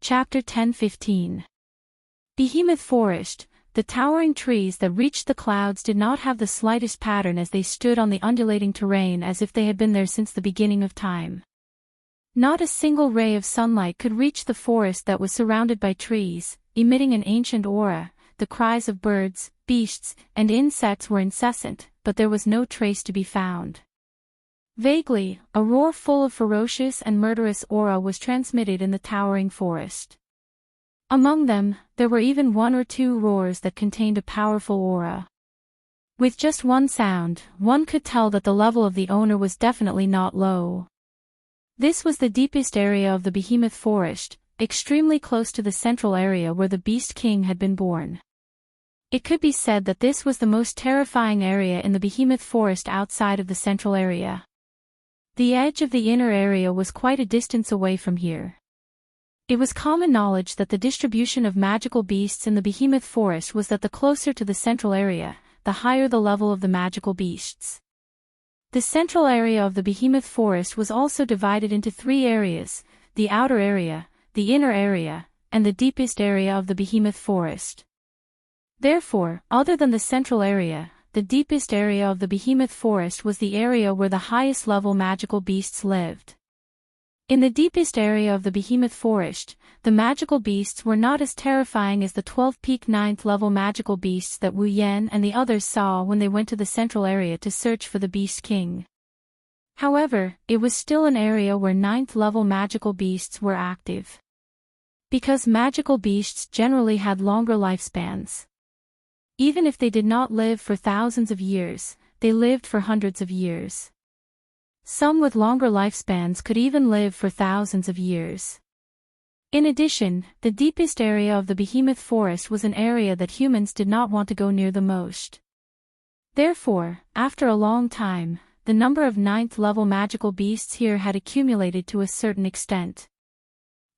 Chapter 10-15. Behemoth Forest. The towering trees that reached the clouds did not have the slightest pattern as they stood on the undulating terrain, as if they had been there since the beginning of time. Not a single ray of sunlight could reach the forest that was surrounded by trees, emitting an ancient aura. The cries of birds, beasts, and insects were incessant, but there was no trace to be found. Vaguely, a roar full of ferocious and murderous aura was transmitted in the towering forest. Among them, there were even one or two roars that contained a powerful aura. With just one sound, one could tell that the level of the owner was definitely not low. This was the deepest area of the Behemoth Forest, extremely close to the central area where the Beast King had been born. It could be said that this was the most terrifying area in the Behemoth Forest outside of the central area. The edge of the inner area was quite a distance away from here. It was common knowledge that the distribution of magical beasts in the Behemoth Forest was that the closer to the central area, the higher the level of the magical beasts. The central area of the Behemoth Forest was also divided into three areas: the outer area, the inner area, and the deepest area of the Behemoth Forest. Therefore, other than the central area, the deepest area of the Behemoth Forest was the area where the highest level magical beasts lived. In the deepest area of the Behemoth Forest, the magical beasts were not as terrifying as the 12-peak 9th level magical beasts that Wu Yan and the others saw when they went to the central area to search for the Beast King. However, it was still an area where 9th level magical beasts were active. Because magical beasts generally had longer lifespans. Even if they did not live for thousands of years, they lived for hundreds of years. Some with longer lifespans could even live for thousands of years. In addition, the deepest area of the Behemoth Forest was an area that humans did not want to go near the most. Therefore, after a long time, the number of 9th level magical beasts here had accumulated to a certain extent.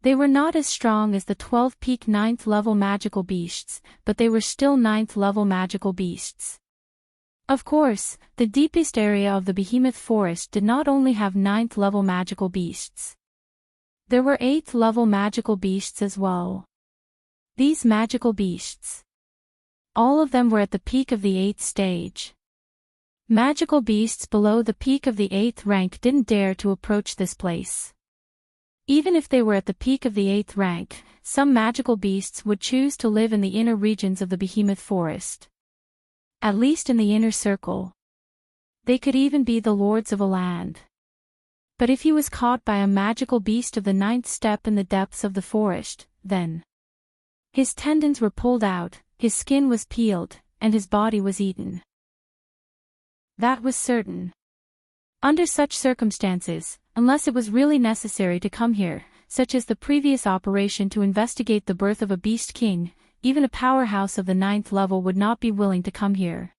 They were not as strong as the 12-peak 9th level magical beasts, but they were still 9th level magical beasts. Of course, the deepest area of the Behemoth Forest did not only have 9th level magical beasts. There were 8th level magical beasts as well. These magical beasts, all of them were at the peak of the 8th stage. Magical beasts below the peak of the 8th rank didn't dare to approach this place. Even if they were at the peak of the 8th rank, some magical beasts would choose to live in the inner regions of the Behemoth Forest. At least in the inner circle. They could even be the lords of a land. But if he was caught by a magical beast of the 9th step in the depths of the forest, then his tendons were pulled out, his skin was peeled, and his body was eaten. That was certain. Under such circumstances, unless it was really necessary to come here, such as the previous operation to investigate the birth of a Beast King, even a powerhouse of the 9th level would not be willing to come here.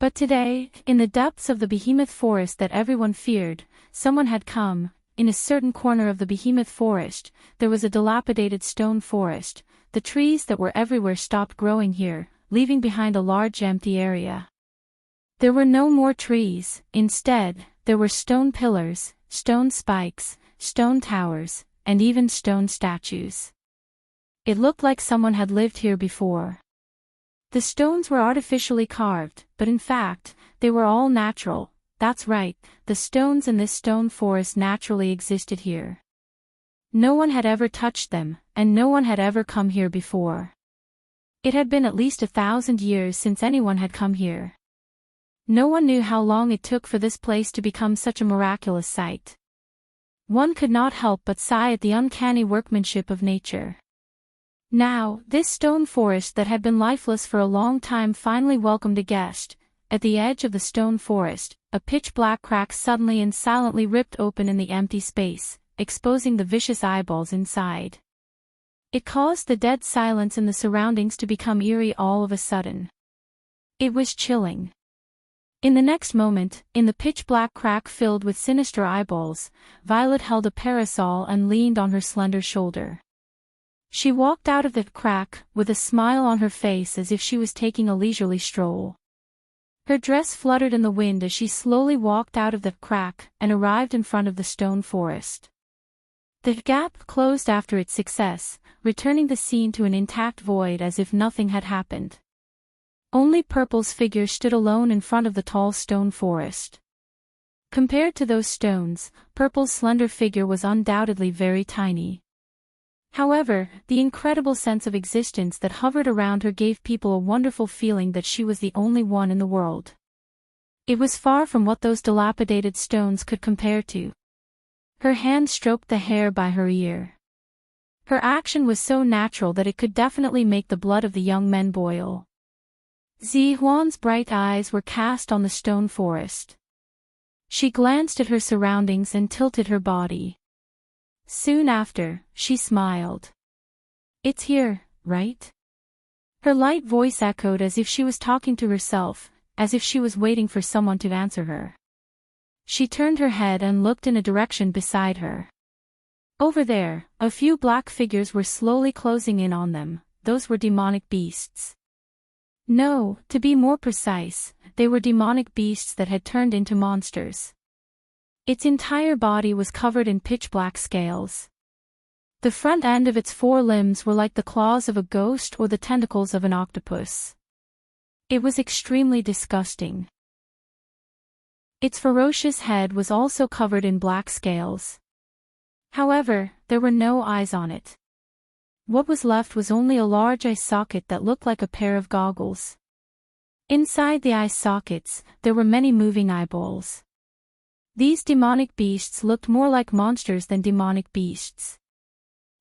But today, in the depths of the Behemoth Forest that everyone feared, someone had come. In a certain corner of the Behemoth Forest, there was a dilapidated stone forest. The trees that were everywhere stopped growing here, leaving behind a large empty area. There were no more trees. Instead, there were stone pillars, stone spikes, stone towers, and even stone statues. It looked like someone had lived here before. The stones were artificially carved, but in fact, they were all natural. That's right, the stones in this stone forest naturally existed here. No one had ever touched them, and no one had ever come here before. It had been at least 1,000 years since anyone had come here. No one knew how long it took for this place to become such a miraculous sight. One could not help but sigh at the uncanny workmanship of nature. Now, this stone forest that had been lifeless for a long time finally welcomed a guest. At the edge of the stone forest, a pitch-black crack suddenly and silently ripped open in the empty space, exposing the vicious eyeballs inside. It caused the dead silence in the surroundings to become eerie all of a sudden. It was chilling. In the next moment, in the pitch-black crack filled with sinister eyeballs, Violet held a parasol and leaned on her slender shoulder. She walked out of the crack, with a smile on her face as if she was taking a leisurely stroll. Her dress fluttered in the wind as she slowly walked out of the crack and arrived in front of the stone forest. The gap closed after its success, returning the scene to an intact void as if nothing had happened. Only Purple's figure stood alone in front of the tall stone forest. Compared to those stones, Purple's slender figure was undoubtedly very tiny. However, the incredible sense of existence that hovered around her gave people a wonderful feeling that she was the only one in the world. It was far from what those dilapidated stones could compare to. Her hand stroked the hair by her ear. Her action was so natural that it could definitely make the blood of the young men boil. Zihuan's bright eyes were cast on the stone forest. She glanced at her surroundings and tilted her body. Soon after, she smiled. "It's here, right?" Her light voice echoed as if she was talking to herself, as if she was waiting for someone to answer her. She turned her head and looked in a direction beside her. Over there, a few black figures were slowly closing in on them. Those were demonic beasts. No, to be more precise, they were demonic beasts that had turned into monsters. Its entire body was covered in pitch-black scales. The front end of its 4 limbs were like the claws of a ghost or the tentacles of an octopus. It was extremely disgusting. Its ferocious head was also covered in black scales. However, there were no eyes on it. What was left was only a large eye socket that looked like a pair of goggles. Inside the eye sockets, there were many moving eyeballs. These demonic beasts looked more like monsters than demonic beasts.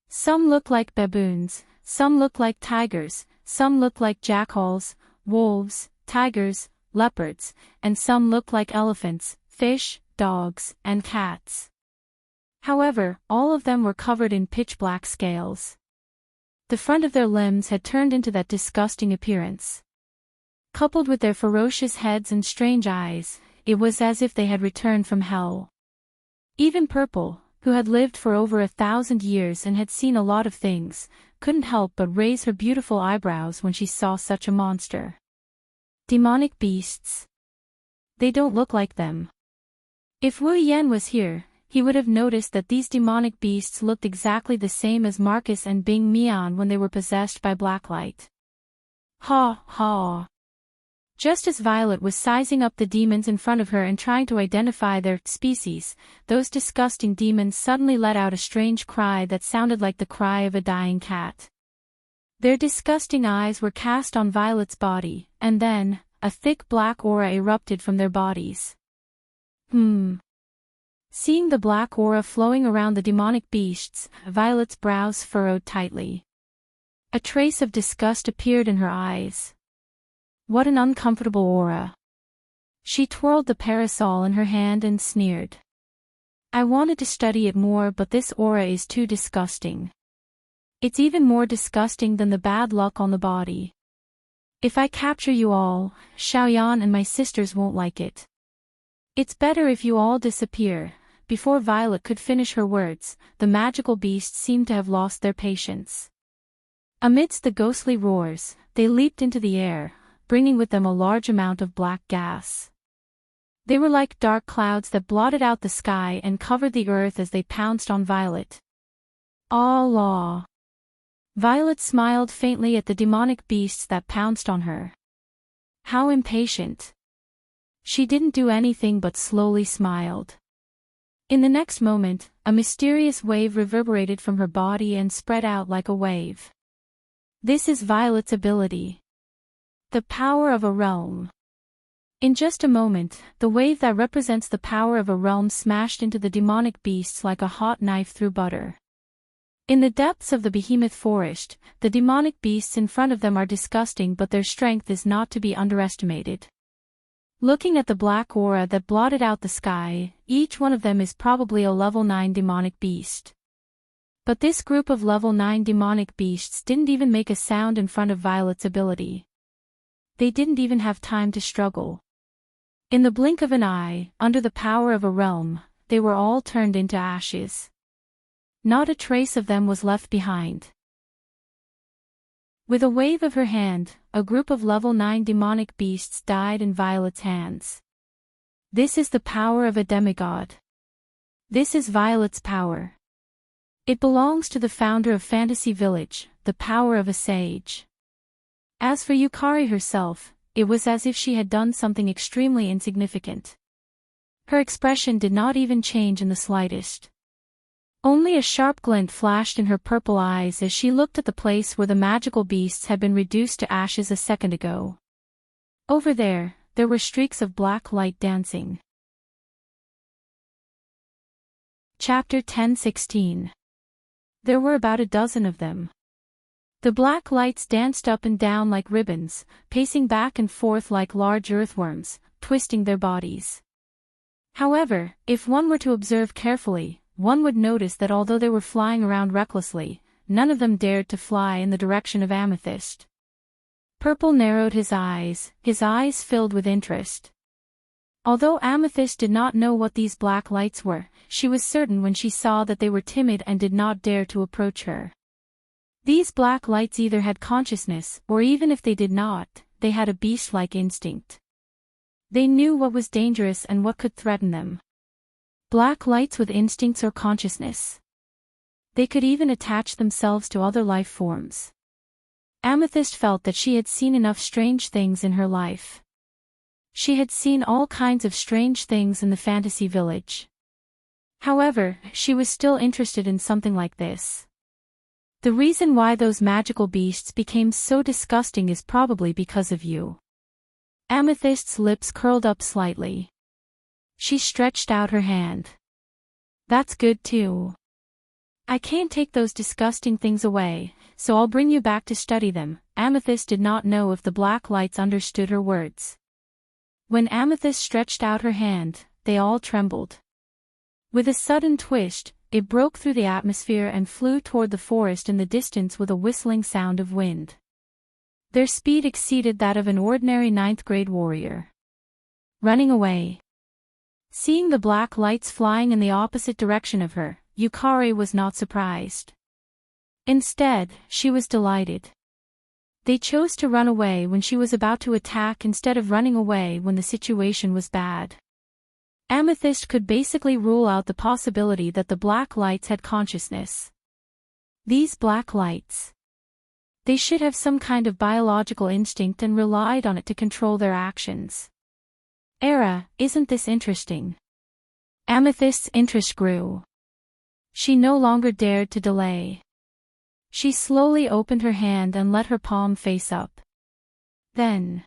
Some looked like baboons, some looked like tigers, some looked like jackals, wolves, tigers, leopards, and some looked like elephants, fish, dogs, and cats. However, all of them were covered in pitch-black scales. The front of their limbs had turned into that disgusting appearance. Coupled with their ferocious heads and strange eyes, it was as if they had returned from hell. Even Purple, who had lived for over 1,000 years and had seen a lot of things, couldn't help but raise her beautiful eyebrows when she saw such a monster. Demonic beasts. They don't look like them. If Wu Yan was here, he would have noticed that these demonic beasts looked exactly the same as Marcus and Bing Mian when they were possessed by blacklight. Ha ha. Just as Violet was sizing up the demons in front of her and trying to identify their species, those disgusting demons suddenly let out a strange cry that sounded like the cry of a dying cat. Their disgusting eyes were cast on Violet's body, and then, a thick black aura erupted from their bodies. Seeing the black aura flowing around the demonic beasts, Violet's brows furrowed tightly. A trace of disgust appeared in her eyes. What an uncomfortable aura. She twirled the parasol in her hand and sneered. I wanted to study it more, but this aura is too disgusting. It's even more disgusting than the bad luck on the body. If I capture you all, Xiaoyan and my sisters won't like it. It's better if you all disappear. Before Violet could finish her words, the magical beasts seemed to have lost their patience. Amidst the ghostly roars, they leaped into the air, bringing with them a large amount of black gas. They were like dark clouds that blotted out the sky and covered the earth as they pounced on Violet. Allah! Violet smiled faintly at the demonic beasts that pounced on her. How impatient! She didn't do anything but slowly smiled. In the next moment, a mysterious wave reverberated from her body and spread out like a wave. This is Violet's ability. The power of a realm. In just a moment, the wave that represents the power of a realm smashed into the demonic beasts like a hot knife through butter. In the depths of the behemoth forest, the demonic beasts in front of them are disgusting, but their strength is not to be underestimated. Looking at the black aura that blotted out the sky, each one of them is probably a level 9 demonic beast. But this group of level 9 demonic beasts didn't even make a sound in front of Violet's ability. They didn't even have time to struggle. In the blink of an eye, under the power of a realm, they were all turned into ashes. Not a trace of them was left behind. With a wave of her hand, a group of level 9 demonic beasts died in Violet's hands. This is the power of a demigod. This is Violet's power. It belongs to the founder of Fantasy Village, the power of a sage. As for Yukari herself, it was as if she had done something extremely insignificant. Her expression did not even change in the slightest. Only a sharp glint flashed in her purple eyes as she looked at the place where the magical beasts had been reduced to ashes a second ago. Over there were streaks of black light dancing. Chapter 10:16. There were about a dozen of them. The black lights danced up and down like ribbons, pacing back and forth like large earthworms, twisting their bodies. However, if one were to observe carefully, one would notice that although they were flying around recklessly, none of them dared to fly in the direction of Amethyst. Purple narrowed his eyes filled with interest. Although Amethyst did not know what these black lights were, she was certain when she saw that they were timid and did not dare to approach her. These black lights either had consciousness, or even if they did not, they had a beast-like instinct. They knew what was dangerous and what could threaten them. Black lights with instincts or consciousness. They could even attach themselves to other life forms. Amethyst felt that she had seen enough strange things in her life. She had seen all kinds of strange things in the fantasy village. However, she was still interested in something like this. The reason why those magical beasts became so disgusting is probably because of you. Amethyst's lips curled up slightly. She stretched out her hand. That's good too. I can't take those disgusting things away, so I'll bring you back to study them. Amethyst did not know if the black lights understood her words. When Amethyst stretched out her hand, they all trembled. With a sudden twist, it broke through the atmosphere and flew toward the forest in the distance with a whistling sound of wind. Their speed exceeded that of an ordinary ninth-grade warrior. Running away. Seeing the black lights flying in the opposite direction of her, Yukari was not surprised. Instead, she was delighted. They chose to run away when she was about to attack instead of running away when the situation was bad. Amethyst could basically rule out the possibility that the black lights had consciousness. These black lights. They should have some kind of biological instinct and relied on it to control their actions. Isn't this interesting? Amethyst's interest grew. She no longer dared to delay. She slowly opened her hand and let her palm face up. Then,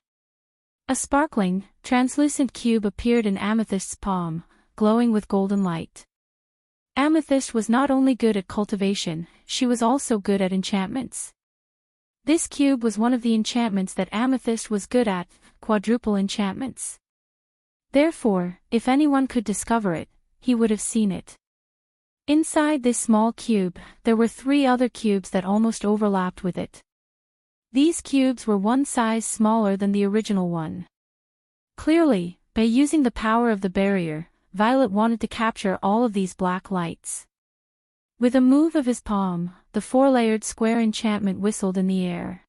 a sparkling, translucent cube appeared in Amethyst's palm, glowing with golden light. Amethyst was not only good at cultivation, she was also good at enchantments. This cube was one of the enchantments that Amethyst was good at, quadruple enchantments. Therefore, if anyone could discover it, he would have seen it. Inside this small cube, there were 3 other cubes that almost overlapped with it. These cubes were one size smaller than the original one. Clearly, by using the power of the barrier, Violet wanted to capture all of these black lights. With a move of his palm, the 4-layered square enchantment whistled in the air.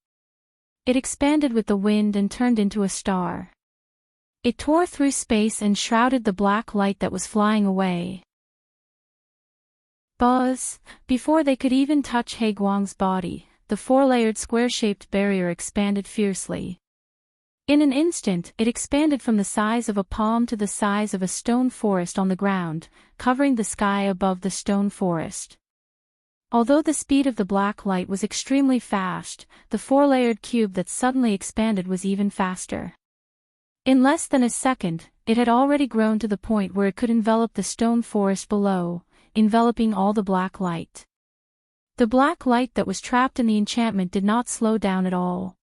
It expanded with the wind and turned into a star. It tore through space and shrouded the black light that was flying away. Buzz! Before they could even touch Haiguang's body, the 4-layered square-shaped barrier expanded fiercely. In an instant, it expanded from the size of a palm to the size of a stone forest on the ground, covering the sky above the stone forest. Although the speed of the black light was extremely fast, the 4-layered cube that suddenly expanded was even faster. In less than a second, it had already grown to the point where it could envelop the stone forest below, enveloping all the black light. The black light that was trapped in the enchantment did not slow down at all.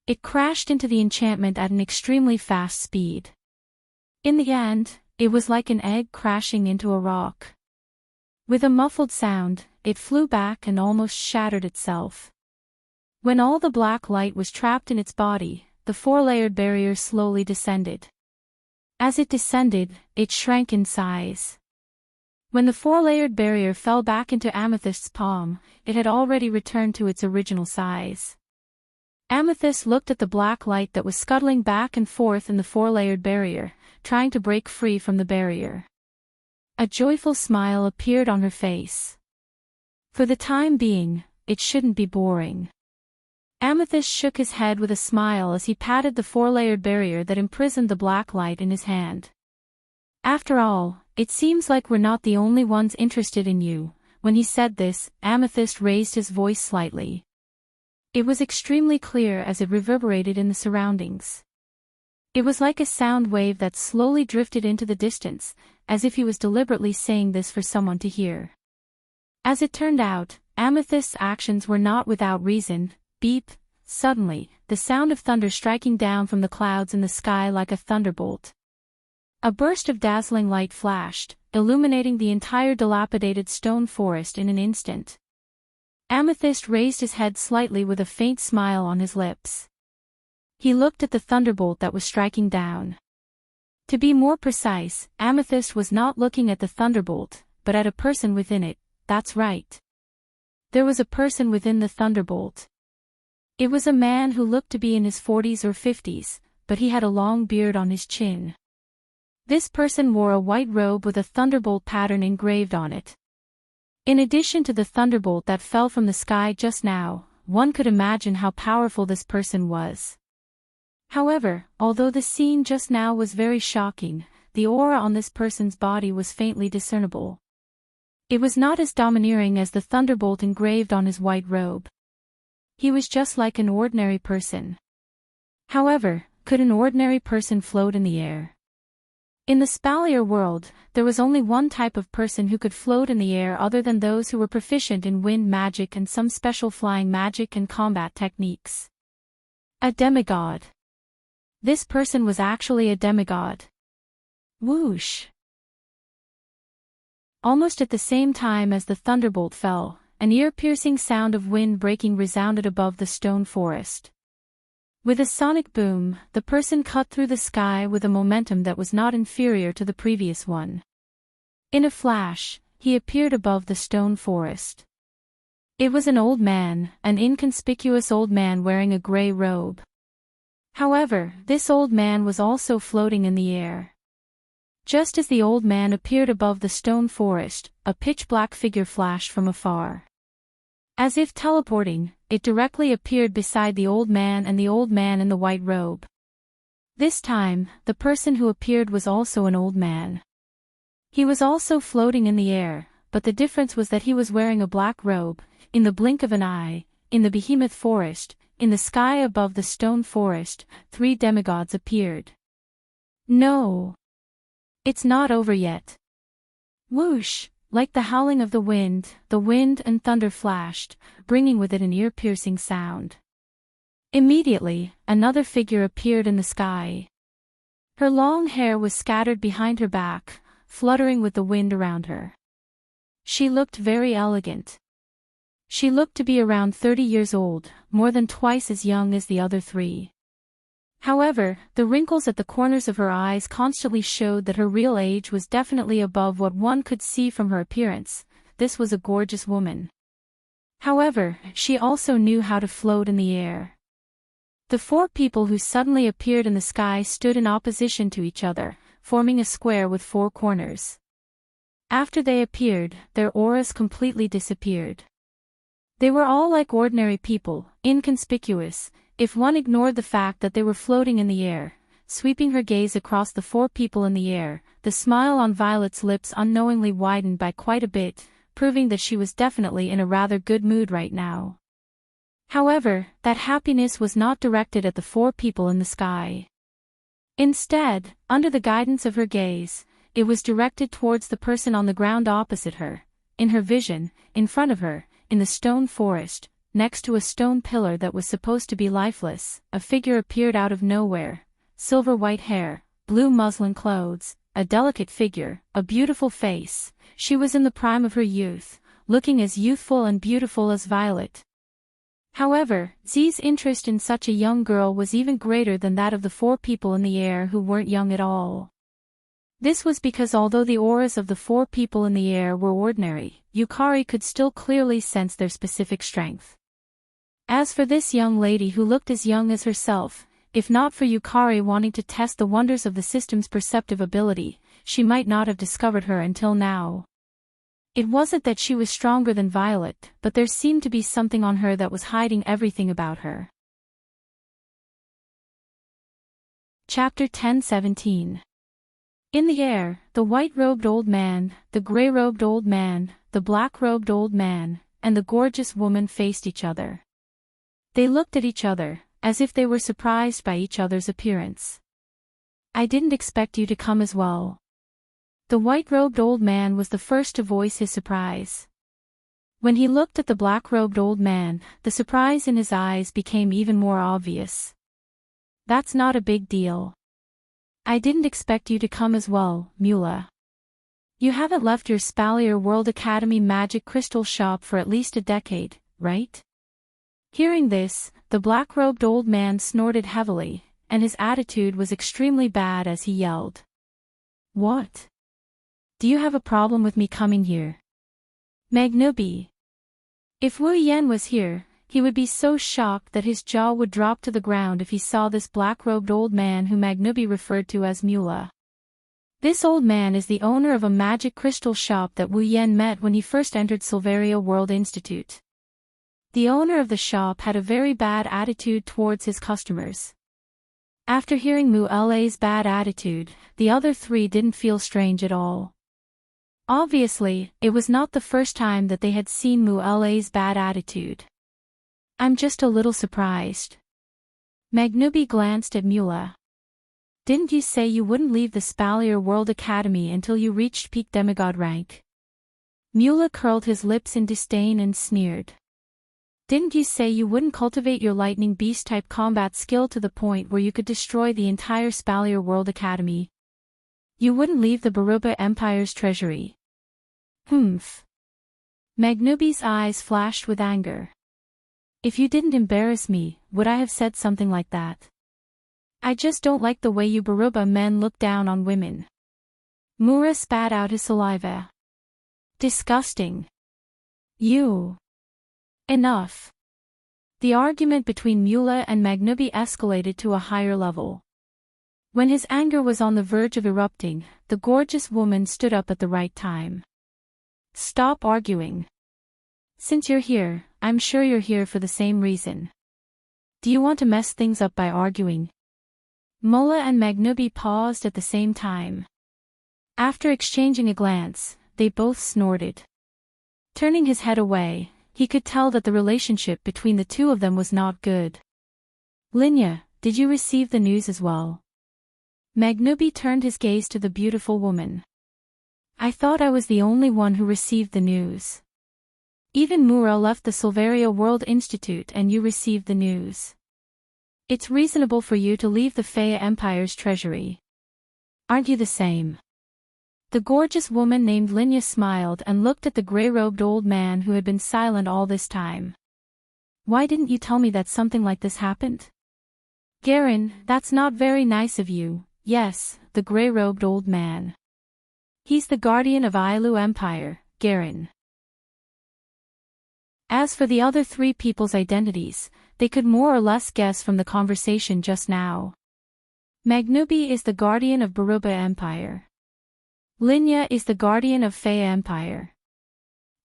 It crashed into the enchantment at an extremely fast speed. In the end, it was like an egg crashing into a rock. With a muffled sound, it flew back and almost shattered itself. When all the black light was trapped in its body, the 4-layered barrier slowly descended. As it descended, it shrank in size. When the 4-layered barrier fell back into Amethyst's palm, it had already returned to its original size. Amethyst looked at the black light that was scuttling back and forth in the 4-layered barrier, trying to break free from the barrier. A joyful smile appeared on her face. For the time being, it shouldn't be boring. Amethyst shook his head with a smile as he patted the four-layered barrier that imprisoned the black light in his hand. After all, it seems like we're not the only ones interested in you. When he said this, Amethyst raised his voice slightly. It was extremely clear as it reverberated in the surroundings. It was like a sound wave that slowly drifted into the distance, as if he was deliberately saying this for someone to hear. As it turned out, Amethyst's actions were not without reason. Beep! Suddenly, the sound of thunder striking down from the clouds in the sky like a thunderbolt. A burst of dazzling light flashed, illuminating the entire dilapidated stone forest in an instant. Amethyst raised his head slightly with a faint smile on his lips. He looked at the thunderbolt that was striking down. To be more precise, Amethyst was not looking at the thunderbolt, but at a person within it. That's right. There was a person within the thunderbolt. It was a man who looked to be in his 40s or 50s, but he had a long beard on his chin. This person wore a white robe with a thunderbolt pattern engraved on it. In addition to the thunderbolt that fell from the sky just now, one could imagine how powerful this person was. However, although the scene just now was very shocking, the aura on this person's body was faintly discernible. It was not as domineering as the thunderbolt engraved on his white robe. He was just like an ordinary person. However, could an ordinary person float in the air? In the Spalier world, there was only one type of person who could float in the air other than those who were proficient in wind magic and some special flying magic and combat techniques. A demigod. This person was actually a demigod. Whoosh! Almost at the same time as the thunderbolt fell, an ear-piercing sound of wind breaking resounded above the stone forest. With a sonic boom, the person cut through the sky with a momentum that was not inferior to the previous one. In a flash, he appeared above the stone forest. It was an old man, an inconspicuous old man wearing a gray robe. However, this old man was also floating in the air. Just as the old man appeared above the stone forest, a pitch-black figure flashed from afar. As if teleporting, it directly appeared beside the old man and the old man in the white robe. This time, the person who appeared was also an old man. He was also floating in the air, but the difference was that he was wearing a black robe. In the blink of an eye, in the behemoth forest, in the sky above the stone forest, 3 demigods appeared. No! It's not over yet. Whoosh! Like the howling of the wind and thunder flashed, bringing with it an ear-piercing sound. Immediately, another figure appeared in the sky. Her long hair was scattered behind her back, fluttering with the wind around her. She looked very elegant. She looked to be around 30 years old, more than twice as young as the other 3. However, the wrinkles at the corners of her eyes constantly showed that her real age was definitely above what one could see from her appearance. This was a gorgeous woman. However, she also knew how to float in the air. The 4 people who suddenly appeared in the sky stood in opposition to each other, forming a square with 4 corners. After they appeared, their auras completely disappeared. They were all like ordinary people, inconspicuous, if one ignored the fact that they were floating in the air. Sweeping her gaze across the 4 people in the air, the smile on Violet's lips unknowingly widened by quite a bit, proving that she was definitely in a rather good mood right now. However, that happiness was not directed at the 4 people in the sky. Instead, under the guidance of her gaze, it was directed towards the person on the ground opposite her, in her vision, in front of her, in the stone forest. Next to a stone pillar that was supposed to be lifeless, a figure appeared out of nowhere. Silver white hair, blue muslin clothes, a delicate figure, a beautiful face. She was in the prime of her youth, looking as youthful and beautiful as Violet. However, Z's interest in such a young girl was even greater than that of the 4 people in the air who weren't young at all. This was because although the auras of the 4 people in the air were ordinary, Yukari could still clearly sense their specific strength. As for this young lady who looked as young as herself, if not for Yukari wanting to test the wonders of the system's perceptive ability, she might not have discovered her until now. It wasn't that she was stronger than Violet, but there seemed to be something on her that was hiding everything about her. Chapter 10:17. In the air, the white-robed old man, the gray-robed old man, the black-robed old man, and the gorgeous woman faced each other. They looked at each other, as if they were surprised by each other's appearance. "I didn't expect you to come as well." The white-robed old man was the first to voice his surprise. When he looked at the black-robed old man, the surprise in his eyes became even more obvious. "That's not a big deal. I didn't expect you to come as well, Mula. You haven't left your Spalier World Academy magic crystal shop for at least a decade, right?" Hearing this, the black-robed old man snorted heavily, and his attitude was extremely bad as he yelled. "What? Do you have a problem with me coming here? Magnubi." If Wu Yen was here, he would be so shocked that his jaw would drop to the ground if he saw this black-robed old man whom Magnubi referred to as Mula. This old man is the owner of a magic crystal shop that Wu Yen met when he first entered Silveria World Institute. The owner of the shop had a very bad attitude towards his customers. After hearing Mu La's bad attitude, the other three didn't feel strange at all. Obviously, it was not the first time that they had seen Mu La's bad attitude. "I'm just a little surprised." Magnubi glanced at Mula. "Didn't you say you wouldn't leave the Spalier World Academy until you reached peak demigod rank?" Mula curled his lips in disdain and sneered. "Didn't you say you wouldn't cultivate your lightning beast-type combat skill to the point where you could destroy the entire Spalier World Academy? You wouldn't leave the Baruba Empire's treasury?" "Humph." Magnubi's eyes flashed with anger. "If you didn't embarrass me, would I have said something like that? I just don't like the way you Baruba men look down on women." Mura spat out his saliva. "Disgusting. You." Enough. The argument between Mula and Magnubi escalated to a higher level. When his anger was on the verge of erupting, the gorgeous woman stood up at the right time. "Stop arguing. Since you're here, I'm sure you're here for the same reason. Do you want to mess things up by arguing?" Mula and Magnubi paused at the same time. After exchanging a glance, they both snorted. Turning his head away, he could tell that the relationship between the two of them was not good. "Linya, did you receive the news as well?" Magnubi turned his gaze to the beautiful woman. "I thought I was the only one who received the news. Even Mura left the Silveria World Institute and you received the news. It's reasonable for you to leave the Faya Empire's treasury. Aren't you the same?" The gorgeous woman named Linya smiled and looked at the gray-robed old man who had been silent all this time. "Why didn't you tell me that something like this happened?" "Garen, that's not very nice of you." "Yes, the gray-robed old man. He's the guardian of Ailu Empire, Garen." As for the other three people's identities, they could more or less guess from the conversation just now. Magnubi is the guardian of Baruba Empire. Linya is the guardian of Faya Empire.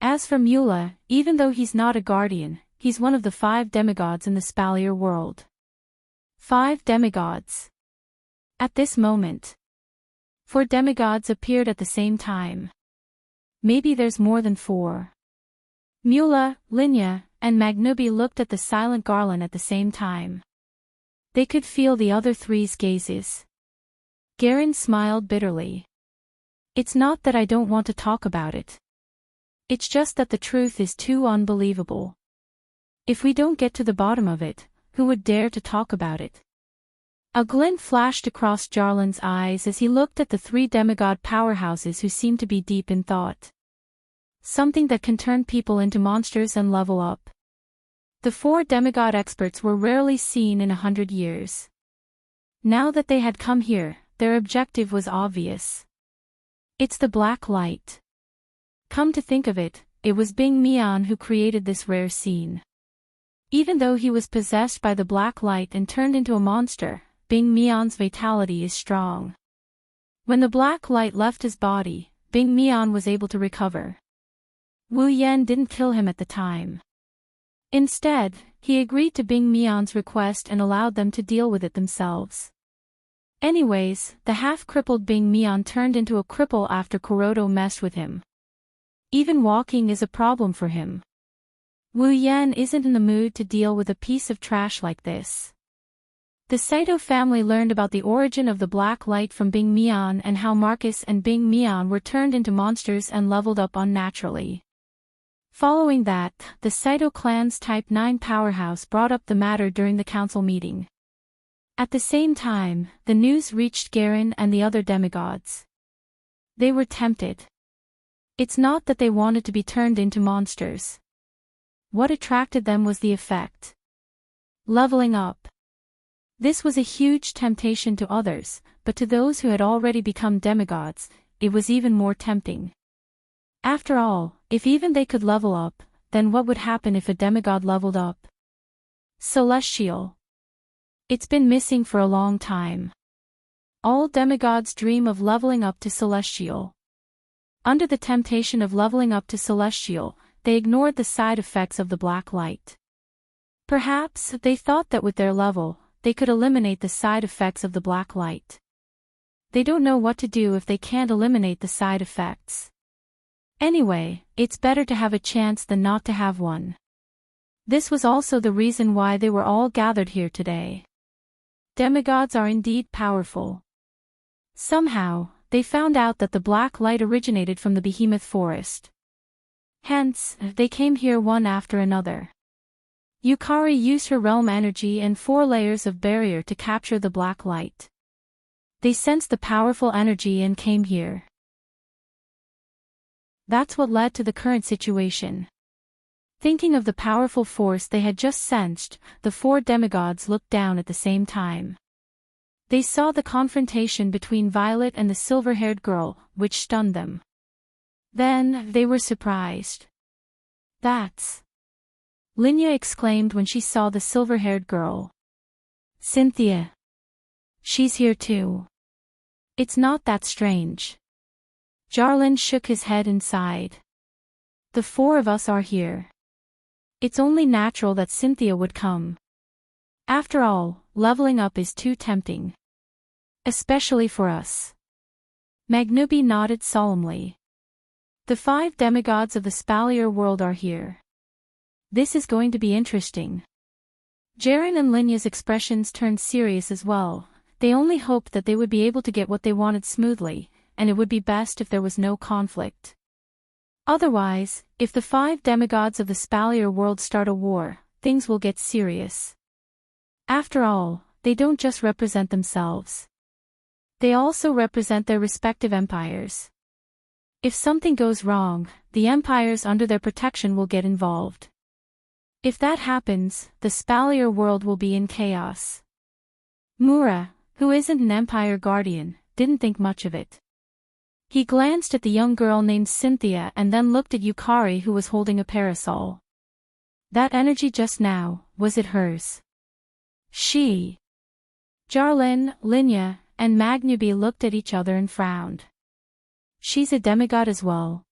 As for Mula, even though he's not a guardian, he's one of the 5 demigods in the Spalier world. 5 demigods. At this moment, 4 demigods appeared at the same time. Maybe there's more than 4. Mula, Linya, and Magnubi looked at the silent Garland at the same time. They could feel the other three's gazes. Garen smiled bitterly. "It's not that I don't want to talk about it. It's just that the truth is too unbelievable. If we don't get to the bottom of it, who would dare to talk about it?" A glint flashed across Jarlin's eyes as he looked at the 3 demigod powerhouses who seemed to be deep in thought. Something that can turn people into monsters and level up. The 4 demigod experts were rarely seen in 100 years. Now that they had come here, their objective was obvious. It's the black light. Come to think of it, it was Bing Mian who created this rare scene. Even though he was possessed by the black light and turned into a monster, Bing Mian's vitality is strong. When the black light left his body, Bing Mian was able to recover. Wu Yan didn't kill him at the time. Instead, he agreed to Bing Mian's request and allowed them to deal with it themselves. Anyways, the half-crippled Bing Mian turned into a cripple after Kuroto messed with him. Even walking is a problem for him. Wu Yan isn't in the mood to deal with a piece of trash like this. The Saito family learned about the origin of the black light from Bing Mian and how Marcus and Bing Mian were turned into monsters and leveled up unnaturally. Following that, the Saito clan's Type 9 powerhouse brought up the matter during the council meeting. At the same time, the news reached Garen and the other demigods. They were tempted. It's not that they wanted to be turned into monsters. What attracted them was the effect. Leveling up. This was a huge temptation to others, but to those who had already become demigods, it was even more tempting. After all, if even they could level up, then what would happen if a demigod leveled up? Celestial. It's been missing for a long time. All demigods dream of leveling up to Celestial. Under the temptation of leveling up to Celestial, they ignored the side effects of the black light. Perhaps they thought that with their level, they could eliminate the side effects of the black light. They don't know what to do if they can't eliminate the side effects. Anyway, it's better to have a chance than not to have one. This was also the reason why they were all gathered here today. Demigods are indeed powerful. Somehow, they found out that the black light originated from the behemoth forest. Hence, they came here one after another. Yukari used her realm energy and 4 layers of barrier to capture the black light. They sensed the powerful energy and came here. That's what led to the current situation. Thinking of the powerful force they had just sensed, the 4 demigods looked down at the same time. They saw the confrontation between Violet and the silver-haired girl, which stunned them. Then, they were surprised. That's... Linya exclaimed when she saw the silver-haired girl. Cynthia. She's here too. It's not that strange. Jarlin shook his head and sighed. The 4 of us are here. It's only natural that Cynthia would come. After all, leveling up is too tempting. Especially for us. Magnubi nodded solemnly. The 5 demigods of the Spalier world are here. This is going to be interesting. Jaren and Linya's expressions turned serious as well. They only hoped that they would be able to get what they wanted smoothly, and it would be best if there was no conflict. Otherwise, if the 5 demigods of the Spalier world start a war, things will get serious. After all, they don't just represent themselves. They also represent their respective empires. If something goes wrong, the empires under their protection will get involved. If that happens, the Spalier world will be in chaos. Mura, who isn't an empire guardian, didn't think much of it. He glanced at the young girl named Cynthia and then looked at Yukari, who was holding a parasol. That energy just now, was it hers? She. Jarlin, Linya, and Magnubi looked at each other and frowned. She's a demigod as well.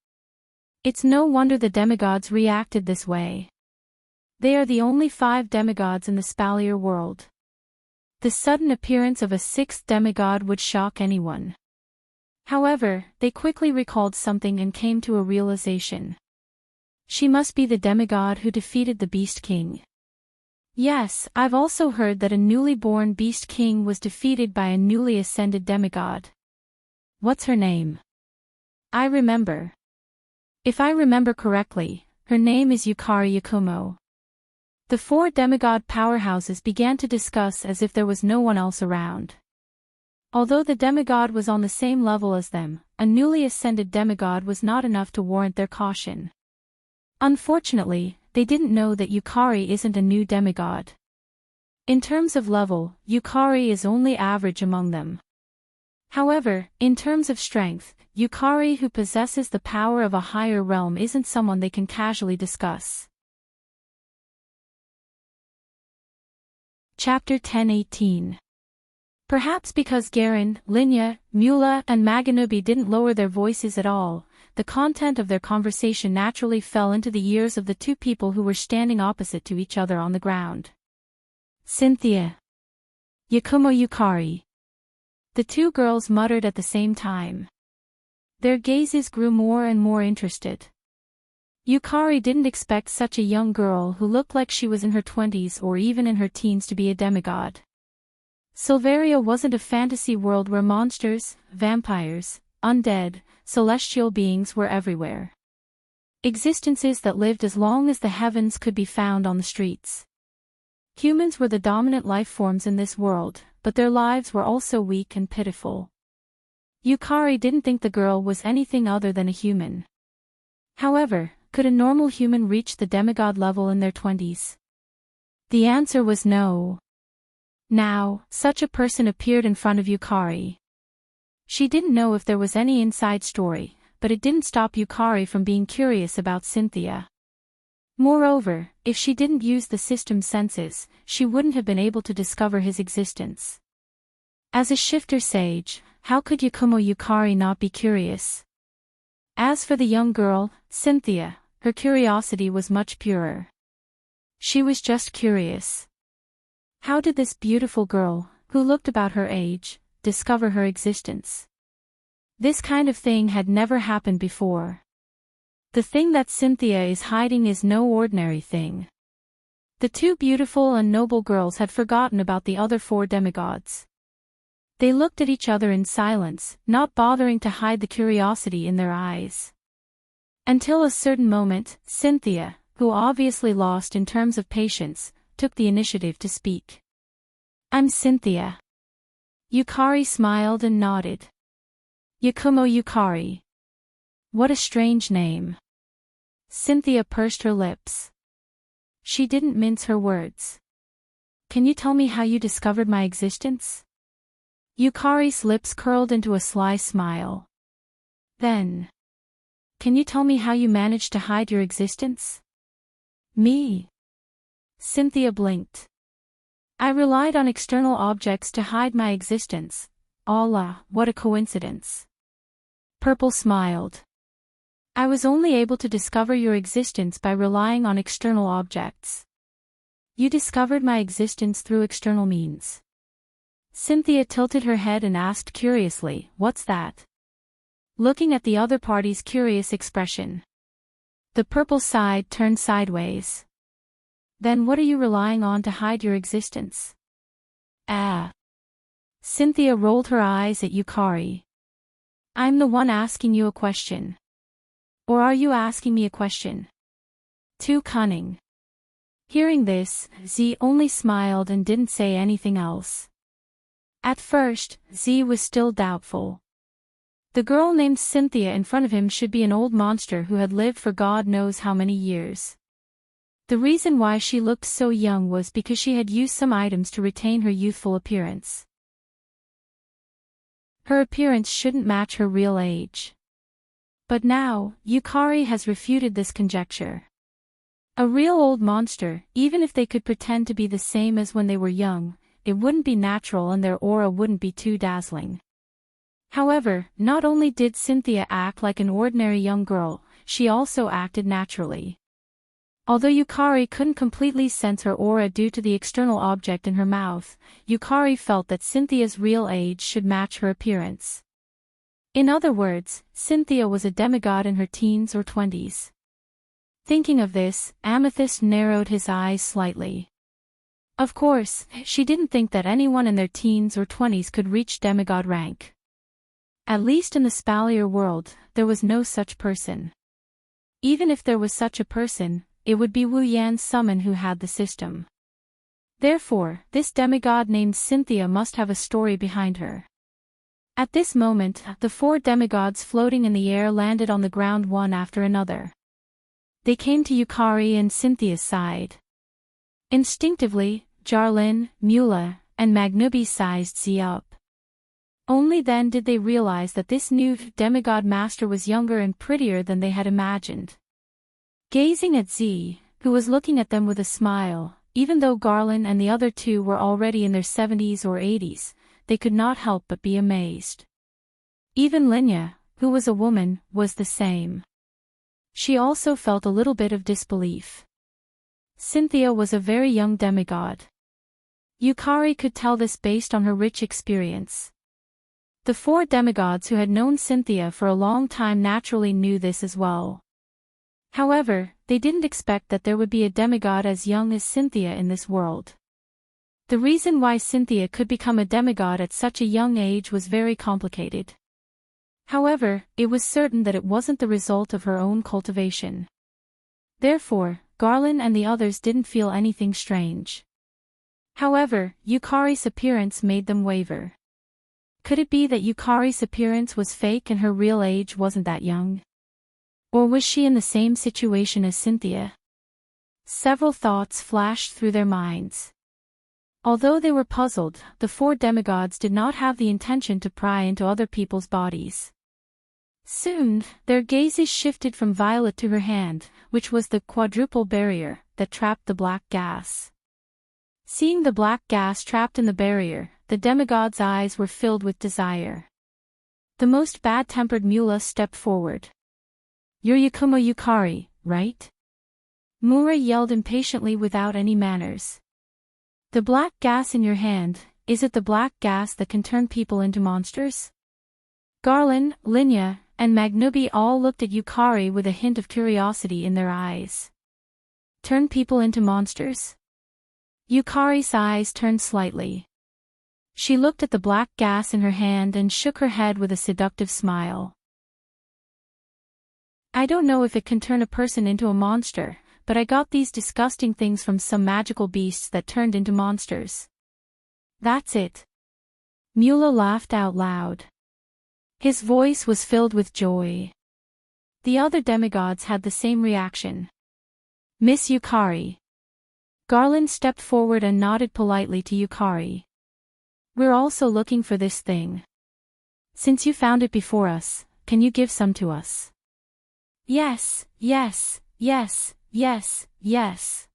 It's no wonder the demigods reacted this way. They are the only 5 demigods in the Spalier world. The sudden appearance of a 6th demigod would shock anyone. However, they quickly recalled something and came to a realization. She must be the demigod who defeated the Beast King. Yes, I've also heard that a newly born Beast King was defeated by a newly ascended demigod. What's her name? I remember. If I remember correctly, her name is Yukari Yakumo. The 4 demigod powerhouses began to discuss as if there was no one else around. Although the demigod was on the same level as them, a newly ascended demigod was not enough to warrant their caution. Unfortunately, they didn't know that Yukari isn't a new demigod. In terms of level, Yukari is only average among them. However, in terms of strength, Yukari, who possesses the power of a higher realm, isn't someone they can casually discuss. Chapter 10:18. Perhaps because Garen, Linya, Mula, and Maganubi didn't lower their voices at all, the content of their conversation naturally fell into the ears of the two people who were standing opposite to each other on the ground. Cynthia. Yakumo Yukari. The two girls muttered at the same time. Their gazes grew more and more interested. Yukari didn't expect such a young girl who looked like she was in her 20s or even in her teens to be a demigod. Silveria wasn't a fantasy world where monsters, vampires, undead, celestial beings were everywhere. Existences that lived as long as the heavens could be found on the streets. Humans were the dominant life forms in this world, but their lives were also weak and pitiful. Yukari didn't think the girl was anything other than a human. However, could a normal human reach the demigod level in their 20s? The answer was no. Now, such a person appeared in front of Yukari. She didn't know if there was any inside story, but it didn't stop Yukari from being curious about Cynthia. Moreover, if she didn't use the system's senses, she wouldn't have been able to discover his existence. As a shifter sage, how could Yakumo Yukari not be curious? As for the young girl, Cynthia, her curiosity was much purer. She was just curious. How did this beautiful girl, who looked about her age, discover her existence? This kind of thing had never happened before. The thing that Cynthia is hiding is no ordinary thing. The two beautiful and noble girls had forgotten about the other four demigods. They looked at each other in silence, not bothering to hide the curiosity in their eyes. Until a certain moment, Cynthia, who obviously lost in terms of patience, took the initiative to speak. I'm Cynthia. Yukari smiled and nodded. Yakumo Yukari. What a strange name. Cynthia pursed her lips. She didn't mince her words. Can you tell me how you discovered my existence? Yukari's lips curled into a sly smile. Then. Can you tell me how you managed to hide your existence? Me? Cynthia blinked. I relied on external objects to hide my existence. Allah, what a coincidence. Purple smiled. I was only able to discover your existence by relying on external objects. You discovered my existence through external means. Cynthia tilted her head and asked curiously, what's that? Looking at the other party's curious expression. The purple side turned sideways. Then what are you relying on to hide your existence? Cynthia rolled her eyes at Yukari. I'm the one asking you a question. Or are you asking me a question? Too cunning. Hearing this, Z only smiled and didn't say anything else. At first, Z was still doubtful. The girl named Cynthia in front of him should be an old monster who had lived for God knows how many years. The reason why she looked so young was because she had used some items to retain her youthful appearance. Her appearance shouldn't match her real age. But now, Yukari has refuted this conjecture. A real old monster, even if they could pretend to be the same as when they were young, it wouldn't be natural and their aura wouldn't be too dazzling. However, not only did Cynthia act like an ordinary young girl, she also acted naturally. Although Yukari couldn't completely sense her aura due to the external object in her mouth, Yukari felt that Cynthia's real age should match her appearance. In other words, Cynthia was a demigod in her teens or 20s. Thinking of this, Amethyst narrowed his eyes slightly. Of course, she didn't think that anyone in their teens or 20s could reach demigod rank. At least in the Spalier world, there was no such person. Even if there was such a person, it would be Wu Yan's summon who had the system. Therefore, this demigod named Cynthia must have a story behind her. At this moment, the four demigods floating in the air landed on the ground one after another. They came to Yukari and Cynthia's side. Instinctively, Jarlin, Mula, and Magnubi sized Z up. Only then did they realize that this new demigod master was younger and prettier than they had imagined. Gazing at Z, who was looking at them with a smile, even though Garland and the other two were already in their 70s or 80s, they could not help but be amazed. Even Linya, who was a woman, was the same. She also felt a little bit of disbelief. Cynthia was a very young demigod. Yukari could tell this based on her rich experience. The 4 demigods who had known Cynthia for a long time naturally knew this as well. However, they didn't expect that there would be a demigod as young as Cynthia in this world. The reason why Cynthia could become a demigod at such a young age was very complicated. However, it was certain that it wasn't the result of her own cultivation. Therefore, Garland and the others didn't feel anything strange. However, Yukari's appearance made them waver. Could it be that Yukari's appearance was fake and her real age wasn't that young? Or was she in the same situation as Cynthia? Several thoughts flashed through their minds. Although they were puzzled, the 4 demigods did not have the intention to pry into other people's bodies. Soon, their gazes shifted from Violet to her hand, which was the quadruple barrier that trapped the black gas. Seeing the black gas trapped in the barrier, the demigod's eyes were filled with desire. The most bad-tempered Mula stepped forward. "You're Yakumo Yukari, right?" Mura yelled impatiently without any manners. "The black gas in your hand, is it the black gas that can turn people into monsters?" Garland, Linya, and Magnubi all looked at Yukari with a hint of curiosity in their eyes. "Turn people into monsters?" Yukari's eyes turned slightly. She looked at the black gas in her hand and shook her head with a seductive smile. "I don't know if it can turn a person into a monster, but I got these disgusting things from some magical beasts that turned into monsters." "That's it." Mula laughed out loud. His voice was filled with joy. The other demigods had the same reaction. "Miss Yukari." Garland stepped forward and nodded politely to Yukari. "We're also looking for this thing. Since you found it before us, can you give some to us?" "Yes, yes, yes, yes, yes."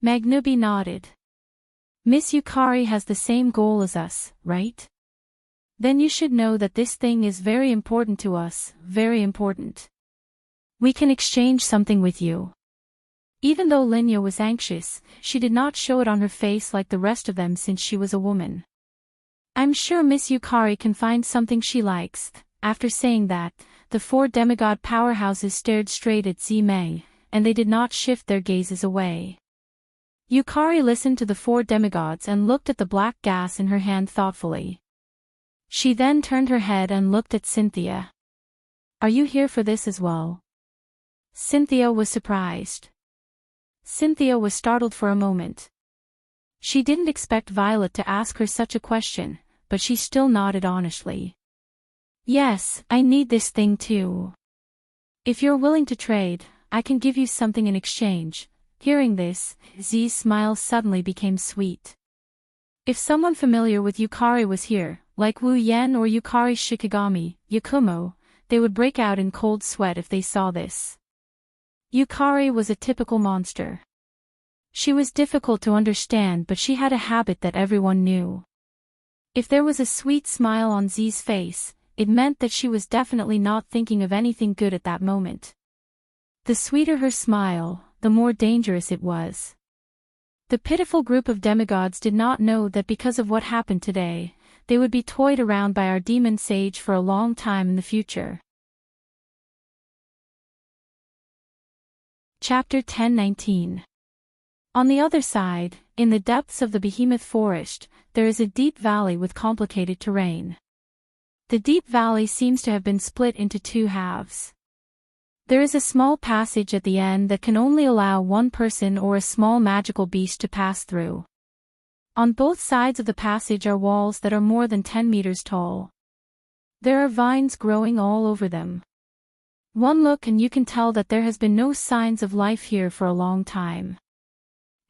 Magnubi nodded. "Miss Yukari has the same goal as us, right? Then you should know that this thing is very important to us, very important. We can exchange something with you." Even though Linya was anxious, she did not show it on her face like the rest of them since she was a woman. "I'm sure Miss Yukari can find something she likes." After saying that, the 4 demigod powerhouses stared straight at Z-Mei, and they did not shift their gazes away. Yukari listened to the 4 demigods and looked at the black gas in her hand thoughtfully. She then turned her head and looked at Cynthia. "Are you here for this as well?" Cynthia was surprised. Cynthia was startled for a moment. She didn't expect Violet to ask her such a question, but she still nodded honestly. "Yes, I need this thing too. If you're willing to trade, I can give you something in exchange." Hearing this, Z's smile suddenly became sweet. If someone familiar with Yukari was here, like Wu Yen or Yukari Shikigami, Yakumo, they would break out in cold sweat if they saw this. Yukari was a typical monster. She was difficult to understand, but she had a habit that everyone knew. If there was a sweet smile on Z's face, it meant that she was definitely not thinking of anything good at that moment. The sweeter her smile, the more dangerous it was. The pitiful group of demigods did not know that because of what happened today, they would be toyed around by our demon sage for a long time in the future. Chapter 10:19. On the other side, in the depths of the behemoth forest, there is a deep valley with complicated terrain. The deep valley seems to have been split into 2 halves. There is a small passage at the end that can only allow one person or a small magical beast to pass through. On both sides of the passage are walls that are more than 10 meters tall. There are vines growing all over them. One look and you can tell that there has been no signs of life here for a long time.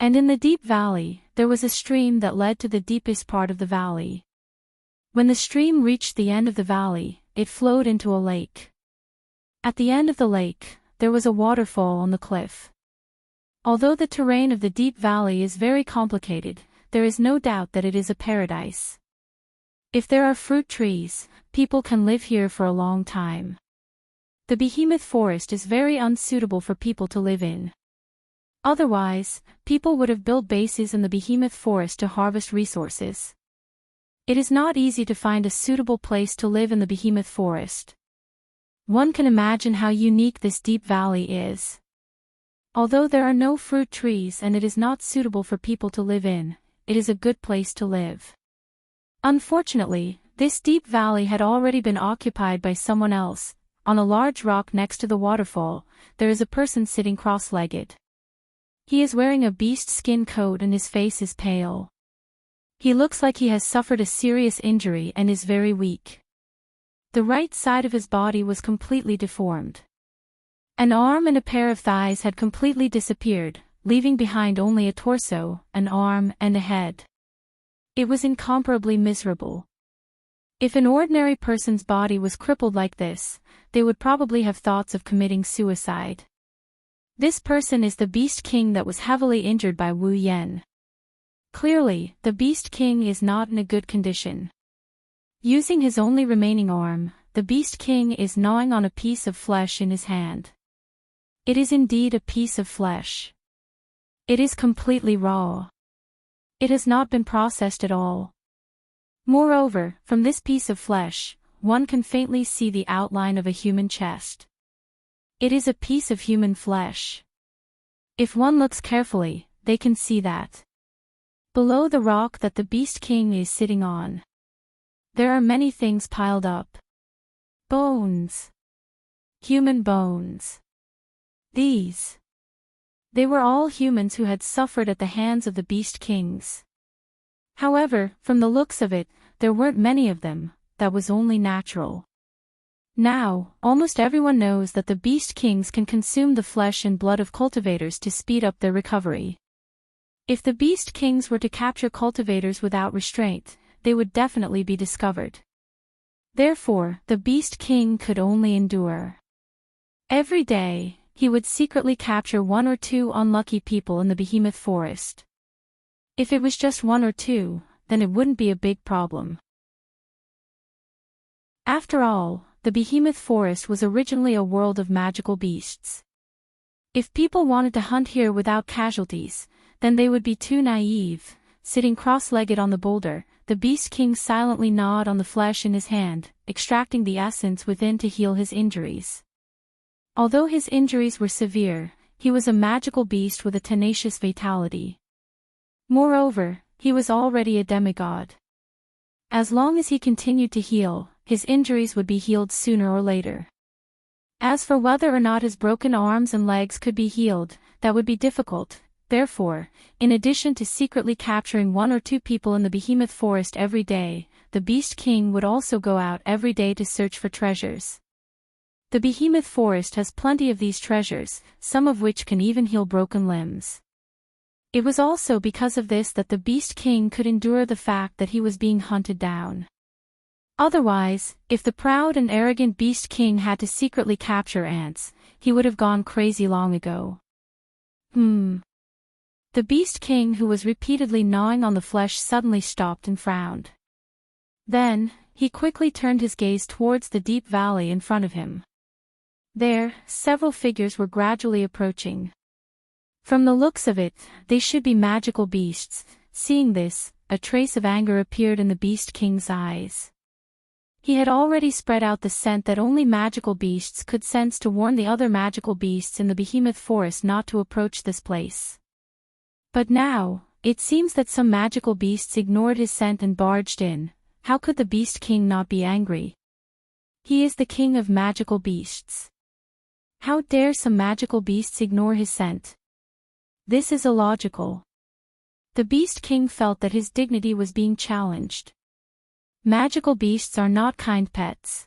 And in the deep valley, there was a stream that led to the deepest part of the valley. When the stream reached the end of the valley, it flowed into a lake. At the end of the lake, there was a waterfall on the cliff. Although the terrain of the deep valley is very complicated, there is no doubt that it is a paradise. If there are fruit trees, people can live here for a long time. The behemoth forest is very unsuitable for people to live in. Otherwise, people would have built bases in the behemoth forest to harvest resources. It is not easy to find a suitable place to live in the behemoth forest. One can imagine how unique this deep valley is. Although there are no fruit trees and it is not suitable for people to live in, it is a good place to live. Unfortunately, this deep valley had already been occupied by someone else. On a large rock next to the waterfall, there is a person sitting cross-legged. He is wearing a beast skin coat and his face is pale. He looks like he has suffered a serious injury and is very weak. The right side of his body was completely deformed. An arm and a pair of thighs had completely disappeared, leaving behind only a torso, an arm, and a head. It was incomparably miserable. If an ordinary person's body was crippled like this, they would probably have thoughts of committing suicide. This person is the Beast King that was heavily injured by Wu Yan. Clearly, the Beast King is not in a good condition. Using his only remaining arm, the Beast King is gnawing on a piece of flesh in his hand. It is indeed a piece of flesh. It is completely raw. It has not been processed at all. Moreover, from this piece of flesh, one can faintly see the outline of a human chest. It is a piece of human flesh. If one looks carefully, they can see that. Below the rock that the Beast King is sitting on, there are many things piled up. Bones. Human bones. They were all humans who had suffered at the hands of the Beast Kings. However, from the looks of it, there weren't many of them. That was only natural. Now, almost everyone knows that the Beast Kings can consume the flesh and blood of cultivators to speed up their recovery. If the Beast Kings were to capture cultivators without restraint, they would definitely be discovered. Therefore, the Beast King could only endure. Every day, he would secretly capture one or two unlucky people in the behemoth forest. If it was just one or two, then it wouldn't be a big problem. After all, the behemoth forest was originally a world of magical beasts. If people wanted to hunt here without casualties, then they would be too naive. Sitting cross-legged on the boulder, the Beast King silently gnawed on the flesh in his hand, extracting the essence within to heal his injuries. Although his injuries were severe, he was a magical beast with a tenacious vitality. Moreover, he was already a demigod. As long as he continued to heal, his injuries would be healed sooner or later. As for whether or not his broken arms and legs could be healed, that would be difficult. Therefore, in addition to secretly capturing one or two people in the behemoth forest every day, the Beast King would also go out every day to search for treasures. The behemoth forest has plenty of these treasures, some of which can even heal broken limbs. It was also because of this that the Beast King could endure the fact that he was being hunted down. Otherwise, if the proud and arrogant Beast King had to secretly capture ants, he would have gone crazy long ago. The Beast King, who was repeatedly gnawing on the flesh, suddenly stopped and frowned. Then, he quickly turned his gaze towards the deep valley in front of him. There, several figures were gradually approaching. From the looks of it, they should be magical beasts. Seeing this, a trace of anger appeared in the Beast King's eyes. He had already spread out the scent that only magical beasts could sense to warn the other magical beasts in the behemoth forest not to approach this place. But now, it seems that some magical beasts ignored his scent and barged in. How could the Beast King not be angry? He is the king of magical beasts. How dare some magical beasts ignore his scent? This is illogical. The Beast King felt that his dignity was being challenged. Magical beasts are not kind pets.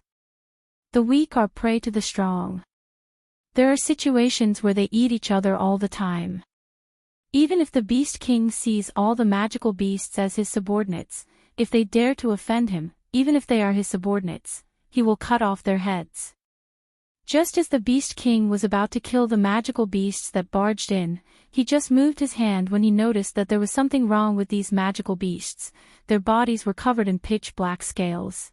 The weak are prey to the strong. There are situations where they eat each other all the time. Even if the Beast King sees all the magical beasts as his subordinates, if they dare to offend him, even if they are his subordinates, he will cut off their heads. Just as the Beast King was about to kill the magical beasts that barged in, he just moved his hand when he noticed that there was something wrong with these magical beasts. Their bodies were covered in pitch-black scales.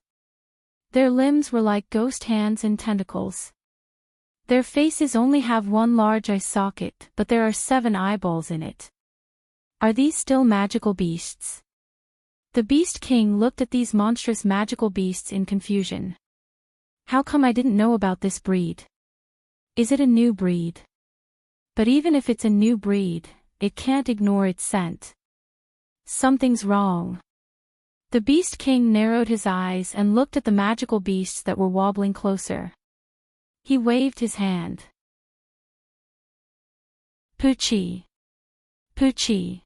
Their limbs were like ghost hands and tentacles. Their faces only have one large eye socket, but there are 7 eyeballs in it. Are these still magical beasts? The Beast King looked at these monstrous magical beasts in confusion. How come I didn't know about this breed? Is it a new breed? But even if it's a new breed, it can't ignore its scent. Something's wrong. The Beast King narrowed his eyes and looked at the magical beasts that were wobbling closer. He waved his hand. Poochie. Poochie.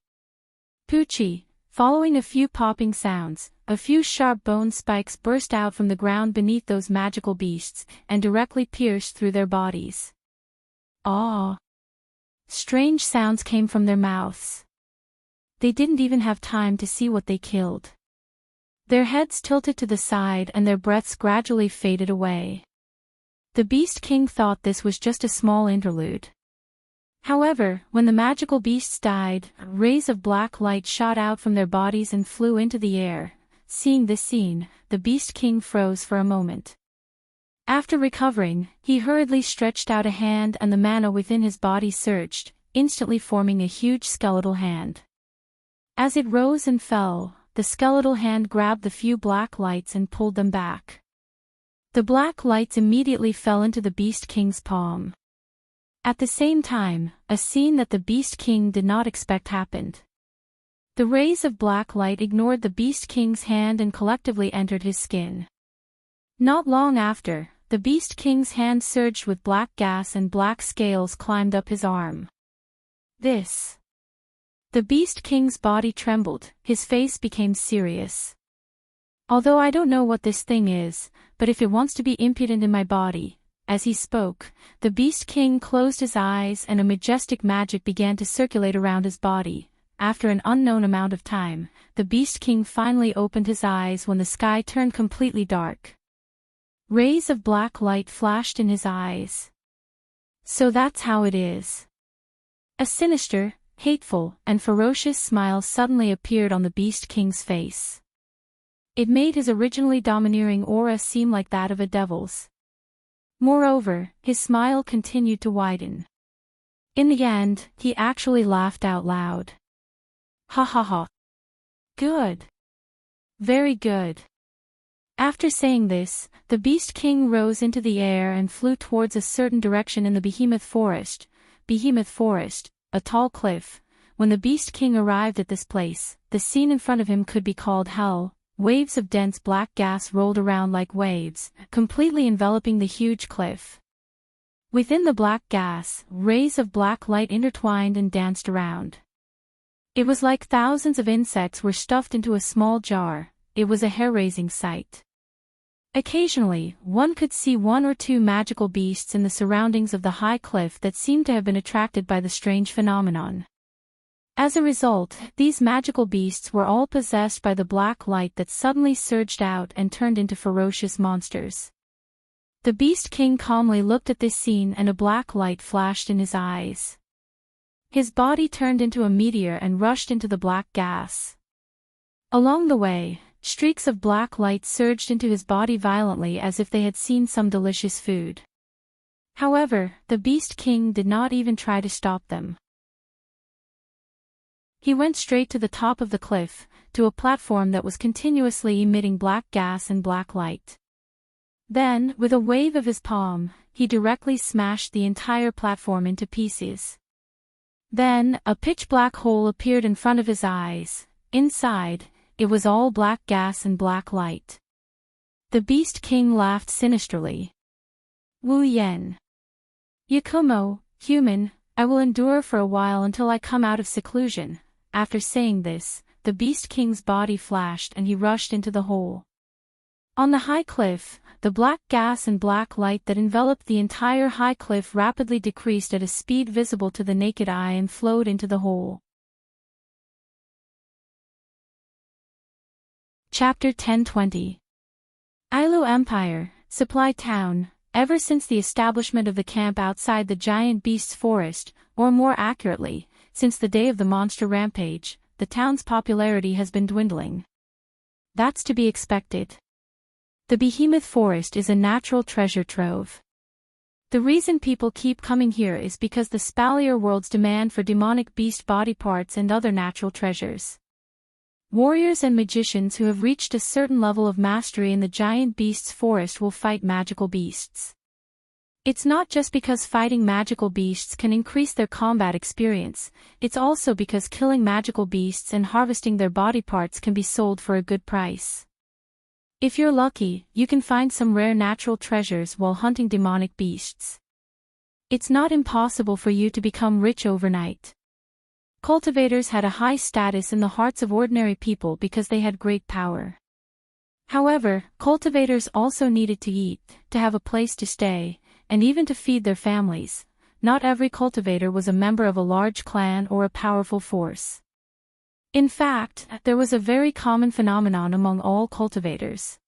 Poochie. Following a few popping sounds, a few sharp bone spikes burst out from the ground beneath those magical beasts, and directly pierced through their bodies. Ah! Strange sounds came from their mouths. They didn't even have time to see what they killed. Their heads tilted to the side and their breaths gradually faded away. The Beast King thought this was just a small interlude. However, when the magical beasts died, rays of black light shot out from their bodies and flew into the air. Seeing this scene, the Beast King froze for a moment. After recovering, he hurriedly stretched out a hand and the mana within his body surged, instantly forming a huge skeletal hand. As it rose and fell, the skeletal hand grabbed the few black lights and pulled them back. The black lights immediately fell into the Beast King's palm. At the same time, a scene that the Beast King did not expect happened. The rays of black light ignored the Beast King's hand and collectively entered his skin. Not long after, the Beast King's hand surged with black gas and black scales climbed up his arm. This. The Beast King's body trembled, his face became serious. Although I don't know what this thing is, but if it wants to be impudent in my body. As he spoke, the Beast King closed his eyes and a majestic magic began to circulate around his body. After an unknown amount of time, the Beast King finally opened his eyes when the sky turned completely dark. Rays of black light flashed in his eyes. So that's how it is. A sinister, hateful, and ferocious smile suddenly appeared on the Beast King's face. It made his originally domineering aura seem like that of a devil's. Moreover, his smile continued to widen. In the end, he actually laughed out loud. Ha ha ha. Good. Very good. After saying this, the Beast King rose into the air and flew towards a certain direction in the Behemoth Forest. Behemoth Forest, a tall cliff. When the Beast King arrived at this place, the scene in front of him could be called hell. Waves of dense black gas rolled around like waves, completely enveloping the huge cliff. Within the black gas, rays of black light intertwined and danced around. It was like thousands of insects were stuffed into a small jar. It was a hair-raising sight. Occasionally, one could see 1 or 2 magical beasts in the surroundings of the high cliff that seemed to have been attracted by the strange phenomenon. As a result, these magical beasts were all possessed by the black light that suddenly surged out and turned into ferocious monsters. The Beast King calmly looked at this scene and a black light flashed in his eyes. His body turned into a meteor and rushed into the black gas. Along the way, streaks of black light surged into his body violently as if they had seen some delicious food. However, the Beast King did not even try to stop them. He went straight to the top of the cliff, to a platform that was continuously emitting black gas and black light. Then, with a wave of his palm, he directly smashed the entire platform into pieces. Then, a pitch-black hole appeared in front of his eyes. Inside, it was all black gas and black light. The Beast King laughed sinisterly. Wu Yen. Yakumo, human, I will endure for a while until I come out of seclusion. After saying this, the Beast King's body flashed and he rushed into the hole. On the high cliff, the black gas and black light that enveloped the entire high cliff rapidly decreased at a speed visible to the naked eye and flowed into the hole. Chapter 1020. Ailu Empire, Supply Town, Ever since the establishment of the camp outside the giant beast's forest, or more accurately, since the day of the monster rampage, the town's popularity has been dwindling. That's to be expected. The behemoth forest is a natural treasure trove. The reason people keep coming here is because the Spalier world's demand for demonic beast body parts and other natural treasures. Warriors and magicians who have reached a certain level of mastery in the giant beast's forest will fight magical beasts. It's not just because fighting magical beasts can increase their combat experience, it's also because killing magical beasts and harvesting their body parts can be sold for a good price. If you're lucky, you can find some rare natural treasures while hunting demonic beasts. It's not impossible for you to become rich overnight. Cultivators had a high status in the hearts of ordinary people because they had great power. However, cultivators also needed to eat, to have a place to stay, and even to feed their families. Not every cultivator was a member of a large clan or a powerful force. In fact, there was a very common phenomenon among all cultivators.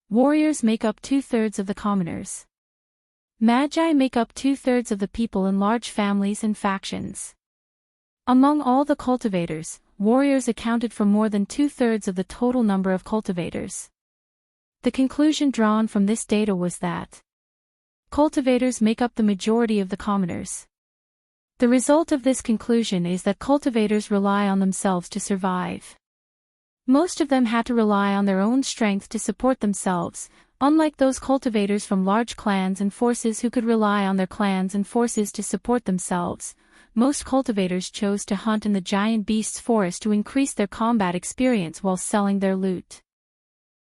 Warriors make up 2/3 of the commoners. Magi make up 2/3 of the people in large families and factions. Among all the cultivators, warriors accounted for more than 2/3 of the total number of cultivators. The conclusion drawn from this data was that cultivators make up the majority of the commoners. The result of this conclusion is that cultivators rely on themselves to survive. Most of them had to rely on their own strength to support themselves, unlike those cultivators from large clans and forces who could rely on their clans and forces to support themselves. Most cultivators chose to hunt in the giant beast's forest to increase their combat experience while selling their loot.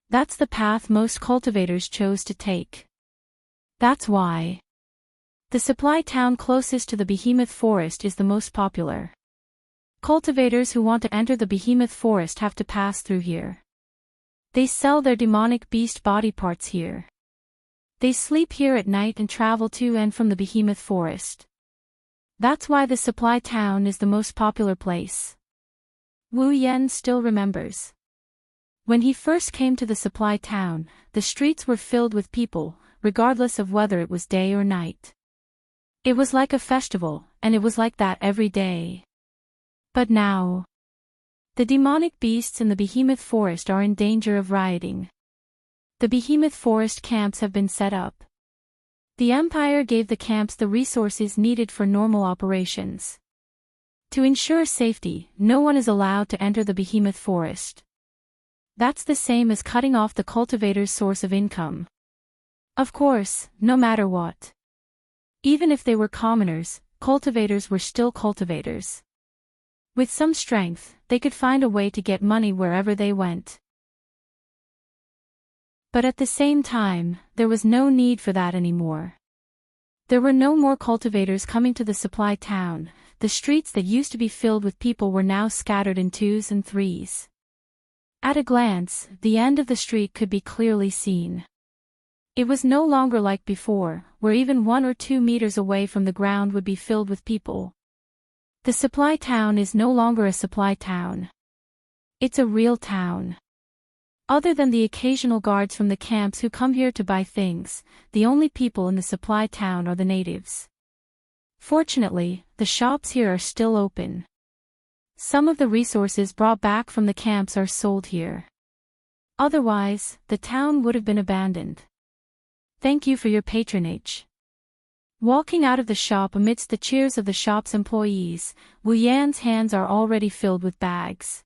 That's the path most cultivators chose to take. That's why the supply town closest to the behemoth forest is the most popular. Cultivators who want to enter the behemoth forest have to pass through here. They sell their demonic beast body parts here. They sleep here at night and travel to and from the behemoth forest. That's why the supply town is the most popular place. Wu Yan still remembers. When he first came to the supply town, the streets were filled with people, regardless of whether it was day or night. It was like a festival, and it was like that every day. But now, the demonic beasts in the behemoth forest are in danger of rioting. The behemoth forest camps have been set up. The Empire gave the camps the resources needed for normal operations. To ensure safety, no one is allowed to enter the behemoth forest. That's the same as cutting off the cultivator's source of income. Of course, no matter what. Even if they were commoners, cultivators were still cultivators. With some strength, they could find a way to get money wherever they went. But at the same time, there was no need for that anymore. There were no more cultivators coming to the supply town. The streets that used to be filled with people were now scattered in 2s and 3s. At a glance, the end of the street could be clearly seen. It was no longer like before, where even 1 or 2 meters away from the ground would be filled with people. The supply town is no longer a supply town. It's a real town. Other than the occasional guards from the camps who come here to buy things, the only people in the supply town are the natives. Fortunately, the shops here are still open. Some of the resources brought back from the camps are sold here. Otherwise, the town would have been abandoned. Thank you for your patronage. Walking out of the shop amidst the cheers of the shop's employees, Wu Yan's hands are already filled with bags.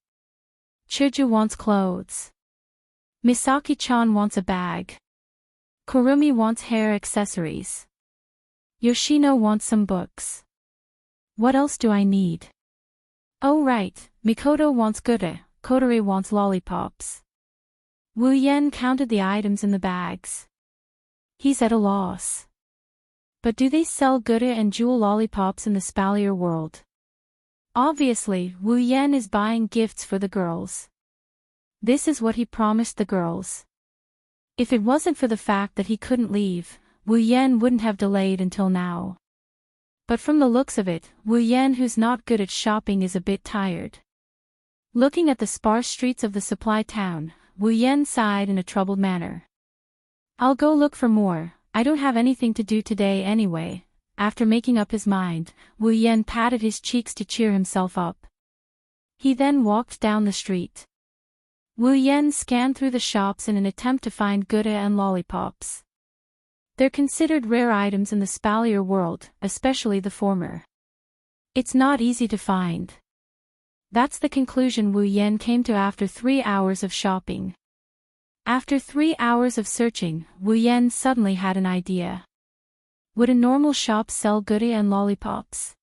Chiju wants clothes. Misaki-chan wants a bag. Kurumi wants hair accessories. Yoshino wants some books. What else do I need? Oh right, Mikoto wants gure, Kotori wants lollipops. Wu Yan counted the items in the bags. He's at a loss. But do they sell gure and jewel lollipops in the Spalier world? Obviously, Wu Yan is buying gifts for the girls. This is what he promised the girls. If it wasn't for the fact that he couldn't leave, Wu Yan wouldn't have delayed until now. But from the looks of it, Wu Yan, who's not good at shopping, is a bit tired. Looking at the sparse streets of the supply town, Wu Yan sighed in a troubled manner. I'll go look for more. I don't have anything to do today anyway. After making up his mind, Wu Yan patted his cheeks to cheer himself up. He then walked down the street. Wu Yan scanned through the shops in an attempt to find Gouda and lollipops. They're considered rare items in the Spalier world, especially the former. It's not easy to find. That's the conclusion Wu Yan came to after 3 hours of shopping. After 3 hours of searching, Wu Yan suddenly had an idea. Would a normal shop sell Gouda and lollipops?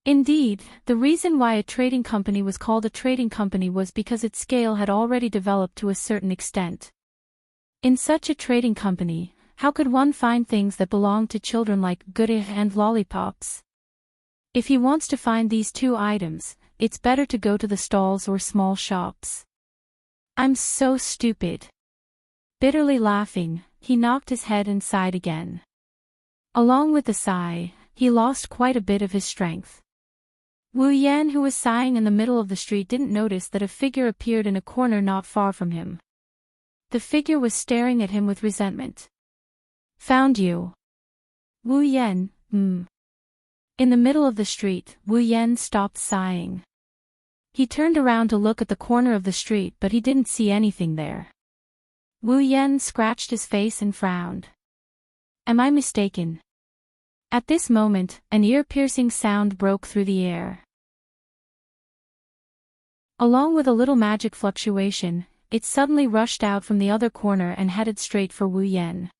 Indeed, the reason why a trading company was called a trading company was because its scale had already developed to a certain extent. In such a trading company, how could one find things that belonged to children like Gouda and lollipops? If he wants to find these two items, it's better to go to the stalls or small shops. I'm so stupid. Bitterly laughing, he knocked his head and sighed again. Along with the sigh, he lost quite a bit of his strength. Wu Yan, who was sighing in the middle of the street, didn't notice that a figure appeared in a corner not far from him. The figure was staring at him with resentment. Found you. Wu Yan, In the middle of the street, Wu Yan stopped sighing. He turned around to look at the corner of the street, but he didn't see anything there. Wu Yan scratched his face and frowned. Am I mistaken? At this moment, an ear-piercing sound broke through the air. Along with a little magic fluctuation, it suddenly rushed out from the other corner and headed straight for Wu Yan.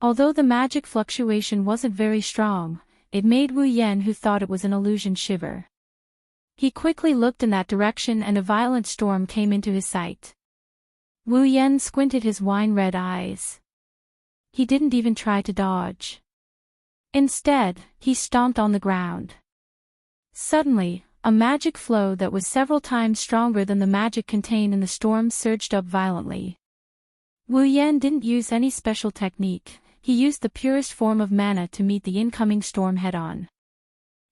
Although the magic fluctuation wasn't very strong, it made Wu Yan, who thought it was an illusion, shiver. He quickly looked in that direction and a violent storm came into his sight. Wu Yan squinted his wine-red eyes. He didn't even try to dodge. Instead, he stomped on the ground. Suddenly, a magic flow that was several times stronger than the magic contained in the storm surged up violently. Wu Yan didn't use any special technique, he used the purest form of mana to meet the incoming storm head-on.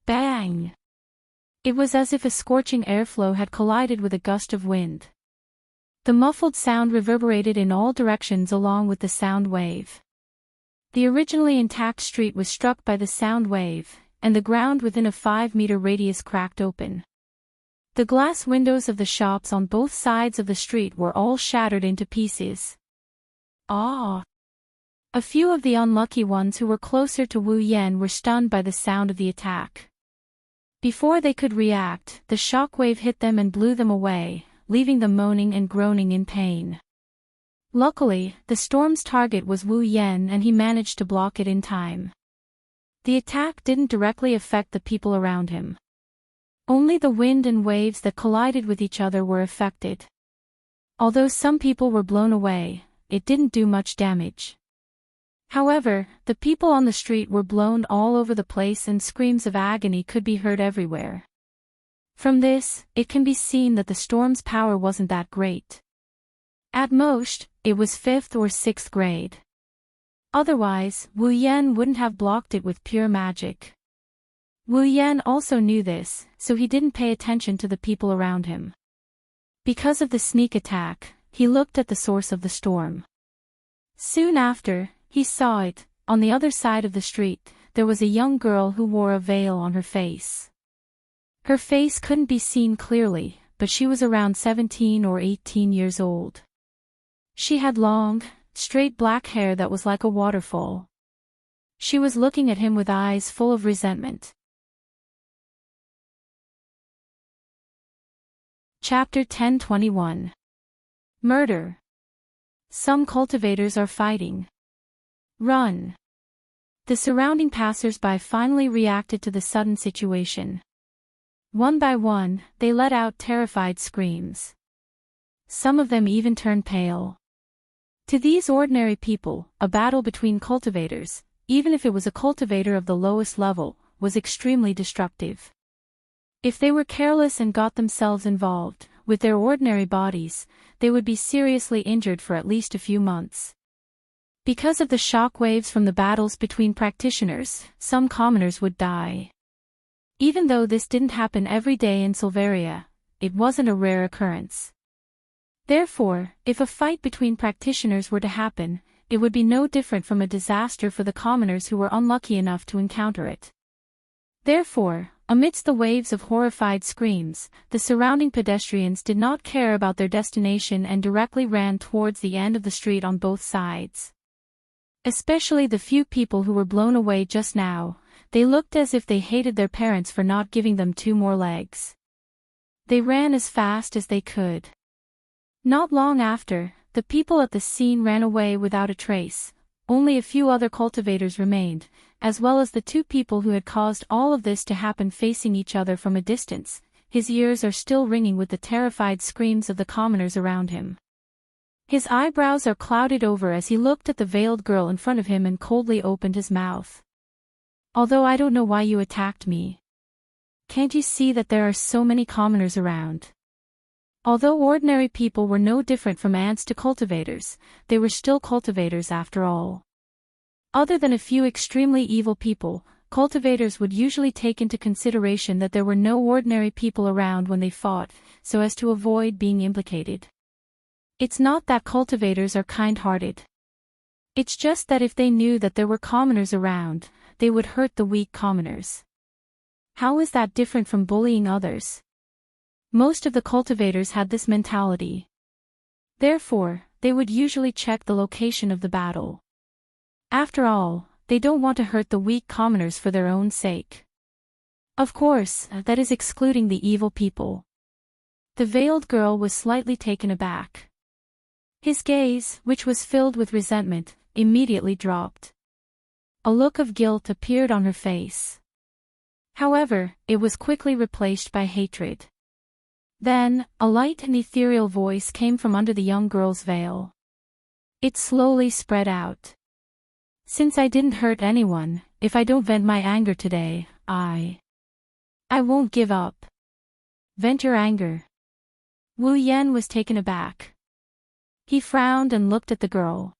Bang! It was as if a scorching airflow had collided with a gust of wind. The muffled sound reverberated in all directions along with the sound wave. The originally intact street was struck by the sound wave, and the ground within a 5-meter radius cracked open. The glass windows of the shops on both sides of the street were all shattered into pieces. Ah! A few of the unlucky ones who were closer to Wu Yan were stunned by the sound of the attack. Before they could react, the shockwave hit them and blew them away, leaving them moaning and groaning in pain. Luckily, the storm's target was Wu Yan and he managed to block it in time. The attack didn't directly affect the people around him. Only the wind and waves that collided with each other were affected. Although some people were blown away, it didn't do much damage. However, the people on the street were blown all over the place and screams of agony could be heard everywhere. From this, it can be seen that the storm's power wasn't that great. At most, it was 5th or 6th grade. Otherwise, Wu Yan wouldn't have blocked it with pure magic. Wu Yan also knew this, so he didn't pay attention to the people around him. Because of the sneak attack, he looked at the source of the storm. Soon after, he saw it. On the other side of the street, there was a young girl who wore a veil on her face. Her face couldn't be seen clearly, but she was around 17 or 18 years old. She had long, straight black hair that was like a waterfall. She was looking at him with eyes full of resentment. Chapter 10:21. Murder. Some cultivators are fighting. Run. The surrounding passers-by finally reacted to the sudden situation. One by one, they let out terrified screams. Some of them even turned pale. To these ordinary people, a battle between cultivators, even if it was a cultivator of the lowest level, was extremely destructive. If they were careless and got themselves involved, with their ordinary bodies, they would be seriously injured for at least a few months. Because of the shock waves from the battles between practitioners, some commoners would die. Even though this didn't happen every day in Silveria, it wasn't a rare occurrence. Therefore, if a fight between practitioners were to happen, it would be no different from a disaster for the commoners who were unlucky enough to encounter it. Therefore, amidst the waves of horrified screams, the surrounding pedestrians did not care about their destination and directly ran towards the end of the street on both sides. Especially the few people who were blown away just now, they looked as if they hated their parents for not giving them 2 more legs. They ran as fast as they could. Not long after, the people at the scene ran away without a trace. Only a few other cultivators remained, as well as the 2 people who had caused all of this to happen facing each other from a distance. His ears are still ringing with the terrified screams of the commoners around him. His eyebrows are clouded over as he looked at the veiled girl in front of him and coldly opened his mouth. Although I don't know why you attacked me. Can't you see that there are so many commoners around? Although ordinary people were no different from ants to cultivators, they were still cultivators after all. Other than a few extremely evil people, cultivators would usually take into consideration that there were no ordinary people around when they fought, so as to avoid being implicated. It's not that cultivators are kind-hearted. It's just that if they knew that there were commoners around, they would hurt the weak commoners. How is that different from bullying others? Most of the cultivators had this mentality. Therefore, they would usually check the location of the battle. After all, they don't want to hurt the weak commoners for their own sake. Of course, that is excluding the evil people. The veiled girl was slightly taken aback. His gaze, which was filled with resentment, immediately dropped. A look of guilt appeared on her face. However, it was quickly replaced by hatred. Then, a light and ethereal voice came from under the young girl's veil. It slowly spread out. Since I didn't hurt anyone, if I don't vent my anger today, I won't give up. Vent your anger. Wu Yan was taken aback. He frowned and looked at the girl.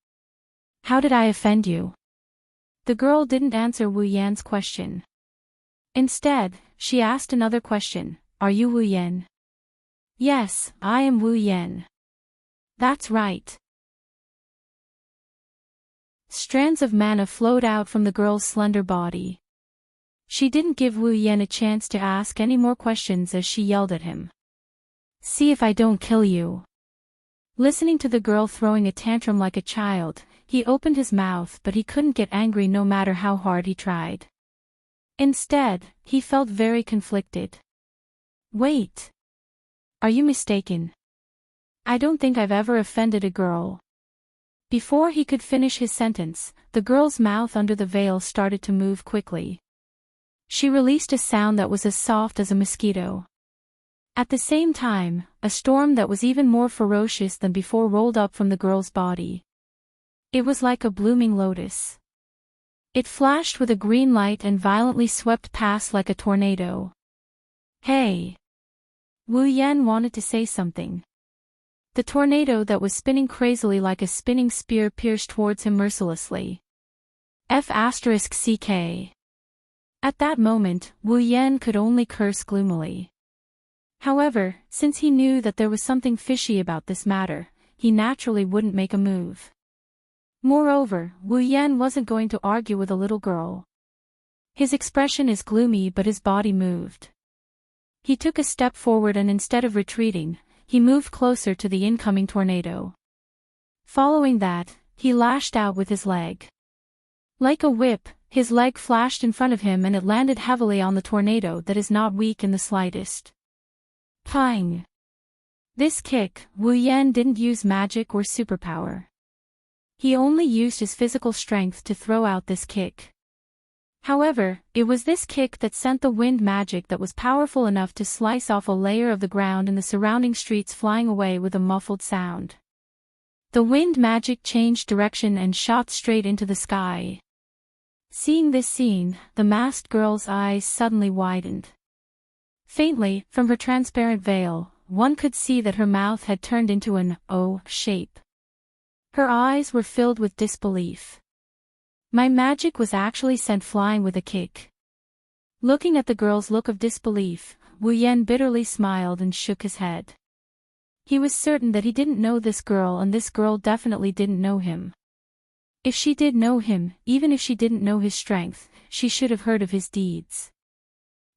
How did I offend you? The girl didn't answer Wu Yan's question. Instead, she asked another question. Are you Wu Yan? Yes, I am Wu Yan. That's right. Strands of mana flowed out from the girl's slender body. She didn't give Wu Yan a chance to ask any more questions as she yelled at him. See if I don't kill you. Listening to the girl throwing a tantrum like a child, he opened his mouth but he couldn't get angry no matter how hard he tried. Instead, he felt very conflicted. Wait. Are you mistaken? I don't think I've ever offended a girl. Before he could finish his sentence, the girl's mouth under the veil started to move quickly. She released a sound that was as soft as a mosquito. At the same time, a storm that was even more ferocious than before rolled up from the girl's body. It was like a blooming lotus. It flashed with a green light and violently swept past like a tornado. Hey! Wu Yan wanted to say something. The tornado that was spinning crazily like a spinning spear pierced towards him mercilessly. F***CK. At that moment, Wu Yan could only curse gloomily. However, since he knew that there was something fishy about this matter, he naturally wouldn't make a move. Moreover, Wu Yan wasn't going to argue with a little girl. His expression is gloomy but his body moved. He took a step forward and instead of retreating, he moved closer to the incoming tornado. Following that, he lashed out with his leg. Like a whip, his leg flashed in front of him and it landed heavily on the tornado that is not weak in the slightest. Pang! This kick, Wu Yan didn't use magic or superpower. He only used his physical strength to throw out this kick. However, it was this kick that sent the wind magic that was powerful enough to slice off a layer of the ground and the surrounding streets flying away with a muffled sound. The wind magic changed direction and shot straight into the sky. Seeing this scene, the masked girl's eyes suddenly widened. Faintly, from her transparent veil, one could see that her mouth had turned into an O shape. Her eyes were filled with disbelief. My magic was actually sent flying with a kick. Looking at the girl's look of disbelief, Wu Yan bitterly smiled and shook his head. He was certain that he didn't know this girl and this girl definitely didn't know him. If she did know him, even if she didn't know his strength, she should have heard of his deeds.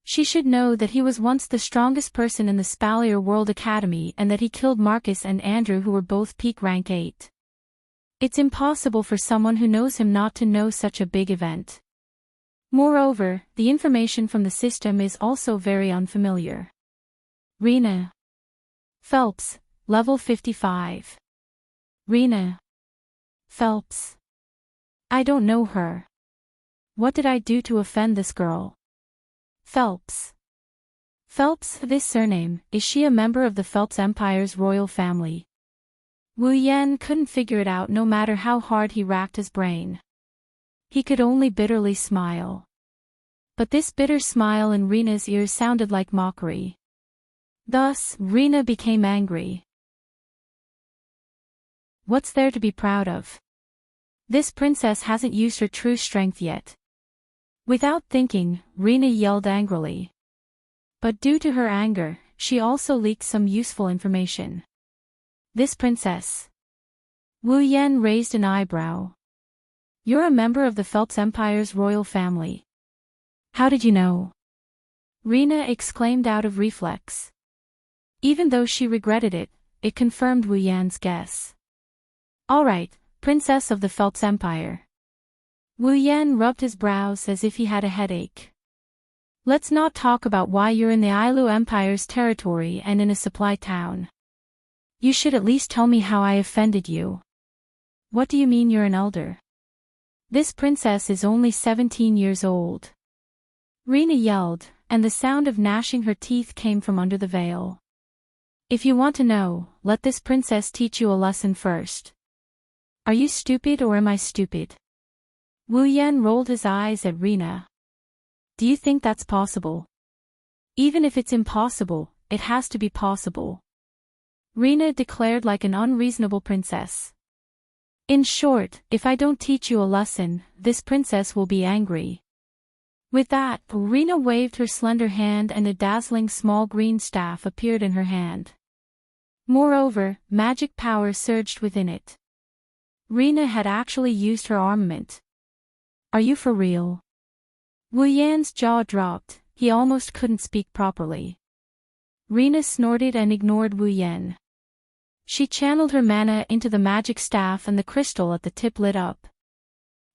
She should know that he was once the strongest person in the Spalier World Academy and that he killed Marcus and Andrew, who were both peak rank 8. It's impossible for someone who knows him not to know such a big event. Moreover, the information from the system is also very unfamiliar. Rena Phelps, level 55. Rena Phelps. I don't know her. What did I do to offend this girl? Phelps. Phelps, this surname, is she a member of the Phelps Empire's royal family? Wu Yan couldn't figure it out no matter how hard he racked his brain. He could only bitterly smile. But this bitter smile in Rena's ears sounded like mockery. Thus, Rena became angry. What's there to be proud of? This princess hasn't used her true strength yet. Without thinking, Rena yelled angrily. But due to her anger, she also leaked some useful information. This princess. Wu Yan raised an eyebrow. You're a member of the Phelps Empire's royal family. How did you know? Rena exclaimed out of reflex. Even though she regretted it, it confirmed Wu Yan's guess. Alright, princess of the Phelps Empire. Wu Yan rubbed his brows as if he had a headache. Let's not talk about why you're in the Ailu Empire's territory and in a supply town. You should at least tell me how I offended you. What do you mean you're an elder? This princess is only 17 years old. Rena yelled, and the sound of gnashing her teeth came from under the veil. If you want to know, let this princess teach you a lesson first. Are you stupid or am I stupid? Wu Yan rolled his eyes at Rena. Do you think that's possible? Even if it's impossible, it has to be possible. Rena declared like an unreasonable princess. In short, if I don't teach you a lesson, this princess will be angry. With that, Rena waved her slender hand and a dazzling small green staff appeared in her hand. Moreover, magic power surged within it. Rena had actually used her armament. Are you for real? Wu Yan's jaw dropped, he almost couldn't speak properly. Rena snorted and ignored Wu Yan. She channeled her mana into the magic staff and the crystal at the tip lit up.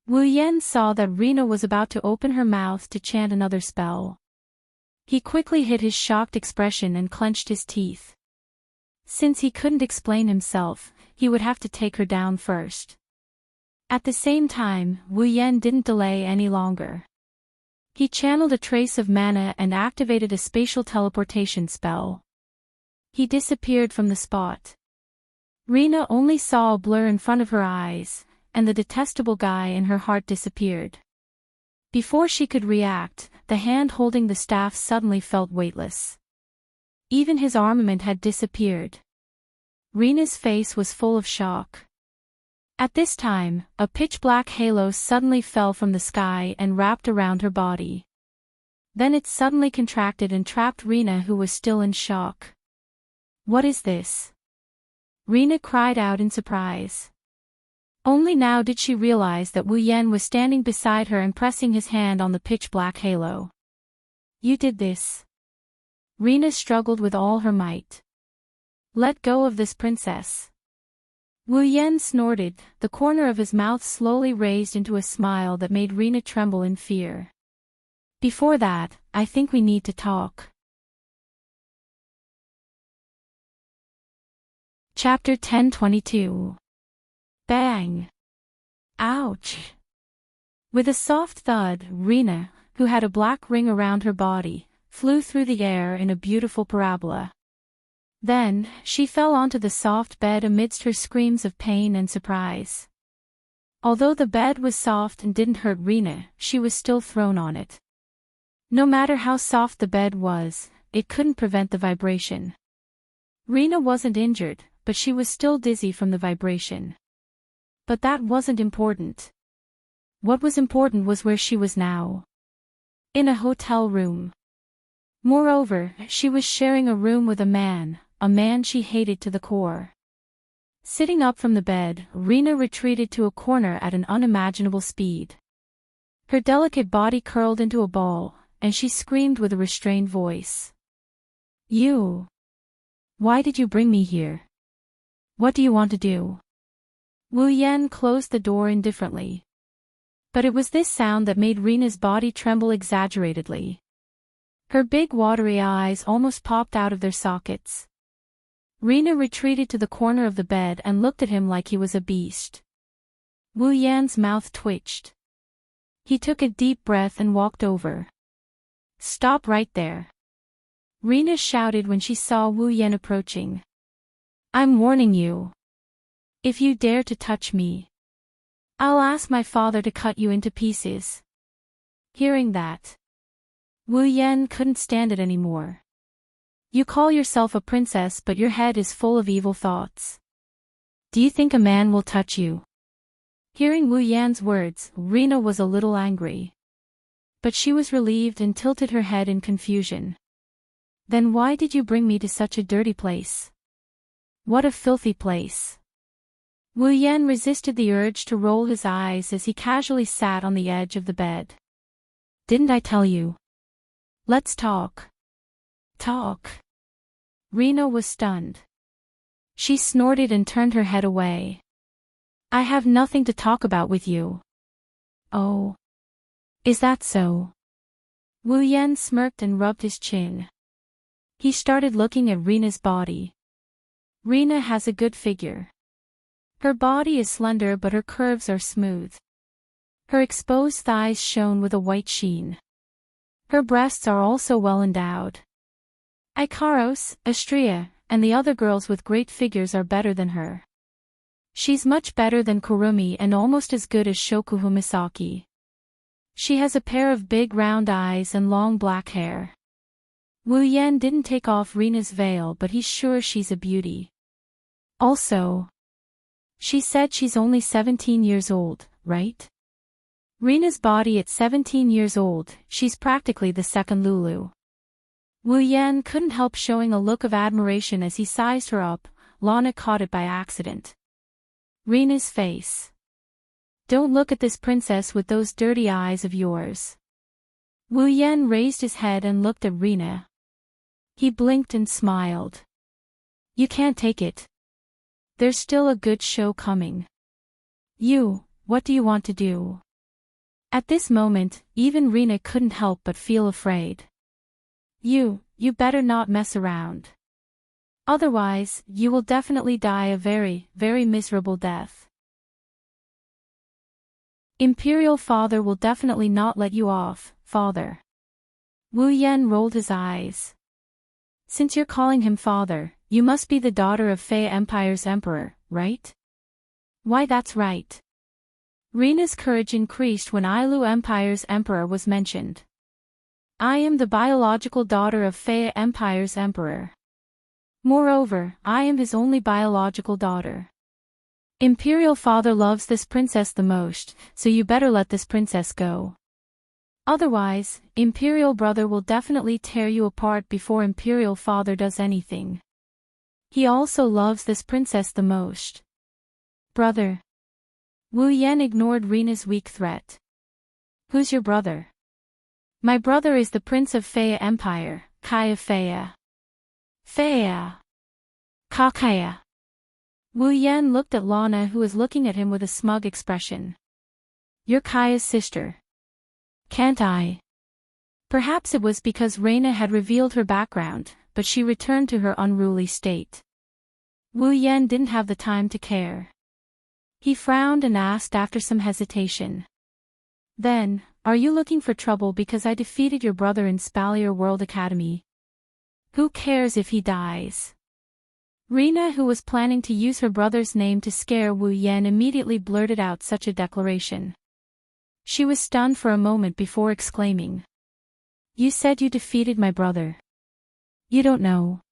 Wu Yan saw that Rena was about to open her mouth to chant another spell. He quickly hid his shocked expression and clenched his teeth. Since he couldn't explain himself, he would have to take her down first. At the same time, Wu Yan didn't delay any longer. He channeled a trace of mana and activated a spatial teleportation spell. He disappeared from the spot. Rena only saw a blur in front of her eyes, and the detestable guy in her heart disappeared. Before she could react, the hand holding the staff suddenly felt weightless. Even his armament had disappeared. Rena's face was full of shock. At this time, a pitch-black halo suddenly fell from the sky and wrapped around her body. Then it suddenly contracted and trapped Rena, who was still in shock. What is this? Rena cried out in surprise. Only now did she realize that Wu Yan was standing beside her and pressing his hand on the pitch-black halo. You did this. Rena struggled with all her might. Let go of this princess. Wu Yan snorted, the corner of his mouth slowly raised into a smile that made Rena tremble in fear. Before that, I think we need to talk. Chapter 10:22. Bang! Ouch! With a soft thud, Rena, who had a black ring around her body, flew through the air in a beautiful parabola. Then, she fell onto the soft bed amidst her screams of pain and surprise. Although the bed was soft and didn't hurt Rena, she was still thrown on it. No matter how soft the bed was, it couldn't prevent the vibration. Rena wasn't injured, but she was still dizzy from the vibration. But that wasn't important. What was important was where she was now. In a hotel room. Moreover, she was sharing a room with a man she hated to the core. Sitting up from the bed, Rena retreated to a corner at an unimaginable speed. Her delicate body curled into a ball, and she screamed with a restrained voice. You! Why did you bring me here? What do you want to do? Wu Yan closed the door indifferently. But it was this sound that made Rena's body tremble exaggeratedly. Her big watery eyes almost popped out of their sockets. Rena retreated to the corner of the bed and looked at him like he was a beast. Wu Yan's mouth twitched. He took a deep breath and walked over. Stop right there. Rena shouted when she saw Wu Yan approaching. I'm warning you. If you dare to touch me, I'll ask my father to cut you into pieces. Hearing that, Wu Yan couldn't stand it anymore. You call yourself a princess, but your head is full of evil thoughts. Do you think a man will touch you? Hearing Wu Yan's words, Rena was a little angry. But she was relieved and tilted her head in confusion. Then why did you bring me to such a dirty place? What a filthy place. Wu Yan resisted the urge to roll his eyes as he casually sat on the edge of the bed. Didn't I tell you? Let's talk. Talk. Rena was stunned. She snorted and turned her head away. I have nothing to talk about with you. Oh. Is that so? Wu Yan smirked and rubbed his chin. He started looking at Rena's body. Rena has a good figure. Her body is slender but her curves are smooth. Her exposed thighs shone with a white sheen. Her breasts are also well endowed. Ikaros, Astria, and the other girls with great figures are better than her. She's much better than Kurumi and almost as good as Shokuhu Misaki. She has a pair of big round eyes and long black hair. Wu Yan didn't take off Rena's veil, but he's sure she's a beauty. Also, she said she's only 17 years old, right? Rena's body at 17 years old, she's practically the second Lulu. Wu Yan couldn't help showing a look of admiration as he sized her up. Lana caught it by accident. Rena's face. Don't look at this princess with those dirty eyes of yours. Wu Yan raised his head and looked at Rena. He blinked and smiled. You can't take it. There's still a good show coming. What do you want to do? At this moment, even Rena couldn't help but feel afraid. You better not mess around. Otherwise, you will definitely die a very, very miserable death. Imperial Father will definitely not let you off, Father. Wu Yan rolled his eyes. Since you're calling him father, you must be the daughter of Fey Empire's emperor, right? Why, that's right. Rena's courage increased when Ailu Empire's emperor was mentioned. I am the biological daughter of Fey Empire's emperor. Moreover, I am his only biological daughter. Imperial Father loves this princess the most, so you better let this princess go. Otherwise, Imperial Brother will definitely tear you apart before Imperial Father does anything. He also loves this princess the most. Brother. Wu Yan ignored Rena's weak threat. Who's your brother? My brother is the Prince of Fey Empire, Kaya Fea. Fea. Kakaya. Wu Yan looked at Lana, who was looking at him with a smug expression. You're Kaya's sister. Can't I? Perhaps it was because Rena had revealed her background, but she returned to her unruly state. Wu Yan didn't have the time to care. He frowned and asked after some hesitation. Then, are you looking for trouble because I defeated your brother in Spalier World Academy? Who cares if he dies? Rena, who was planning to use her brother's name to scare Wu Yan, immediately blurted out such a declaration. She was stunned for a moment before exclaiming. You said you defeated my brother. You don't know.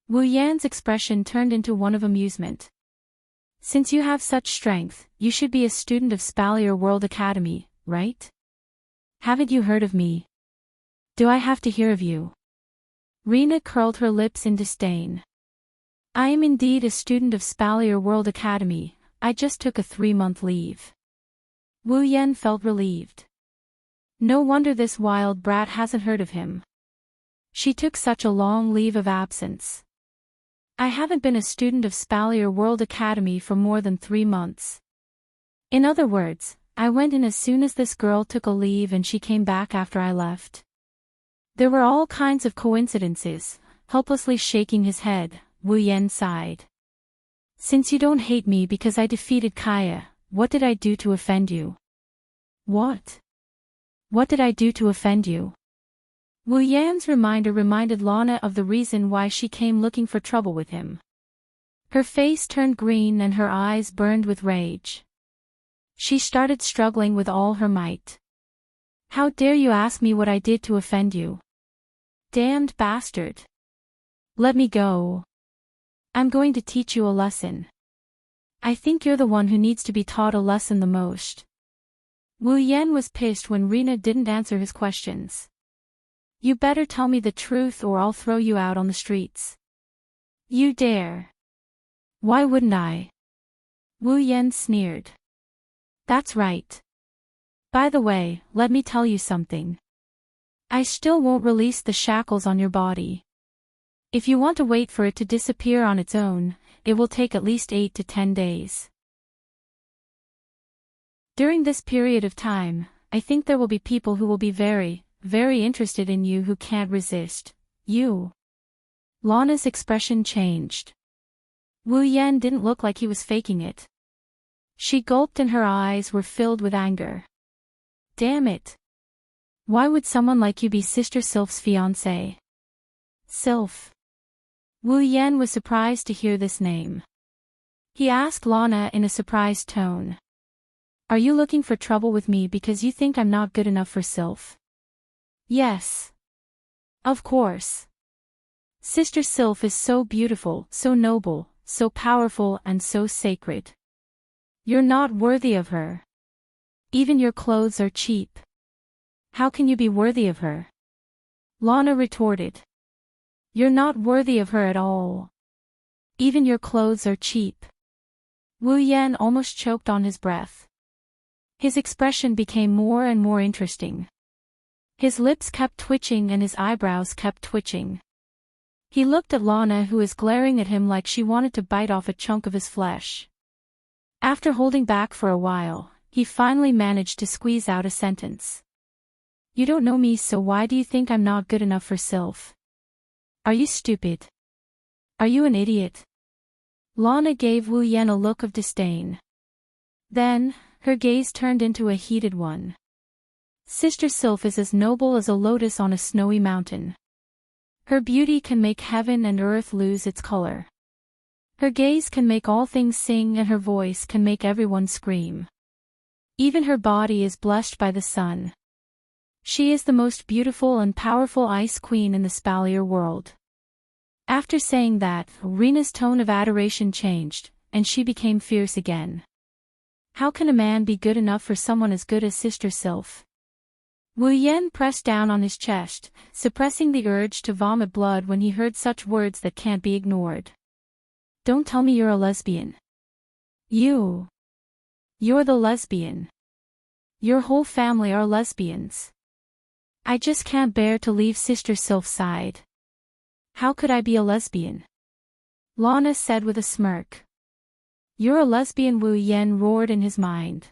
Wu Yan's expression turned into one of amusement. Since you have such strength, you should be a student of Spalier World Academy, right? Haven't you heard of me? Do I have to hear of you? Rena curled her lips in disdain. I am indeed a student of Spalier World Academy. I just took a 3-month leave. Wu Yan felt relieved. No wonder this wild brat hasn't heard of him. She took such a long leave of absence. I haven't been a student of Spalier World Academy for more than 3 months. In other words, I went in as soon as this girl took a leave and she came back after I left. There were all kinds of coincidences. Helplessly shaking his head, Wu Yan sighed. Since you don't hate me because I defeated Kaya, what did I do to offend you? What? What did I do to offend you? Wu Yan's reminder reminded Lana of the reason why she came looking for trouble with him. Her face turned green and her eyes burned with rage. She started struggling with all her might. How dare you ask me what I did to offend you? Damned bastard. Let me go. I'm going to teach you a lesson. I think you're the one who needs to be taught a lesson the most. Wu Yan was pissed when Rena didn't answer his questions. You better tell me the truth or I'll throw you out on the streets. You dare. Why wouldn't I? Wu Yan sneered. That's right. By the way, let me tell you something. I still won't release the shackles on your body. If you want to wait for it to disappear on its own, it will take at least 8 to 10 days. During this period of time, I think there will be people who will be very, very interested in you who can't resist you. Lana's expression changed. Wu Yan didn't look like he was faking it. She gulped and her eyes were filled with anger. Damn it. Why would someone like you be Sister Sylph's fiancé? Sylph. Wu Yan was surprised to hear this name. He asked Lana in a surprised tone. Are you looking for trouble with me because you think I'm not good enough for Sylph? Yes. Of course. Sister Sylph is so beautiful, so noble, so powerful and so sacred. You're not worthy of her. Even your clothes are cheap. How can you be worthy of her? Lana retorted. You're not worthy of her at all. Even your clothes are cheap. Wu Yan almost choked on his breath. His expression became more and more interesting. His lips kept twitching and his eyebrows kept twitching. He looked at Lana who was glaring at him like she wanted to bite off a chunk of his flesh. After holding back for a while, he finally managed to squeeze out a sentence. You don't know me, so why do you think I'm not good enough for Sylph? Are you stupid? Are you an idiot? Lana gave Wu Yan a look of disdain. Then, her gaze turned into a heated one. Sister Sylph is as noble as a lotus on a snowy mountain. Her beauty can make heaven and earth lose its color. Her gaze can make all things sing and her voice can make everyone scream. Even her body is blessed by the sun. She is the most beautiful and powerful ice queen in the Spalier world. After saying that, Rena's tone of adoration changed, and she became fierce again. How can a man be good enough for someone as good as Sister Sylph? Wu Yan pressed down on his chest, suppressing the urge to vomit blood when he heard such words that can't be ignored. Don't tell me you're a lesbian. You're the lesbian. Your whole family are lesbians. I just can't bear to leave Sister Sylph's side. How could I be a lesbian? Lana said with a smirk. You're a lesbian, Wu Yan roared in his mind.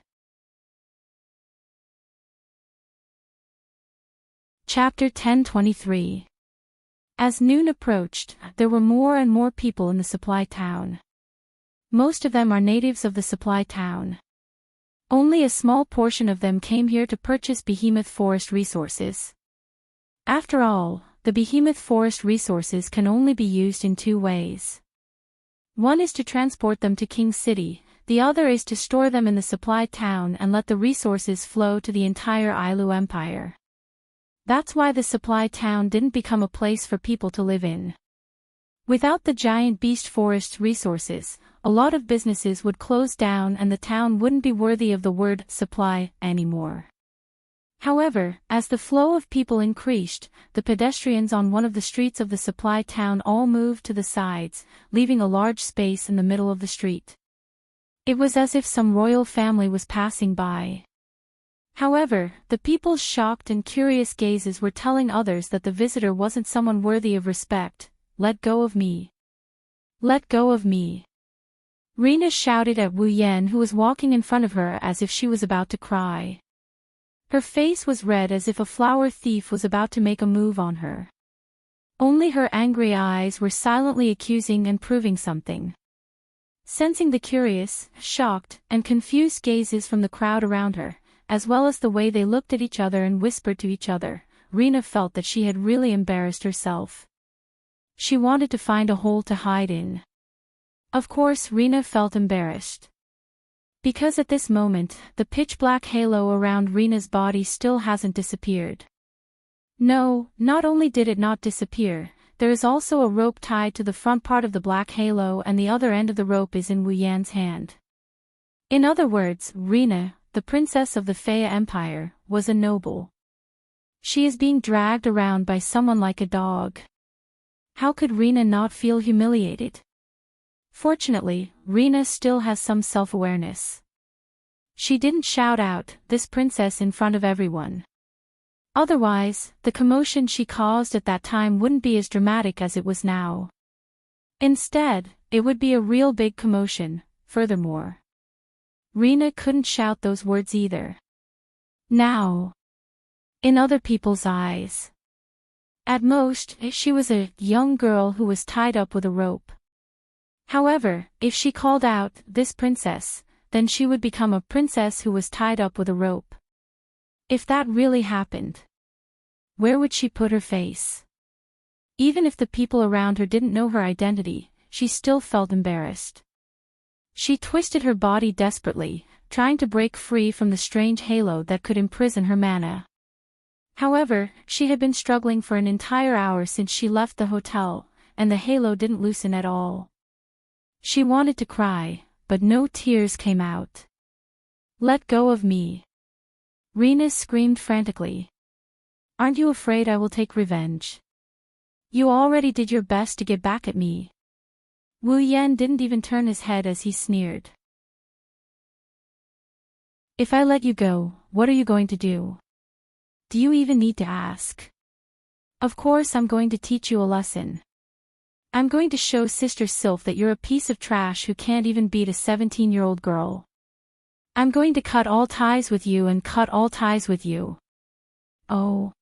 Chapter 1023. As noon approached, there were more and more people in the supply town. Most of them are natives of the supply town. Only a small portion of them came here to purchase behemoth forest resources. After all, the behemoth forest resources can only be used in 2 ways. One is to transport them to King City, the other is to store them in the supply town and let the resources flow to the entire Ailu Empire. That's why the supply town didn't become a place for people to live in. Without the giant beast forest's resources, a lot of businesses would close down and the town wouldn't be worthy of the word supply anymore. However, as the flow of people increased, the pedestrians on one of the streets of the supply town all moved to the sides, leaving a large space in the middle of the street. It was as if some royal family was passing by. However, the people's shocked and curious gazes were telling others that the visitor wasn't someone worthy of respect. "Let go of me. Let go of me." Rena shouted at Wu Yan, who was walking in front of her, as if she was about to cry. Her face was red as if a flower thief was about to make a move on her. Only her angry eyes were silently accusing and proving something. Sensing the curious, shocked, and confused gazes from the crowd around her, as well as the way they looked at each other and whispered to each other, Rena felt that she had really embarrassed herself. She wanted to find a hole to hide in. Of course, Rena felt embarrassed. Because at this moment, the pitch-black halo around Rena's body still hasn't disappeared. No, not only did it not disappear, there is also a rope tied to the front part of the black halo, and the other end of the rope is in Wu Yan's hand. In other words, Rena, the princess of the Faya Empire, was a noble. She is being dragged around by someone like a dog. How could Rena not feel humiliated? Fortunately, Rena still has some self-awareness. She didn't shout out, "This princess," in front of everyone. Otherwise, the commotion she caused at that time wouldn't be as dramatic as it was now. Instead, it would be a real big commotion. Furthermore, Rena couldn't shout those words either. Now, in other people's eyes, at most, she was a young girl who was tied up with a rope. However, if she called out, "This princess," then she would become a princess who was tied up with a rope. If that really happened, where would she put her face? Even if the people around her didn't know her identity, she still felt embarrassed. She twisted her body desperately, trying to break free from the strange halo that could imprison her mana. However, she had been struggling for an entire hour since she left the hotel, and the halo didn't loosen at all. She wanted to cry, but no tears came out. "Let go of me!" Rena screamed frantically. "Aren't you afraid I will take revenge? You already did your best to get back at me." Wu Yan didn't even turn his head as he sneered. "If I let you go, what are you going to do? Do you even need to ask? Of course I'm going to teach you a lesson. I'm going to show Sister Sylph that you're a piece of trash who can't even beat a 17-year-old girl. I'm going to cut all ties with you and cut all ties with you." Oh.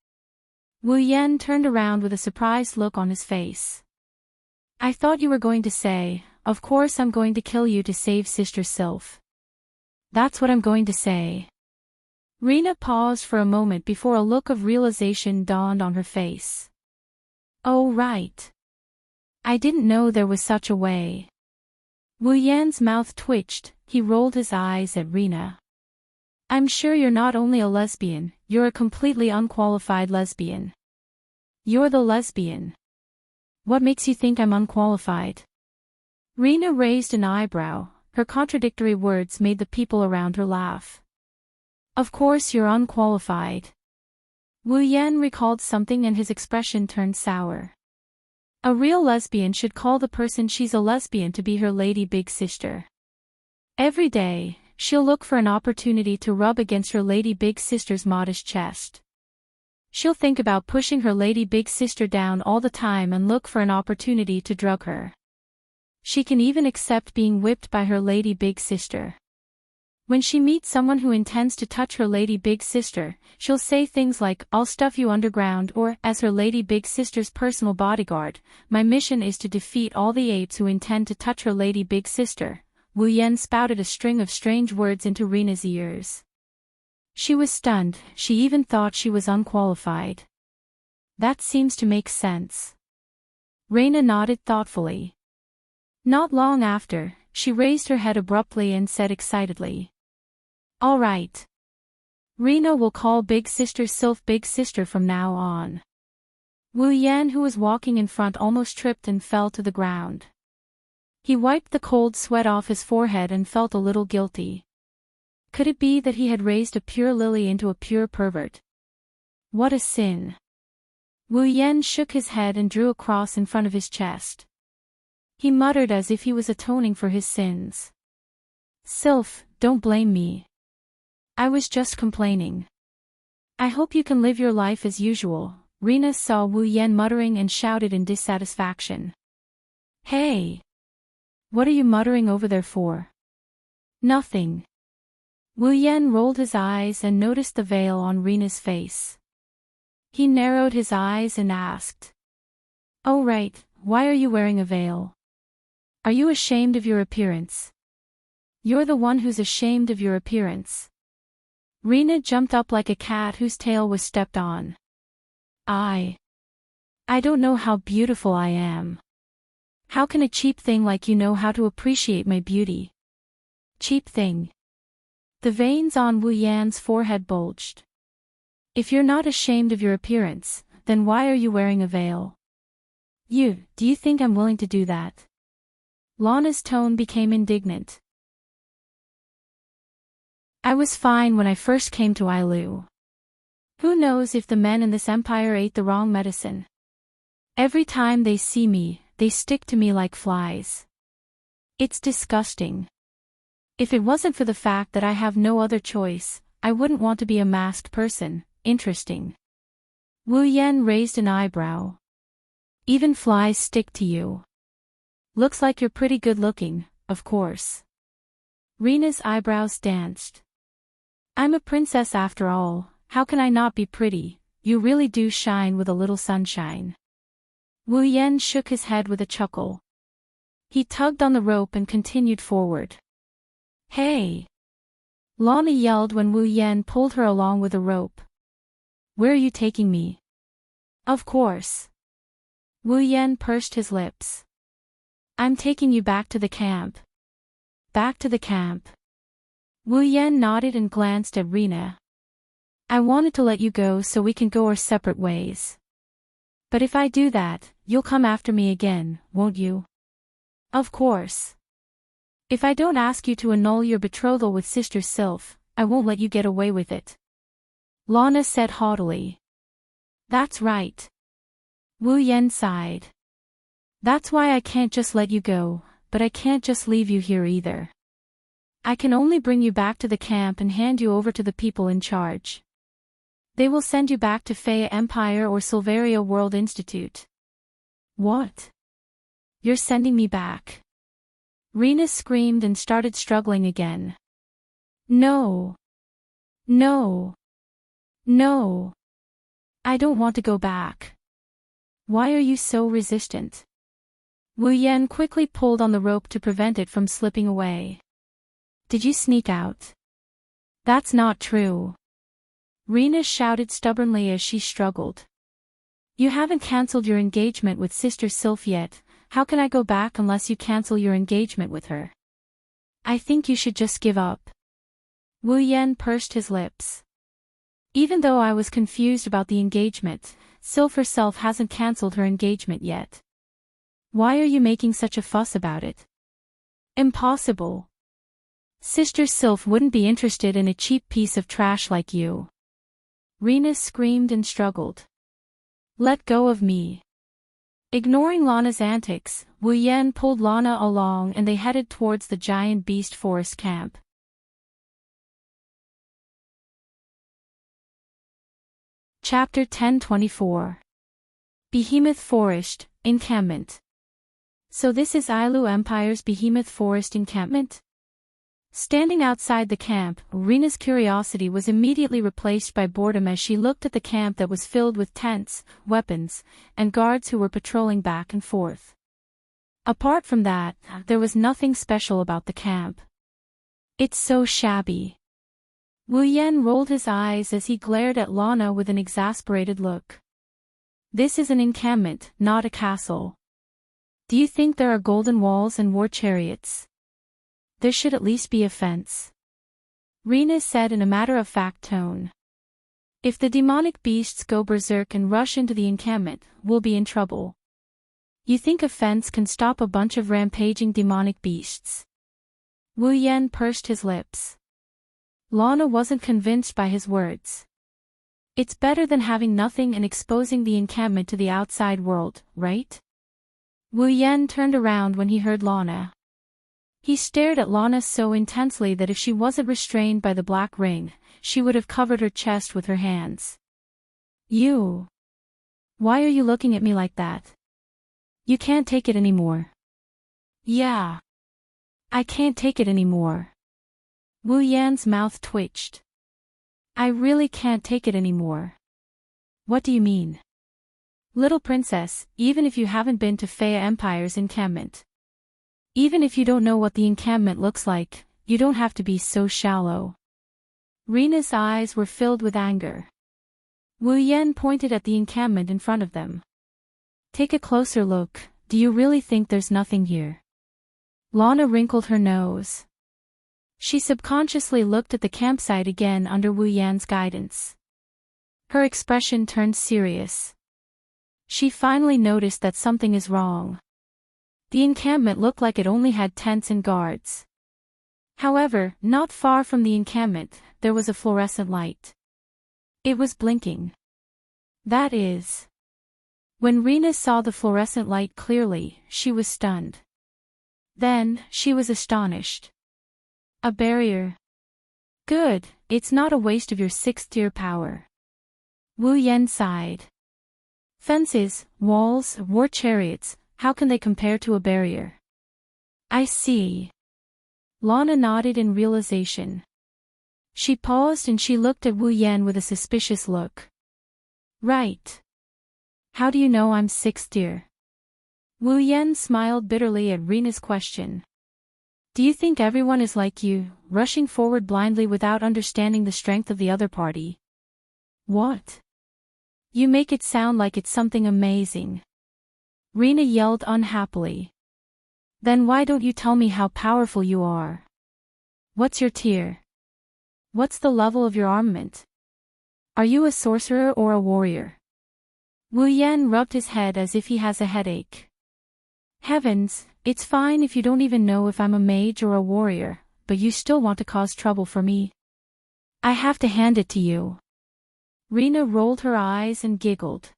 Wu Yan turned around with a surprised look on his face. "I thought you were going to say, 'Of course I'm going to kill you to save Sister Sylph.' That's what I'm going to say." Rena paused for a moment before a look of realization dawned on her face. "Oh right. I didn't know there was such a way." Wu Yan's mouth twitched, he rolled his eyes at Rena. "I'm sure you're not only a lesbian, you're a completely unqualified lesbian. You're the lesbian. What makes you think I'm unqualified?" Rena raised an eyebrow, her contradictory words made the people around her laugh. "Of course you're unqualified." Wu Yan recalled something and his expression turned sour. A real lesbian should call the person she's a lesbian to be her lady big sister. Every day, she'll look for an opportunity to rub against her lady big sister's modest chest. She'll think about pushing her lady big sister down all the time and look for an opportunity to drug her. She can even accept being whipped by her lady big sister. When she meets someone who intends to touch her lady big sister, she'll say things like, "I'll stuff you underground," or, as her lady big sister's personal bodyguard, "My mission is to defeat all the apes who intend to touch her lady big sister." Wu Yan spouted a string of strange words into Rena's ears. She was stunned, she even thought she was unqualified. That seems to make sense. Rena nodded thoughtfully. Not long after, she raised her head abruptly and said excitedly, "All right. Rena will call Big Sister Sylph Big Sister from now on." Wu Yan, who was walking in front, almost tripped and fell to the ground. He wiped the cold sweat off his forehead and felt a little guilty. Could it be that he had raised a pure lily into a pure pervert? What a sin. Wu Yen shook his head and drew a cross in front of his chest. He muttered as if he was atoning for his sins. Sylph, don't blame me. I was just complaining. I hope you can live your life as usual. Rena saw Wu Yen muttering and shouted in dissatisfaction. Hey! What are you muttering over there for? Nothing. Wu Yen rolled his eyes and noticed the veil on Rena's face. He narrowed his eyes and asked. Oh right, why are you wearing a veil? Are you ashamed of your appearance? You're the one who's ashamed of your appearance. Rena jumped up like a cat whose tail was stepped on. I don't know how beautiful I am. How can a cheap thing like you know how to appreciate my beauty? Cheap thing. The veins on Wu Yan's forehead bulged. If you're not ashamed of your appearance, then why are you wearing a veil? Do you think I'm willing to do that? Lana's tone became indignant. I was fine when I first came to Ailu. Who knows if the men in this empire ate the wrong medicine? Every time they see me, they stick to me like flies. It's disgusting. If it wasn't for the fact that I have no other choice, I wouldn't want to be a masked person. Interesting. Wu Yen raised an eyebrow. Even flies stick to you. Looks like you're pretty good looking, of course. Rena's eyebrows danced. I'm a princess after all, how can I not be pretty? You really do shine with a little sunshine. Wu Yen shook his head with a chuckle. He tugged on the rope and continued forward. Hey! Lana yelled when Wu Yen pulled her along with a rope. Where are you taking me? Of course. Wu Yen pursed his lips. I'm taking you back to the camp. Back to the camp. Wu Yen nodded and glanced at Rena. I wanted to let you go so we can go our separate ways. But if I do that, you'll come after me again, won't you? Of course. If I don't ask you to annul your betrothal with Sister Sylph, I won't let you get away with it. Lana said haughtily. That's right. Wu Yen sighed. That's why I can't just let you go, but I can't just leave you here either. I can only bring you back to the camp and hand you over to the people in charge. They will send you back to Faya Empire or Silveria World Institute. What? You're sending me back? Rena screamed and started struggling again. No. No. No. I don't want to go back. Why are you so resistant? Wu Yen quickly pulled on the rope to prevent it from slipping away. Did you sneak out? That's not true. Rena shouted stubbornly as she struggled. You haven't cancelled your engagement with Sister Sylph yet. How can I go back unless you cancel your engagement with her? I think you should just give up. Wu Yen pursed his lips. Even though I was confused about the engagement, Sylph herself hasn't cancelled her engagement yet. Why are you making such a fuss about it? Impossible. Sister Sylph wouldn't be interested in a cheap piece of trash like you. Rena screamed and struggled. Let go of me. Ignoring Lana's antics, Wu Yen pulled Lana along and they headed towards the giant beast forest camp. Chapter 1024. Behemoth Forest, Encampment. So this is Ailu Empire's Behemoth Forest encampment? Standing outside the camp, Rena's curiosity was immediately replaced by boredom as she looked at the camp that was filled with tents, weapons, and guards who were patrolling back and forth. Apart from that, there was nothing special about the camp. It's so shabby. Wu Yen rolled his eyes as he glared at Lana with an exasperated look. This is an encampment, not a castle. Do you think there are golden walls and war chariots? There should at least be a fence. Rena said in a matter-of-fact tone. If the demonic beasts go berserk and rush into the encampment, we'll be in trouble. You think a fence can stop a bunch of rampaging demonic beasts? Wu Yen pursed his lips. Lana wasn't convinced by his words. It's better than having nothing and exposing the encampment to the outside world, right? Wu Yan turned around when he heard Lana. He stared at Lana so intensely that if she wasn't restrained by the black ring, she would have covered her chest with her hands. You. Why are you looking at me like that? You can't take it anymore. Yeah. I can't take it anymore. Wu Yan's mouth twitched. I really can't take it anymore. What do you mean? Little princess, even if you haven't been to Faya Empire's encampment. Even if you don't know what the encampment looks like, you don't have to be so shallow. Rina's eyes were filled with anger. Wu Yan pointed at the encampment in front of them. Take a closer look, do you really think there's nothing here? Lana wrinkled her nose. She subconsciously looked at the campsite again under Wu Yan's guidance. Her expression turned serious. She finally noticed that something is wrong. The encampment looked like it only had tents and guards. However, not far from the encampment, there was a fluorescent light. It was blinking. That is. When Rina saw the fluorescent light clearly, she was stunned. Then, she was astonished. A barrier. Good, it's not a waste of your 6th-tier power. Wu Yan sighed. Fences, walls, war chariots, how can they compare to a barrier? I see. Lana nodded in realization. She paused and she looked at Wu Yan with a suspicious look. Right. How do you know I'm 6th tier? Wu Yan smiled bitterly at Rina's question. Do you think everyone is like you, rushing forward blindly without understanding the strength of the other party? What? You make it sound like it's something amazing. Rina yelled unhappily. Then why don't you tell me how powerful you are? What's your tier? What's the level of your armament? Are you a sorcerer or a warrior? Wu Yan rubbed his head as if he has a headache. Heavens, it's fine if you don't even know if I'm a mage or a warrior, but you still want to cause trouble for me. I have to hand it to you. Rina rolled her eyes and giggled.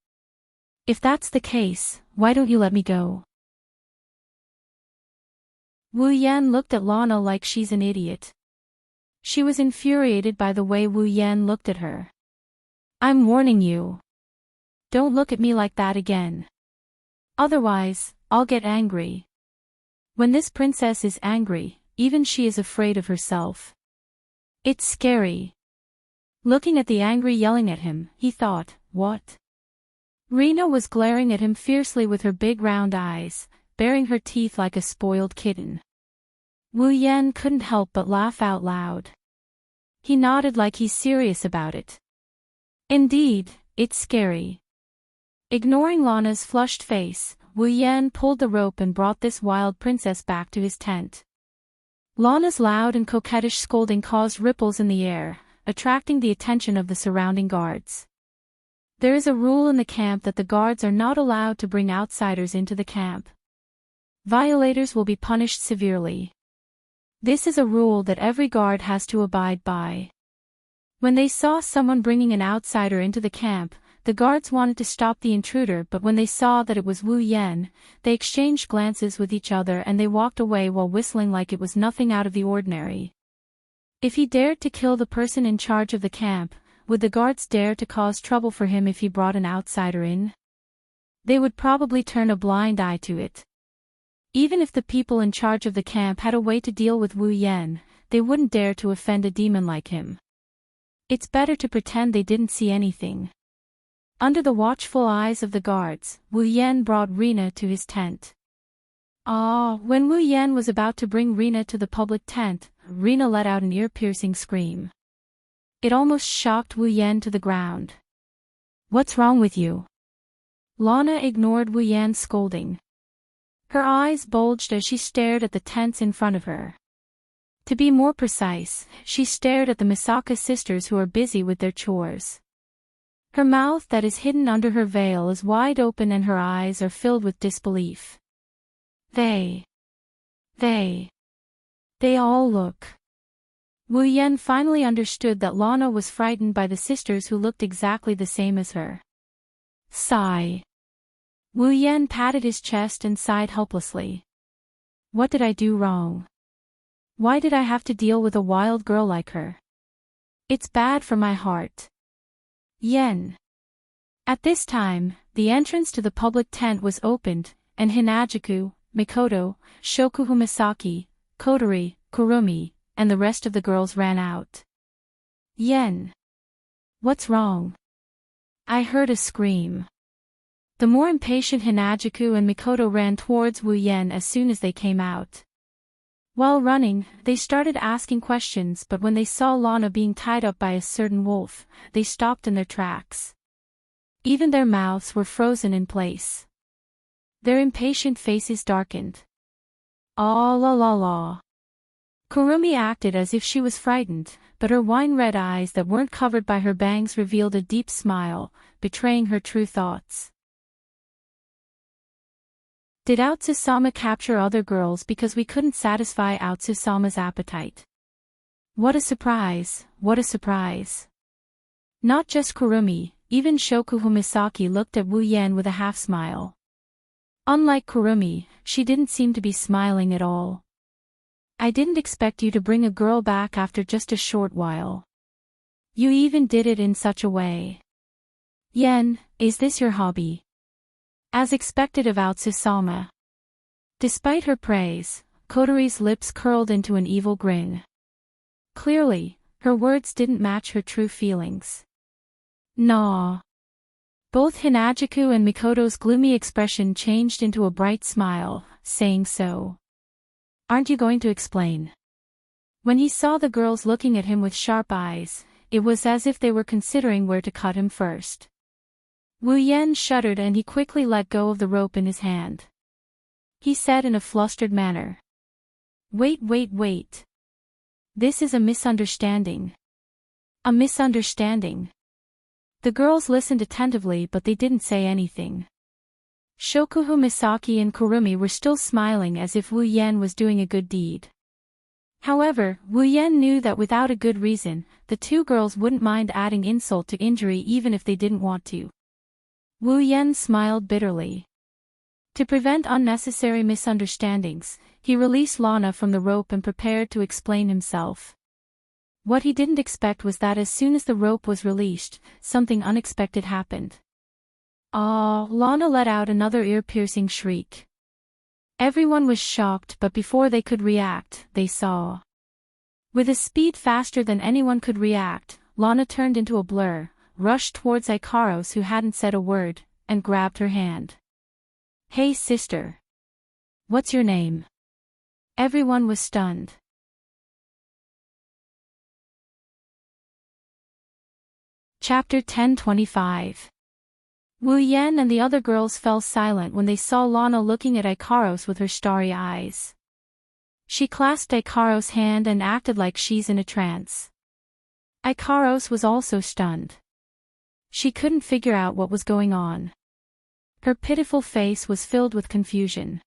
If that's the case, why don't you let me go? Wu Yan looked at Lana like she's an idiot. She was infuriated by the way Wu Yan looked at her. I'm warning you. Don't look at me like that again. Otherwise, I'll get angry. When this princess is angry, even she is afraid of herself. It's scary. Looking at the angry yelling at him, he thought, what? Rina was glaring at him fiercely with her big round eyes, baring her teeth like a spoiled kitten. Wu Yan couldn't help but laugh out loud. He nodded like he's serious about it. Indeed, it's scary. Ignoring Lana's flushed face, Wu Yan pulled the rope and brought this wild princess back to his tent. Lana's loud and coquettish scolding caused ripples in the air, attracting the attention of the surrounding guards. There is a rule in the camp that the guards are not allowed to bring outsiders into the camp. Violators will be punished severely. This is a rule that every guard has to abide by. When they saw someone bringing an outsider into the camp, the guards wanted to stop the intruder, but when they saw that it was Wu Yan, they exchanged glances with each other and they walked away while whistling like it was nothing out of the ordinary. If he dared to kill the person in charge of the camp, would the guards dare to cause trouble for him if he brought an outsider in? They would probably turn a blind eye to it. Even if the people in charge of the camp had a way to deal with Wu Yan, they wouldn't dare to offend a demon like him. It's better to pretend they didn't see anything. Under the watchful eyes of the guards, Wu Yan brought Rina to his tent. When Wu Yan was about to bring Rina to the public tent, Rina let out an ear-piercing scream. It almost shocked Wu Yan to the ground. What's wrong with you? Lana ignored Wu Yan's scolding. Her eyes bulged as she stared at the tents in front of her. To be more precise, she stared at the Misaka sisters who are busy with their chores. Her mouth that is hidden under her veil is wide open and her eyes are filled with disbelief. They all look Wu Yan finally understood that Lana was frightened by the sisters who looked exactly the same as her. Sigh. Wu Yan patted his chest and sighed helplessly. What did I do wrong? Why did I have to deal with a wild girl like her? It's bad for my heart. Yen. At this time, the entrance to the public tent was opened, and Hinajuku, Mikoto, Shokuhu Misaki, Kotori, Kurumi, and the rest of the girls ran out. Yen. What's wrong? I heard a scream. The more impatient Hinajuku and Mikoto ran towards Wu Yen as soon as they came out. While running, they started asking questions, but when they saw Lana being tied up by a certain wolf, they stopped in their tracks. Even their mouths were frozen in place. Their impatient faces darkened. Ah la la la. Kurumi acted as if she was frightened, but her wine-red eyes that weren't covered by her bangs revealed a deep smile, betraying her true thoughts. Did Aotsusama capture other girls because we couldn't satisfy Aotsusama's appetite? What a surprise, what a surprise. Not just Kurumi, even Shokuhu Misaki looked at Wu Yen with a half-smile. Unlike Kurumi, she didn't seem to be smiling at all. I didn't expect you to bring a girl back after just a short while. You even did it in such a way. Yen, is this your hobby? As expected of Aotsusama. Despite her praise, Kotori's lips curled into an evil grin. Clearly, her words didn't match her true feelings. Nah. Both Hinajuku and Mikoto's gloomy expression changed into a bright smile, saying so. Aren't you going to explain? When he saw the girls looking at him with sharp eyes, it was as if they were considering where to cut him first. Wu Yen shuddered and he quickly let go of the rope in his hand. He said in a flustered manner. Wait. This is a misunderstanding. A misunderstanding. The girls listened attentively but they didn't say anything. Shokuhu Misaki and Kurumi were still smiling as if Wu Yen was doing a good deed. However, Wu Yen knew that without a good reason, the two girls wouldn't mind adding insult to injury even if they didn't want to. Wu Yen smiled bitterly. To prevent unnecessary misunderstandings, he released Lana from the rope and prepared to explain himself. What he didn't expect was that as soon as the rope was released, something unexpected happened. Ah! Lana let out another ear-piercing shriek. Everyone was shocked, but before they could react, they saw. With a speed faster than anyone could react, Lana turned into a blur, rushed towards Ikaros who hadn't said a word, and grabbed her hand. Hey sister. What's your name? Everyone was stunned. Chapter 10:25. Wu Yen and the other girls fell silent when they saw Lana looking at Ikaros with her starry eyes. She clasped Ikaros' hand and acted like she's in a trance. Ikaros was also stunned. She couldn't figure out what was going on. Her pitiful face was filled with confusion.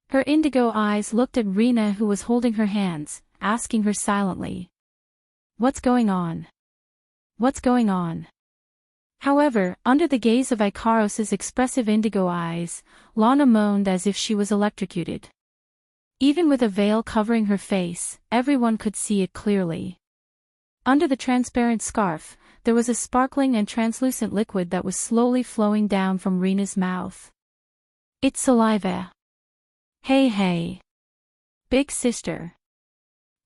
Her indigo eyes looked at Rina who was holding her hands, asking her silently. What's going on? What's going on? However, under the gaze of Ikaros' expressive indigo eyes, Lana moaned as if she was electrocuted. Even with a veil covering her face, everyone could see it clearly. Under the transparent scarf, there was a sparkling and translucent liquid that was slowly flowing down from Rina's mouth. It's saliva. Hey. Big sister.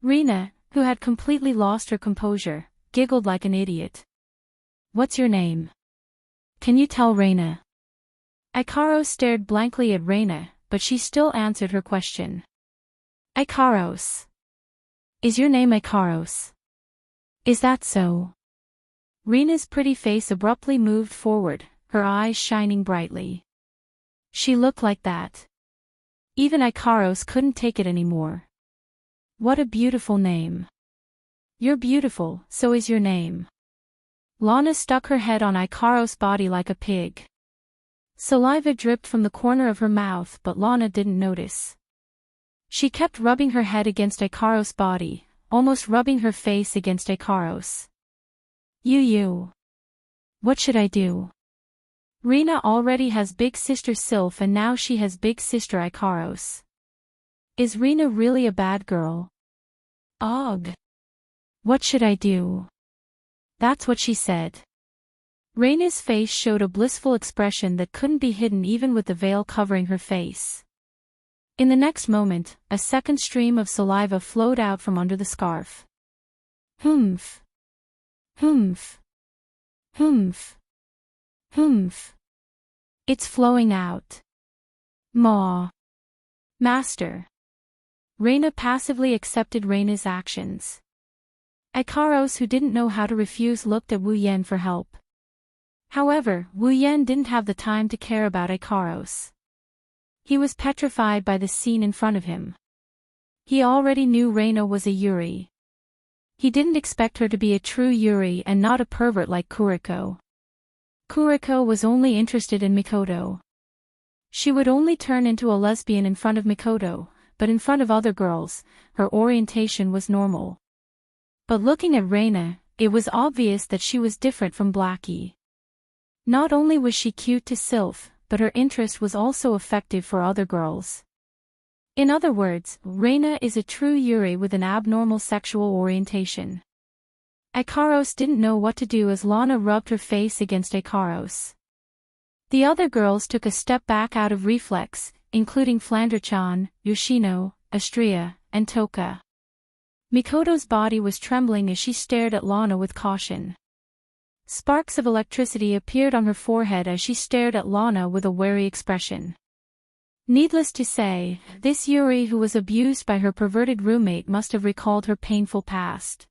Rina, who had completely lost her composure, giggled like an idiot. What's your name? Can you tell Reina? Ikaros stared blankly at Reina, but she still answered her question. Ikaros. Is your name Ikaros? Is that so? Reina's pretty face abruptly moved forward, her eyes shining brightly. She looked like that. Even Ikaros couldn't take it anymore. What a beautiful name. You're beautiful, so is your name. Lana stuck her head on Ikaros' body like a pig. Saliva dripped from the corner of her mouth but Lana didn't notice. She kept rubbing her head against Ikaros' body, almost rubbing her face against Ikaros. You. What should I do? Rena already has big sister Sylph and now she has big sister Ikaros. Is Rena really a bad girl? Ugh. What should I do? That's what she said. Rena's face showed a blissful expression that couldn't be hidden even with the veil covering her face. In the next moment, a second stream of saliva flowed out from under the scarf. Humph. Humph. Humph. Humph. It's flowing out. Maw. Master. Rena passively accepted Rena's actions. Ikaros, who didn't know how to refuse, looked at Wu Yan for help. However, Wu Yan didn't have the time to care about Ikaros. He was petrified by the scene in front of him. He already knew Rena was a Yuri. He didn't expect her to be a true Yuri and not a pervert like Kuriko. Kuriko was only interested in Mikoto. She would only turn into a lesbian in front of Mikoto, but in front of other girls, her orientation was normal. But looking at Rena, it was obvious that she was different from Blackie. Not only was she cute to Sylph, but her interest was also effective for other girls. In other words, Rena is a true Yuri with an abnormal sexual orientation. Ikaros didn't know what to do as Lana rubbed her face against Ikaros. The other girls took a step back out of reflex, including Flander-chan, Yoshino, Astria, and Toka. Mikoto's body was trembling as she stared at Lana with caution. Sparks of electricity appeared on her forehead as she stared at Lana with a wary expression. Needless to say, this Yuri who was abused by her perverted roommate must have recalled her painful past.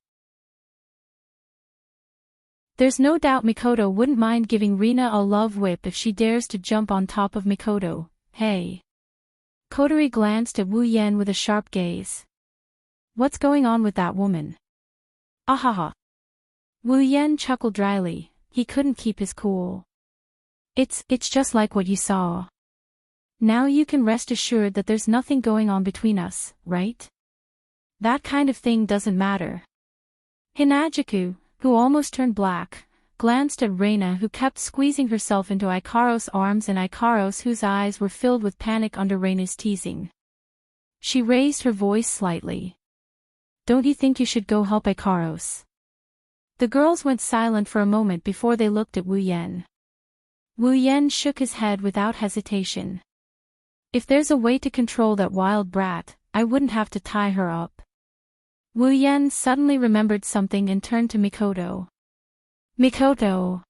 There's no doubt Mikoto wouldn't mind giving Rena a love whip if she dares to jump on top of Mikoto. Hey. Kotori glanced at Wu Yan with a sharp gaze. What's going on with that woman? Ahaha. Wu Yan chuckled dryly. He couldn't keep his cool. It's just like what you saw. Now you can rest assured that there's nothing going on between us, right? That kind of thing doesn't matter. Hinajuku, who almost turned black, glanced at Rena, who kept squeezing herself into Ikaros' arms, and Ikaros, whose eyes were filled with panic under Rena's teasing. She raised her voice slightly. Don't you think you should go help Ikaros? The girls went silent for a moment before they looked at Wu Yan. Wu Yan shook his head without hesitation. If there's a way to control that wild brat, I wouldn't have to tie her up. Wu Yan suddenly remembered something and turned to Mikoto. Mikoto!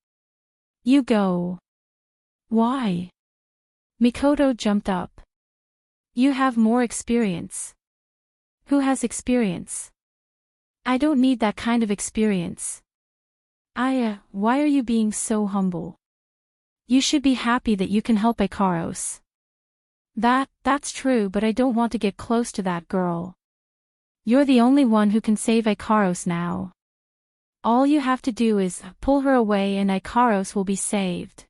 You go. Why? Mikoto jumped up. You have more experience. Who has experience? I don't need that kind of experience. Aya, why are you being so humble? You should be happy that you can help Ikaros. That's true, but I don't want to get close to that girl. You're the only one who can save Ikaros now. All you have to do is pull her away and Ikaros will be saved.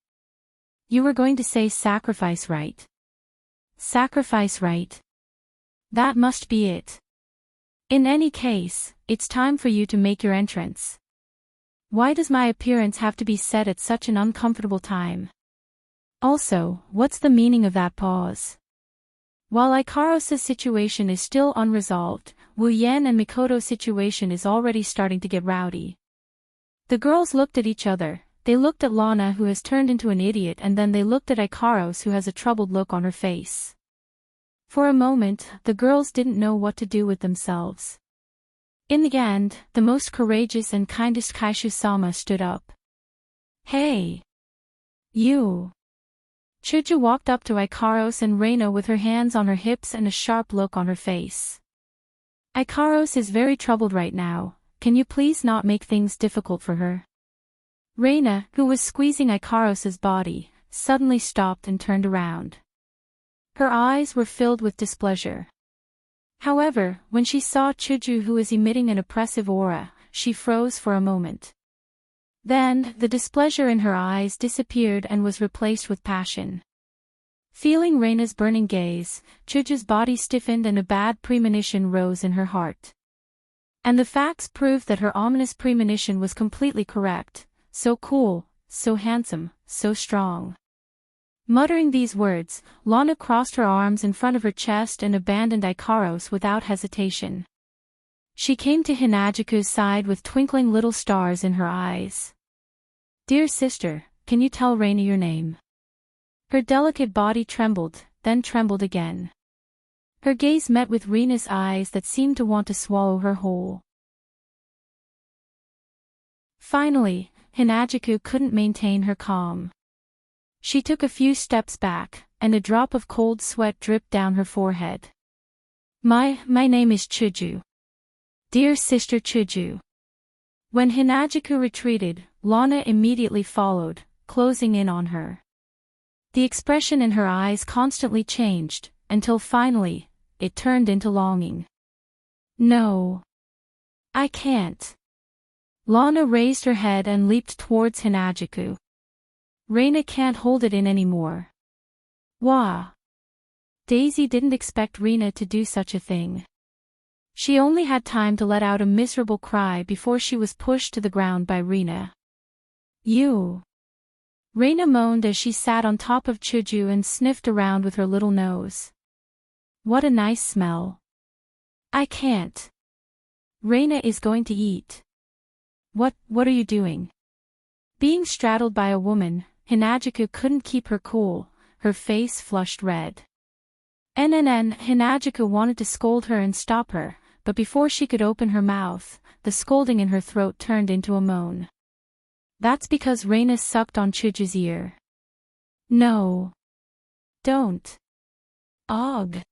You were going to say sacrifice, right? Sacrifice, right? That must be it. In any case, it's time for you to make your entrance. Why does my appearance have to be said at such an uncomfortable time? Also, what's the meaning of that pause? While Ikaros' situation is still unresolved, Wu Yan and Mikoto's situation is already starting to get rowdy. The girls looked at each other, they looked at Lana, who has turned into an idiot, and then they looked at Ikaros, who has a troubled look on her face. For a moment, the girls didn't know what to do with themselves. In the end, the most courageous and kindest Kaishu-sama stood up. Hey! You! Chuju walked up to Ikaros and Rena with her hands on her hips and a sharp look on her face. Ikaros is very troubled right now, can you please not make things difficult for her? Rena, who was squeezing Ikaros' body, suddenly stopped and turned around. Her eyes were filled with displeasure. However, when she saw Chuju, who was emitting an oppressive aura, she froze for a moment. Then, the displeasure in her eyes disappeared and was replaced with passion. Feeling Rena's burning gaze, Chuju's body stiffened and a bad premonition rose in her heart. And the facts proved that her ominous premonition was completely correct. So cool, so handsome, so strong. Muttering these words, Lana crossed her arms in front of her chest and abandoned Ikaros without hesitation. She came to Hinajuku's side with twinkling little stars in her eyes. "Dear sister, can you tell Reina your name?" Her delicate body trembled, then trembled again. Her gaze met with Reina's eyes that seemed to want to swallow her whole. Finally, Hinajuku couldn't maintain her calm. She took a few steps back, and a drop of cold sweat dripped down her forehead. My name is Chuju. Dear sister Chuju." When Hinajuku retreated, Lana immediately followed, closing in on her. The expression in her eyes constantly changed, until finally, it turned into longing. "No. I can't." Lana raised her head and leaped towards Hinajuku. "Reina can't hold it in anymore." Wah! Daisy didn't expect Reina to do such a thing. She only had time to let out a miserable cry before she was pushed to the ground by Reina. "You!" Reina moaned as she sat on top of Chuju and sniffed around with her little nose. "What a nice smell." "I can't. Reina is going to eat." What are you doing?" Being straddled by a woman, Hinajuku couldn't keep her cool, her face flushed red. Hinajuku wanted to scold her and stop her, but before she could open her mouth, the scolding in her throat turned into a moan. "That's because Reina sucked on Chuju's ear." "No. Don't. Ugh.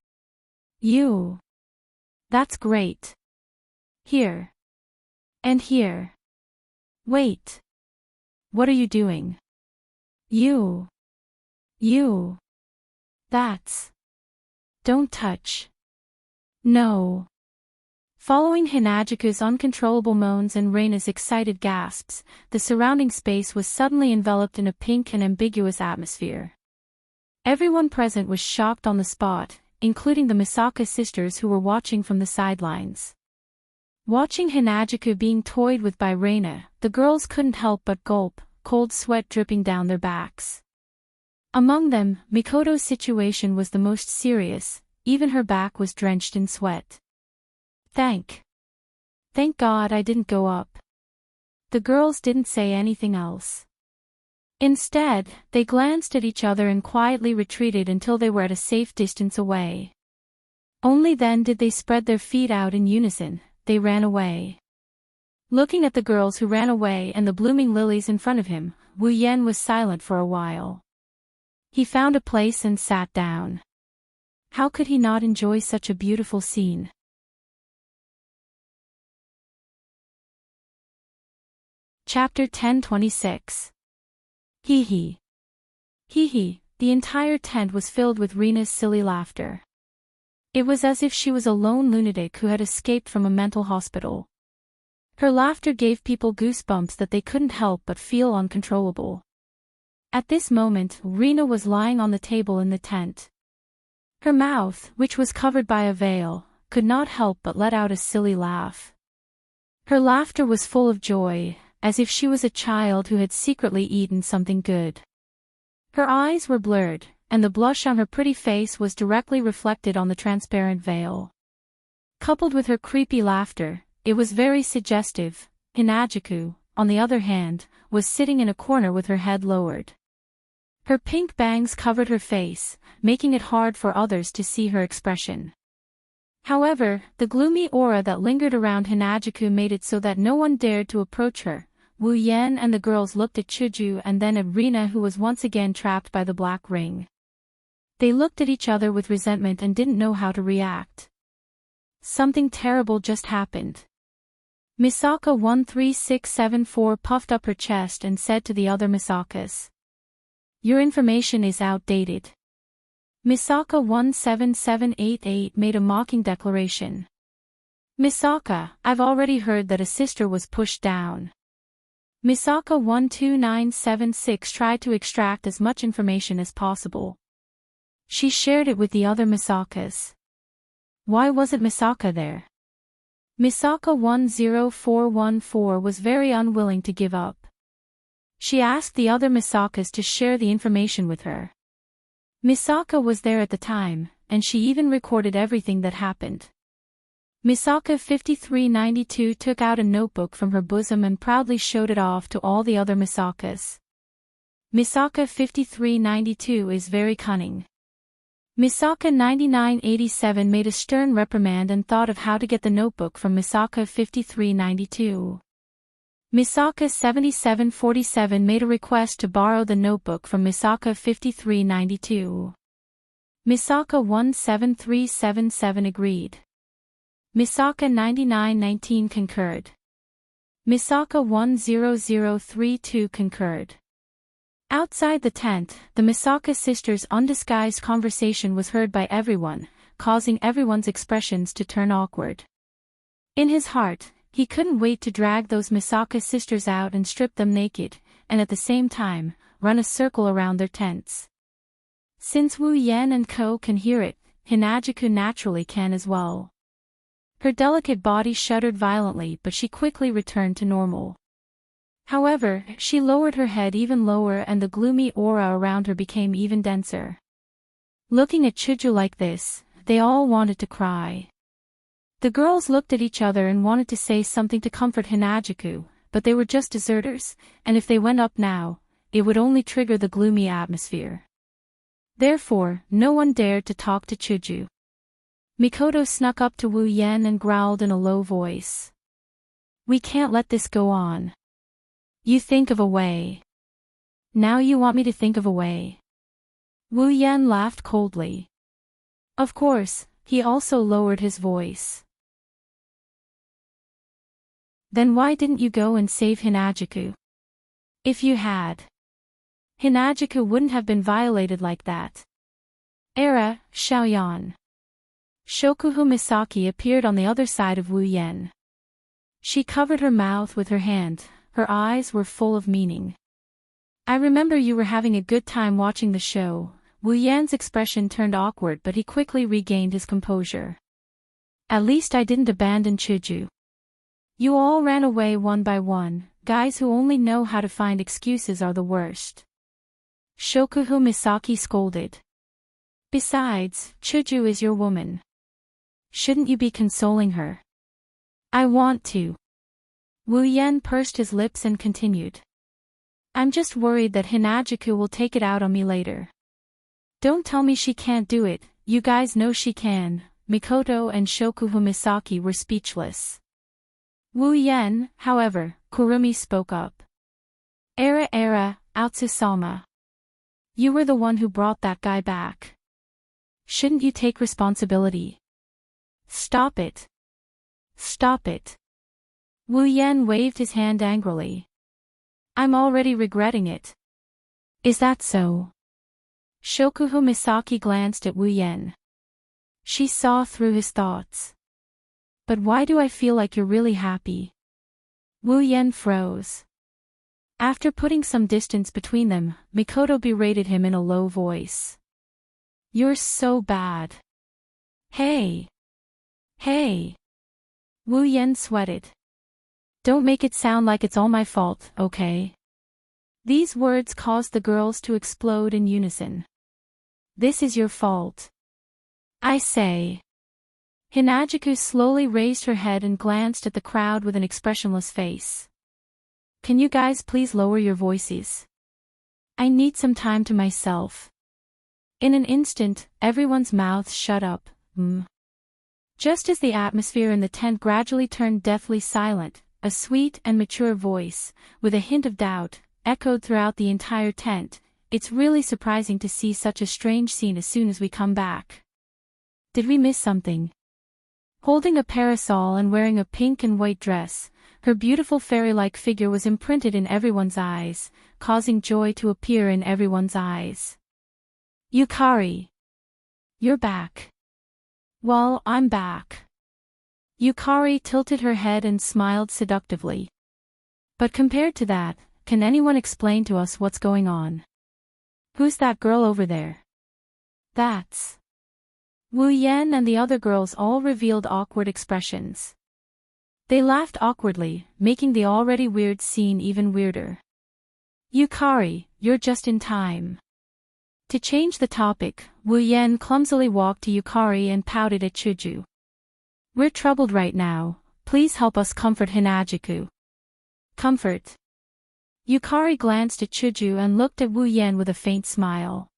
You. That's great. Here. And here. Wait. What are you doing?" You. That's. Don't touch." "No." Following Hinajuku's uncontrollable moans and Reina's excited gasps, the surrounding space was suddenly enveloped in a pink and ambiguous atmosphere. Everyone present was shocked on the spot, including the Misaka sisters who were watching from the sidelines. Watching Hinajuku being toyed with by Reina, the girls couldn't help but gulp, cold sweat dripping down their backs. Among them, Mikoto's situation was the most serious, even her back was drenched in sweat. Thank God I didn't go up." The girls didn't say anything else. Instead, they glanced at each other and quietly retreated until they were at a safe distance away. Only then did they spread their feet out in unison. They ran away. Looking at the girls who ran away and the blooming lilies in front of him, Wu Yen was silent for a while. He found a place and sat down. How could he not enjoy such a beautiful scene? Chapter 10:26. Hee hee. Hee hee, the entire tent was filled with Reina's silly laughter. It was as if she was a lone lunatic who had escaped from a mental hospital. Her laughter gave people goosebumps that they couldn't help but feel uncontrollable. At this moment, Reina was lying on the table in the tent. Her mouth, which was covered by a veil, could not help but let out a silly laugh. Her laughter was full of joy, as if she was a child who had secretly eaten something good. Her eyes were blurred, and the blush on her pretty face was directly reflected on the transparent veil. Coupled with her creepy laughter, it was very suggestive. Hinajuku, on the other hand, was sitting in a corner with her head lowered. Her pink bangs covered her face, making it hard for others to see her expression. However, the gloomy aura that lingered around Hinajuku made it so that no one dared to approach her. Wu Yen and the girls looked at Chuju and then at Reina, who was once again trapped by the black ring. They looked at each other with resentment and didn't know how to react. Something terrible just happened. Misaka 13674 puffed up her chest and said to the other Misakas, "Your information is outdated." Misaka 17788 made a mocking declaration. "Misaka, I've already heard that a sister was pushed down." Misaka 12976 tried to extract as much information as possible. She shared it with the other Misakas. Why wasn't Misaka there? Misaka 10414 was very unwilling to give up. She asked the other Misakas to share the information with her. Misaka was there at the time, and she even recorded everything that happened. Misaka 5392 took out a notebook from her bosom and proudly showed it off to all the other Misakas. Misaka 5392 is very cunning. Misaka 9987 made a stern reprimand and thought of how to get the notebook from Misaka 5392. Misaka 7747 made a request to borrow the notebook from Misaka 5392. Misaka 17377 agreed. Misaka 9919 concurred. Misaka 10032 concurred. Outside the tent, the Misaka sisters' undisguised conversation was heard by everyone, causing everyone's expressions to turn awkward. In his heart, he couldn't wait to drag those Misaka sisters out and strip them naked, and at the same time, run a circle around their tents. Since Wu Yan and Ko can hear it, Hinajuku naturally can as well. Her delicate body shuddered violently, but she quickly returned to normal. However, she lowered her head even lower and the gloomy aura around her became even denser. Looking at Chuju like this, they all wanted to cry. The girls looked at each other and wanted to say something to comfort Hinajuku, but they were just deserters, and if they went up now, it would only trigger the gloomy atmosphere. Therefore, no one dared to talk to Chuju. Mikoto snuck up to Wu Yan and growled in a low voice. "We can't let this go on. You think of a way. Now you want me to think of a way." Wu Yan laughed coldly. Of course, he also lowered his voice. "Then why didn't you go and save Hinajuku? If you had, Hinajuku wouldn't have been violated like that." Era, Xiaoyan. Shokuhu Misaki appeared on the other side of Wu Yan. She covered her mouth with her hand, her eyes were full of meaning. "I remember you were having a good time watching the show." Wu Yan's expression turned awkward but he quickly regained his composure. "At least I didn't abandon Chuju. You all ran away one by one, guys who only know how to find excuses are the worst." Shokuhu Misaki scolded. "Besides, Chuju is your woman. Shouldn't you be consoling her?" "I want to." Wu Yan pursed his lips and continued. "I'm just worried that Hinajuku will take it out on me later." "Don't tell me she can't do it, you guys know she can." Mikoto and Shokuhu Misaki were speechless. Wu Yan, however, Kurumi spoke up. Era, Atsusama. You were the one who brought that guy back. Shouldn't you take responsibility? Stop it. Stop it." Wu Yan waved his hand angrily. "I'm already regretting it." "Is that so?" Shokuhu Misaki glanced at Wu Yan. She saw through his thoughts. "But why do I feel like you're really happy?" Wu Yan froze. After putting some distance between them, Mikoto berated him in a low voice. "You're so bad. Hey! Hey!" Wu Yan sweated. "Don't make it sound like it's all my fault, okay?" These words caused the girls to explode in unison. "This is your fault. I say." Hinajuku slowly raised her head and glanced at the crowd with an expressionless face. "Can you guys please lower your voices? I need some time to myself." In an instant, everyone's mouths shut up. Just as the atmosphere in the tent gradually turned deathly silent, a sweet and mature voice, with a hint of doubt, echoed throughout the entire tent. "It's really surprising to see such a strange scene as soon as we come back. Did we miss something?" Holding a parasol and wearing a pink and white dress, her beautiful fairy-like figure was imprinted in everyone's eyes, causing joy to appear in everyone's eyes. "Yukari! You're back." "Well, I'm back." Yukari tilted her head and smiled seductively. "But compared to that, can anyone explain to us what's going on? Who's that girl over there?" "That's..." Wu Yan and the other girls all revealed awkward expressions. They laughed awkwardly, making the already weird scene even weirder. Yukari, you're just in time. To change the topic, Wu Yan clumsily walked to Yukari and pouted at Chuju. We're troubled right now, please help us comfort Hinajiku. Comfort. Yukari glanced at Chuju and looked at Wu Yan with a faint smile.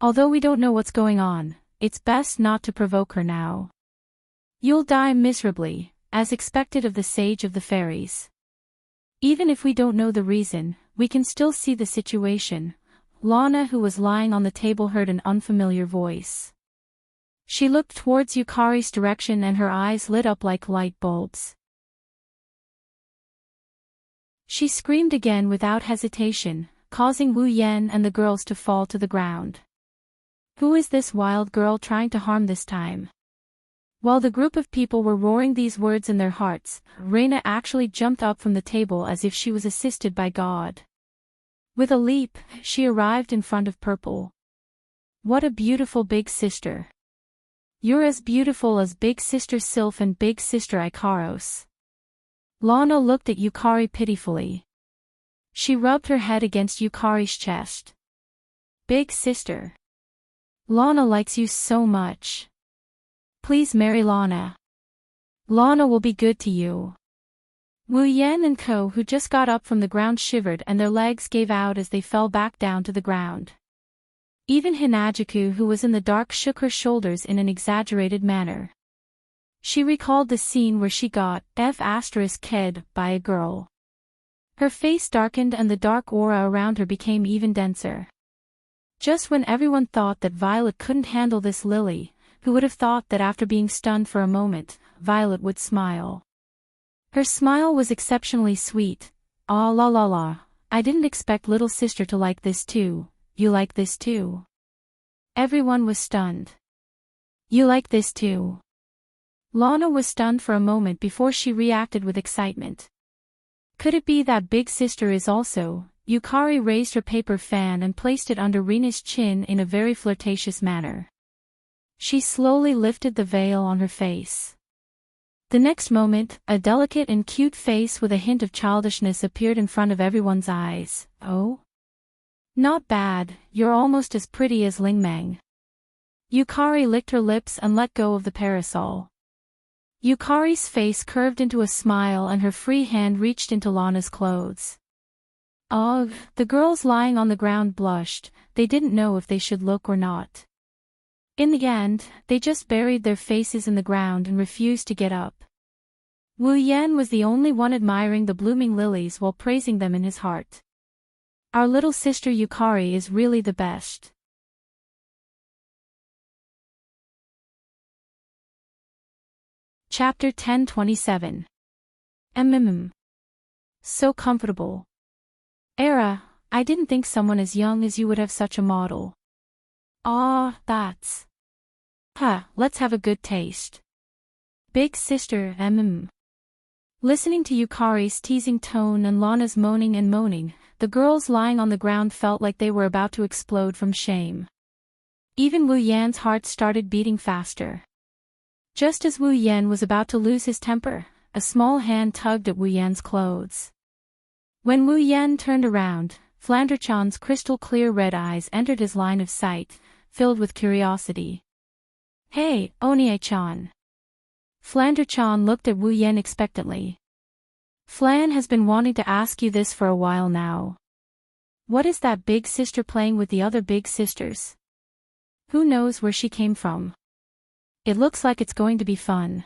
Although we don't know what's going on, it's best not to provoke her now. You'll die miserably, as expected of the Sage of the Fairies. Even if we don't know the reason, we can still see the situation. Lana, who was lying on the table, heard an unfamiliar voice. She looked towards Yukari's direction and her eyes lit up like light bulbs. She screamed again without hesitation, causing Wu Yan and the girls to fall to the ground. Who is this wild girl trying to harm this time? While the group of people were roaring these words in their hearts, Reina actually jumped up from the table as if she was assisted by God. With a leap, she arrived in front of Purple. What a beautiful big sister. You're as beautiful as Big Sister Sylph and Big Sister Ikaros. Lana looked at Yukari pitifully. She rubbed her head against Yukari's chest. Big sister. Lana likes you so much. Please marry Lana. Lana will be good to you. Wu Yan and Ko, who just got up from the ground, shivered and their legs gave out as they fell back down to the ground. Even Hinajiku, who was in the dark, shook her shoulders in an exaggerated manner. She recalled the scene where she got F***ed by a girl. Her face darkened and the dark aura around her became even denser. Just when everyone thought that Violet couldn't handle this, Lily, who would have thought that after being stunned for a moment, Violet would smile. Her smile was exceptionally sweet. Ah la la la, I didn't expect little sister to like this too. You like this too? Everyone was stunned. You like this too? Lana was stunned for a moment before she reacted with excitement. Could it be that Big Sister is also? Yukari raised her paper fan and placed it under Rena's chin in a very flirtatious manner. She slowly lifted the veil on her face. The next moment, a delicate and cute face with a hint of childishness appeared in front of everyone's eyes. Oh? Not bad, you're almost as pretty as Lingmang. Yukari licked her lips and let go of the parasol. Yukari's face curved into a smile and her free hand reached into Lana's clothes. Ugh, the girls lying on the ground blushed, they didn't know if they should look or not. In the end, they just buried their faces in the ground and refused to get up. Wu Yan was the only one admiring the blooming lilies while praising them in his heart. Our little sister Yukari is really the best. Chapter 10:27. So comfortable. Era, I didn't think someone as young as you would have such a model. Ah, that's. Let's have a good taste. Big sister, Listening to Yukari's teasing tone and Lana's moaning and moaning, the girls lying on the ground felt like they were about to explode from shame. Even Wu Yan's heart started beating faster. Just as Wu Yan was about to lose his temper, a small hand tugged at Wu Yan's clothes. When Wu Yan turned around, Flanderchan's crystal-clear red eyes entered his line of sight, filled with curiosity. Hey, Onie-chan. Flanderchan looked at Wu Yan expectantly. Flan has been wanting to ask you this for a while now. What is that big sister playing with the other big sisters? Who knows where she came from? It looks like it's going to be fun.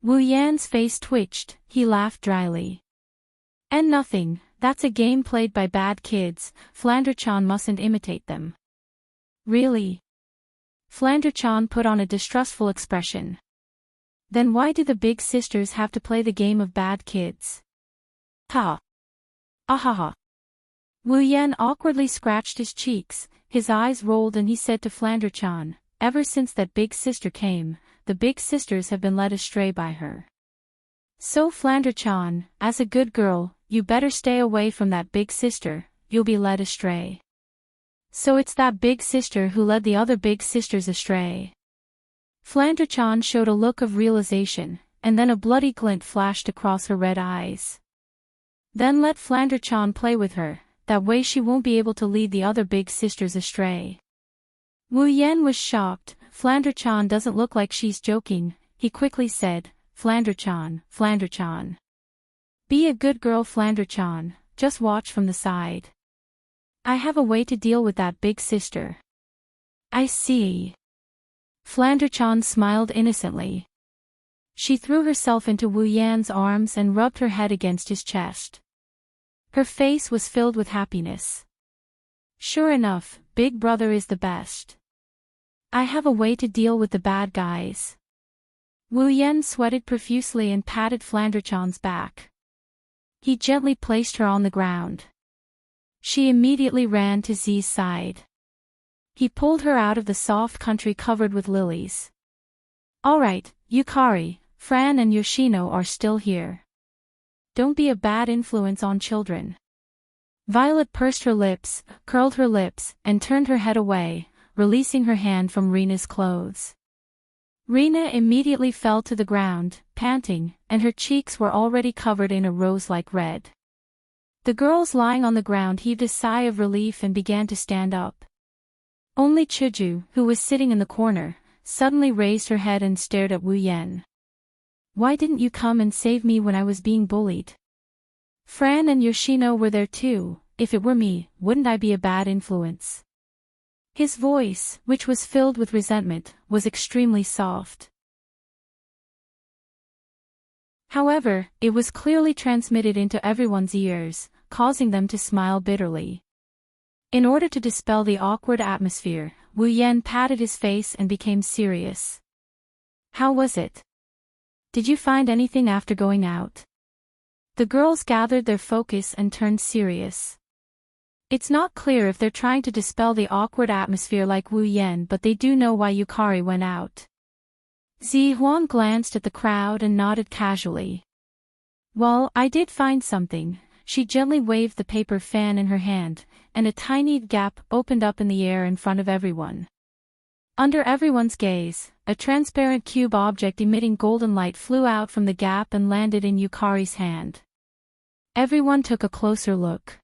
Wu Yan's face twitched, he laughed dryly. And nothing, that's a game played by bad kids, Flanderchan mustn't imitate them. Really? Flanderchan put on a distrustful expression. Then why do the big sisters have to play the game of bad kids? Ha! Ahaha! Wu Yan awkwardly scratched his cheeks, his eyes rolled and he said to Flanderchan, ever since that big sister came, the big sisters have been led astray by her. So Flanderchan, as a good girl, you better stay away from that big sister, you'll be led astray. So it's that big sister who led the other big sisters astray. Flanderchan showed a look of realization, and then a bloody glint flashed across her red eyes. Then let Flandre-chan play with her, that way she won't be able to lead the other big sisters astray. Wu Yan was shocked. Flandre-chan doesn't look like she's joking, he quickly said, Flandre-chan, Flandre-chan. Be a good girl, Flandre-chan, just watch from the side. I have a way to deal with that big sister. I see. Flandre-chan smiled innocently. She threw herself into Wu Yan's arms and rubbed her head against his chest. Her face was filled with happiness. Sure enough, Big Brother is the best. I have a way to deal with the bad guys. Wu Yan sweated profusely and patted Flandre-chan's back. He gently placed her on the ground. She immediately ran to Z's side. He pulled her out of the soft country covered with lilies. All right, Yukari, Fran and Yoshino are still here. Don't be a bad influence on children. Violet pursed her lips, curled her lips, and turned her head away, releasing her hand from Rena's clothes. Rena immediately fell to the ground, panting, and her cheeks were already covered in a rose-like red. The girls lying on the ground heaved a sigh of relief and began to stand up. Only Chuju, who was sitting in the corner, suddenly raised her head and stared at Wu Yan. Why didn't you come and save me when I was being bullied? Fran and Yoshino were there too. If it were me, wouldn't I be a bad influence? His voice, which was filled with resentment, was extremely soft. However, it was clearly transmitted into everyone's ears, causing them to smile bitterly. In order to dispel the awkward atmosphere, Wu Yan patted his face and became serious. How was it? Did you find anything after going out? The girls gathered their focus and turned serious. It's not clear if they're trying to dispel the awkward atmosphere like Wu Yan, but they do know why Yukari went out. Zi Huan glanced at the crowd and nodded casually. Well, I did find something. She gently waved the paper fan in her hand, and a tiny gap opened up in the air in front of everyone. Under everyone's gaze, a transparent cube object emitting golden light flew out from the gap and landed in Yukari's hand. Everyone took a closer look.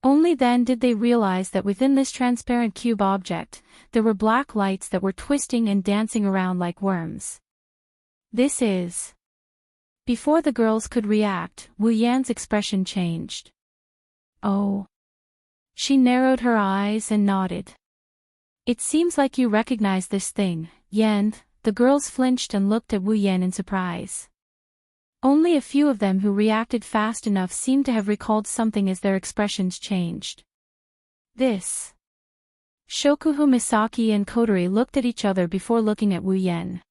Only then did they realize that within this transparent cube object, there were black lights that were twisting and dancing around like worms. This is... Before the girls could react, Wu Yan's expression changed. Oh. She narrowed her eyes and nodded. It seems like you recognize this thing, Yan. The girls flinched and looked at Wu Yan in surprise. Only a few of them who reacted fast enough seemed to have recalled something as their expressions changed. This. Shokuhu Misaki and Kotori looked at each other before looking at Wu Yan.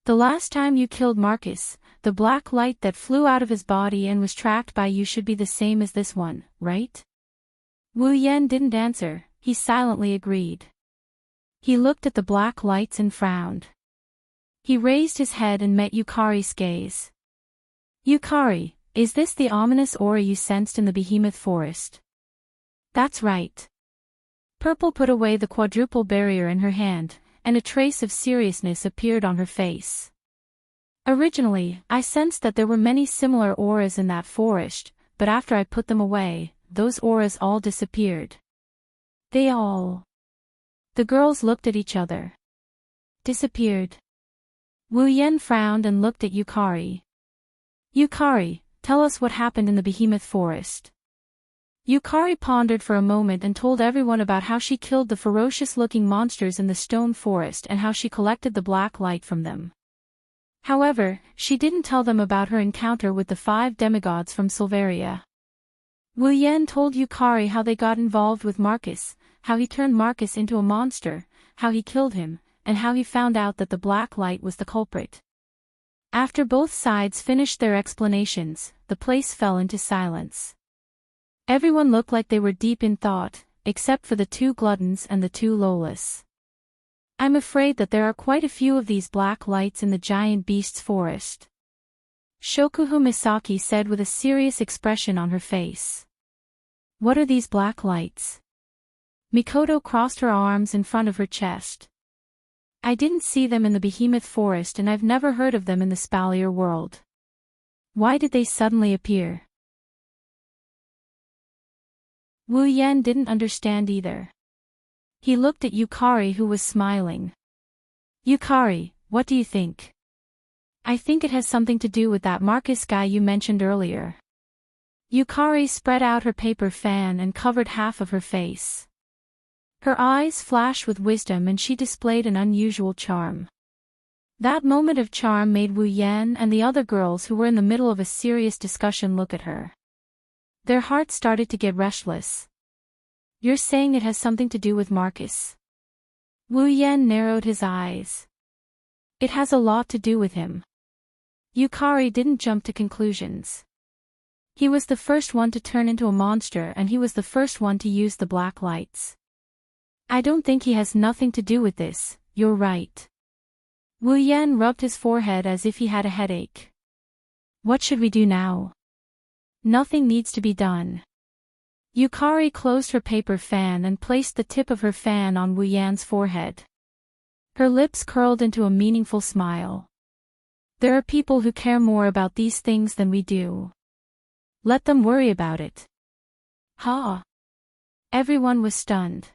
The last time you killed Marcus, the black light that flew out of his body and was tracked by you should be the same as this one, right? Wu Yan didn't answer, he silently agreed. He looked at the black lights and frowned. He raised his head and met Yukari's gaze. Yukari, is this the ominous aura you sensed in the behemoth forest? That's right. Purple put away the quadruple barrier in her hand, and a trace of seriousness appeared on her face. Originally, I sensed that there were many similar auras in that forest, but after I put them away, those auras all disappeared. They all... The girls looked at each other. Disappeared. Wu Yan frowned and looked at Yukari. Yukari, tell us what happened in the behemoth forest. Yukari pondered for a moment and told everyone about how she killed the ferocious-looking monsters in the stone forest and how she collected the black light from them. However, she didn't tell them about her encounter with the 5 demigods from Silveria. Wu Yan told Yukari how they got involved with Marcus, how he turned Marcus into a monster, how he killed him, and how he found out that the black light was the culprit. After both sides finished their explanations, the place fell into silence. Everyone looked like they were deep in thought, except for the 2 gluttons and the 2 lawless. I'm afraid that there are quite a few of these black lights in the giant beast's forest. Shokuhu Misaki said with a serious expression on her face. What are these black lights? Mikoto crossed her arms in front of her chest. I didn't see them in the Behemoth Forest and I've never heard of them in the Spalier world. Why did they suddenly appear? Wu Yan didn't understand either. He looked at Yukari, who was smiling. Yukari, what do you think? I think it has something to do with that Marcus guy you mentioned earlier. Yukari spread out her paper fan and covered half of her face. Her eyes flashed with wisdom and she displayed an unusual charm. That moment of charm made Wu Yan and the other girls who were in the middle of a serious discussion look at her. Their hearts started to get restless. You're saying it has something to do with Marcus? Wu Yan narrowed his eyes. It has a lot to do with him. Yukari didn't jump to conclusions. He was the first one to turn into a monster and he was the first one to use the black lights. I don't think he has nothing to do with this, you're right. Wu Yan rubbed his forehead as if he had a headache. What should we do now? Nothing needs to be done. Yukari closed her paper fan and placed the tip of her fan on Wu Yan's forehead. Her lips curled into a meaningful smile. There are people who care more about these things than we do. Let them worry about it. Ha! Everyone was stunned.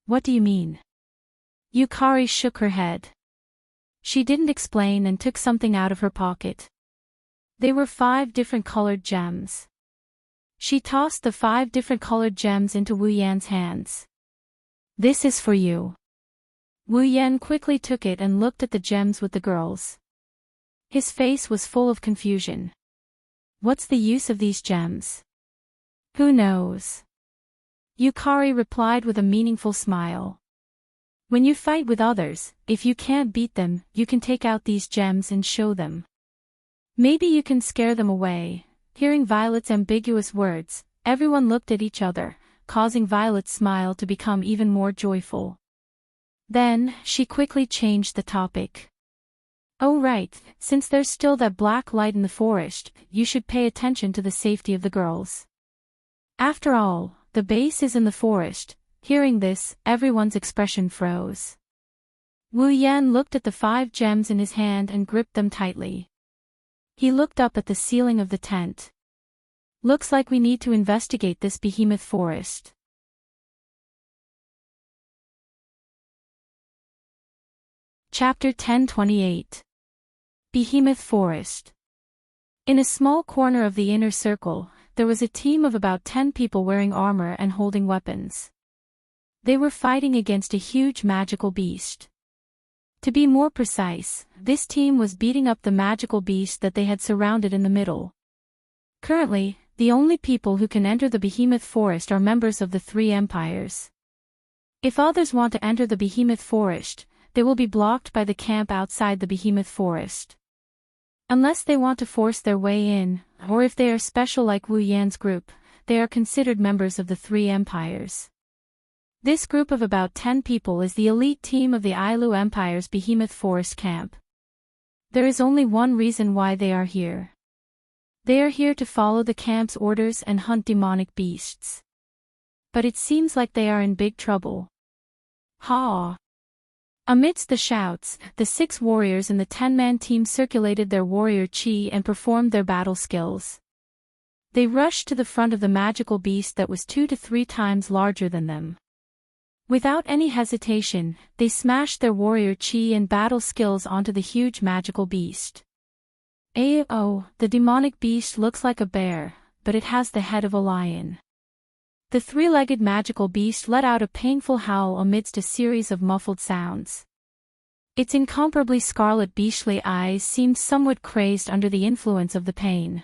What do you mean? Yukari shook her head. She didn't explain and took something out of her pocket. They were 5 different colored gems. She tossed the 5 different colored gems into Wu Yan's hands. This is for you. Wu Yan quickly took it and looked at the gems with the girls. His face was full of confusion. What's the use of these gems? Who knows? Yukari replied with a meaningful smile. When you fight with others, if you can't beat them, you can take out these gems and show them. Maybe you can scare them away. Hearing Violet's ambiguous words, everyone looked at each other, causing Violet's smile to become even more joyful. Then, she quickly changed the topic. Oh right, since there's still that black light in the forest, you should pay attention to the safety of the girls. After all, the base is in the forest. Hearing this, everyone's expression froze. Wu Yan looked at the 5 gems in his hand and gripped them tightly. He looked up at the ceiling of the tent. Looks like we need to investigate this behemoth forest. Chapter 1028. Behemoth Forest. In a small corner of the inner circle, there was a team of about 10 people wearing armor and holding weapons. They were fighting against a huge magical beast. To be more precise, this team was beating up the magical beast that they had surrounded in the middle. Currently, the only people who can enter the Behemoth Forest are members of the 3 empires. If others want to enter the Behemoth Forest, they will be blocked by the camp outside the Behemoth Forest. Unless they want to force their way in, or if they are special like Wu Yan's group, they are considered members of the 3 empires. This group of about 10 people is the elite team of the Ailu Empire's Behemoth Forest camp. There is only one reason why they are here. They are here to follow the camp's orders and hunt demonic beasts. But it seems like they are in big trouble. Ha! Amidst the shouts, the 6 warriors in the 10-man team circulated their warrior chi and performed their battle skills. They rushed to the front of the magical beast that was 2 to 3 times larger than them. Without any hesitation, they smashed their warrior chi and battle skills onto the huge magical beast. Oh, the demonic beast looks like a bear, but it has the head of a lion. The 3-legged magical beast let out a painful howl amidst a series of muffled sounds. Its incomparably scarlet beastly eyes seemed somewhat crazed under the influence of the pain.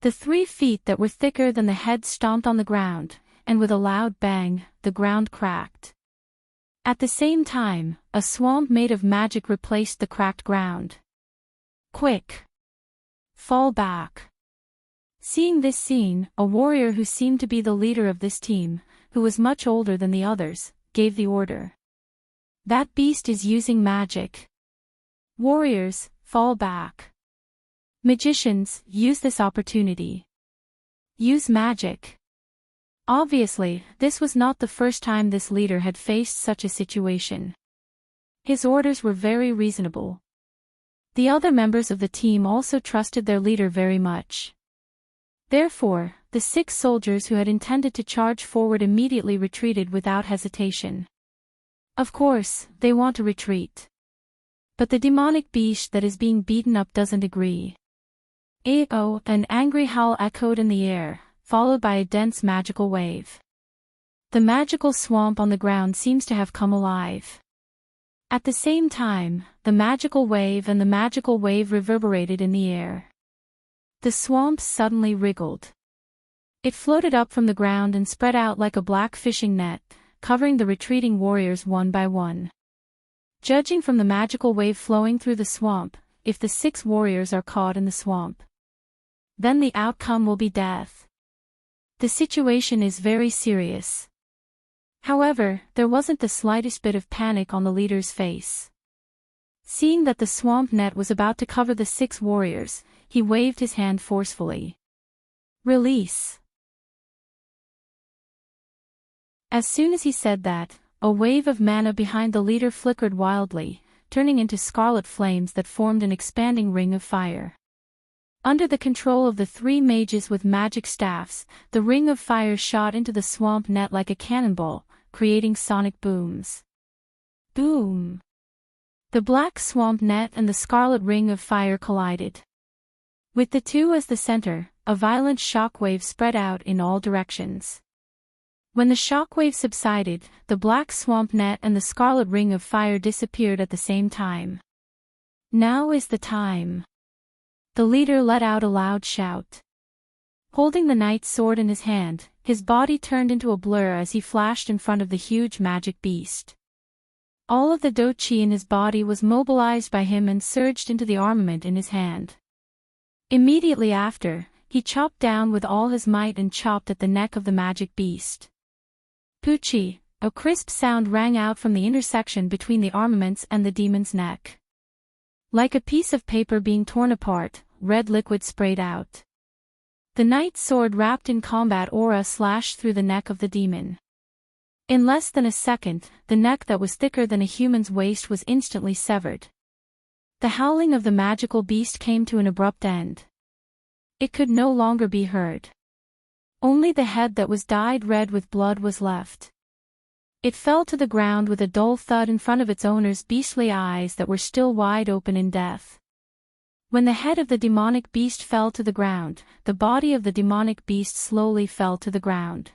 The 3 feet that were thicker than the head stomped on the ground, and with a loud bang, the ground cracked. At the same time, a swamp made of magic replaced the cracked ground. Quick! Fall back! Seeing this scene, a warrior who seemed to be the leader of this team, who was much older than the others, gave the order. That beast is using magic. Warriors, fall back. Magicians, use this opportunity. Use magic. Obviously, this was not the first time this leader had faced such a situation. His orders were very reasonable. The other members of the team also trusted their leader very much. Therefore, the 6 soldiers who had intended to charge forward immediately retreated without hesitation. Of course, they want to retreat. But the demonic beast that is being beaten up doesn't agree. Oh, an angry howl echoed in the air, followed by a dense magical wave. The magical swamp on the ground seems to have come alive. At the same time, the magical wave and the magical wave reverberated in the air. The swamp suddenly wriggled. It floated up from the ground and spread out like a black fishing net, covering the retreating warriors one by one. Judging from the magical wave flowing through the swamp, if the 6 warriors are caught in the swamp, then the outcome will be death. The situation is very serious. However, there wasn't the slightest bit of panic on the leader's face. Seeing that the swamp net was about to cover the 6 warriors, he waved his hand forcefully. Release. As soon as he said that, a wave of mana behind the leader flickered wildly, turning into scarlet flames that formed an expanding ring of fire. Under the control of the 3 mages with magic staffs, the ring of fire shot into the swamp net like a cannonball, creating sonic booms. Boom! The black swamp net and the scarlet ring of fire collided. With the 2 as the center, a violent shockwave spread out in all directions. When the shockwave subsided, the black swamp net and the scarlet ring of fire disappeared at the same time. Now is the time. The leader let out a loud shout. Holding the knight's sword in his hand, his body turned into a blur as he flashed in front of the huge magic beast. All of the dochi in his body was mobilized by him and surged into the armament in his hand. Immediately after, he chopped down with all his might and chopped at the neck of the magic beast. Poochie, a crisp sound rang out from the intersection between the armaments and the demon's neck. Like a piece of paper being torn apart, red liquid sprayed out. The knight's sword wrapped in combat aura slashed through the neck of the demon. In less than a second, the neck that was thicker than a human's waist was instantly severed. The howling of the magical beast came to an abrupt end. It could no longer be heard. Only the head that was dyed red with blood was left. It fell to the ground with a dull thud in front of its owner's beastly eyes that were still wide open in death. When the head of the demonic beast fell to the ground, the body of the demonic beast slowly fell to the ground.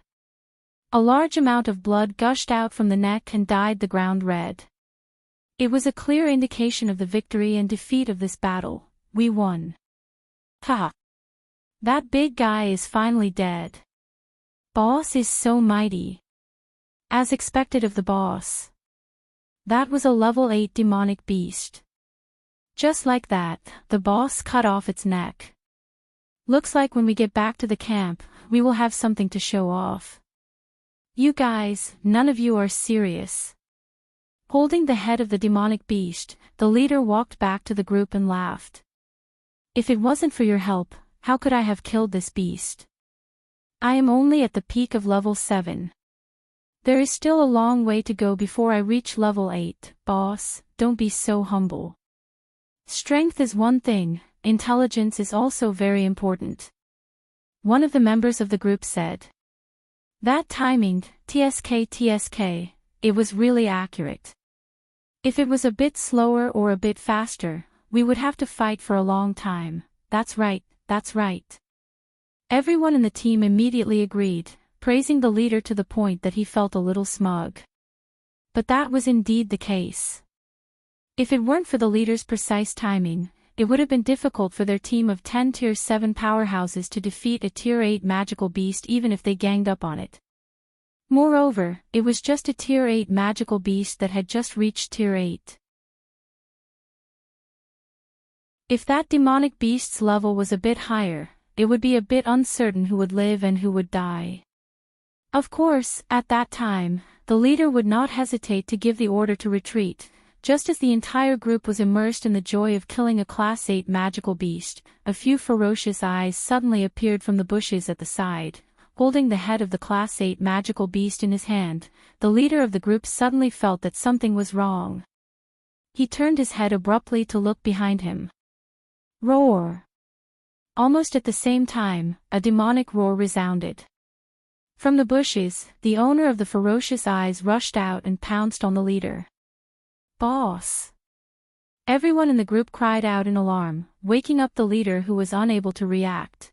A large amount of blood gushed out from the neck and dyed the ground red. It was a clear indication of the victory and defeat of this battle. We won. Ha! That big guy is finally dead. Boss is so mighty. As expected of the boss. That was a level 8 demonic beast. Just like that, the boss cut off its neck. Looks like when we get back to the camp, we will have something to show off. You guys, none of you are serious. Holding the head of the demonic beast, the leader walked back to the group and laughed. If it wasn't for your help, how could I have killed this beast? I am only at the peak of level 7. There is still a long way to go before I reach level 8, boss, don't be so humble. Strength is one thing, intelligence is also very important. One of the members of the group said. That timing, TSK, it was really accurate. If it was a bit slower or a bit faster, we would have to fight for a long time. That's right, that's right. Everyone in the team immediately agreed, praising the leader to the point that he felt a little smug. But that was indeed the case. If it weren't for the leader's precise timing, it would have been difficult for their team of 10 Tier 7 powerhouses to defeat a Tier 8 magical beast even if they ganged up on it. Moreover, it was just a Tier 8 magical beast that had just reached Tier 8. If that demonic beast's level was a bit higher, it would be a bit uncertain who would live and who would die. Of course, at that time, the leader would not hesitate to give the order to retreat. Just as the entire group was immersed in the joy of killing a Class 8 magical beast, a few ferocious eyes suddenly appeared from the bushes at the side. Holding the head of the Class 8 magical beast in his hand, the leader of the group suddenly felt that something was wrong. He turned his head abruptly to look behind him. Roar! Almost at the same time, a demonic roar resounded. From the bushes, the owner of the ferocious eyes rushed out and pounced on the leader. Boss! Everyone in the group cried out in alarm, waking up the leader who was unable to react.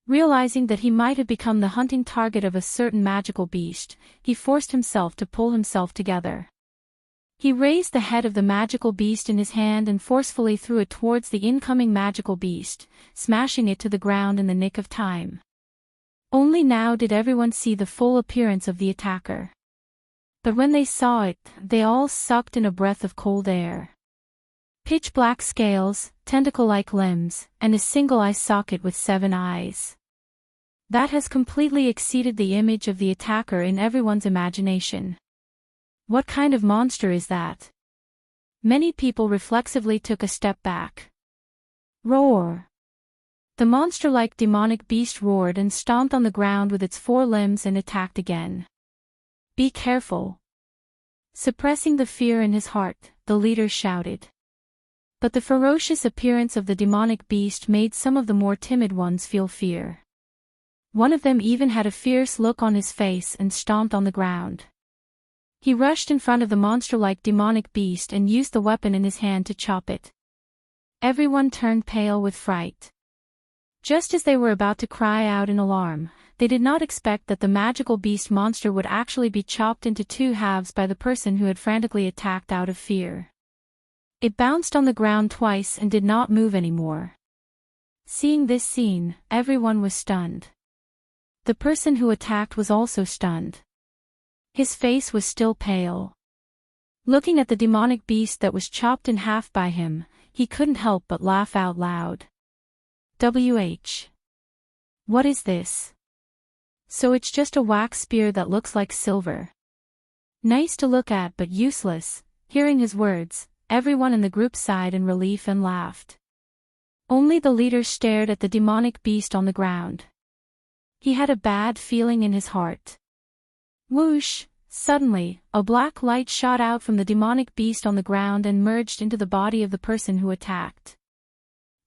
Realizing that he might have become the hunting target of a certain magical beast, he forced himself to pull himself together. He raised the head of the magical beast in his hand and forcefully threw it towards the incoming magical beast, smashing it to the ground in the nick of time. Only now did everyone see the full appearance of the attacker. But when they saw it, they all sucked in a breath of cold air. Pitch-black scales, tentacle-like limbs, and a single eye socket with 7 eyes. That has completely exceeded the image of the attacker in everyone's imagination. What kind of monster is that? Many people reflexively took a step back. Roar! The monster-like demonic beast roared and stomped on the ground with its 4 limbs and attacked again. Be careful! Suppressing the fear in his heart, the leader shouted. But the ferocious appearance of the demonic beast made some of the more timid ones feel fear. One of them even had a fierce look on his face and stomped on the ground. He rushed in front of the monster-like demonic beast and used the weapon in his hand to chop it. Everyone turned pale with fright. Just as they were about to cry out in alarm, they did not expect that the magical beast monster would actually be chopped into 2 halves by the person who had frantically attacked out of fear. It bounced on the ground twice and did not move anymore. Seeing this scene, everyone was stunned. The person who attacked was also stunned. His face was still pale. Looking at the demonic beast that was chopped in half by him, he couldn't help but laugh out loud. WH. What is this? So it's just a wax spear that looks like silver. Nice to look at but useless. Hearing his words, everyone in the group sighed in relief and laughed. Only the leader stared at the demonic beast on the ground. He had a bad feeling in his heart. Whoosh! Suddenly, a black light shot out from the demonic beast on the ground and merged into the body of the person who attacked.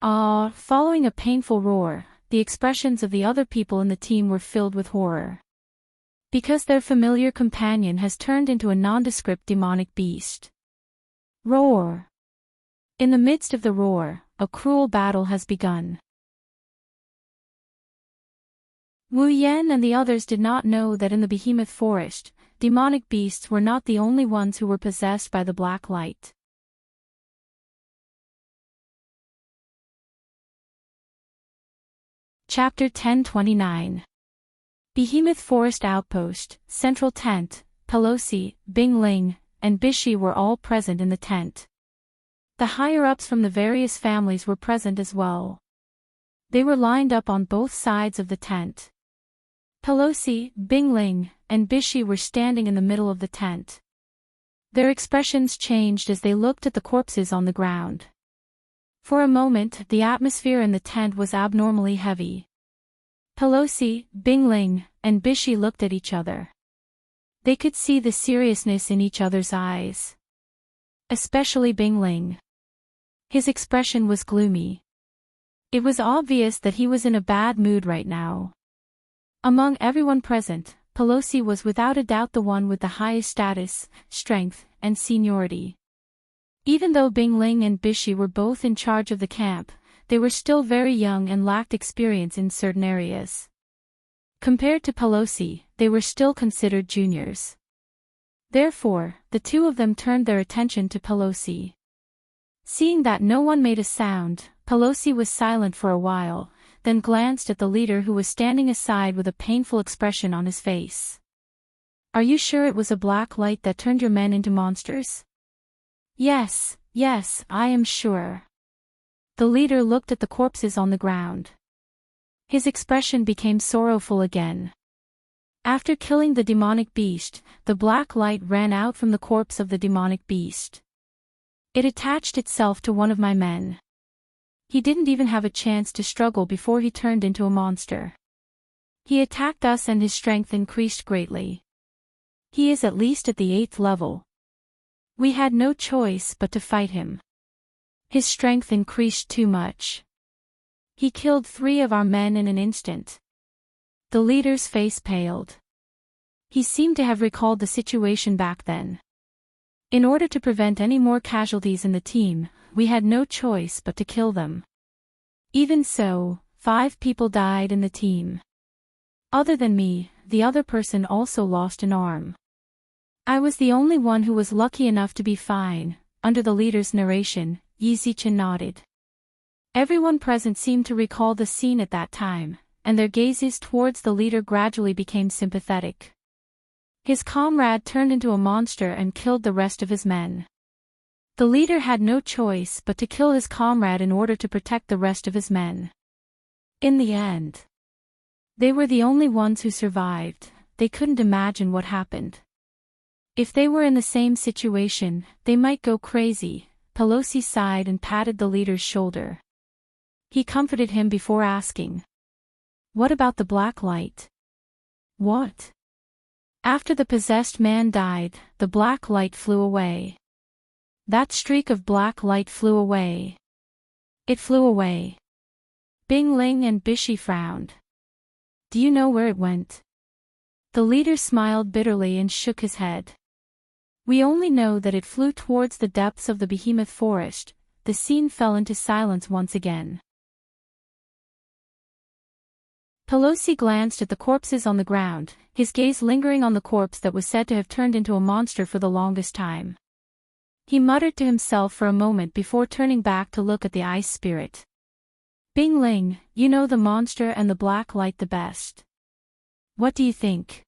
Following a painful roar, the expressions of the other people in the team were filled with horror. Because their familiar companion has turned into a nondescript demonic beast. Roar! In the midst of the roar, a cruel battle has begun. Wu Yan and the others did not know that in the behemoth forest, demonic beasts were not the only ones who were possessed by the black light. Chapter 1029. Behemoth Forest Outpost, Central Tent. Pelosi, Bing Ling, and Bishi were all present in the tent. The higher-ups from the various families were present as well. They were lined up on both sides of the tent. Pelosi, Bing Ling, and Bishi were standing in the middle of the tent. Their expressions changed as they looked at the corpses on the ground. For a moment, the atmosphere in the tent was abnormally heavy. Pelosi, Bing Ling, and Bishi looked at each other. They could see the seriousness in each other's eyes. Especially Bing Ling. His expression was gloomy. It was obvious that he was in a bad mood right now. Among everyone present, Pelosi was without a doubt the one with the highest status, strength, and seniority. Even though Bing Ling and Bishi were both in charge of the camp, they were still very young and lacked experience in certain areas. Compared to Pelosi, they were still considered juniors. Therefore, the two of them turned their attention to Pelosi. Seeing that no one made a sound, Pelosi was silent for a while, then glanced at the leader who was standing aside with a painful expression on his face. Are you sure it was a black light that turned your men into monsters? Yes, I am sure. The leader looked at the corpses on the ground. His expression became sorrowful again. After killing the demonic beast, the black light ran out from the corpse of the demonic beast. It attached itself to one of my men. He didn't even have a chance to struggle before he turned into a monster. He attacked us and his strength increased greatly. He is at least at the 8th level. We had no choice but to fight him. His strength increased too much. He killed 3 of our men in an instant. The leader's face paled. He seemed to have recalled the situation back then. In order to prevent any more casualties in the team, we had no choice but to kill them. Even so, 5 people died in the team. Other than me, the other person also lost an arm. I was the only one who was lucky enough to be fine. Under the leader's narration, Yizichin nodded. Everyone present seemed to recall the scene at that time, and their gazes towards the leader gradually became sympathetic. His comrade turned into a monster and killed the rest of his men. The leader had no choice but to kill his comrade in order to protect the rest of his men. In the end, they were the only ones who survived. They couldn't imagine what happened. If they were in the same situation, they might go crazy. Pelosi sighed and patted the leader's shoulder. He comforted him before asking, "What about the black light?" "What?" "After the possessed man died, the black light flew away." "That streak of black light flew away." "It flew away." Bing Ling and Bishi frowned. "Do you know where it went?" The leader smiled bitterly and shook his head. "We only know that it flew towards the depths of the behemoth forest." The scene fell into silence once again. Pelosi glanced at the corpses on the ground, his gaze lingering on the corpse that was said to have turned into a monster for the longest time. He muttered to himself for a moment before turning back to look at the ice spirit. "Bing Ling, you know the monster and the black light the best. What do you think?"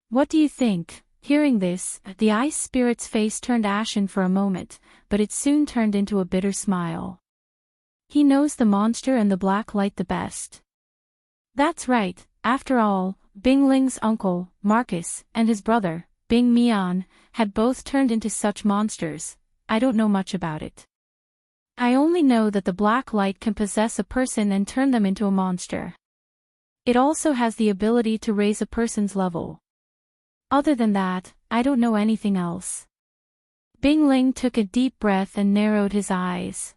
"What do you think?" Hearing this, the ice spirit's face turned ashen for a moment, but it soon turned into a bitter smile. "He knows the monster and the black light the best." "That's right. After all, Bing Ling's uncle, Marcus, and his brother, Bing Mian, had both turned into such monsters. I don't know much about it. I only know that the black light can possess a person and turn them into a monster. It also has the ability to raise a person's level. Other than that, I don't know anything else." Bing Ling took a deep breath and narrowed his eyes.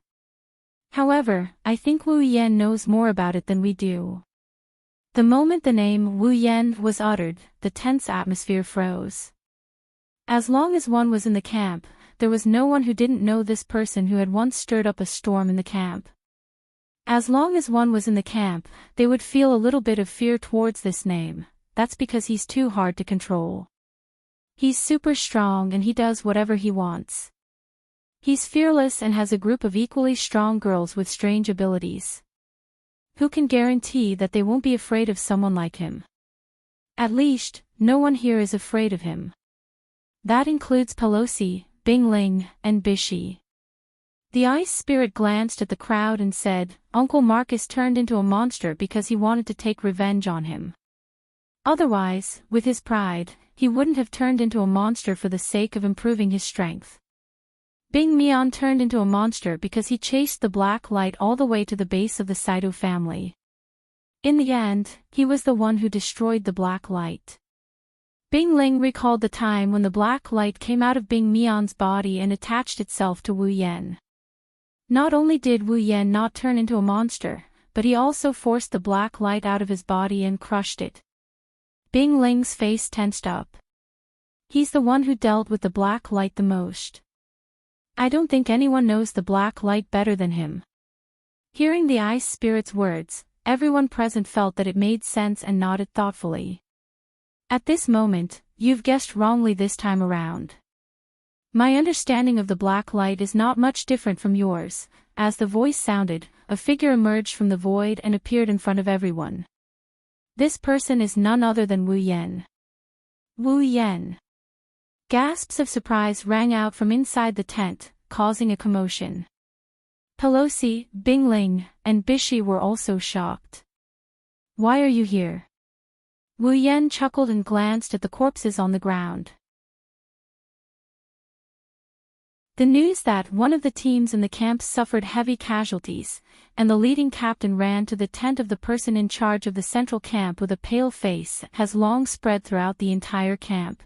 "However, I think Wu Yen knows more about it than we do." The moment the name Wu Yen was uttered, the tense atmosphere froze. As long as one was in the camp, there was no one who didn't know this person who had once stirred up a storm in the camp. As long as one was in the camp, they would feel a little bit of fear towards this name. That's because he's too hard to control. He's super strong and he does whatever he wants. He's fearless and has a group of equally strong girls with strange abilities. Who can guarantee that they won't be afraid of someone like him? At least, no one here is afraid of him. That includes Pelosi, Bing Ling, and Bishi. The ice spirit glanced at the crowd and said, "Uncle Marcus turned into a monster because he wanted to take revenge on him. Otherwise, with his pride, he wouldn't have turned into a monster for the sake of improving his strength. Bing Mian turned into a monster because he chased the black light all the way to the base of the Saito family. In the end, he was the one who destroyed the black light." Bing Ling recalled the time when the black light came out of Bing Mian's body and attached itself to Wu Yen. Not only did Wu Yen not turn into a monster, but he also forced the black light out of his body and crushed it. Bing Ling's face tensed up. He's the one who dealt with the black light the most. I don't think anyone knows the black light better than him. Hearing the ice spirit's words, everyone present felt that it made sense and nodded thoughtfully. At this moment, you've guessed wrongly this time around. My understanding of the black light is not much different from yours. As the voice sounded, a figure emerged from the void and appeared in front of everyone. This person is none other than Wu Yen. Wu Yen. Gasps of surprise rang out from inside the tent, causing a commotion. Pelosi, Bing Ling, and Bishi were also shocked. "Why are you here?" Wu Yen chuckled and glanced at the corpses on the ground. The news that one of the teams in the camp suffered heavy casualties, and the leading captain ran to the tent of the person in charge of the central camp with a pale face, has long spread throughout the entire camp.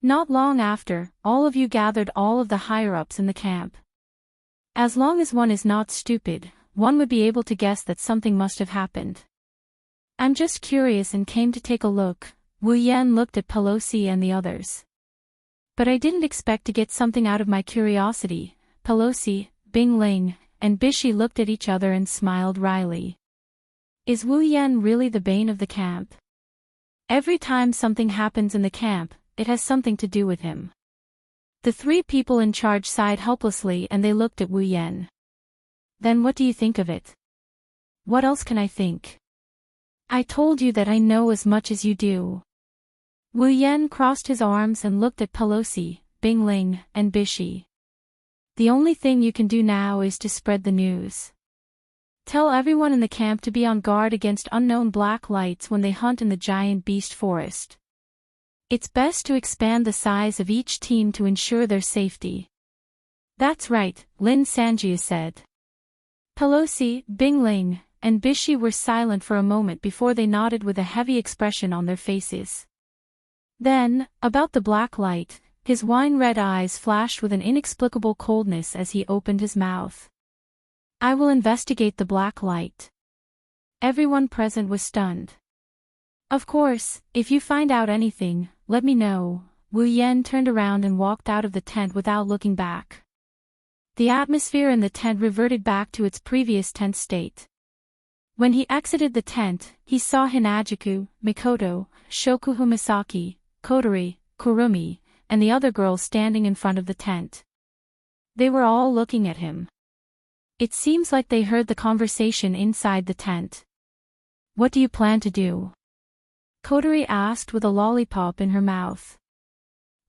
Not long after, all of you gathered all of the higher-ups in the camp. As long as one is not stupid, one would be able to guess that something must have happened. I'm just curious and came to take a look. Wu Yan looked at Pelosi and the others. But I didn't expect to get something out of my curiosity. Pelosi, Bing Ling, and Bishi looked at each other and smiled wryly. Is Wu Yan really the bane of the camp? Every time something happens in the camp, it has something to do with him. The three people in charge sighed helplessly and they looked at Wu Yan. Then what do you think of it? What else can I think? I told you that I know as much as you do. Wu Yan crossed his arms and looked at Pelosi, Bing Ling, and Bishi. The only thing you can do now is to spread the news. Tell everyone in the camp to be on guard against unknown black lights when they hunt in the giant beast forest. It's best to expand the size of each team to ensure their safety. That's right, Lin Sanjia said. Pelosi, Bing Ling, and Bishi were silent for a moment before they nodded with a heavy expression on their faces. Then, about the black light, his wine-red eyes flashed with an inexplicable coldness as he opened his mouth. I will investigate the black light. Everyone present was stunned. Of course, if you find out anything, let me know. Wu Yan turned around and walked out of the tent without looking back. The atmosphere in the tent reverted back to its previous tense state. When he exited the tent, he saw Hinajuku, Mikoto, Shokuhu Misaki, Kotori, Kurumi, and the other girls standing in front of the tent. They were all looking at him. It seems like they heard the conversation inside the tent. What do you plan to do? Kotori asked with a lollipop in her mouth.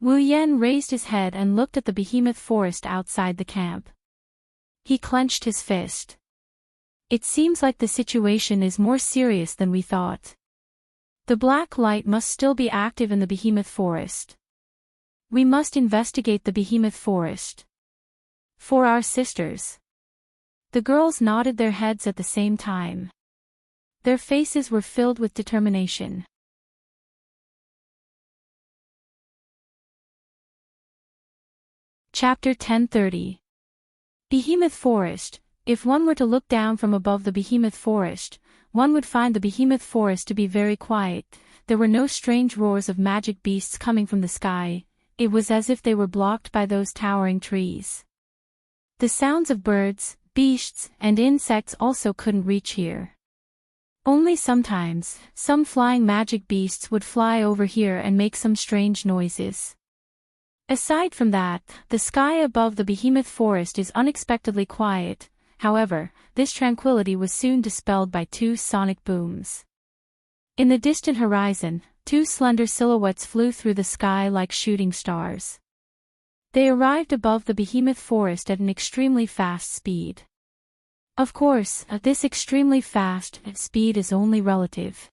Wu Yan raised his head and looked at the behemoth forest outside the camp. He clenched his fist. It seems like the situation is more serious than we thought. The black light must still be active in the behemoth forest. We must investigate the behemoth forest. For our sisters. The girls nodded their heads at the same time. Their faces were filled with determination. Chapter 1030. Behemoth Forest. If one were to look down from above the behemoth forest, one would find the behemoth forest to be very quiet. There were no strange roars of magic beasts coming from the sky. It was as if they were blocked by those towering trees. The sounds of birds, beasts, and insects also couldn't reach here. Only sometimes, some flying magic beasts would fly over here and make some strange noises. Aside from that, the sky above the behemoth forest is unexpectedly quiet. However, this tranquility was soon dispelled by two sonic booms. In the distant horizon, two slender silhouettes flew through the sky like shooting stars. They arrived above the behemoth forest at an extremely fast speed. Of course, this extremely fast speed is only relative.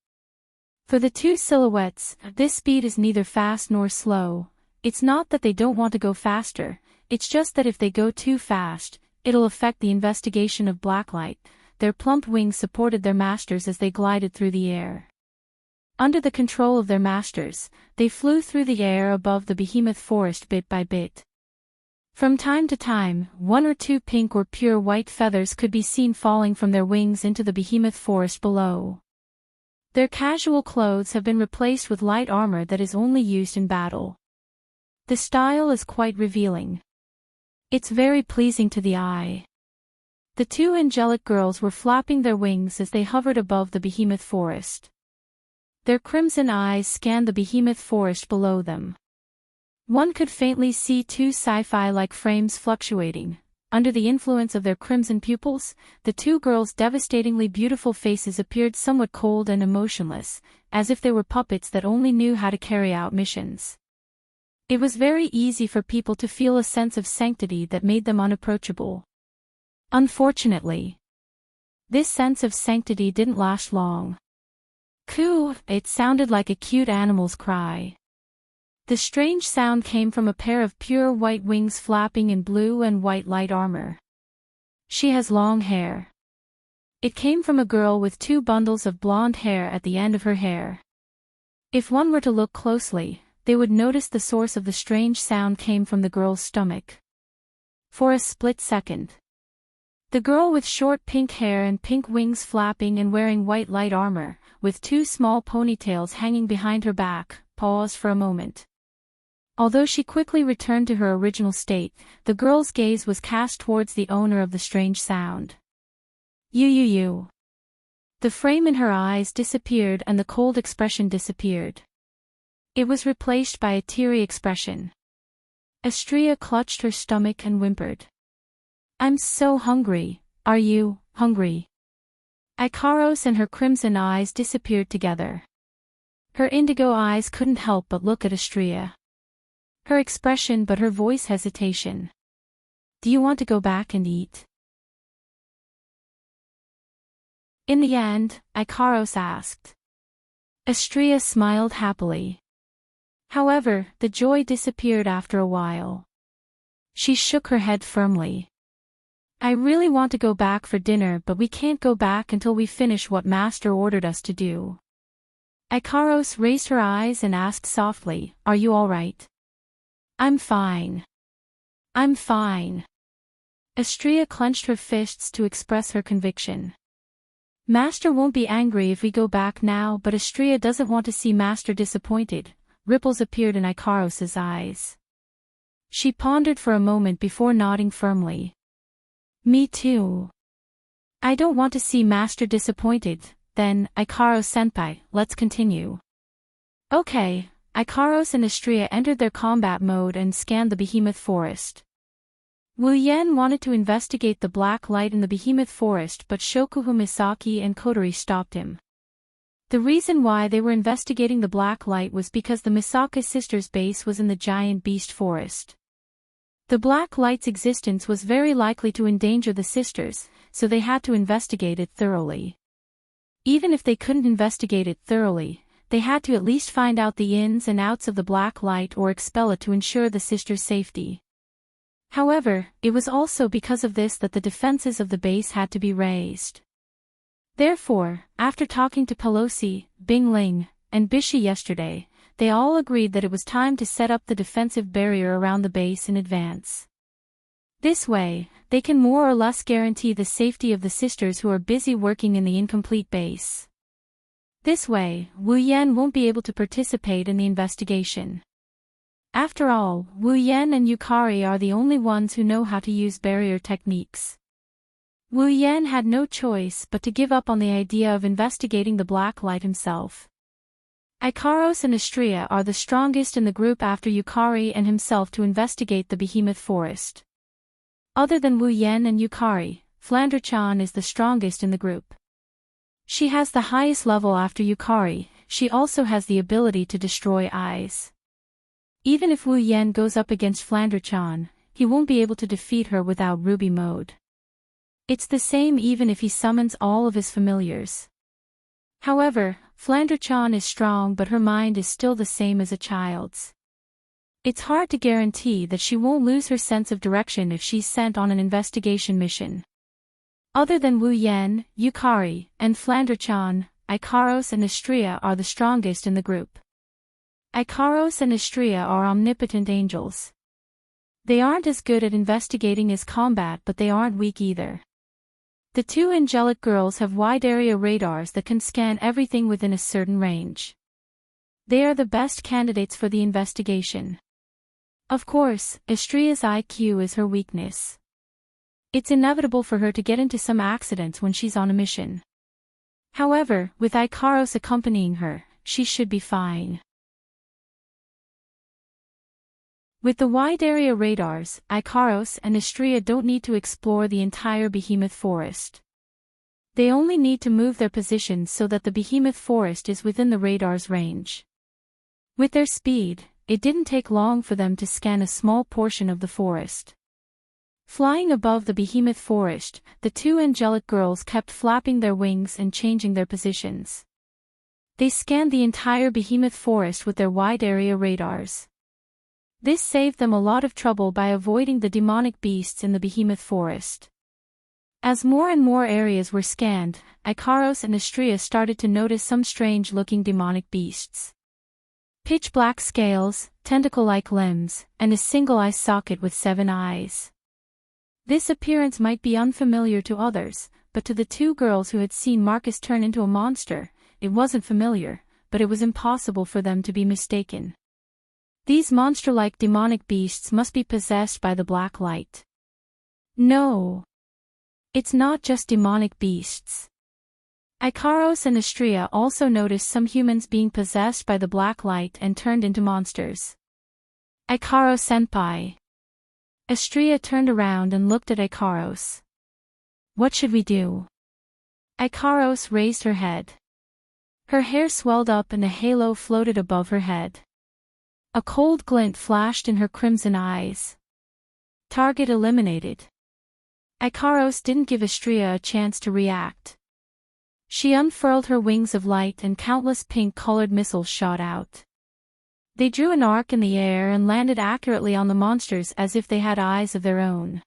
For the two silhouettes, this speed is neither fast nor slow. It's not that they don't want to go faster, it's just that if they go too fast, it'll affect the investigation of blacklight. Their plump wings supported their masters as they glided through the air. Under the control of their masters, they flew through the air above the behemoth forest bit by bit. From time to time, one or two pink or pure white feathers could be seen falling from their wings into the behemoth forest below. Their casual clothes have been replaced with light armor that is only used in battle. The style is quite revealing. It's very pleasing to the eye. The two angelic girls were flapping their wings as they hovered above the behemoth forest. Their crimson eyes scanned the behemoth forest below them. One could faintly see two sci-fi-like frames fluctuating. Under the influence of their crimson pupils, the two girls' devastatingly beautiful faces appeared somewhat cold and emotionless, as if they were puppets that only knew how to carry out missions. It was very easy for people to feel a sense of sanctity that made them unapproachable. Unfortunately, this sense of sanctity didn't last long. Coo, it sounded like a cute animal's cry. The strange sound came from a pair of pure white wings flapping in blue and white light armor. She has long hair. It came from a girl with two bundles of blonde hair at the end of her hair. If one were to look closely, they would notice the source of the strange sound came from the girl's stomach. For a split second, the girl with short pink hair and pink wings flapping and wearing white light armor, with two small ponytails hanging behind her back, paused for a moment. Although she quickly returned to her original state, the girl's gaze was cast towards the owner of the strange sound. You. The frame in her eyes disappeared and the cold expression disappeared. It was replaced by a teary expression. Astrea clutched her stomach and whimpered. I'm so hungry, are you hungry? Ikaros and her crimson eyes disappeared together. Her indigo eyes couldn't help but look at Astrea. Her expression but her voice hesitation. Do you want to go back and eat? In the end, Ikaros asked. Astrea smiled happily. However, the joy disappeared after a while. She shook her head firmly. I really want to go back for dinner, but we can't go back until we finish what Master ordered us to do. Ikaros raised her eyes and asked softly, Are you all right? I'm fine. I'm fine. Astrea clenched her fists to express her conviction. Master won't be angry if we go back now, but Astrea doesn't want to see Master disappointed. Ripples appeared in Ikaros's eyes. She pondered for a moment before nodding firmly. Me too. I don't want to see Master disappointed. Then, Ikaros-senpai, let's continue. Okay. Ikaros and Astrea entered their combat mode and scanned the behemoth forest. Wu Yen wanted to investigate the black light in the behemoth forest, but Shokuhu Misaki and Kotori stopped him. The reason why they were investigating the black light was because the Misaka sisters' base was in the giant beast forest. The black light's existence was very likely to endanger the sisters, so they had to investigate it thoroughly. Even if they couldn't investigate it thoroughly, they had to at least find out the ins and outs of the black light or expel it to ensure the sisters' safety. However, it was also because of this that the defenses of the base had to be raised. Therefore, after talking to Pelosi, Bingling, and Bishi yesterday, they all agreed that it was time to set up the defensive barrier around the base in advance. This way, they can more or less guarantee the safety of the sisters who are busy working in the incomplete base. This way, Wu Yen won't be able to participate in the investigation. After all, Wu Yen and Yukari are the only ones who know how to use barrier techniques. Wu Yen had no choice but to give up on the idea of investigating the black light himself. Ikaros and Astrea are the strongest in the group after Yukari and himself to investigate the behemoth forest. Other than Wu Yen and Yukari, Flandre-chan is the strongest in the group. She has the highest level after Yukari. She also has the ability to destroy eyes. Even if Wu Yen goes up against Flandre-chan, he won't be able to defeat her without Ruby Mode. It's the same even if he summons all of his familiars. However, Flandre-chan is strong, but her mind is still the same as a child's. It's hard to guarantee that she won't lose her sense of direction if she's sent on an investigation mission. Other than Wu Yen, Yukari, and Flandre-chan, Ikaros and Astrea are the strongest in the group. Ikaros and Astrea are omnipotent angels. They aren't as good at investigating as combat, but they aren't weak either. The two angelic girls have wide-area radars that can scan everything within a certain range. They are the best candidates for the investigation. Of course, Astrea's IQ is her weakness. It's inevitable for her to get into some accidents when she's on a mission. However, with Ikaros accompanying her, she should be fine. With the wide-area radars, Ikaros and Astrea don't need to explore the entire behemoth forest. They only need to move their positions so that the behemoth forest is within the radar's range. With their speed, it didn't take long for them to scan a small portion of the forest. Flying above the behemoth forest, the two angelic girls kept flapping their wings and changing their positions. They scanned the entire behemoth forest with their wide-area radars. This saved them a lot of trouble by avoiding the demonic beasts in the behemoth forest. As more and more areas were scanned, Ikaros and Astrea started to notice some strange-looking demonic beasts. Pitch-black scales, tentacle-like limbs, and a single eye socket with 7 eyes. This appearance might be unfamiliar to others, but to the two girls who had seen Marcus turn into a monster, it wasn't familiar, but it was impossible for them to be mistaken. These monster-like demonic beasts must be possessed by the black light. No. It's not just demonic beasts. Ikaros and Astrea also noticed some humans being possessed by the black light and turned into monsters. Ikaros-senpai. Astrea turned around and looked at Ikaros. What should we do? Ikaros raised her head. Her hair swelled up and a halo floated above her head. A cold glint flashed in her crimson eyes. Target eliminated. Ikaros didn't give Astrea a chance to react. She unfurled her wings of light and countless pink-colored missiles shot out. They drew an arc in the air and landed accurately on the monsters as if they had eyes of their own.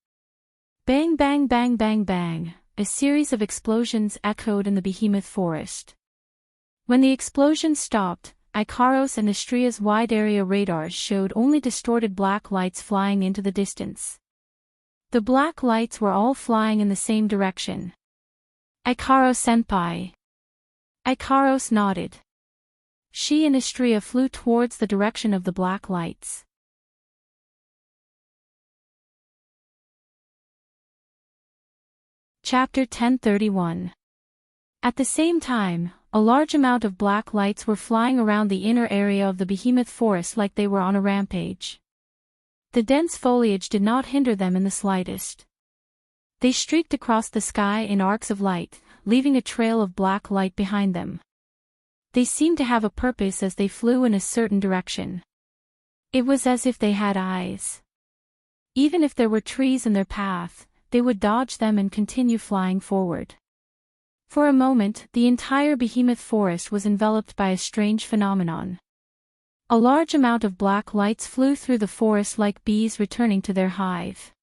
Bang bang bang bang bang, a series of explosions echoed in the behemoth forest. When the explosions stopped, Ikaros and Astrea's wide-area radars showed only distorted black lights flying into the distance. The black lights were all flying in the same direction. Ikaros-senpai. Ikaros nodded. She and Astrea flew towards the direction of the black lights. Chapter 1031. At the same time, a large amount of black lights were flying around the inner area of the behemoth forest like they were on a rampage. The dense foliage did not hinder them in the slightest. They streaked across the sky in arcs of light, leaving a trail of black light behind them. They seemed to have a purpose as they flew in a certain direction. It was as if they had eyes. Even if there were trees in their path, they would dodge them and continue flying forward. For a moment, the entire behemoth forest was enveloped by a strange phenomenon. A large amount of black lights flew through the forest like bees returning to their hive.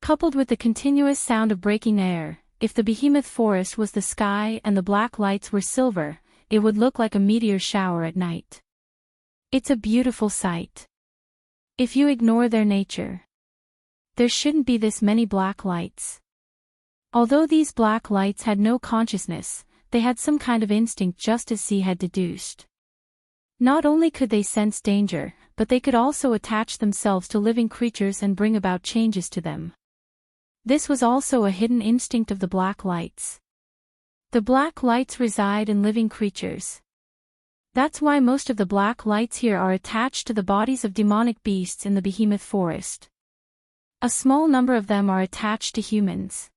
Coupled with the continuous sound of breaking air, if the behemoth forest was the sky and the black lights were silver, it would look like a meteor shower at night. It's a beautiful sight. If you ignore their nature, there shouldn't be this many black lights. Although these black lights had no consciousness, they had some kind of instinct, just as C had deduced. Not only could they sense danger, but they could also attach themselves to living creatures and bring about changes to them. This was also a hidden instinct of the black lights. The black lights reside in living creatures. That's why most of the black lights here are attached to the bodies of demonic beasts in the behemoth forest. A small number of them are attached to humans.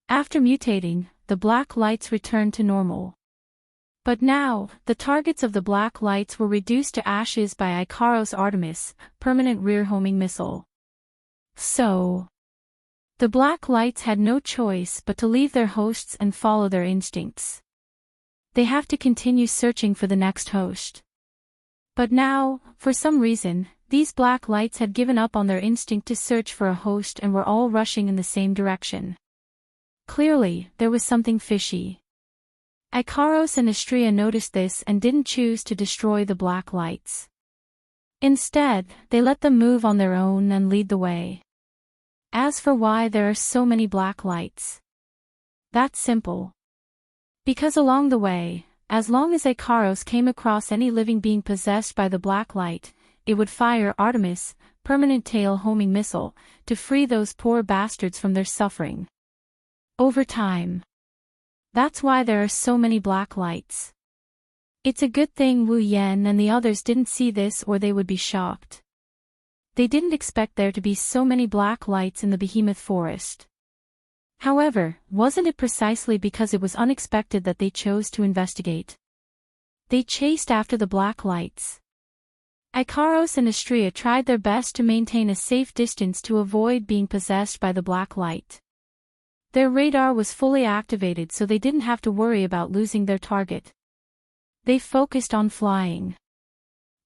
After mutating, the black lights returned to normal. But now, the targets of the black lights were reduced to ashes by Ikaros Artemis, permanent rear-homing missile. So, the black lights had no choice but to leave their hosts and follow their instincts. They have to continue searching for the next host. But now, for some reason, these black lights had given up on their instinct to search for a host and were all rushing in the same direction. Clearly, there was something fishy. Ikaros and Astrea noticed this and didn't choose to destroy the black lights. Instead, they let them move on their own and lead the way. As for why there are so many black lights, that's simple. Because along the way, as long as Ikaros came across any living being possessed by the black light, it would fire Artemis, permanent tail-homing missile, to free those poor bastards from their suffering. Over time. That's why there are so many black lights. It's a good thing Wu Yen and the others didn't see this, or they would be shocked. They didn't expect there to be so many black lights in the behemoth forest. However, wasn't it precisely because it was unexpected that they chose to investigate? They chased after the black lights. Ikaros and Astrea tried their best to maintain a safe distance to avoid being possessed by the black light. Their radar was fully activated, so they didn't have to worry about losing their target. They focused on flying.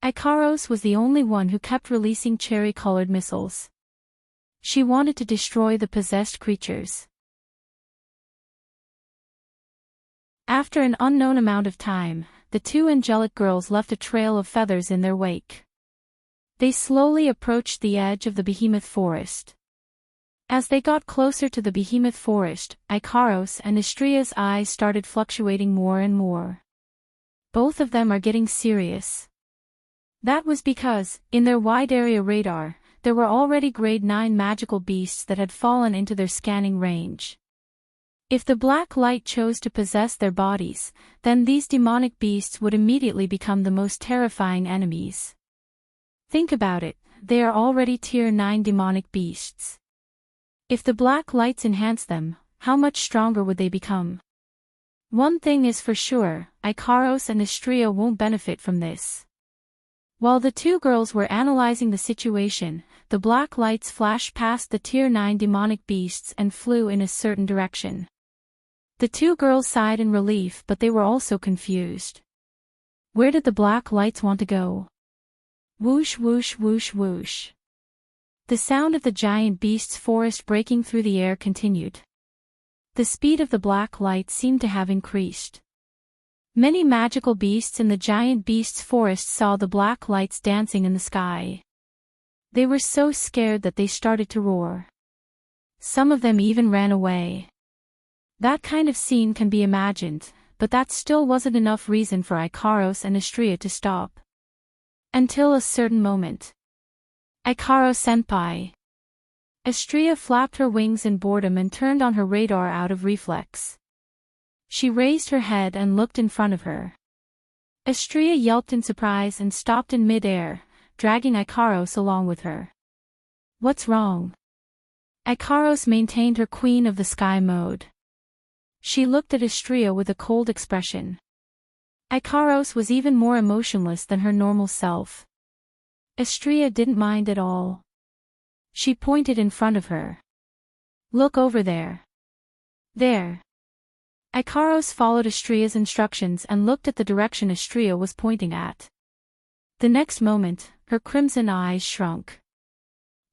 Ikaros was the only one who kept releasing cherry-colored missiles. She wanted to destroy the possessed creatures. After an unknown amount of time, the two angelic girls left a trail of feathers in their wake. They slowly approached the edge of the behemoth forest. As they got closer to the behemoth forest, Ikaros and Estria's eyes started fluctuating more and more. Both of them are getting serious. That was because, in their wide area radar, there were already grade 9 magical beasts that had fallen into their scanning range. If the black light chose to possess their bodies, then these demonic beasts would immediately become the most terrifying enemies. Think about it, they are already tier 9 demonic beasts. If the black lights enhance them, how much stronger would they become? One thing is for sure, Ikaros and Estria won't benefit from this. While the two girls were analyzing the situation, the black lights flashed past the tier 9 demonic beasts and flew in a certain direction. The two girls sighed in relief, but they were also confused. Where did the black lights want to go? Whoosh whoosh whoosh whoosh. The sound of the giant beast's forest breaking through the air continued. The speed of the black light seemed to have increased. Many magical beasts in the giant beast's forest saw the black lights dancing in the sky. They were so scared that they started to roar. Some of them even ran away. That kind of scene can be imagined, but that still wasn't enough reason for Ikaros and Estria to stop. Until a certain moment. Ikaros-senpai. Estria flapped her wings in boredom and turned on her radar out of reflex. She raised her head and looked in front of her. Estria yelped in surprise and stopped in mid-air, dragging Ikaros along with her. What's wrong? Ikaros maintained her Queen of the Sky mode. She looked at Estria with a cold expression. Ikaros was even more emotionless than her normal self. Estria didn't mind at all. She pointed in front of her. Look over there. There. Ikaros followed Estria's instructions and looked at the direction Estria was pointing at. The next moment, her crimson eyes shrunk.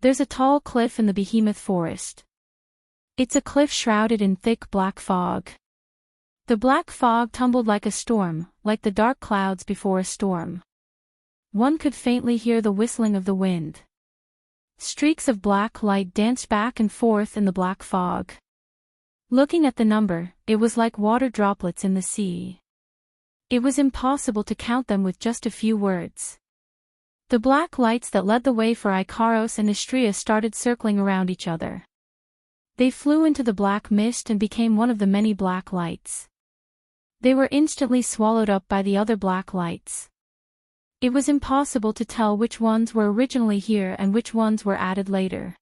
There's a tall cliff in the behemoth forest. It's a cliff shrouded in thick black fog. The black fog tumbled like a storm, like the dark clouds before a storm. One could faintly hear the whistling of the wind. Streaks of black light danced back and forth in the black fog. Looking at the number, it was like water droplets in the sea. It was impossible to count them with just a few words. The black lights that led the way for Ikaros and Estria started circling around each other. They flew into the black mist and became one of the many black lights. They were instantly swallowed up by the other black lights. It was impossible to tell which ones were originally here and which ones were added later.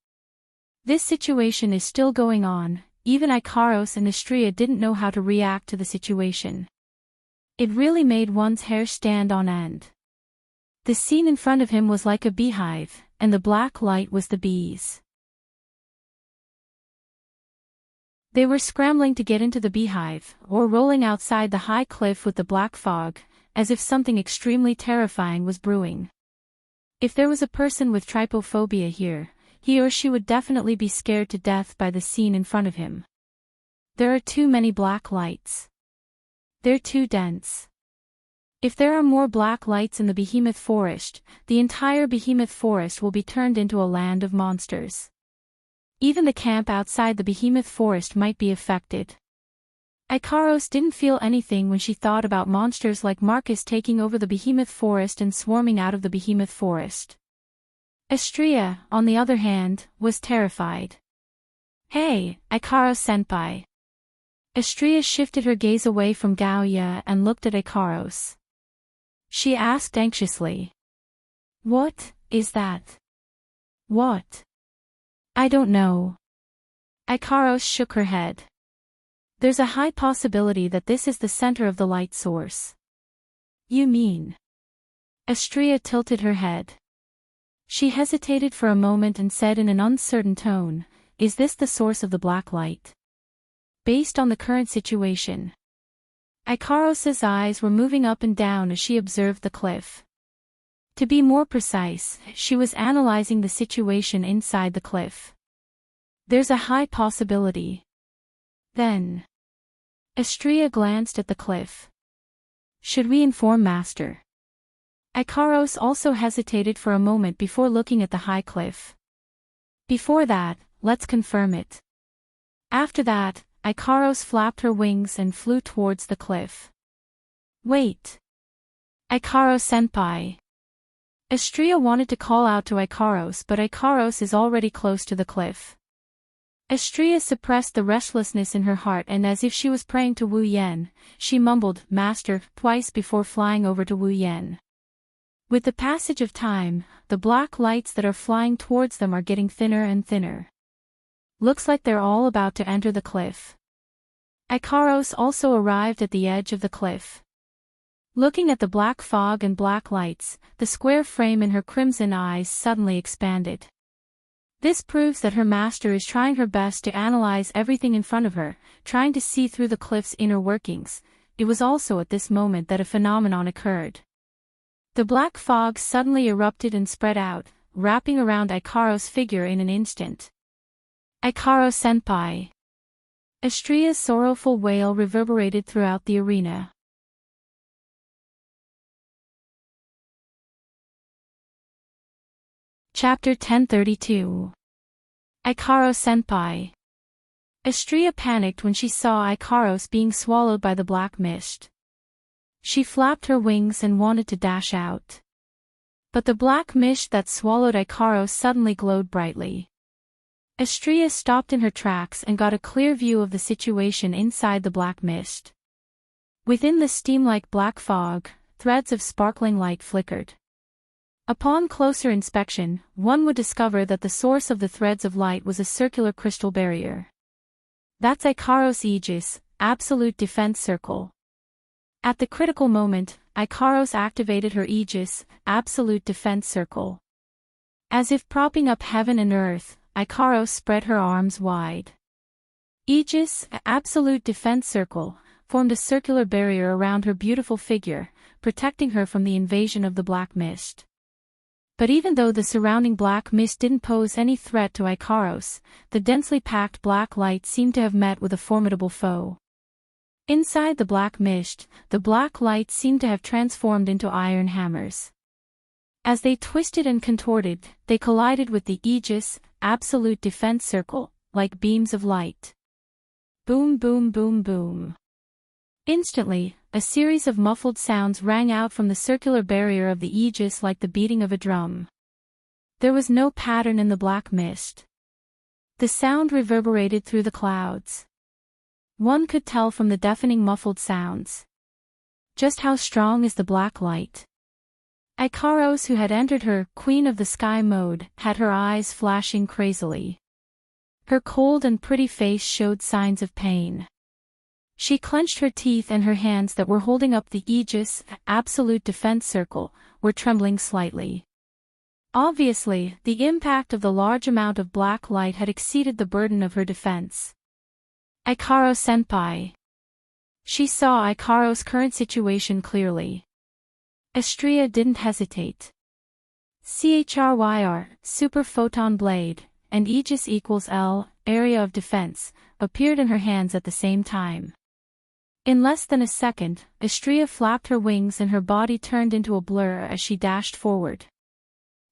This situation is still going on, even Ikaros and Estria didn't know how to react to the situation. It really made one's hair stand on end. The scene in front of him was like a beehive, and the black light was the bees. They were scrambling to get into the beehive, or rolling outside the high cliff with the black fog, as if something extremely terrifying was brewing. If there was a person with trypophobia here, he or she would definitely be scared to death by the scene in front of him. There are too many black lights. They're too dense. If there are more black lights in the behemoth forest, the entire behemoth forest will be turned into a land of monsters. Even the camp outside the behemoth forest might be affected. Ikaros didn't feel anything when she thought about monsters like Marcus taking over the behemoth forest and swarming out of the behemoth forest. Estria, on the other hand, was terrified. Hey, Ikaros-senpai. Estria shifted her gaze away from Gaoya and looked at Ikaros. She asked anxiously. What is that? What? I don't know. Ikaros shook her head. There's a high possibility that this is the center of the light source. You mean? Estria tilted her head. She hesitated for a moment and said in an uncertain tone, Is this the source of the black light? Based on the current situation. Ikaros's eyes were moving up and down as she observed the cliff. To be more precise, she was analyzing the situation inside the cliff. There's a high possibility. Then. Estria glanced at the cliff. Should we inform Master? Ikaros also hesitated for a moment before looking at the high cliff. Before that, let's confirm it. After that, Ikaros flapped her wings and flew towards the cliff. Wait. Ikaros-senpai. Astrea wanted to call out to Ikaros, but Ikaros is already close to the cliff. Astrea suppressed the restlessness in her heart, and as if she was praying to Wu Yen, she mumbled, "Master," twice before flying over to Wu Yen. With the passage of time, the black lights that are flying towards them are getting thinner and thinner. Looks like they're all about to enter the cliff. Ikaros also arrived at the edge of the cliff. Looking at the black fog and black lights, the square frame in her crimson eyes suddenly expanded. This proves that her master is trying her best to analyze everything in front of her, trying to see through the cliff's inner workings. It was also at this moment that a phenomenon occurred. The black fog suddenly erupted and spread out, wrapping around Ikaros' figure in an instant. Ikaros-senpai. Astrea's sorrowful wail reverberated throughout the arena. Chapter 1032. Ikaros-senpai. Astrea panicked when she saw Ikaros being swallowed by the black mist. She flapped her wings and wanted to dash out. But the black mist that swallowed Ikaros suddenly glowed brightly. Astrea stopped in her tracks and got a clear view of the situation inside the black mist. Within the steam-like black fog, threads of sparkling light flickered. Upon closer inspection, one would discover that the source of the threads of light was a circular crystal barrier. That's Ikaros' Aegis, Absolute Defense Circle. At the critical moment, Ikaros activated her Aegis, Absolute Defense Circle. As if propping up heaven and earth, Ikaros spread her arms wide. Aegis, Absolute Defense Circle, formed a circular barrier around her beautiful figure, protecting her from the invasion of the black mist. But even though the surrounding black mist didn't pose any threat to Ikaros, the densely packed black light seemed to have met with a formidable foe. Inside the black mist, the black light seemed to have transformed into iron hammers. As they twisted and contorted, they collided with the Aegis, Absolute Defense Circle, like beams of light. Boom, boom, boom, boom. Instantly, a series of muffled sounds rang out from the circular barrier of the Aegis like the beating of a drum. There was no pattern in the black mist. The sound reverberated through the clouds. One could tell from the deafening muffled sounds. Just how strong is the black light? Ikaros, who had entered her Queen of the Sky mode, had her eyes flashing crazily. Her cold and pretty face showed signs of pain. She clenched her teeth, and her hands that were holding up the Aegis, Absolute Defense Circle, were trembling slightly. Obviously, the impact of the large amount of black light had exceeded the burden of her defense. Ikaros-senpai. She saw Ikaros' current situation clearly. Astrea didn't hesitate. CHRYR, Super Photon Blade, and Aegis equals L, Area of Defense, appeared in her hands at the same time. In less than a second, Astrea flapped her wings and her body turned into a blur as she dashed forward.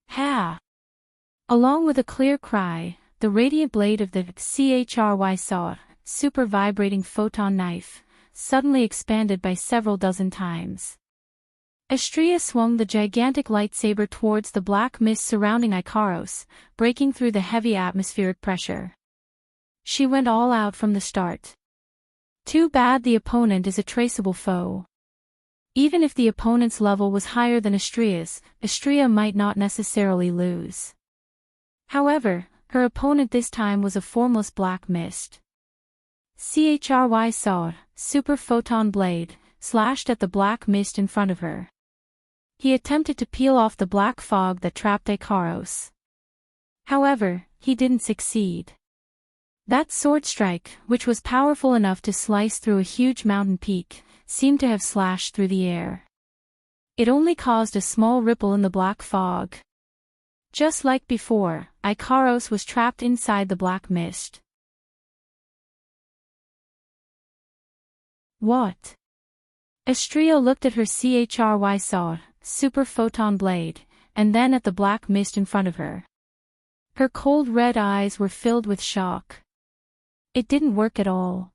Ha! Along with a clear cry, the radiant blade of the CHRY saw, Super Vibrating Photon Knife, suddenly expanded by several dozen times. Astrea swung the gigantic lightsaber towards the black mist surrounding Ikaros, breaking through the heavy atmospheric pressure. She went all out from the start. Too bad the opponent is a traceable foe. Even if the opponent's level was higher than Astrea's, Astrea might not necessarily lose. However, her opponent this time was a formless black mist. CHRY saw, Super Photon Blade, slashed at the black mist in front of her. He attempted to peel off the black fog that trapped Ikaros. However, he didn't succeed. That sword strike, which was powerful enough to slice through a huge mountain peak, seemed to have slashed through the air. It only caused a small ripple in the black fog. Just like before, Ikaros was trapped inside the black mist. What? Astrea looked at her CHRY saw, super photon blade, and then at the black mist in front of her. Her cold red eyes were filled with shock. It didn't work at all.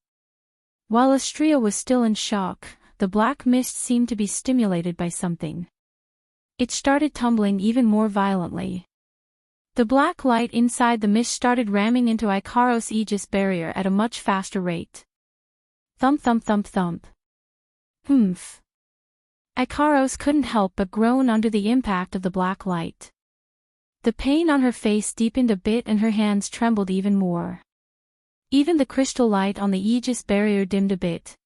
While Astrea was still in shock, the black mist seemed to be stimulated by something. It started tumbling even more violently. The black light inside the mist started ramming into Ikaros' Aegis barrier at a much faster rate. Thump thump thump thump. Humph. Ikaros couldn't help but groan under the impact of the black light. The pain on her face deepened a bit and her hands trembled even more. Even the crystal light on the Aegis barrier dimmed a bit.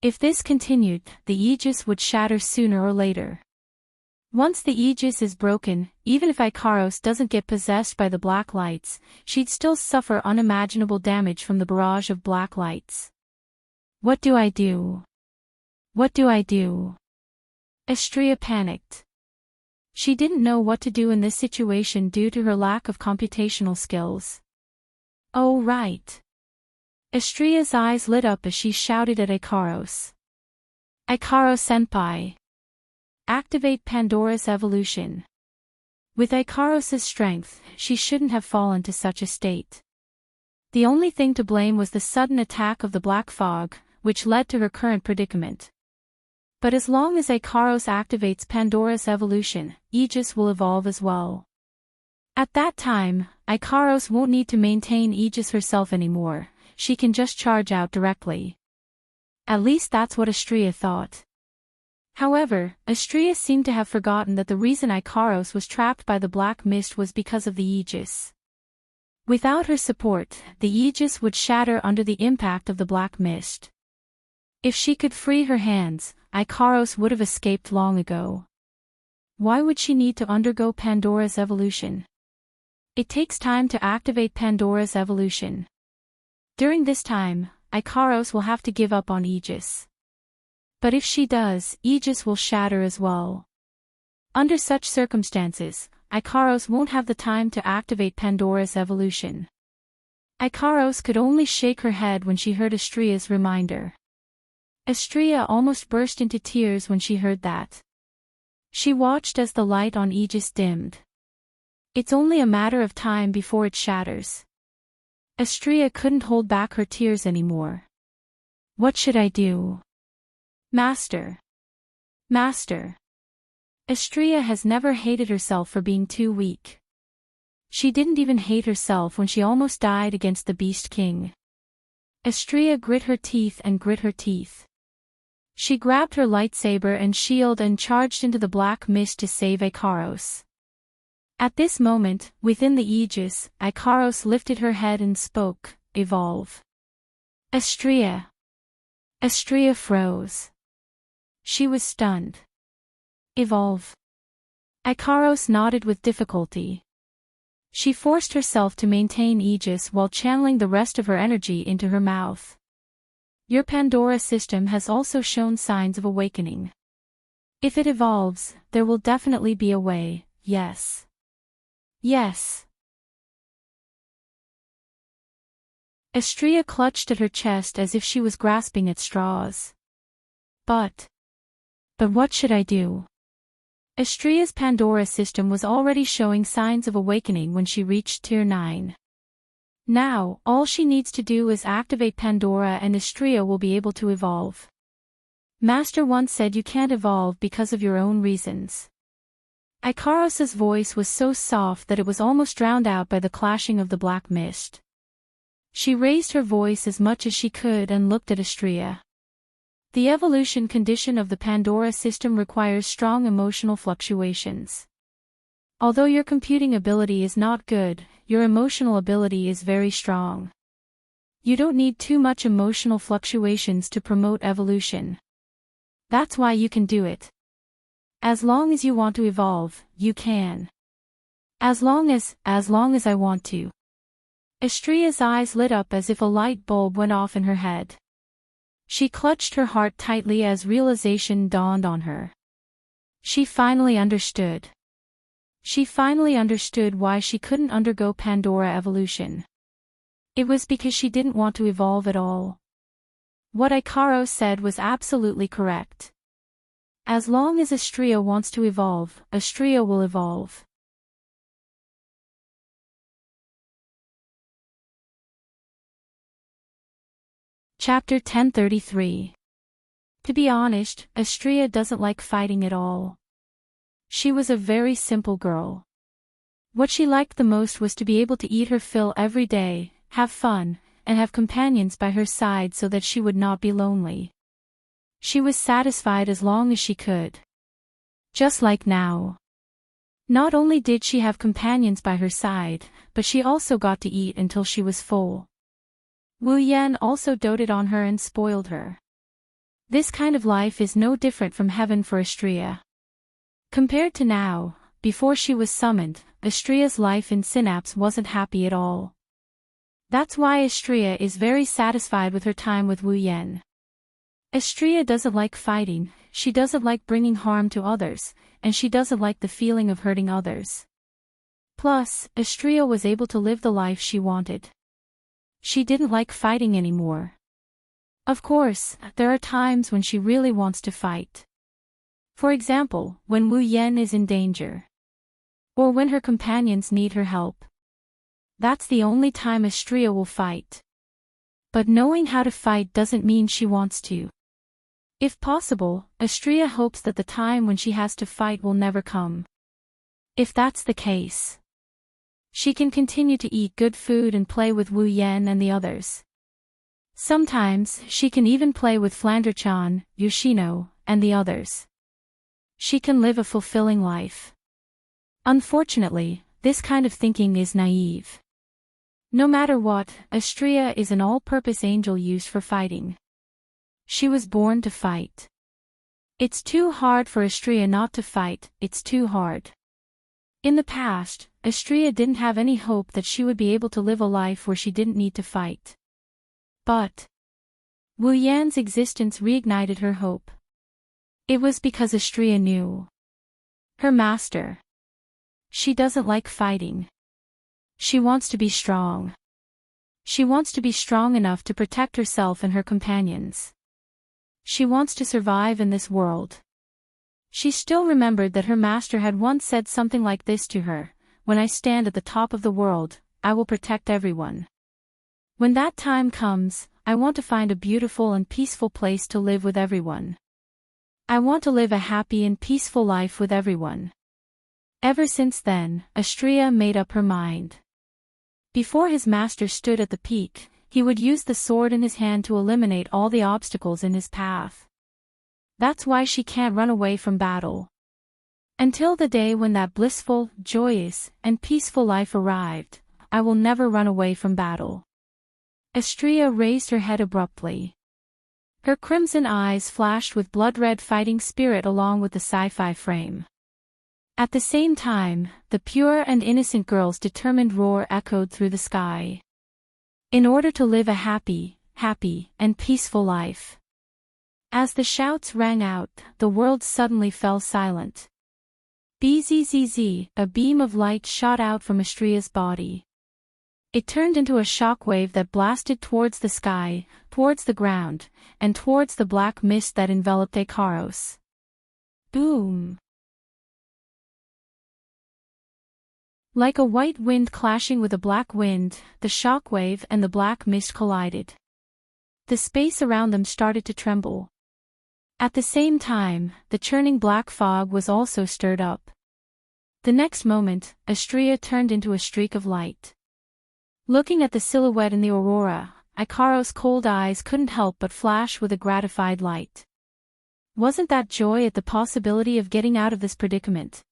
If this continued, the Aegis would shatter sooner or later. Once the Aegis is broken, even if Ikaros doesn't get possessed by the black lights, she'd still suffer unimaginable damage from the barrage of black lights. What do I do? What do I do? Astrea panicked. She didn't know what to do in this situation due to her lack of computational skills. Oh right. Astrea's eyes lit up as she shouted at Ikaros. Ikaros-senpai. Activate Pandora's evolution. With Ikaros' strength, she shouldn't have fallen to such a state. The only thing to blame was the sudden attack of the black fog, which led to her current predicament. But as long as Ikaros activates Pandora's evolution, Aegis will evolve as well. At that time, Ikaros won't need to maintain Aegis herself anymore, she can just charge out directly. At least that's what Astrea thought. However, Astrea seemed to have forgotten that the reason Ikaros was trapped by the black mist was because of the Aegis. Without her support, the Aegis would shatter under the impact of the black mist. If she could free her hands, Ikaros would have escaped long ago. Why would she need to undergo Pandora's evolution? It takes time to activate Pandora's evolution. During this time, Ikaros will have to give up on Aegis. But if she does, Aegis will shatter as well. Under such circumstances, Ikaros won't have the time to activate Pandora's evolution. Ikaros could only shake her head when she heard Astrea's reminder. Astrea almost burst into tears when she heard that. She watched as the light on Aegis dimmed. It's only a matter of time before it shatters. Astrea couldn't hold back her tears anymore. What should I do? Master. Master. Astrea has never hated herself for being too weak. She didn't even hate herself when she almost died against the Beast King. Astrea grit her teeth and grit her teeth. She grabbed her lightsaber and shield and charged into the black mist to save Ikaros. At this moment, within the Aegis, Ikaros lifted her head and spoke, "Evolve." Astrea. Astrea froze. She was stunned. Evolve. Ikaros nodded with difficulty. She forced herself to maintain Aegis while channeling the rest of her energy into her mouth. Your Pandora system has also shown signs of awakening. If it evolves, there will definitely be a way, yes. Yes. Astrea clutched at her chest as if she was grasping at straws. But what should I do? Astrea's Pandora system was already showing signs of awakening when she reached Tier 9. Now, all she needs to do is activate Pandora and Astrea will be able to evolve. Master once said you can't evolve because of your own reasons. Ikaros' voice was so soft that it was almost drowned out by the clashing of the black mist. She raised her voice as much as she could and looked at Astrea. The evolution condition of the Pandora system requires strong emotional fluctuations. Although your computing ability is not good, your emotional ability is very strong. You don't need too much emotional fluctuations to promote evolution. That's why you can do it. As long as you want to evolve, you can. As long as I want to. Astrea's eyes lit up as if a light bulb went off in her head. She clutched her heart tightly as realization dawned on her. She finally understood. She finally understood why she couldn't undergo Pandora evolution. It was because she didn't want to evolve at all. What Ikaros said was absolutely correct. As long as Astrea wants to evolve, Astrea will evolve. Chapter 1033. To be honest, Astrea doesn't like fighting at all. She was a very simple girl. What she liked the most was to be able to eat her fill every day, have fun, and have companions by her side so that she would not be lonely. She was satisfied as long as she could. Just like now. Not only did she have companions by her side, but she also got to eat until she was full. Wu Yan also doted on her and spoiled her. This kind of life is no different from heaven for Astrea. Compared to now, before she was summoned, Astrea's life in Synapse wasn't happy at all. That's why Astrea is very satisfied with her time with Wu Yan. Astrea doesn't like fighting, she doesn't like bringing harm to others, and she doesn't like the feeling of hurting others. Plus, Astrea was able to live the life she wanted. She didn't like fighting anymore. Of course, there are times when she really wants to fight. For example, when Wu Yan is in danger. Or when her companions need her help. That's the only time Astrea will fight. But knowing how to fight doesn't mean she wants to. If possible, Astrea hopes that the time when she has to fight will never come. If that's the case, she can continue to eat good food and play with Wu Yan and the others. Sometimes, she can even play with Flander-chan, Yoshino, and the others. She can live a fulfilling life. Unfortunately, this kind of thinking is naive. No matter what, Astrea is an all-purpose angel used for fighting. She was born to fight. It's too hard for Astrea not to fight, it's too hard. In the past, Astrea didn't have any hope that she would be able to live a life where she didn't need to fight. But Wu Yan's existence reignited her hope. It was because Astrea knew her master. She doesn't like fighting. She wants to be strong. She wants to be strong enough to protect herself and her companions. She wants to survive in this world. She still remembered that her master had once said something like this to her: "When I stand at the top of the world, I will protect everyone. When that time comes, I want to find a beautiful and peaceful place to live with everyone. I want to live a happy and peaceful life with everyone." Ever since then, Astrea made up her mind. Before his master stood at the peak, he would use the sword in his hand to eliminate all the obstacles in his path. That's why she can't run away from battle. Until the day when that blissful, joyous, and peaceful life arrived, I will never run away from battle. Astrea raised her head abruptly. Her crimson eyes flashed with blood-red fighting spirit along with the sci-fi frame. At the same time, the pure and innocent girl's determined roar echoed through the sky. In order to live a happy, and peaceful life. As the shouts rang out, the world suddenly fell silent. Bzzz, a beam of light shot out from Astrea's body. It turned into a shockwave that blasted towards the sky, towards the ground, and towards the black mist that enveloped Ikaros. Boom! Like a white wind clashing with a black wind, the shockwave and the black mist collided. The space around them started to tremble. At the same time, the churning black fog was also stirred up. The next moment, Astrea turned into a streak of light. Looking at the silhouette in the aurora, Ikaros' cold eyes couldn't help but flash with a gratified light. Wasn't that joy at the possibility of getting out of this predicament?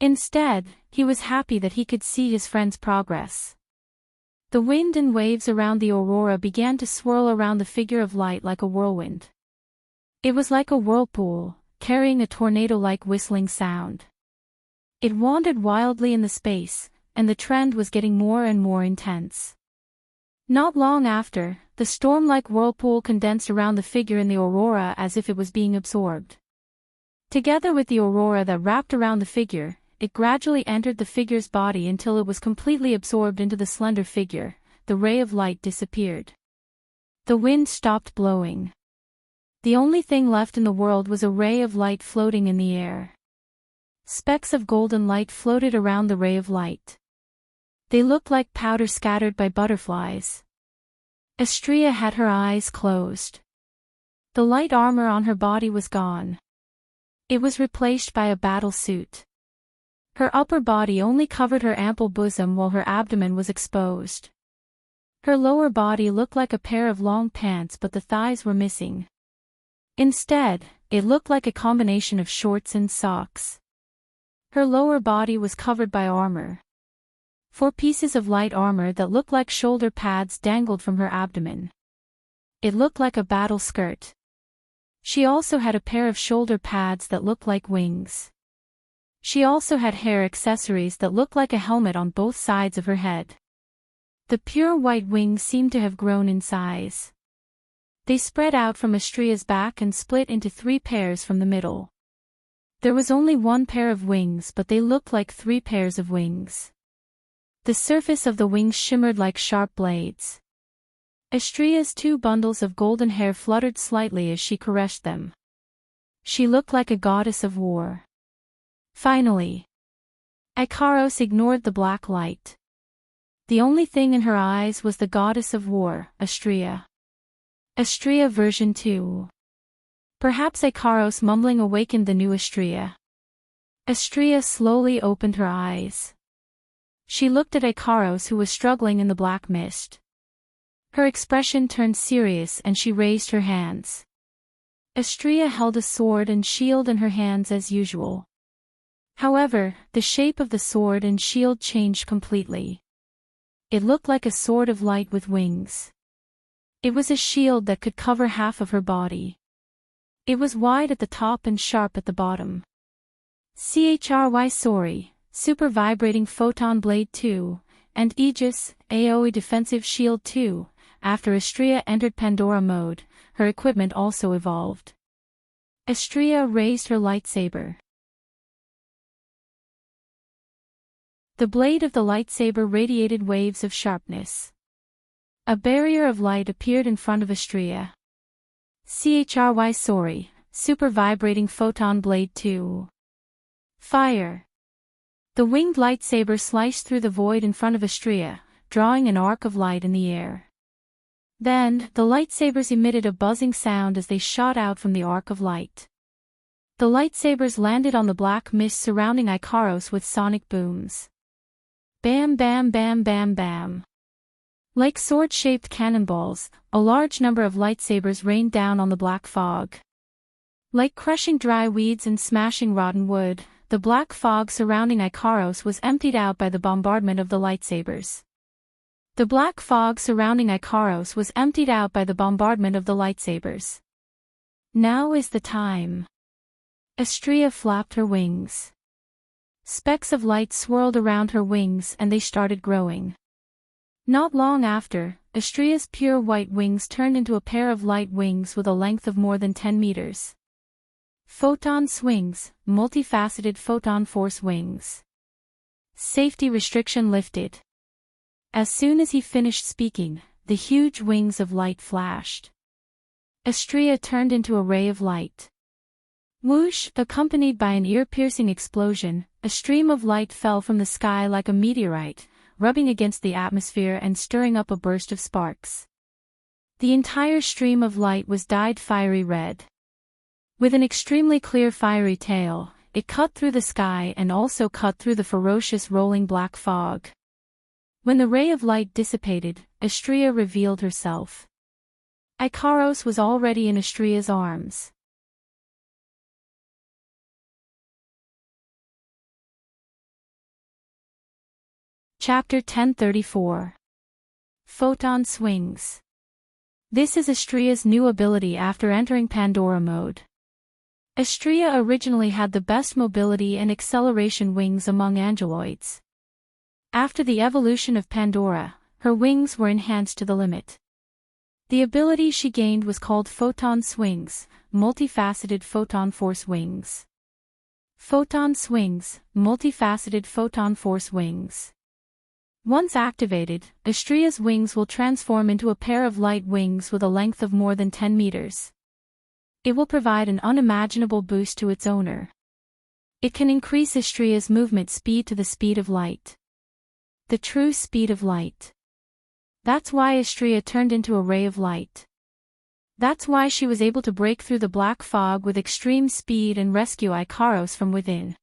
Instead, he was happy that he could see his friend's progress. The wind and waves around the aurora began to swirl around the figure of light like a whirlwind. It was like a whirlpool, carrying a tornado-like whistling sound. It wandered wildly in the space, and the trend was getting more and more intense. Not long after, the storm-like whirlpool condensed around the figure in the aurora as if it was being absorbed. Together with the aurora that wrapped around the figure, it gradually entered the figure's body until it was completely absorbed into the slender figure. The ray of light disappeared. The wind stopped blowing. The only thing left in the world was a ray of light floating in the air. Specks of golden light floated around the ray of light. They looked like powder scattered by butterflies. Astrea had her eyes closed. The light armor on her body was gone. It was replaced by a battle suit. Her upper body only covered her ample bosom while her abdomen was exposed. Her lower body looked like a pair of long pants, but the thighs were missing. Instead, it looked like a combination of shorts and socks. Her lower body was covered by armor. 4 pieces of light armor that looked like shoulder pads dangled from her abdomen. It looked like a battle skirt. She also had a pair of shoulder pads that looked like wings. She also had hair accessories that looked like a helmet on both sides of her head. The pure white wings seemed to have grown in size. They spread out from Astrea's back and split into 3 pairs from the middle. There was only 1 pair of wings, but they looked like 3 pairs of wings. The surface of the wings shimmered like sharp blades. Astrea's 2 bundles of golden hair fluttered slightly as she caressed them. She looked like a goddess of war. Finally, Ikaros ignored the black light. The only thing in her eyes was the goddess of war, Astrea. Astrea version 2. Perhaps Ikaros mumbling awakened the new Astrea. Astrea slowly opened her eyes. She looked at Ikaros, who was struggling in the black mist. Her expression turned serious and she raised her hands. Astrea held a sword and shield in her hands as usual. However, the shape of the sword and shield changed completely. It looked like a sword of light with wings. It was a shield that could cover half of her body. It was wide at the top and sharp at the bottom. Sorry, Super Vibrating Photon Blade 2, and Aegis, AoE Defensive Shield 2. After Astrea entered Pandora mode, her equipment also evolved. Astrea raised her lightsaber. The blade of the lightsaber radiated waves of sharpness. A barrier of light appeared in front of Astrea. Sorry, Super Vibrating Photon Blade 2. Fire. The winged lightsaber sliced through the void in front of Astrea, drawing an arc of light in the air. Then, the lightsabers emitted a buzzing sound as they shot out from the arc of light. The lightsabers landed on the black mist surrounding Ikaros with sonic booms. Bam bam bam bam bam. Like sword-shaped cannonballs, a large number of lightsabers rained down on the black fog. Like crushing dry weeds and smashing rotten wood, the black fog surrounding Ikaros was emptied out by the bombardment of the lightsabers. The black fog surrounding Ikaros was emptied out by the bombardment of the lightsabers. Now is the time. Astrea flapped her wings. Specks of light swirled around her wings and they started growing. Not long after, Astrea's pure white wings turned into a pair of light wings with a length of more than 10 meters. Photon Swings, Multifaceted Photon Force Wings. Safety restriction lifted. As soon as he finished speaking, the huge wings of light flashed. Astrea turned into a ray of light. Whoosh! Accompanied by an ear-piercing explosion, a stream of light fell from the sky like a meteorite, rubbing against the atmosphere and stirring up a burst of sparks. The entire stream of light was dyed fiery red. With an extremely clear fiery tail, it cut through the sky and also cut through the ferocious rolling black fog. When the ray of light dissipated, Astrea revealed herself. Ikaros was already in Astrea's arms. Chapter 1034. Photon Swings. This is Astrea's new ability after entering Pandora mode. Astrea originally had the best mobility and acceleration wings among angeloids. After the evolution of Pandora, her wings were enhanced to the limit. The ability she gained was called Photon Swings, Multifaceted Photon Force Wings. Photon Swings, Multifaceted Photon Force Wings. Once activated, Astria's wings will transform into a pair of light wings with a length of more than 10 meters. It will provide an unimaginable boost to its owner. It can increase Astria's movement speed to the speed of light. The true speed of light. That's why Astria turned into a ray of light. That's why she was able to break through the black fog with extreme speed and rescue Ikaros from within.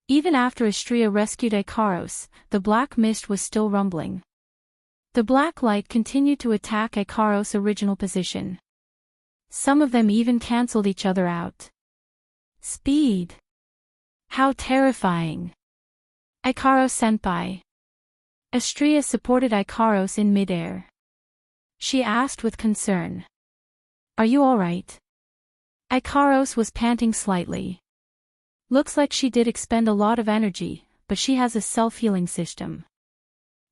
Even after Astria rescued Ikaros, the black mist was still rumbling. The black light continued to attack Ikaros' original position. Some of them even cancelled each other out. Speed! How terrifying! Ikaros-senpai. Astria supported Ikaros in midair. She asked with concern. Are you alright? Ikaros was panting slightly. Looks like she did expend a lot of energy, but she has a self-healing system.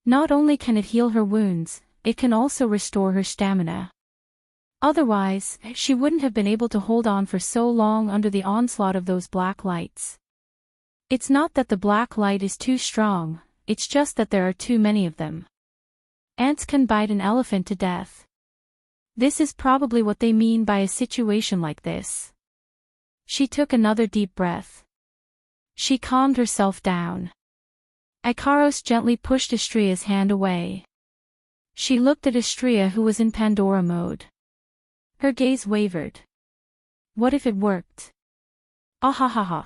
Not only can it heal her wounds, it can also restore her stamina. Otherwise, she wouldn't have been able to hold on for so long under the onslaught of those black lights. It's not that the black light is too strong, it's just that there are too many of them. Ants can bite an elephant to death. This is probably what they mean by a situation like this. She took another deep breath. She calmed herself down. Ikaros gently pushed Astria's hand away. She looked at Astria, who was in Pandora mode. Her gaze wavered. What if it worked? Ahahaha.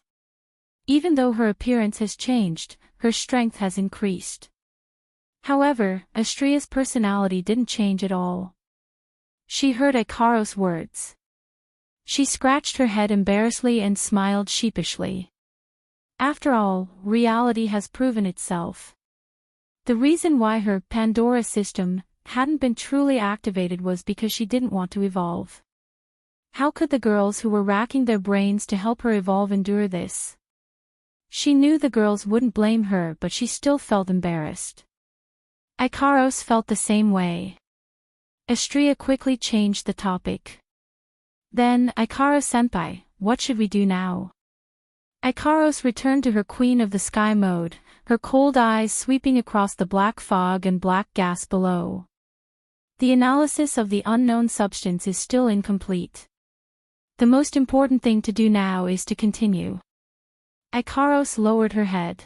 Even though her appearance has changed, her strength has increased. However, Astria's personality didn't change at all. She heard Ikaros' words. She scratched her head embarrassedly and smiled sheepishly. After all, reality has proven itself. The reason why her Pandora system hadn't been truly activated was because she didn't want to evolve. How could the girls who were racking their brains to help her evolve endure this? She knew the girls wouldn't blame her, but she still felt embarrassed. Ikaros felt the same way. Astria quickly changed the topic. Then, Ikaros-senpai, what should we do now? Ikaros returned to her Queen of the Sky mode, her cold eyes sweeping across the black fog and black gas below. The analysis of the unknown substance is still incomplete. The most important thing to do now is to continue. Ikaros lowered her head.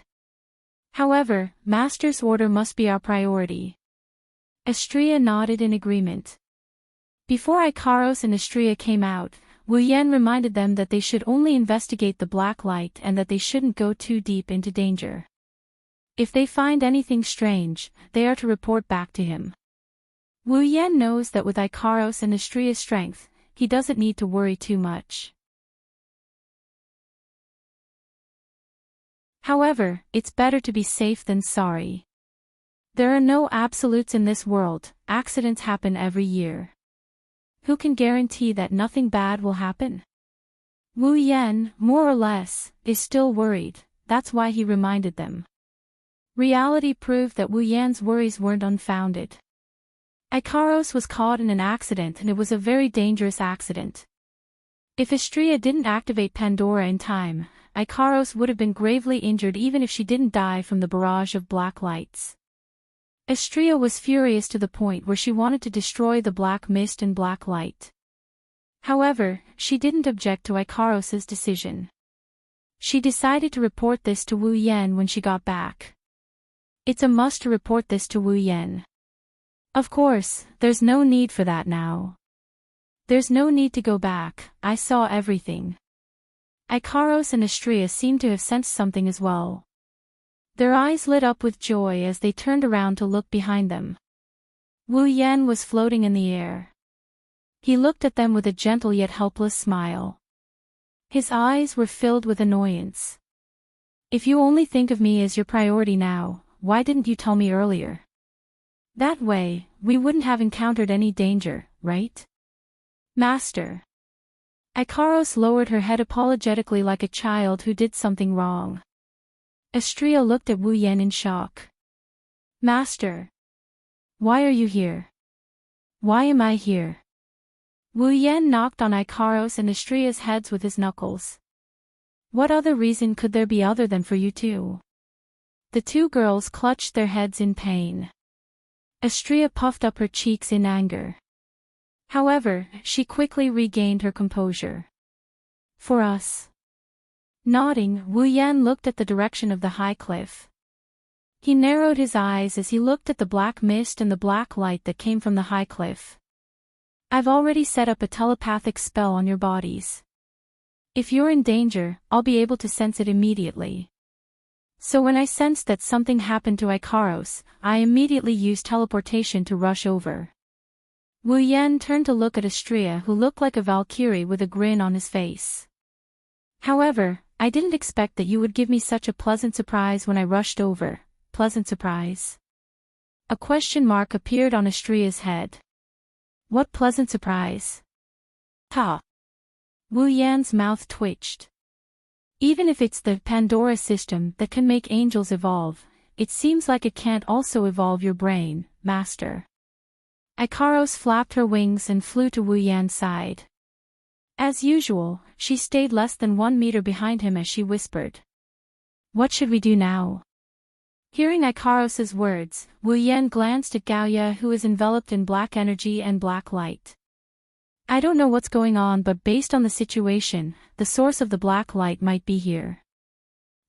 However, Master's order must be our priority. Astria nodded in agreement. Before Ikaros and Astria came out, Wu Yan reminded them that they should only investigate the black light and that they shouldn't go too deep into danger. If they find anything strange, they are to report back to him. Wu Yan knows that with Ikaros and Astria's strength, he doesn't need to worry too much. However, it's better to be safe than sorry. There are no absolutes in this world, accidents happen every year. Who can guarantee that nothing bad will happen? Wu Yan, more or less, is still worried, that's why he reminded them. Reality proved that Wu Yan's worries weren't unfounded. Ikaros was caught in an accident, and it was a very dangerous accident. If Astria didn't activate Pandora in time, Ikaros would have been gravely injured even if she didn't die from the barrage of black lights. Astria was furious to the point where she wanted to destroy the black mist and black light. However, she didn't object to Ikaros' decision. She decided to report this to Wu Yan when she got back. It's a must to report this to Wu Yan. Of course, there's no need for that now. There's no need to go back, I saw everything. Ikaros and Astria seemed to have sensed something as well. Their eyes lit up with joy as they turned around to look behind them. Wu Yan was floating in the air. He looked at them with a gentle yet helpless smile. His eyes were filled with annoyance. If you only think of me as your priority now, why didn't you tell me earlier? That way, we wouldn't have encountered any danger, right? Master. Ikaros lowered her head apologetically like a child who did something wrong. Astria looked at Wu Yan in shock. Master. Why are you here? Why am I here? Wu Yan knocked on Ikaros and Astria's heads with his knuckles. What other reason could there be other than for you two? The two girls clutched their heads in pain. Astrea puffed up her cheeks in anger. However, she quickly regained her composure. For us. Nodding, Wu Yan looked at the direction of the high cliff. He narrowed his eyes as he looked at the black mist and the black light that came from the high cliff. I've already set up a telepathic spell on your bodies. If you're in danger, I'll be able to sense it immediately. So when I sensed that something happened to Ikaros, I immediately used teleportation to rush over. Wu Yan turned to look at Astrea, who looked like a Valkyrie with a grin on his face. However, I didn't expect that you would give me such a pleasant surprise when I rushed over. Pleasant surprise? A question mark appeared on Astrea's head. What pleasant surprise? Ha! Wu Yan's mouth twitched. Even if it's the Pandora system that can make angels evolve, it seems like it can't also evolve your brain, Master. Ikaros flapped her wings and flew to Wu Yan's side. As usual, she stayed less than 1 meter behind him as she whispered. What should we do now? Hearing Ikaros's words, Wu Yan glanced at Gaoya, who is enveloped in black energy and black light. I don't know what's going on, but based on the situation, the source of the black light might be here.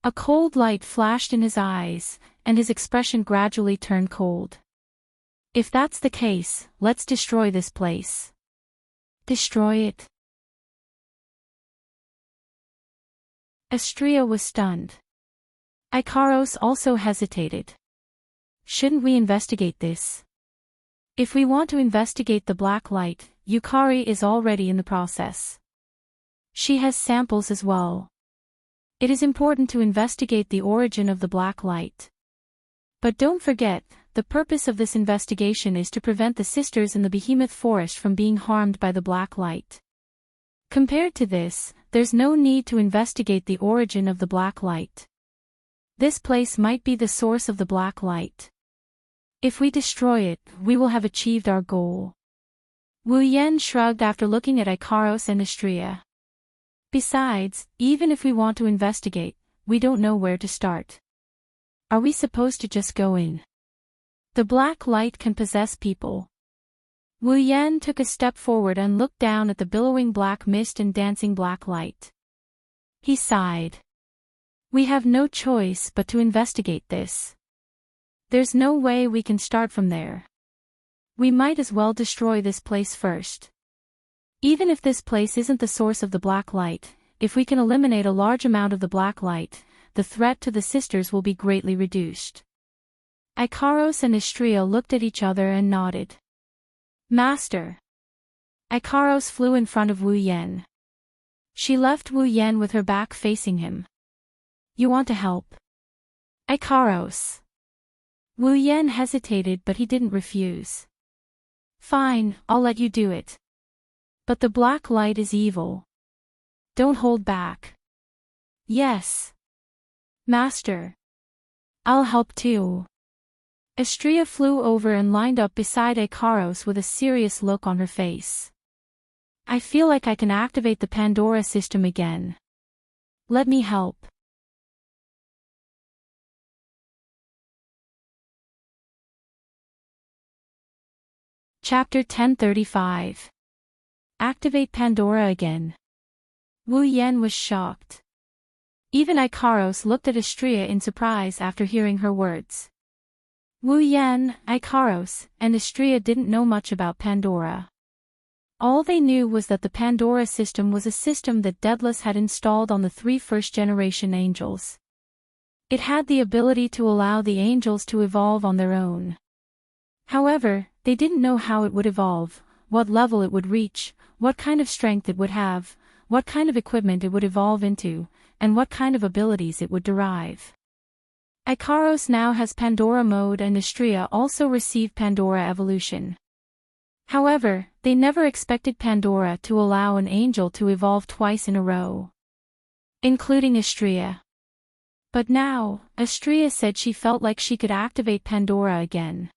A cold light flashed in his eyes, and his expression gradually turned cold. If that's the case, let's destroy this place. Destroy it? Astrea was stunned. Ikaros also hesitated. Shouldn't we investigate this? If we want to investigate the black light, Yukari is already in the process. She has samples as well. It is important to investigate the origin of the black light. But don't forget, the purpose of this investigation is to prevent the sisters in the Behemoth Forest from being harmed by the black light. Compared to this, there's no need to investigate the origin of the black light. This place might be the source of the black light. If we destroy it, we will have achieved our goal. Wu Yan shrugged after looking at Ikaros and Astrea. Besides, even if we want to investigate, we don't know where to start. Are we supposed to just go in? The black light can possess people. Wu Yan took a step forward and looked down at the billowing black mist and dancing black light. He sighed. We have no choice but to investigate this. There's no way we can start from there. We might as well destroy this place first. Even if this place isn't the source of the black light, if we can eliminate a large amount of the black light, the threat to the sisters will be greatly reduced. Ikaros and Astrea looked at each other and nodded. Master. Ikaros flew in front of Wu Yan. She left Wu Yan with her back facing him. You want to help? Ikaros. Wu Yan hesitated, but he didn't refuse. Fine, I'll let you do it. But the black light is evil. Don't hold back. Yes. Master. I'll help too. Astrea flew over and lined up beside Ikaros with a serious look on her face. I feel like I can activate the Pandora system again. Let me help. Chapter 1035. Activate Pandora again. Wu Yan was shocked. Even Ikaros looked at Astrea in surprise after hearing her words. Wu Yan, Ikaros, and Astrea didn't know much about Pandora. All they knew was that the Pandora system was a system that Daedalus had installed on the 3 first-generation angels. It had the ability to allow the angels to evolve on their own. However, they didn't know how it would evolve, what level it would reach, what kind of strength it would have, what kind of equipment it would evolve into, and what kind of abilities it would derive. Ikaros now has Pandora mode and Astrea also received Pandora evolution. However, they never expected Pandora to allow an angel to evolve twice in a row. Including Astrea. But now, Astrea said she felt like she could activate Pandora again.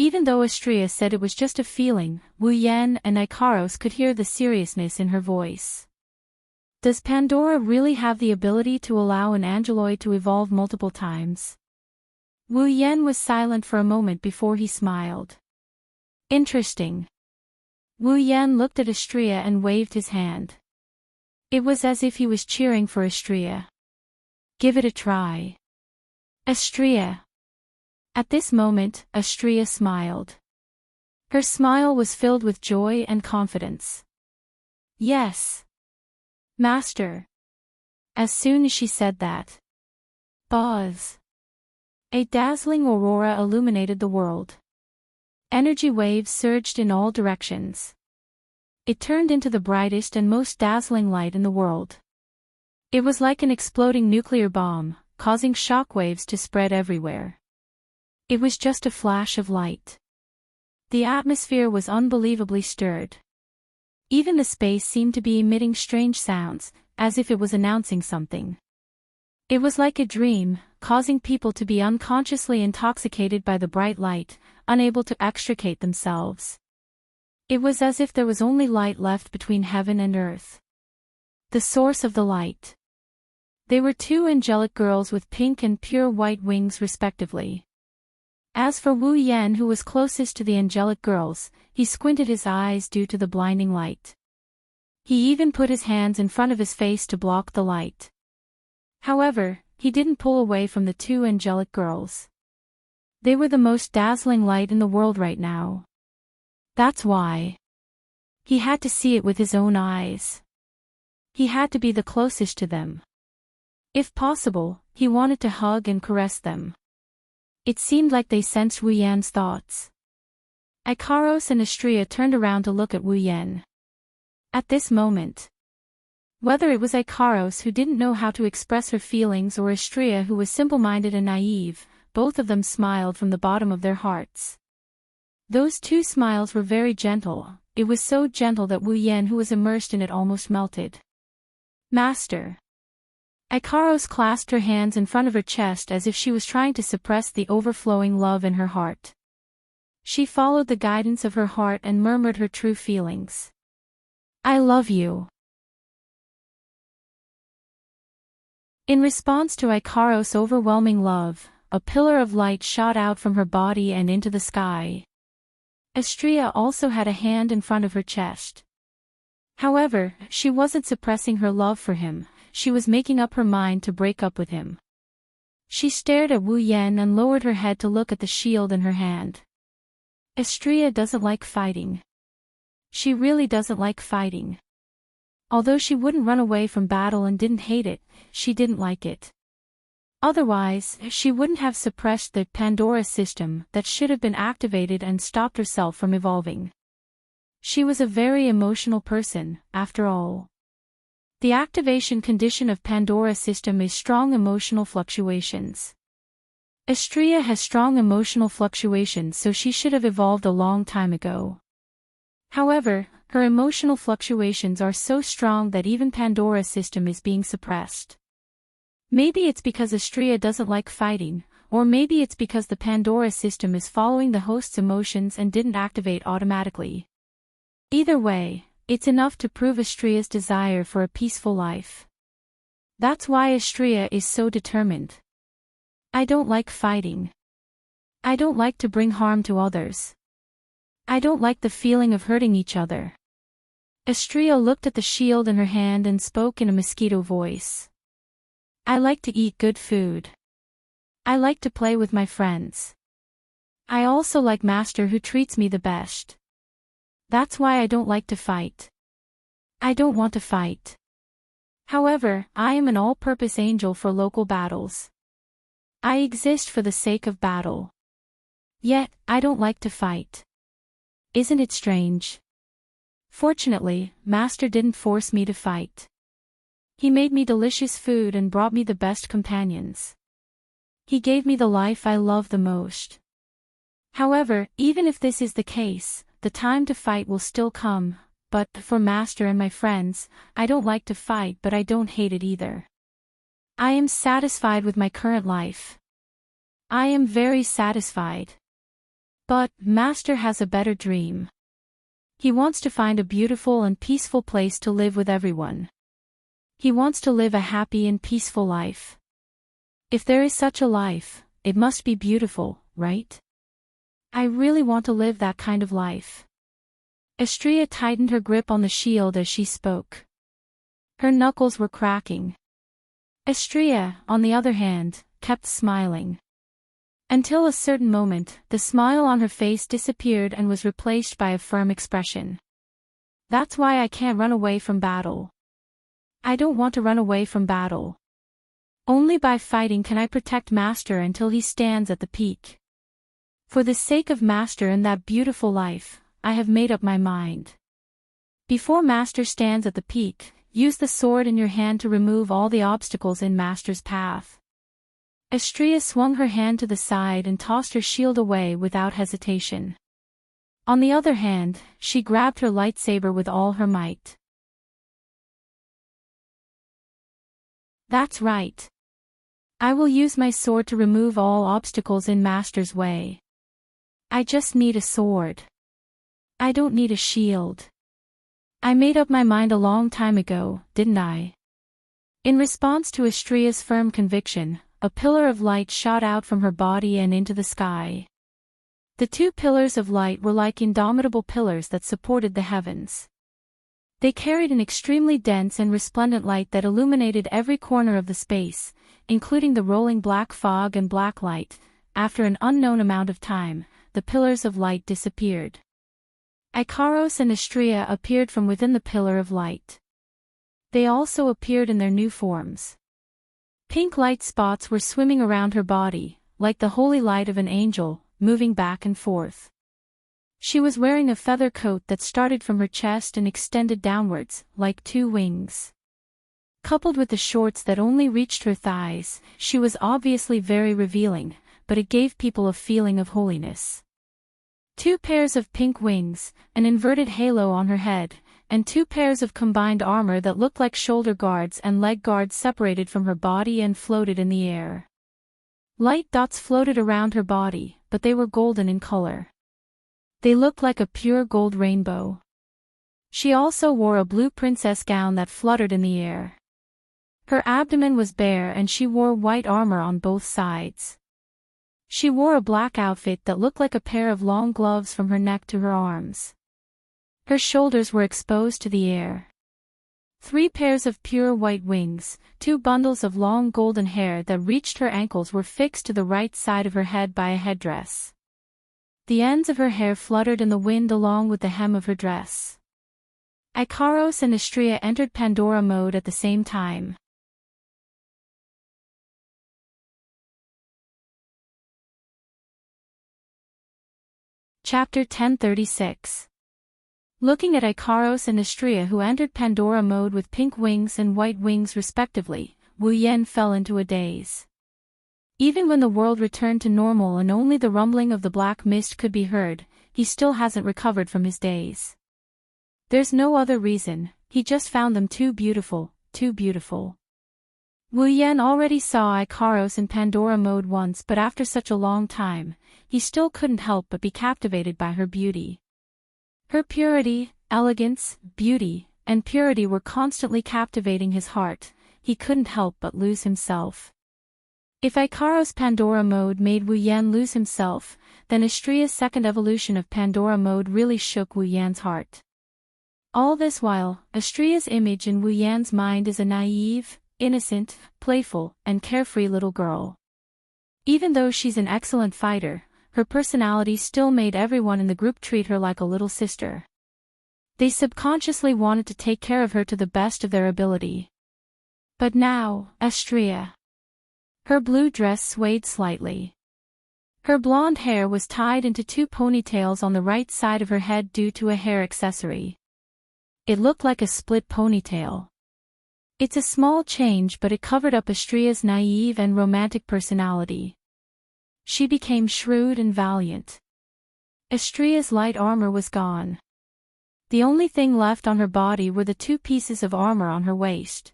Even though Astrea said it was just a feeling, Wu Yan and Ikaros could hear the seriousness in her voice. Does Pandora really have the ability to allow an angeloid to evolve multiple times? Wu Yen was silent for a moment before he smiled. Interesting. Wu Yen looked at Astrea and waved his hand. It was as if he was cheering for Astrea. Give it a try. Astrea. At this moment, Astrea smiled. Her smile was filled with joy and confidence. Yes. Master. As soon as she said that. Buzz. A dazzling aurora illuminated the world. Energy waves surged in all directions. It turned into the brightest and most dazzling light in the world. It was like an exploding nuclear bomb, causing shockwaves to spread everywhere. It was just a flash of light. The atmosphere was unbelievably stirred. Even the space seemed to be emitting strange sounds, as if it was announcing something. It was like a dream, causing people to be unconsciously intoxicated by the bright light, unable to extricate themselves. It was as if there was only light left between heaven and earth. The source of the light. They were two angelic girls with pink and pure white wings respectively. As for Wu Yen, who was closest to the angelic girls, he squinted his eyes due to the blinding light. He even put his hands in front of his face to block the light. However, he didn't pull away from the two angelic girls. They were the most dazzling light in the world right now. That's why. He had to see it with his own eyes. He had to be the closest to them. If possible, he wanted to hug and caress them. It seemed like they sensed Wu Yan's thoughts. Ikaros and Astrea turned around to look at Wu Yan. At this moment, whether it was Ikaros who didn't know how to express her feelings or Astrea who was simple-minded and naive, both of them smiled from the bottom of their hearts. Those two smiles were very gentle. It was so gentle that Wu Yan, who was immersed in it, almost melted. Master. Ikaros clasped her hands in front of her chest as if she was trying to suppress the overflowing love in her heart. She followed the guidance of her heart and murmured her true feelings. I love you. In response to Ikaros' overwhelming love, a pillar of light shot out from her body and into the sky. Astrea also had a hand in front of her chest. However, she wasn't suppressing her love for him, she was making up her mind to break up with him. She stared at Wu Yan and lowered her head to look at the shield in her hand. Astrea doesn't like fighting. She really doesn't like fighting. Although she wouldn't run away from battle and didn't hate it, she didn't like it. Otherwise, she wouldn't have suppressed the Pandora system that should have been activated and stopped herself from evolving. She was a very emotional person, after all. The activation condition of Pandora system is strong emotional fluctuations. Astrea has strong emotional fluctuations, so she should have evolved a long time ago. However, her emotional fluctuations are so strong that even Pandora system is being suppressed. Maybe it's because Astrea doesn't like fighting, or maybe it's because the Pandora system is following the host's emotions and didn't activate automatically. Either way, it's enough to prove Astrea's desire for a peaceful life. That's why Astrea is so determined. I don't like fighting. I don't like to bring harm to others. I don't like the feeling of hurting each other. Astrea looked at the shield in her hand and spoke in a mosquito voice. I like to eat good food. I like to play with my friends. I also like Master who treats me the best. That's why I don't like to fight. I don't want to fight. However, I am an all-purpose angel for local battles. I exist for the sake of battle. Yet, I don't like to fight. Isn't it strange? Fortunately, Master didn't force me to fight. He made me delicious food and brought me the best companions. He gave me the life I love the most. However, even if this is the case, the time to fight will still come, but, for Master and my friends, I don't like to fight, but I don't hate it either. I am satisfied with my current life. I am very satisfied. But, Master has a better dream. He wants to find a beautiful and peaceful place to live with everyone. He wants to live a happy and peaceful life. If there is such a life, it must be beautiful, right? I really want to live that kind of life. Estrella tightened her grip on the shield as she spoke. Her knuckles were cracking. Estrella, on the other hand, kept smiling. Until a certain moment, the smile on her face disappeared and was replaced by a firm expression. That's why I can't run away from battle. I don't want to run away from battle. Only by fighting can I protect Master until he stands at the peak. For the sake of Master and that beautiful life, I have made up my mind. Before Master stands at the peak, use the sword in your hand to remove all the obstacles in Master's path. Estrella swung her hand to the side and tossed her shield away without hesitation. On the other hand, she grabbed her lightsaber with all her might. That's right. I will use my sword to remove all obstacles in Master's way. I just need a sword. I don't need a shield. I made up my mind a long time ago, didn't I? In response to Estrella's firm conviction, a pillar of light shot out from her body and into the sky. The two pillars of light were like indomitable pillars that supported the heavens. They carried an extremely dense and resplendent light that illuminated every corner of the space, including the rolling black fog and black light. After an unknown amount of time, the pillars of light disappeared. Icaros and Estrella appeared from within the pillar of light. They also appeared in their new forms. Pink light spots were swimming around her body, like the holy light of an angel, moving back and forth. She was wearing a feather coat that started from her chest and extended downwards, like two wings. Coupled with the shorts that only reached her thighs, she was obviously very revealing, but it gave people a feeling of holiness. Two pairs of pink wings, an inverted halo on her head, and two pairs of combined armor that looked like shoulder guards and leg guards separated from her body and floated in the air. Light dots floated around her body, but they were golden in color. They looked like a pure gold rainbow. She also wore a blue princess gown that fluttered in the air. Her abdomen was bare and she wore white armor on both sides. She wore a black outfit that looked like a pair of long gloves from her neck to her arms. Her shoulders were exposed to the air. 3 pairs of pure white wings, 2 bundles of long golden hair that reached her ankles were fixed to the right side of her head by a headdress. The ends of her hair fluttered in the wind along with the hem of her dress. Icaros and Estrella entered Pandora mode at the same time. Chapter 1036. Looking at Icaros and Estrella, who entered Pandora mode with pink wings and white wings respectively, Wu Yen fell into a daze. Even when the world returned to normal and only the rumbling of the black mist could be heard, he still hasn't recovered from his daze. There's no other reason, he just found them too beautiful, too beautiful. Wu Yen already saw Icaros in Pandora mode once, but after such a long time, he still couldn't help but be captivated by her beauty. Her purity, elegance, beauty, and purity were constantly captivating his heart. He couldn't help but lose himself. If Icaros' Pandora mode made Wu Yen lose himself, then Estrella's second evolution of Pandora mode really shook Wu Yan's heart. All this while, Estrella's image in Wu Yan's mind is a naive, innocent, playful, and carefree little girl. Even though she's an excellent fighter, her personality still made everyone in the group treat her like a little sister. They subconsciously wanted to take care of her to the best of their ability. But now, Estrella. Her blue dress swayed slightly. Her blonde hair was tied into 2 ponytails on the right side of her head due to a hair accessory. It looked like a split ponytail. It's a small change, but it covered up Estrella's naive and romantic personality. She became shrewd and valiant. Estrella's light armor was gone. The only thing left on her body were the 2 pieces of armor on her waist.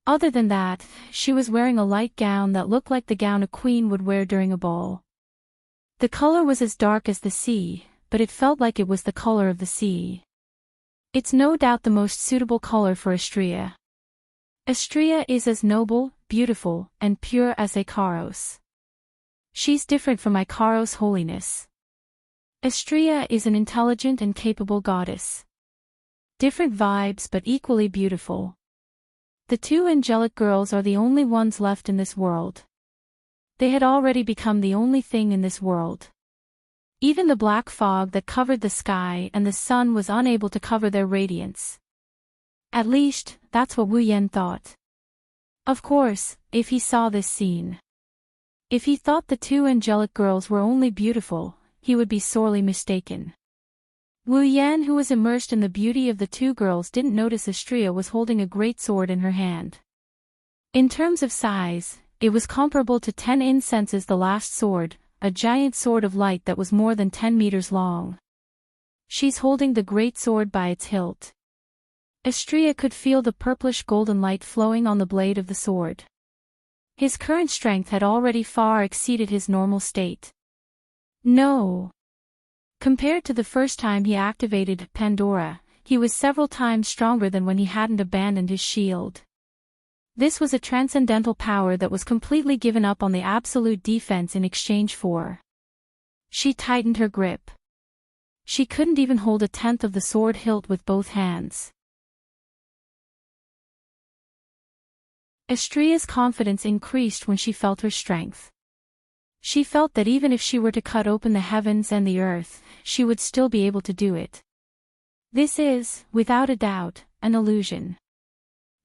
Other than that, she was wearing a light gown that looked like the gown a queen would wear during a ball. The color was as dark as the sea, but it felt like it was the color of the sea. It's no doubt the most suitable color for Estrella. Estrella is as noble, beautiful, and pure as Icaros. She's different from Ikaros' holiness. Astrea is an intelligent and capable goddess. Different vibes but equally beautiful. The two angelic girls are the only ones left in this world. They had already become the only thing in this world. Even the black fog that covered the sky and the sun was unable to cover their radiance. At least, that's what Wu Yan thought. Of course, if he saw this scene. If he thought the two angelic girls were only beautiful, he would be sorely mistaken. Wu Yan, who was immersed in the beauty of the two girls, didn't notice Astrea was holding a great sword in her hand. In terms of size, it was comparable to 10 incenses the last sword, a giant sword of light that was more than 10 meters long. She's holding the great sword by its hilt. Astrea could feel the purplish golden light flowing on the blade of the sword. His current strength had already far exceeded his normal state. No. Compared to the first time he activated Pandora, he was several times stronger than when he hadn't abandoned his shield. This was a transcendental power that was completely given up on the absolute defense in exchange for. She tightened her grip. She couldn't even hold a tenth of the sword hilt with both hands. Astrea's confidence increased when she felt her strength. She felt that even if she were to cut open the heavens and the earth, she would still be able to do it. This is, without a doubt, an illusion.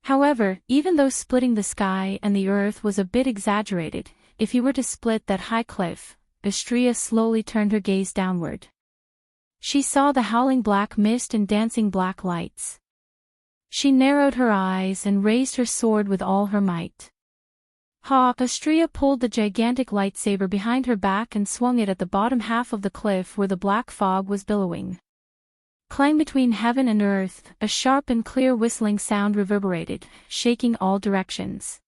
However, even though splitting the sky and the earth was a bit exaggerated, if he were to split that high cliff, Astrea slowly turned her gaze downward. She saw the howling black mist and dancing black lights. She narrowed her eyes and raised her sword with all her might. Astrea pulled the gigantic lightsaber behind her back and swung it at the bottom half of the cliff where the black fog was billowing. Clang between heaven and earth, a sharp and clear whistling sound reverberated, shaking all directions.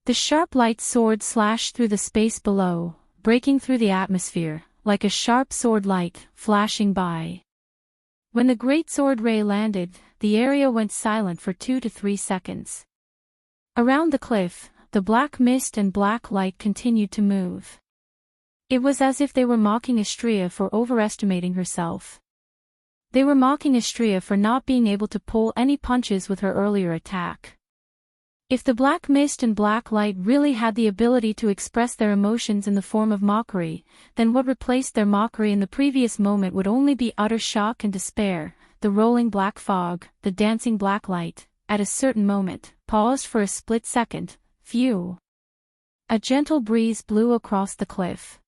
The sharp light sword slashed through the space below, breaking through the atmosphere, like a sharp sword light, flashing by. When the great sword ray landed, the area went silent for 2 to 3 seconds. Around the cliff, the black mist and black light continued to move. It was as if they were mocking Astrea for overestimating herself. They were mocking Astrea for not being able to pull any punches with her earlier attack. If the black mist and black light really had the ability to express their emotions in the form of mockery, then what replaced their mockery in the previous moment would only be utter shock and despair. The rolling black fog, the dancing black light, at a certain moment, paused for a split second. Phew. A gentle breeze blew across the cliff.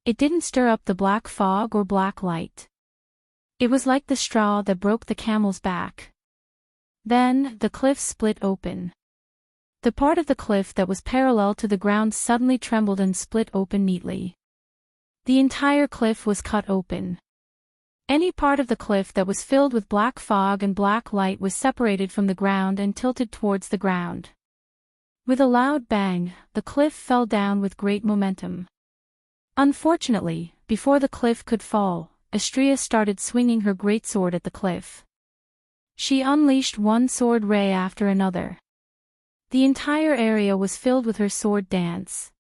It didn't stir up the black fog or black light. It was like the straw that broke the camel's back. Then, the cliff split open. The part of the cliff that was parallel to the ground suddenly trembled and split open neatly. The entire cliff was cut open. Any part of the cliff that was filled with black fog and black light was separated from the ground and tilted towards the ground. With a loud bang, the cliff fell down with great momentum. Unfortunately, before the cliff could fall, Astrea started swinging her greatsword at the cliff. She unleashed one sword ray after another. The entire area was filled with her sword dance.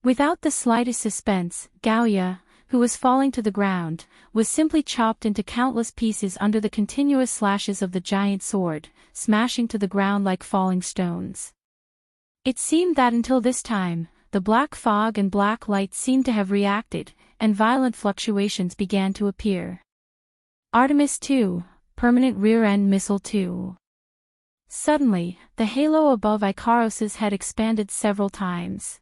Without the slightest suspense, Gaoya, who was falling to the ground, was simply chopped into countless pieces under the continuous slashes of the giant sword, smashing to the ground like falling stones. It seemed that until this time, the black fog and black light seemed to have reacted, and violent fluctuations began to appear. Artemis II, Permanent Rear-End Missile II. Suddenly, the halo above Ikaros' head expanded several times.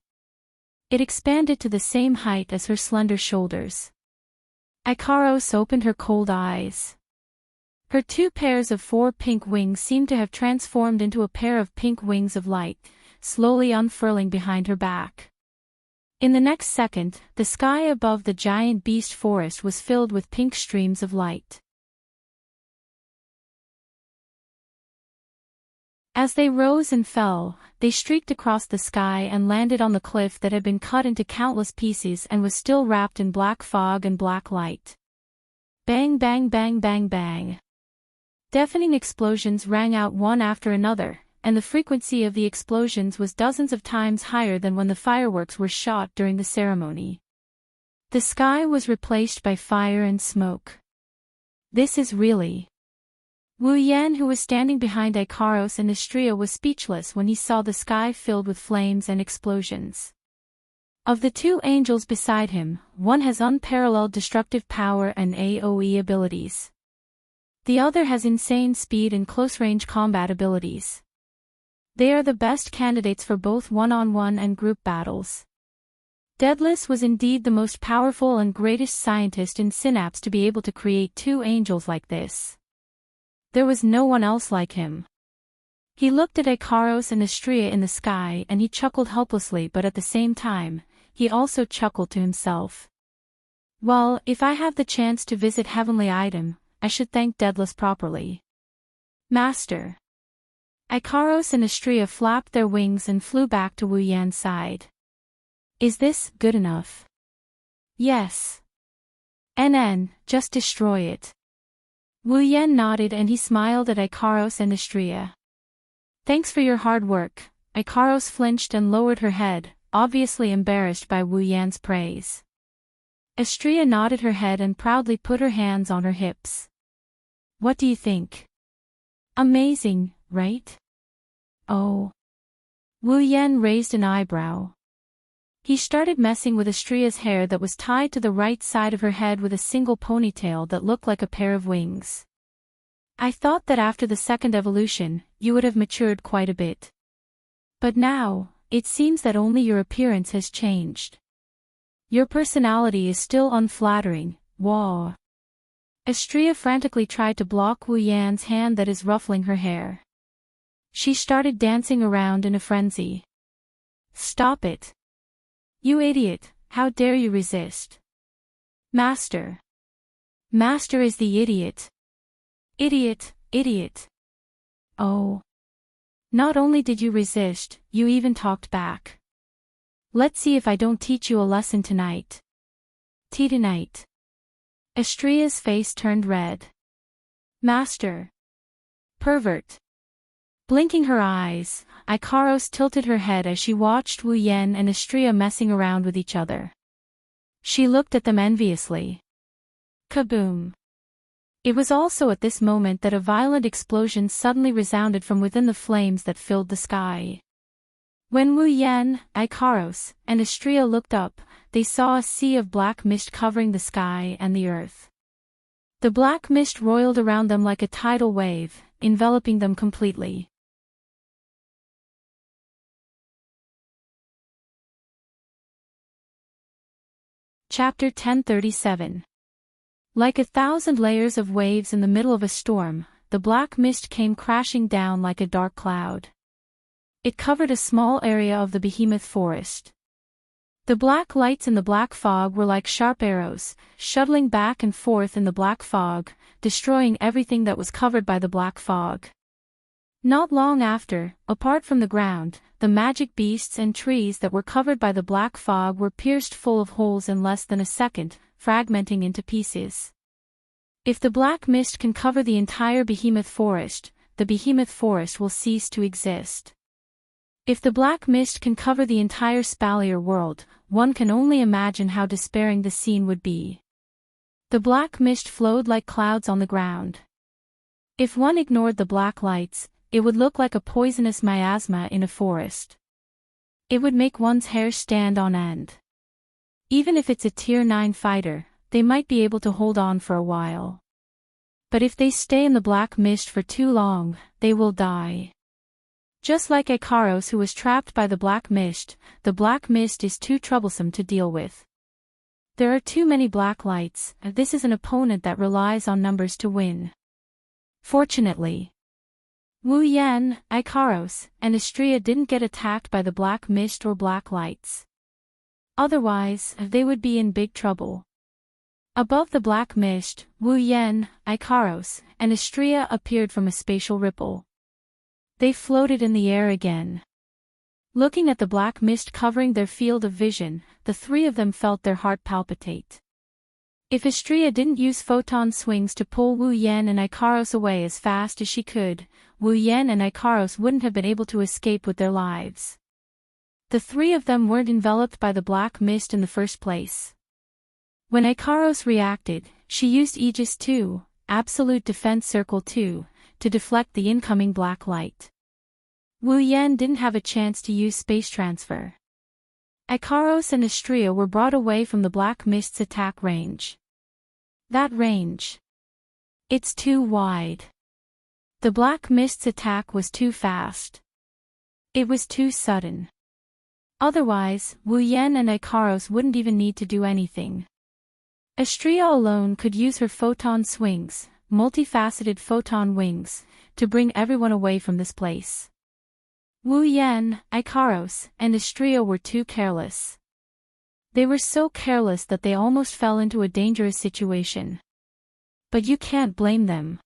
It expanded to the same height as her slender shoulders. Ikaros opened her cold eyes. Her 2 pairs of 4 pink wings seemed to have transformed into a pair of pink wings of light, slowly unfurling behind her back. In the next second, the sky above the giant beast forest was filled with pink streams of light. As they rose and fell, they streaked across the sky and landed on the cliff that had been cut into countless pieces and was still wrapped in black fog and black light. Bang bang bang bang bang. Deafening explosions rang out one after another, and the frequency of the explosions was dozens of times higher than when the fireworks were shot during the ceremony. The sky was replaced by fire and smoke. This is really... Wu Yan, who was standing behind Icaros and Istria, was speechless when he saw the sky filled with flames and explosions. Of the two angels beside him, one has unparalleled destructive power and AoE abilities. The other has insane speed and close-range combat abilities. They are the best candidates for both one-on-one and group battles. Daedalus was indeed the most powerful and greatest scientist in Synapse to be able to create two angels like this. There was no one else like him. He looked at Icaros and Istria in the sky and he chuckled helplessly, but at the same time, he also chuckled to himself. Well, if I have the chance to visit Heavenly Item, I should thank Daedalus properly. Master. Icaros and Istria flapped their wings and flew back to Wu Yan's side. Is this good enough? Yes. Just destroy it. Wu Yan nodded and he smiled at Icaros and Istria. Thanks for your hard work. Icaros flinched and lowered her head, obviously embarrassed by Wu Yan's praise. Istria nodded her head and proudly put her hands on her hips. What do you think? Amazing, right? Oh. Wu Yan raised an eyebrow. He started messing with Istria's hair that was tied to the right side of her head with a single ponytail that looked like a pair of wings. I thought that after the second evolution, you would have matured quite a bit. But now, it seems that only your appearance has changed. Your personality is still unflattering, wah. Istria frantically tried to block Wu Yan's hand that is ruffling her hair. She started dancing around in a frenzy. Stop it. You idiot, how dare you resist? Master. Master is the idiot. Idiot. Oh. Not only did you resist, you even talked back. Let's see if I don't teach you a lesson tonight. Tonight. Istria's face turned red. Master. Pervert. Blinking her eyes, Icaros tilted her head as she watched Wu Yan and Istria messing around with each other. She looked at them enviously. Kaboom! It was also at this moment that a violent explosion suddenly resounded from within the flames that filled the sky. When Wu Yan, Icaros, and Istria looked up, they saw a sea of black mist covering the sky and the earth. The black mist roiled around them like a tidal wave, enveloping them completely. Chapter 1037. Like 1,000 layers of waves in the middle of a storm, the black mist came crashing down like a dark cloud. It covered a small area of the behemoth forest. The black lights in the black fog were like sharp arrows, shuttling back and forth in the black fog, destroying everything that was covered by the black fog. Not long after, apart from the ground, the magic beasts and trees that were covered by the black fog were pierced full of holes in less than a second, fragmenting into pieces. If the black mist can cover the entire behemoth forest, the behemoth forest will cease to exist. If the black mist can cover the entire Spalier world, one can only imagine how despairing the scene would be. The black mist flowed like clouds on the ground. If one ignored the black lights, it would look like a poisonous miasma in a forest. It would make one's hair stand on end. Even if it's a Tier 9 fighter, they might be able to hold on for a while. But if they stay in the black mist for too long, they will die. Just like Icaros, who was trapped by the black mist is too troublesome to deal with. There are too many black lights, and this is an opponent that relies on numbers to win. Fortunately, Wu Yan, Icaros, and Istria didn't get attacked by the black mist or black lights. Otherwise, they would be in big trouble. Above the black mist, Wu Yan, Icaros, and Istria appeared from a spatial ripple. They floated in the air again. Looking at the black mist covering their field of vision, the three of them felt their heart palpitate. If Astrea didn't use photon swings to pull Wu Yan and Ikaros away as fast as she could, Wu Yan and Ikaros wouldn't have been able to escape with their lives. The three of them weren't enveloped by the black mist in the first place. When Ikaros reacted, she used Aegis 2, Absolute Defense Circle 2, to deflect the incoming black light. Wu Yan didn't have a chance to use space transfer. Ikaros and Astrea were brought away from the black mist's attack range. That range. It's too wide. The black mist's attack was too fast. It was too sudden. Otherwise, Wu Yan and Ikaros wouldn't even need to do anything. Astrea alone could use her photon swings, multifaceted photon wings, to bring everyone away from this place. Wu Yan, Ikaros, and Astrea were too careless. They were so careless that they almost fell into a dangerous situation. But you can't blame them.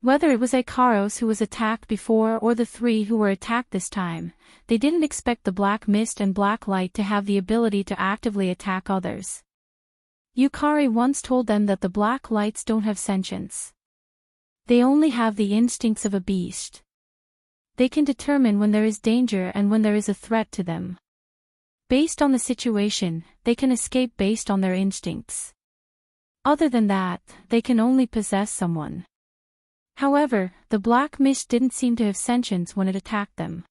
Whether it was Ikaros who was attacked before or the three who were attacked this time, they didn't expect the black mist and black light to have the ability to actively attack others. Yukari once told them that the black lights don't have sentience. They only have the instincts of a beast. They can determine when there is danger and when there is a threat to them. Based on the situation, they can escape based on their instincts. Other than that, they can only possess someone. However, the black mist didn't seem to have sentience when it attacked them.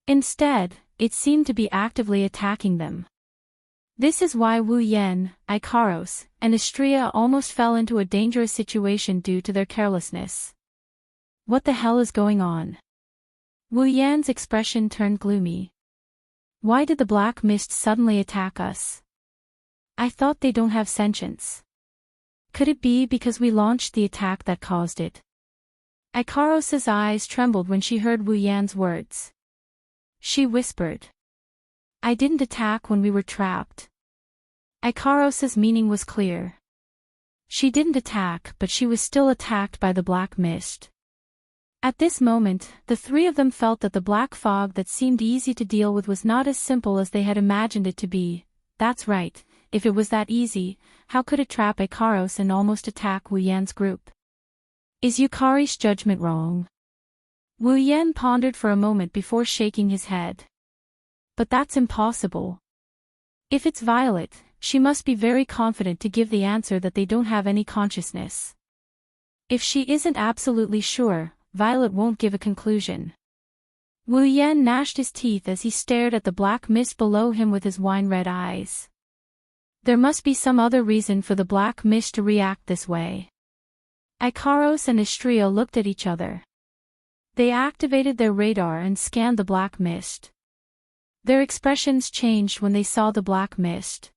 Instead, it seemed to be actively attacking them. This is why Wu Yan, Ikaros, and Astrea almost fell into a dangerous situation due to their carelessness. What the hell is going on? Wu Yan's expression turned gloomy. Why did the black mist suddenly attack us? I thought they don't have sentience. Could it be because we launched the attack that caused it? Ikaros's eyes trembled when she heard Wu Yan's words. She whispered. I didn't attack when we were trapped. Ikaros's meaning was clear. She didn't attack, but she was still attacked by the black mist. At this moment, the three of them felt that the black fog that seemed easy to deal with was not as simple as they had imagined it to be. That's right, if it was that easy, how could it trap Ikaros and almost attack Wu Yan's group? Is Yukari's judgment wrong? Wu Yan pondered for a moment before shaking his head. But that's impossible. If it's Violet, she must be very confident to give the answer that they don't have any consciousness. If she isn't absolutely sure, Violet won't give a conclusion. Wu Yan gnashed his teeth as he stared at the black mist below him with his wine-red eyes. There must be some other reason for the black mist to react this way. Ikaros and Astrea looked at each other. They activated their radar and scanned the black mist. Their expressions changed when they saw the black mist.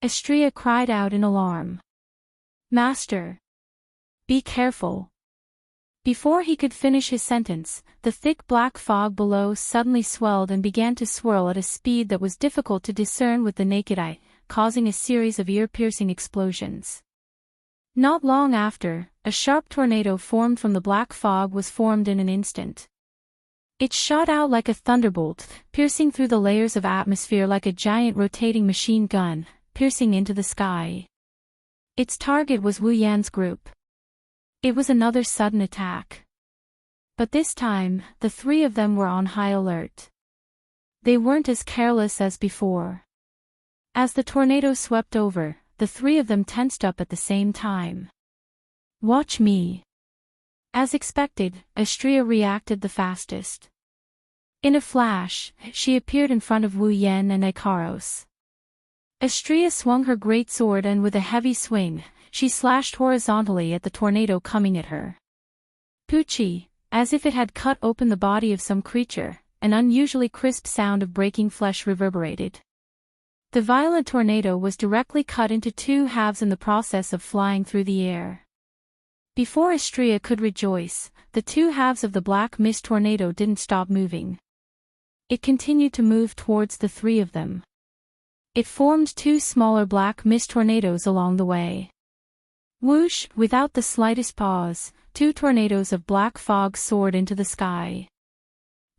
Astrea cried out in alarm. Master! Be careful! Before he could finish his sentence, the thick black fog below suddenly swelled and began to swirl at a speed that was difficult to discern with the naked eye, causing a series of ear-piercing explosions. Not long after, a sharp tornado formed from the black fog was formed in an instant. It shot out like a thunderbolt, piercing through the layers of atmosphere like a giant rotating machine gun, piercing into the sky. Its target was Wu Yan's group. It was another sudden attack. But this time, the three of them were on high alert. They weren't as careless as before. As the tornado swept over, the three of them tensed up at the same time. Watch me. As expected, Astrea reacted the fastest. In a flash, she appeared in front of Wu Yan and Ikaros. Astrea swung her great sword and with a heavy swing, she slashed horizontally at the tornado coming at her. Poochie, as if it had cut open the body of some creature, an unusually crisp sound of breaking flesh reverberated. The violent tornado was directly cut into two halves in the process of flying through the air. Before Astrea could rejoice, the two halves of the black mist tornado didn't stop moving. It continued to move towards the three of them. It formed two smaller black mist tornadoes along the way. Whoosh, without the slightest pause, two tornadoes of black fog soared into the sky.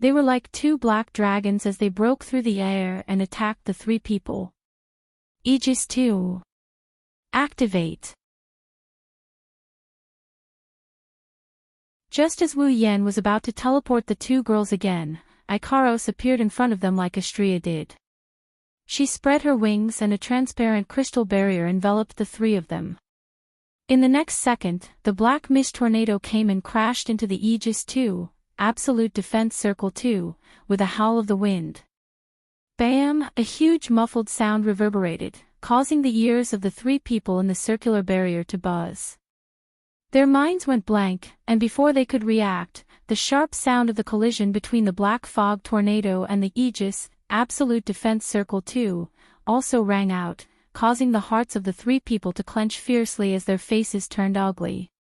They were like two black dragons as they broke through the air and attacked the three people. Aegis 2. Activate. Just as Wu Yan was about to teleport the two girls again, Ikaros appeared in front of them like Astrea did. She spread her wings and a transparent crystal barrier enveloped the three of them. In the next second, the black mist tornado came and crashed into the Aegis 2, Absolute Defense Circle 2, with a howl of the wind. Bam! A huge muffled sound reverberated, causing the ears of the three people in the circular barrier to buzz. Their minds went blank, and before they could react, the sharp sound of the collision between the black fog tornado and the Aegis, Absolute Defense Circle 2, also rang out, causing the hearts of the three people to clench fiercely as their faces turned ugly.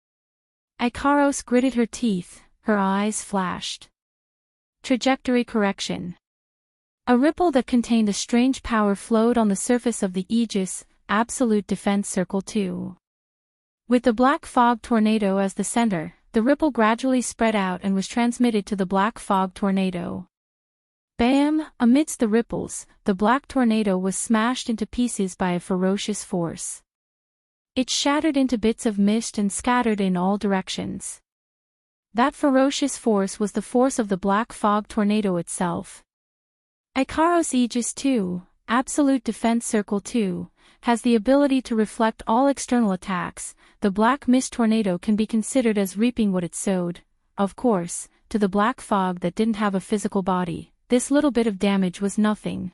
Ikaros gritted her teeth, her eyes flashed. Trajectory correction. A ripple that contained a strange power flowed on the surface of the Aegis, Absolute Defense Circle 2. With the black fog tornado as the center, the ripple gradually spread out and was transmitted to the black fog tornado. Bam! Amidst the ripples, the black tornado was smashed into pieces by a ferocious force. It shattered into bits of mist and scattered in all directions. That ferocious force was the force of the black fog tornado itself. Ikaros Aegis 2, Absolute Defense Circle 2, has the ability to reflect all external attacks. The black mist tornado can be considered as reaping what it sowed. Of course, to the black fog that didn't have a physical body, this little bit of damage was nothing.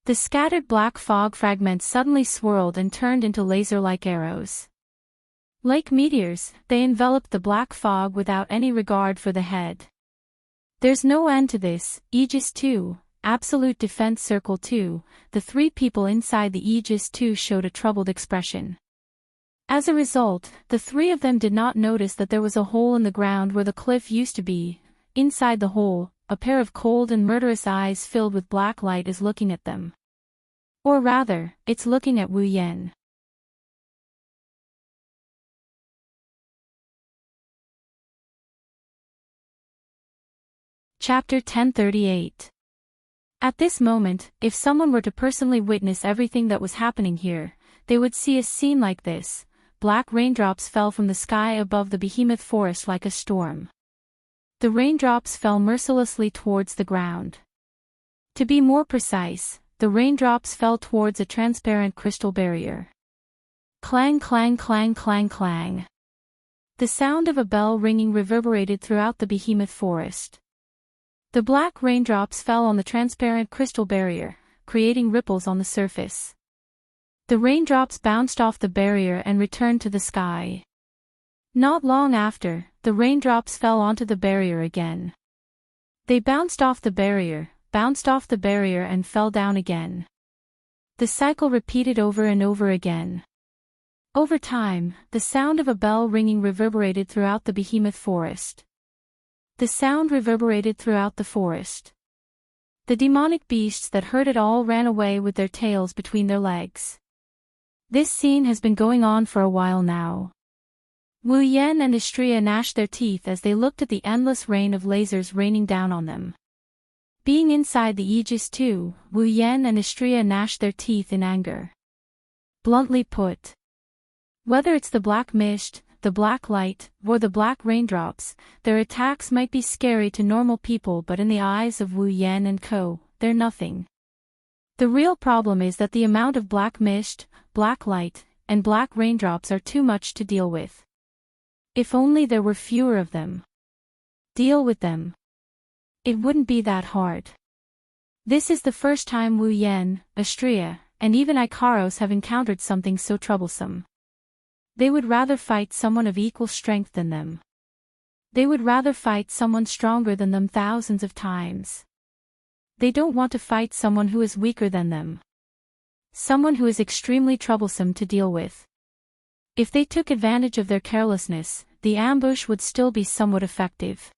The scattered black fog fragments suddenly swirled and turned into laser-like arrows. Like meteors, they enveloped the black fog without any regard for the head. There's no end to this. Aegis 2, Absolute Defense Circle 2, the three people inside the Aegis 2 showed a troubled expression. As a result, the three of them did not notice that there was a hole in the ground where the cliff used to be. Inside the hole, a pair of cold and murderous eyes filled with black light is looking at them. Or rather, it's looking at Wu Yan. Chapter 1038. At this moment, if someone were to personally witness everything that was happening here, they would see a scene like this. Black raindrops fell from the sky above the behemoth forest like a storm. The raindrops fell mercilessly towards the ground. To be more precise, the raindrops fell towards a transparent crystal barrier. Clang, clang, clang, clang, clang. The sound of a bell ringing reverberated throughout the behemoth forest. The black raindrops fell on the transparent crystal barrier, creating ripples on the surface. The raindrops bounced off the barrier and returned to the sky. Not long after, the raindrops fell onto the barrier again. They bounced off the barrier and fell down again. The cycle repeated over and over again. Over time, the sound of a bell ringing reverberated throughout the behemoth forest. The sound reverberated throughout the forest. The demonic beasts that heard it all ran away with their tails between their legs. This scene has been going on for a while now. Wu Yan and Astrea gnashed their teeth as they looked at the endless rain of lasers raining down on them. Being inside the Aegis 2, Wu Yan and Astrea gnashed their teeth in anger. Bluntly put, whether it's the black mist, the black light, or the black raindrops, their attacks might be scary to normal people, but in the eyes of Wu Yan and co., they're nothing. The real problem is that the amount of black mist, black light, and black raindrops are too much to deal with. If only there were fewer of them. Deal with them. It wouldn't be that hard. This is the first time Wu Yan, Astrea, and even Ikaros have encountered something so troublesome. They would rather fight someone of equal strength than them. They would rather fight someone stronger than them thousands of times. They don't want to fight someone who is weaker than them. Someone who is extremely troublesome to deal with. If they took advantage of their carelessness, the ambush would still be somewhat effective.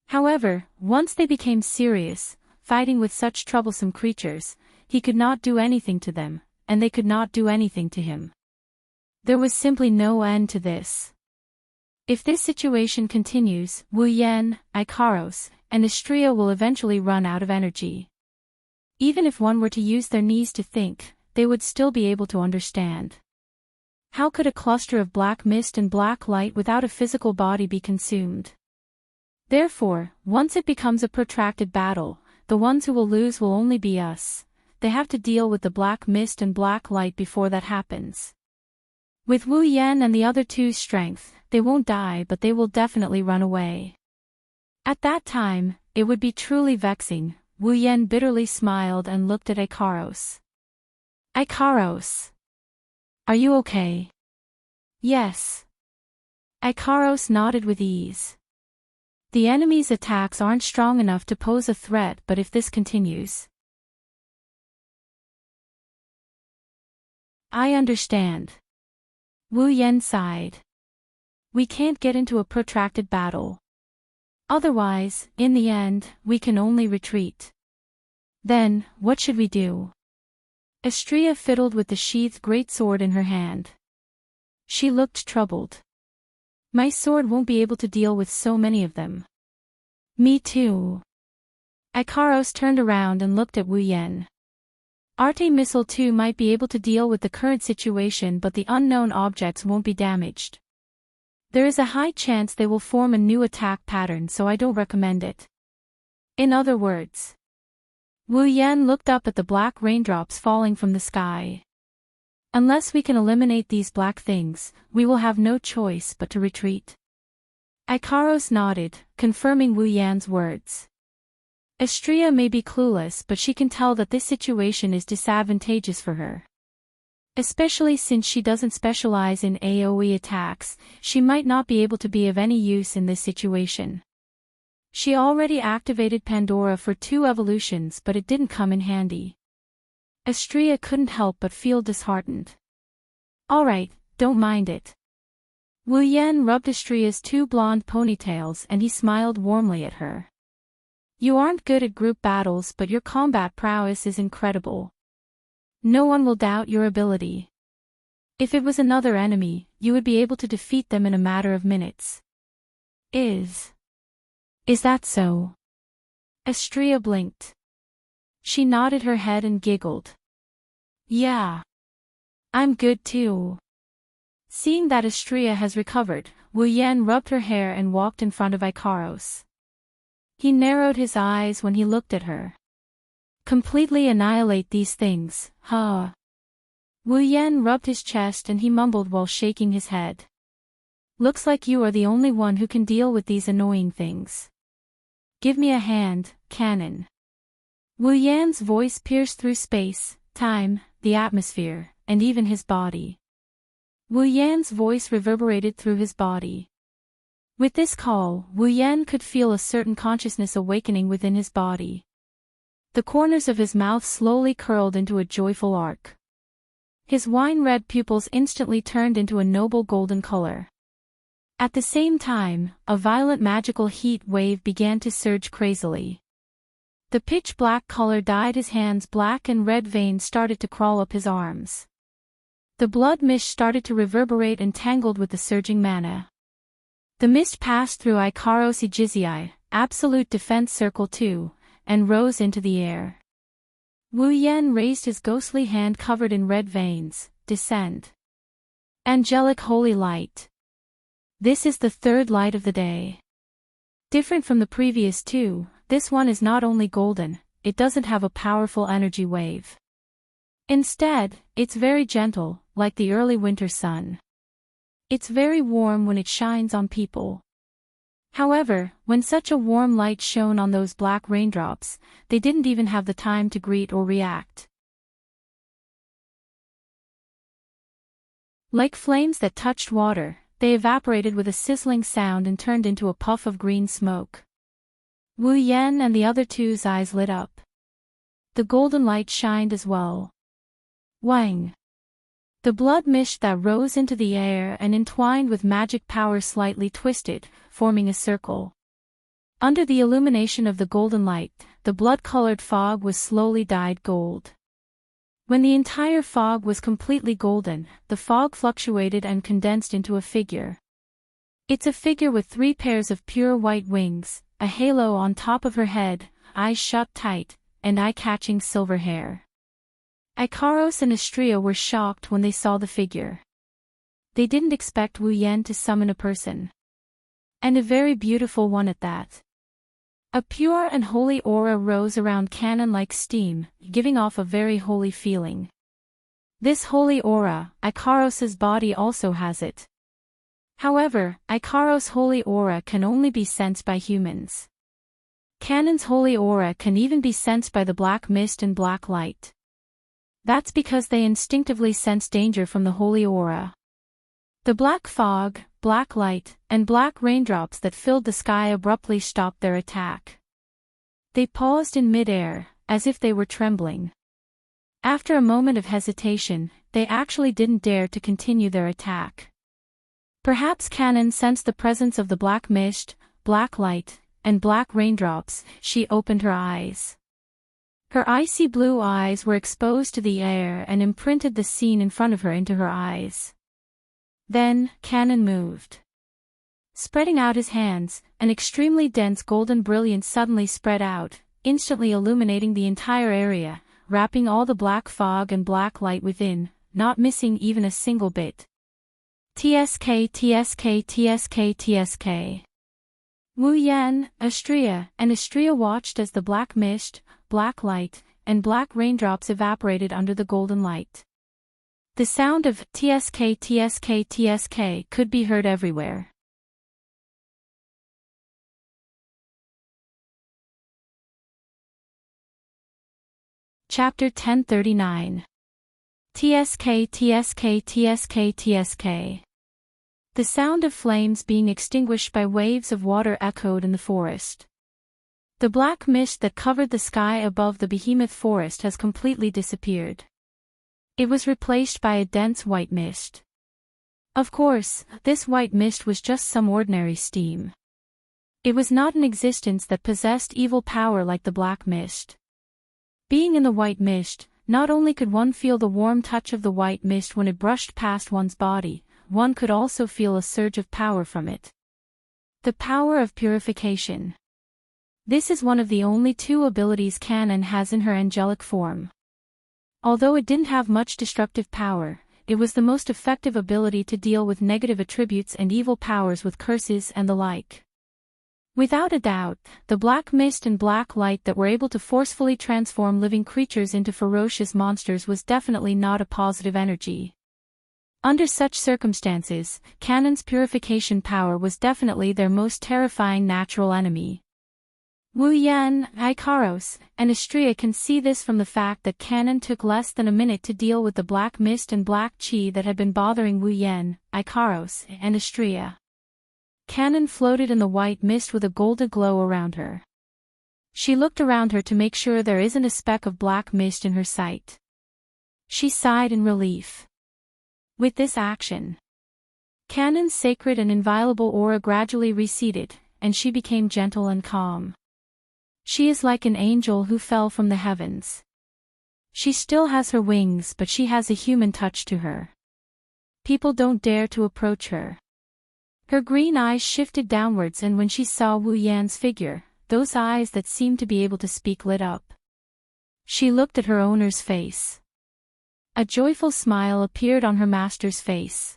However, once they became serious, fighting with such troublesome creatures, he could not do anything to them, and they could not do anything to him. There was simply no end to this. If this situation continues, Wu Yan, Ikaros, and Astrea will eventually run out of energy. Even if one were to use their knees to think, they would still be able to understand. How could a cluster of black mist and black light without a physical body be consumed? Therefore, once it becomes a protracted battle, the ones who will lose will only be us. They have to deal with the black mist and black light before that happens. With Wu Yan and the other two's strength, they won't die, but they will definitely run away. At that time, it would be truly vexing. Wu Yan bitterly smiled and looked at Ikaros. Ikaros! Are you okay? Yes. Ikaros nodded with ease. The enemy's attacks aren't strong enough to pose a threat, but if this continues... I understand. Wu Yan sighed. We can't get into a protracted battle. Otherwise, in the end, we can only retreat. Then, what should we do? Astrea fiddled with the sheathed greatsword in her hand. She looked troubled. My sword won't be able to deal with so many of them. Me too. Ikaros turned around and looked at Wu Yan. Arte Missile 2 might be able to deal with the current situation, but the unknown objects won't be damaged. There is a high chance they will form a new attack pattern, so I don't recommend it. In other words, Wu Yan looked up at the black raindrops falling from the sky. Unless we can eliminate these black things, we will have no choice but to retreat. Ikaros nodded, confirming Wu Yan's words. Astrea may be clueless, but she can tell that this situation is disadvantageous for her. Especially since she doesn't specialize in AoE attacks, she might not be able to be of any use in this situation. She already activated Pandora for 2 evolutions, but it didn't come in handy. Astrea couldn't help but feel disheartened. Alright, don't mind it. Wu Yan rubbed Astrea's 2 blonde ponytails and he smiled warmly at her. You aren't good at group battles, but your combat prowess is incredible. No one will doubt your ability. If it was another enemy, you would be able to defeat them in a matter of minutes. Is that so? Astrea blinked. She nodded her head and giggled. Yeah. I'm good too. Seeing that Astrea has recovered, Wu Yan rubbed her hair and walked in front of Ikaros. He narrowed his eyes when he looked at her. Completely annihilate these things, huh? Wu Yan rubbed his chest and he mumbled while shaking his head. Looks like you are the only one who can deal with these annoying things. Give me a hand, Cannon. Wu Yan's voice pierced through space, time, the atmosphere, and even his body. Wu Yan's voice reverberated through his body. With this call, Wu Yan could feel a certain consciousness awakening within his body. The corners of his mouth slowly curled into a joyful arc. His wine-red pupils instantly turned into a noble golden color. At the same time, a violent magical heat wave began to surge crazily. The pitch-black color dyed his hands black and red veins started to crawl up his arms. The blood mist started to reverberate and tangled with the surging mana. The mist passed through Ikaros Ijizii, Absolute Defense Circle 2, and rose into the air. Wu Yan raised his ghostly hand covered in red veins. Descend. Angelic Holy Light. This is the 3rd light of the day. Different from the previous 2, this one is not only golden, it doesn't have a powerful energy wave. Instead, it's very gentle, like the early winter sun. It's very warm when it shines on people. However, when such a warm light shone on those black raindrops, they didn't even have the time to greet or react. Like flames that touched water, they evaporated with a sizzling sound and turned into a puff of green smoke. Wu Yan and the other two's eyes lit up. The golden light shined as well. Wang! The blood mist that rose into the air and entwined with magic power slightly twisted, forming a circle. Under the illumination of the golden light, the blood-colored fog was slowly dyed gold. When the entire fog was completely golden, the fog fluctuated and condensed into a figure. It's a figure with 3 pairs of pure white wings, a halo on top of her head, eyes shut tight, and eye-catching silver hair. Icaros and Astrea were shocked when they saw the figure. They didn't expect Wu Yan to summon a person. And a very beautiful one at that. A pure and holy aura rose around Canon like steam, giving off a very holy feeling. This holy aura, Icaros's body also has it. However, Icaros' holy aura can only be sensed by humans. Canon's holy aura can even be sensed by the black mist and black light. That's because they instinctively sense danger from the holy aura. The black fog, black light, and black raindrops that filled the sky abruptly stopped their attack. They paused in mid-air, as if they were trembling. After a moment of hesitation, they actually didn't dare to continue their attack. Perhaps Canon sensed the presence of the black mist, black light, and black raindrops. She opened her eyes. Her icy blue eyes were exposed to the air and imprinted the scene in front of her into her eyes. Then, Canon moved. Spreading out his hands, an extremely dense golden brilliance suddenly spread out, instantly illuminating the entire area, wrapping all the black fog and black light within, not missing even a single bit. TSK TSK TSK TSK. Wu Yan, Astrea, and Astrea watched as the black mist, black light, and black raindrops evaporated under the golden light. The sound of TSK TSK TSK could be heard everywhere. Chapter 1039. TSK TSK TSK TSK. The sound of flames being extinguished by waves of water echoed in the forest. The black mist that covered the sky above the behemoth forest has completely disappeared. It was replaced by a dense white mist. Of course, this white mist was just some ordinary steam. It was not an existence that possessed evil power like the black mist. Being in the white mist, not only could one feel the warm touch of the white mist when it brushed past one's body, one could also feel a surge of power from it. The power of purification. This is one of the only two abilities Canon has in her angelic form. Although it didn't have much destructive power, it was the most effective ability to deal with negative attributes and evil powers with curses and the like. Without a doubt, the black mist and black light that were able to forcefully transform living creatures into ferocious monsters was definitely not a positive energy. Under such circumstances, Canon's purification power was definitely their most terrifying natural enemy. Wu Yan, Icaros, and Astrea can see this from the fact that Canon took less than a minute to deal with the black mist and black chi that had been bothering Wu Yan, Icaros, and Astrea. Canon floated in the white mist with a golden glow around her. She looked around her to make sure there isn't a speck of black mist in her sight. She sighed in relief. With this action, Canon's sacred and inviolable aura gradually receded, and she became gentle and calm. She is like an angel who fell from the heavens. She still has her wings, but she has a human touch to her. People don't dare to approach her. Her green eyes shifted downwards, and when she saw Wu Yan's figure, those eyes that seemed to be able to speak lit up. She looked at her owner's face. A joyful smile appeared on her master's face.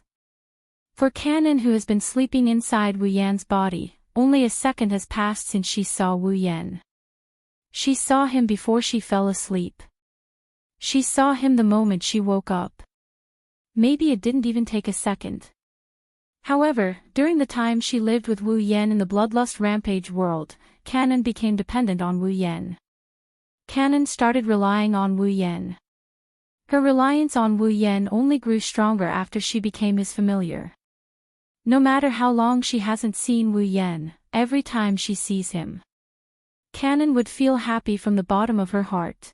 For Canon, who has been sleeping inside Wu Yan's body, only a second has passed since she saw Wu Yan. She saw him before she fell asleep. She saw him the moment she woke up. Maybe it didn't even take a second. However, during the time she lived with Wu Yan in the bloodlust rampage world, Canon became dependent on Wu Yan. Canon started relying on Wu Yan. Her reliance on Wu Yan only grew stronger after she became his familiar. No matter how long she hasn't seen Wu Yan, every time she sees him, Canon would feel happy from the bottom of her heart.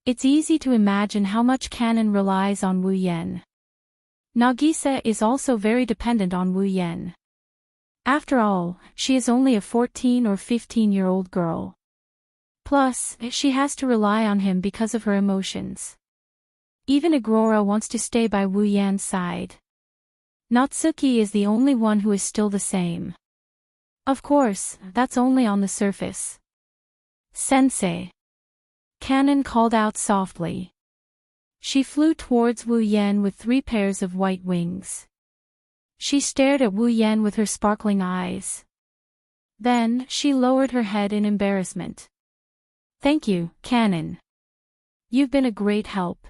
It's easy to imagine how much Canon relies on Wu Yan. Nagisa is also very dependent on Wu Yan. After all, she is only a 14 or 15-year-old girl. Plus, she has to rely on him because of her emotions. Even Aurora wants to stay by Wu Yan's side. Natsuki is the only one who is still the same. Of course, that's only on the surface. Sensei. Kanon called out softly. She flew towards Wu Yan with 3 pairs of white wings. She stared at Wu Yan with her sparkling eyes. Then, she lowered her head in embarrassment. Thank you, Kanon. You've been a great help.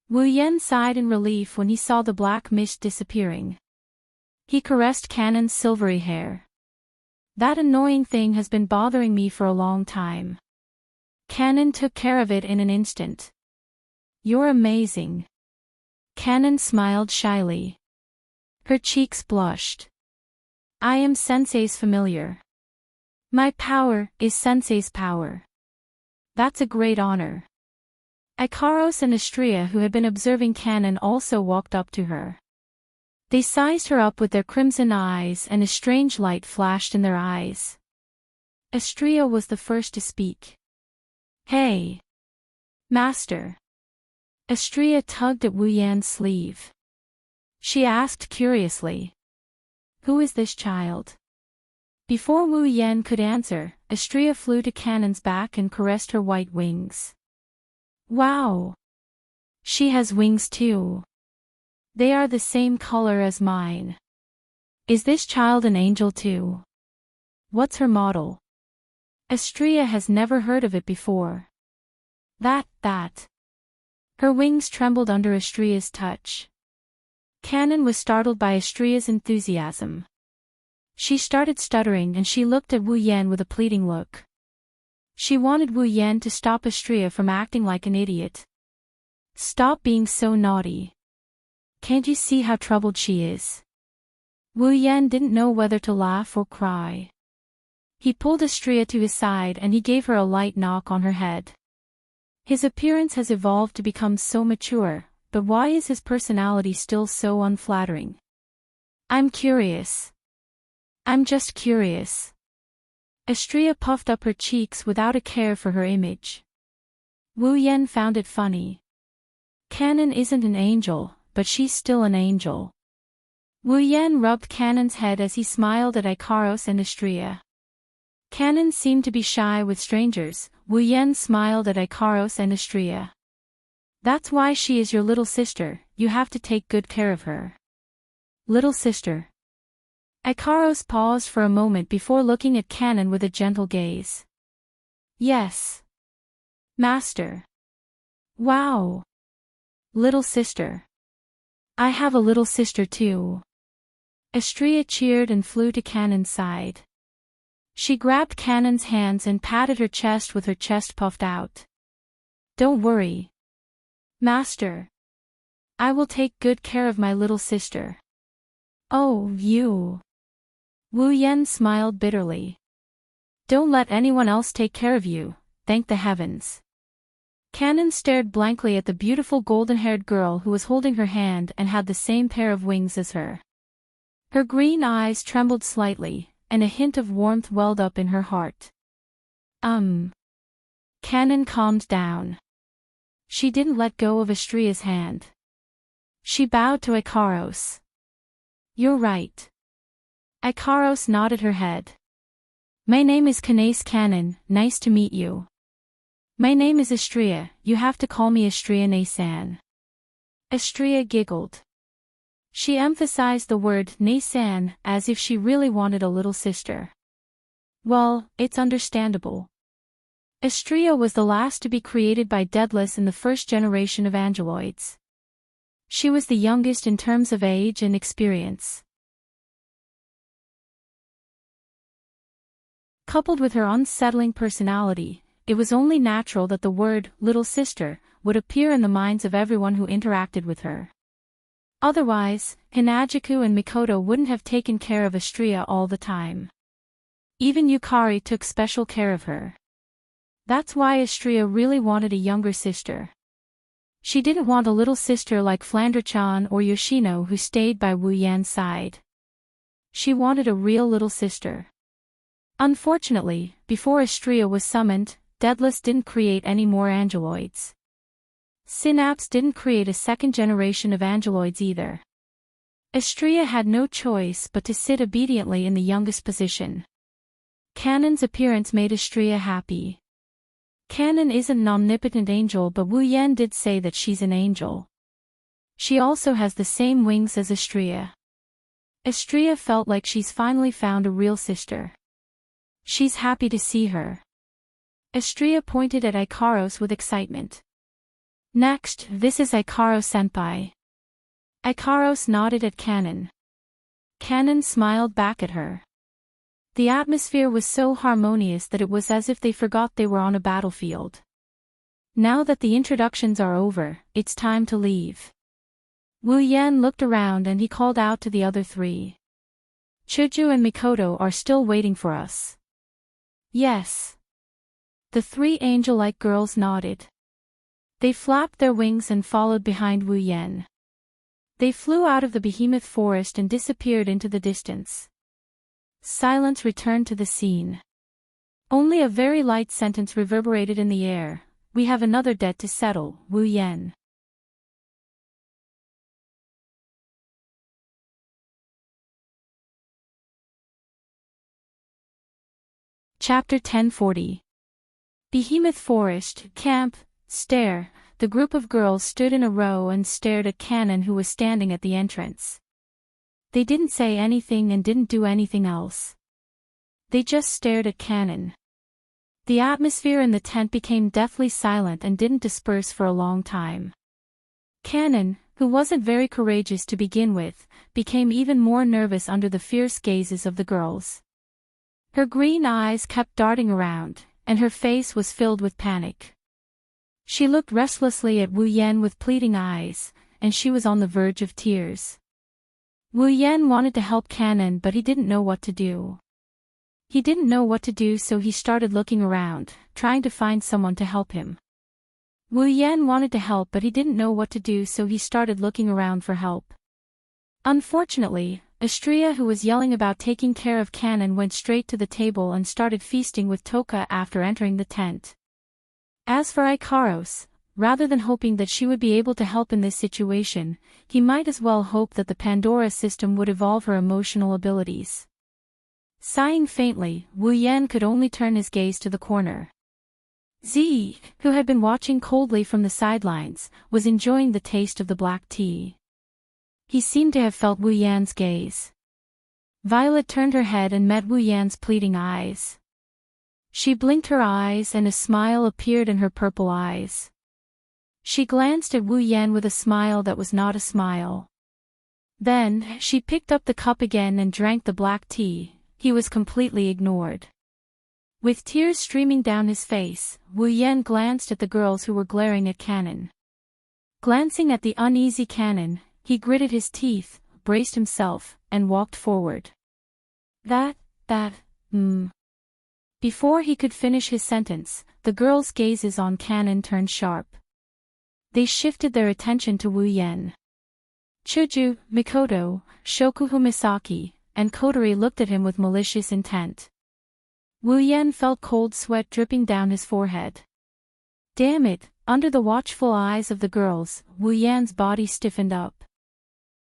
Wu Yan sighed in relief when he saw the black mist disappearing. He caressed Kanon's silvery hair. That annoying thing has been bothering me for a long time. Kanon took care of it in an instant. You're amazing. Kanon smiled shyly. Her cheeks blushed. I am Sensei's familiar. My power is Sensei's power. That's a great honor. Ikaros and Astrea, who had been observing Kanon, also walked up to her. They sized her up with their crimson eyes, and a strange light flashed in their eyes. Astrea was the first to speak. Hey! Master! Astrea tugged at Wu Yan's sleeve. She asked curiously. Who is this child? Before Wu Yan could answer, Astrea flew to Kanon's back and caressed her white wings. Wow! She has wings too. They are the same color as mine. Is this child an angel too? What's her model? Astrea has never heard of it before. That. Her wings trembled under Astrea's touch. Kanon was startled by Astrea's enthusiasm. She started stuttering and she looked at Wu Yan with a pleading look. She wanted Wu Yan to stop Astrea from acting like an idiot. Stop being so naughty. Can't you see how troubled she is? Wu Yan didn't know whether to laugh or cry. He pulled Astrea to his side and he gave her a light knock on her head. His appearance has evolved to become so mature, but why is his personality still so unflattering? I'm curious. I'm just curious. Astrea puffed up her cheeks without a care for her image. Wu Yan found it funny. Kanon isn't an angel, but she's still an angel. Wu Yan rubbed Kanon's head as he smiled at Ikaros and Astrea. Kanon seemed to be shy with strangers. Wu Yan smiled at Ikaros and Astrea. That's why she is your little sister, you have to take good care of her. Little sister. Ikaros paused for a moment before looking at Kanon with a gentle gaze. Yes. Master. Wow. Little sister. I have a little sister too. Astrea cheered and flew to Kanon's side. She grabbed Kanon's hands and patted her chest with her chest puffed out. Don't worry. Master. I will take good care of my little sister. Oh, you. Wu Yan smiled bitterly. Don't let anyone else take care of you, thank the heavens. Kanon stared blankly at the beautiful golden-haired girl who was holding her hand and had the same pair of wings as her. Her green eyes trembled slightly, and a hint of warmth welled up in her heart. Kanon calmed down. She didn't let go of Astrea's hand. She bowed to Ikaros. You're right. Ikaros nodded her head. My name is Kanon, nice to meet you. My name is Astrea, you have to call me Astrea Nasan. Astrea giggled. She emphasized the word Nasan as if she really wanted a little sister. Well, it's understandable. Astrea was the last to be created by Daedalus in the first generation of angeloids. She was the youngest in terms of age and experience. Coupled with her unsettling personality, it was only natural that the word little sister would appear in the minds of everyone who interacted with her. Otherwise, Hinajiku and Mikoto wouldn't have taken care of Astrea all the time. Even Yukari took special care of her. That's why Astrea really wanted a younger sister. She didn't want a little sister like Flandre-chan or Yoshino who stayed by Wu Yan's side. She wanted a real little sister. Unfortunately, before Astrea was summoned, Daedalus didn't create any more angeloids. Synapse didn't create a second generation of angeloids either. Astrea had no choice but to sit obediently in the youngest position. Canon's appearance made Astrea happy. Canon isn't an omnipotent angel, but Wu Yan did say that she's an angel. She also has the same wings as Astrea. Astrea felt like she's finally found a real sister. She's happy to see her. Astrea pointed at Ikaros with excitement. Next, this is Ikaro-senpai. Ikaros nodded at Canon. Canon smiled back at her. The atmosphere was so harmonious that it was as if they forgot they were on a battlefield. Now that the introductions are over, it's time to leave. Wu Yan looked around and he called out to the other three. Chuju and Mikoto are still waiting for us. Yes. The three angel-like girls nodded. They flapped their wings and followed behind Wu Yan. They flew out of the behemoth forest and disappeared into the distance. Silence returned to the scene. Only a very light sentence reverberated in the air. We have another debt to settle, Wu Yan. Chapter 1040. Behemoth Forest, Camp, Stare. The group of girls stood in a row and stared at Canon, who was standing at the entrance. They didn't say anything and didn't do anything else. They just stared at Canon. The atmosphere in the tent became deathly silent and didn't disperse for a long time. Canon, who wasn't very courageous to begin with, became even more nervous under the fierce gazes of the girls. Her green eyes kept darting around, and her face was filled with panic. She looked restlessly at Wu Yan with pleading eyes, and she was on the verge of tears. Wu Yan wanted to help Canon, but he didn't know what to do. He didn't know what to do, so he started looking around, trying to find someone to help him. Wu Yan wanted to help, but he didn't know what to do, so he started looking around for help. Unfortunately, Astrea, who was yelling about taking care of Canon, went straight to the table and started feasting with Toka after entering the tent. As for Ikaros, rather than hoping that she would be able to help in this situation, he might as well hope that the Pandora system would evolve her emotional abilities. Sighing faintly, Wu Yan could only turn his gaze to the corner. Z, who had been watching coldly from the sidelines, was enjoying the taste of the black tea. He seemed to have felt Wu Yan's gaze. Violet turned her head and met Wu Yan's pleading eyes. She blinked her eyes and a smile appeared in her purple eyes. She glanced at Wu Yan with a smile that was not a smile. Then, she picked up the cup again and drank the black tea. He was completely ignored. With tears streaming down his face, Wu Yan glanced at the girls who were glaring at Canon. Glancing at the uneasy Canon, he gritted his teeth, braced himself, and walked forward. Before he could finish his sentence, the girls' gazes on Canon turned sharp. They shifted their attention to Wu Yan. Chuju, Mikoto, Shokuho Misaki, and Kotori looked at him with malicious intent. Wu Yan felt cold sweat dripping down his forehead. Damn it, under the watchful eyes of the girls, Wu Yan's body stiffened up.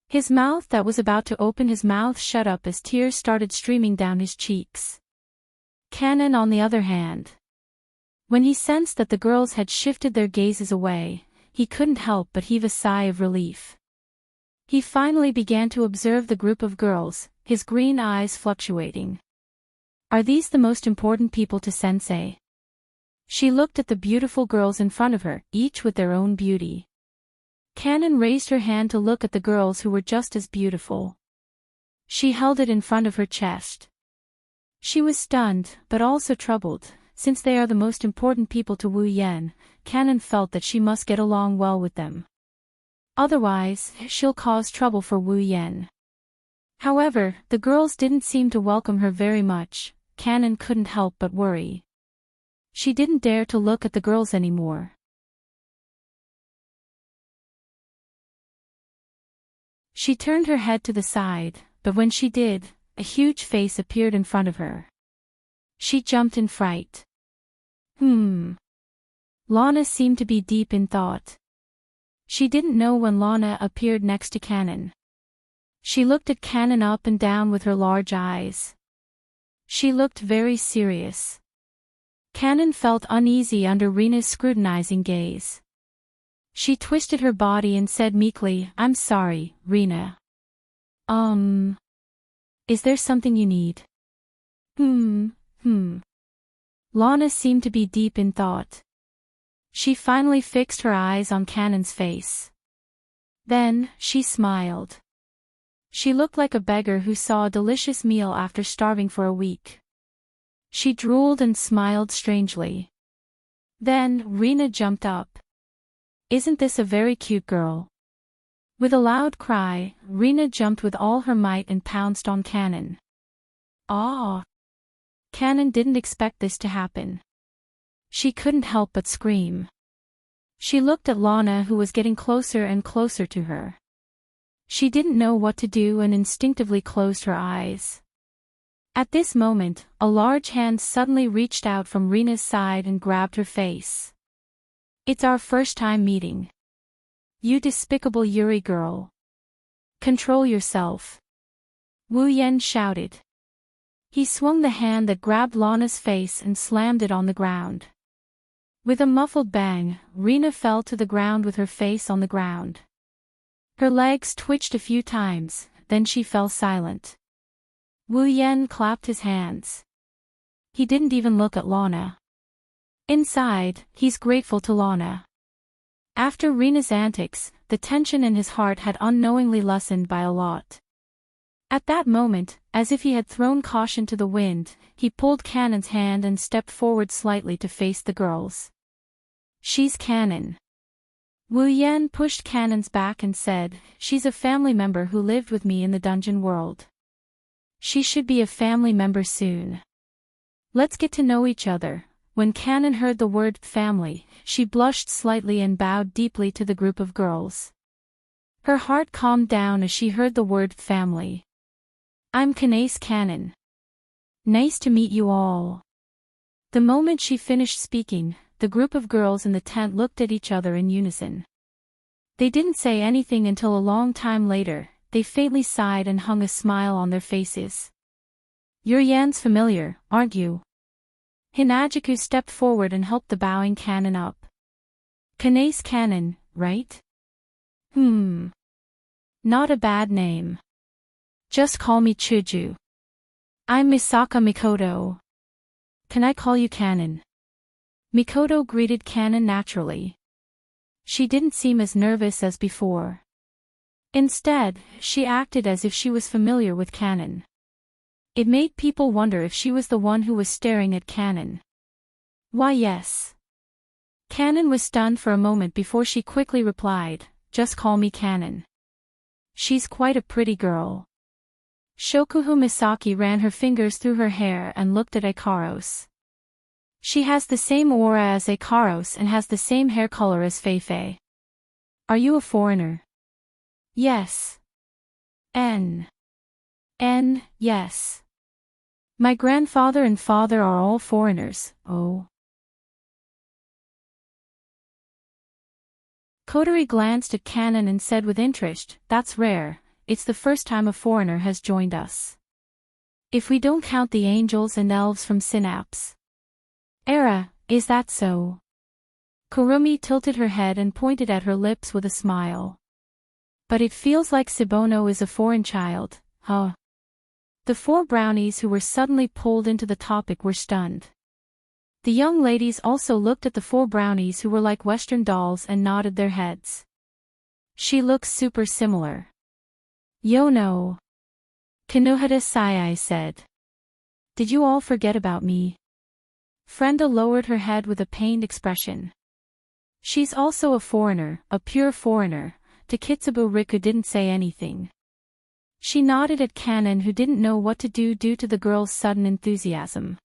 His mouth that was about to open, his mouth shut up as tears started streaming down his cheeks. Canon, on the other hand. When he sensed that the girls had shifted their gazes away, he couldn't help but heave a sigh of relief. He finally began to observe the group of girls, his green eyes fluctuating. Are these the most important people to Sensei? She looked at the beautiful girls in front of her, each with their own beauty. Canon raised her hand to look at the girls who were just as beautiful. She held it in front of her chest. She was stunned, but also troubled. Since they are the most important people to Wu Yan, Canon felt that she must get along well with them. Otherwise, she'll cause trouble for Wu Yan. However, the girls didn't seem to welcome her very much. Canon couldn't help but worry. She didn't dare to look at the girls anymore. She turned her head to the side, but when she did, a huge face appeared in front of her. She jumped in fright. Lana seemed to be deep in thought. She didn't know when Lana appeared next to Canon. She looked at Canon up and down with her large eyes. She looked very serious. Canon felt uneasy under Rena's scrutinizing gaze. She twisted her body and said meekly, "I'm sorry, Rena. Is there something you need?" Lana seemed to be deep in thought. She finally fixed her eyes on Canon's face. Then, she smiled. She looked like a beggar who saw a delicious meal after starving for a week. She drooled and smiled strangely. Then, Rena jumped up. "Isn't this a very cute girl?" With a loud cry, Rena jumped with all her might and pounced on Canon. "Ah!" Canon didn't expect this to happen. She couldn't help but scream. She looked at Lana, who was getting closer and closer to her. She didn't know what to do and instinctively closed her eyes. At this moment, a large hand suddenly reached out from Rena's side and grabbed her face. "It's our first time meeting. You despicable Yuri girl. Control yourself," Wu Yen shouted. He swung the hand that grabbed Lana's face and slammed it on the ground. With a muffled bang, Rena fell to the ground with her face on the ground. Her legs twitched a few times, then she fell silent. Wu Yen clapped his hands. He didn't even look at Lana. Inside, he's grateful to Lana. After Rena's antics, the tension in his heart had unknowingly lessened by a lot. At that moment, as if he had thrown caution to the wind, he pulled Canon's hand and stepped forward slightly to face the girls. "She's Canon." Wu Yan pushed Canon's back and said, "She's a family member who lived with me in the dungeon world. She should be a family member soon. Let's get to know each other." When Canon heard the word family, she blushed slightly and bowed deeply to the group of girls. Her heart calmed down as she heard the word family. "I'm Kanace Canon. Nice to meet you all." The moment she finished speaking, the group of girls in the tent looked at each other in unison. They didn't say anything until a long time later. They faintly sighed and hung a smile on their faces. "You're Yan's familiar, aren't you?" Hinajiku stepped forward and helped the bowing Canon up. "Kanace Canon, right?" Not a bad name. Just call me Chuju. I'm Misaka Mikoto. Can I call you Canon?" Mikoto greeted Canon naturally. She didn't seem as nervous as before. Instead, she acted as if she was familiar with Canon. It made people wonder if she was the one who was staring at Canon. "Why yes." Canon was stunned for a moment before she quickly replied, "Just call me Canon. She's quite a pretty girl." Shokuhu Misaki ran her fingers through her hair and looked at Ikaros. "She has the same aura as Ikaros and has the same hair color as Feifei. Are you a foreigner?" "Yes." Yes. My grandfather and father are all foreigners, oh." Kotori glanced at Canon and said with interest, "That's rare, it's the first time a foreigner has joined us. If we don't count the angels and elves from Synapse." "Era, is that so?" Kurumi tilted her head and pointed at her lips with a smile. "But it feels like Sibono is a foreign child, huh?" The four brownies who were suddenly pulled into the topic were stunned. The young ladies also looked at the four brownies who were like Western dolls and nodded their heads. "She looks super similar." "Yono." Kinohata Sayai said. "Did you all forget about me?" Frenda lowered her head with a pained expression. "She's also a foreigner, a pure foreigner." Takitsubu Riku didn't say anything. She nodded at Canon, who didn't know what to do due to the girl's sudden enthusiasm.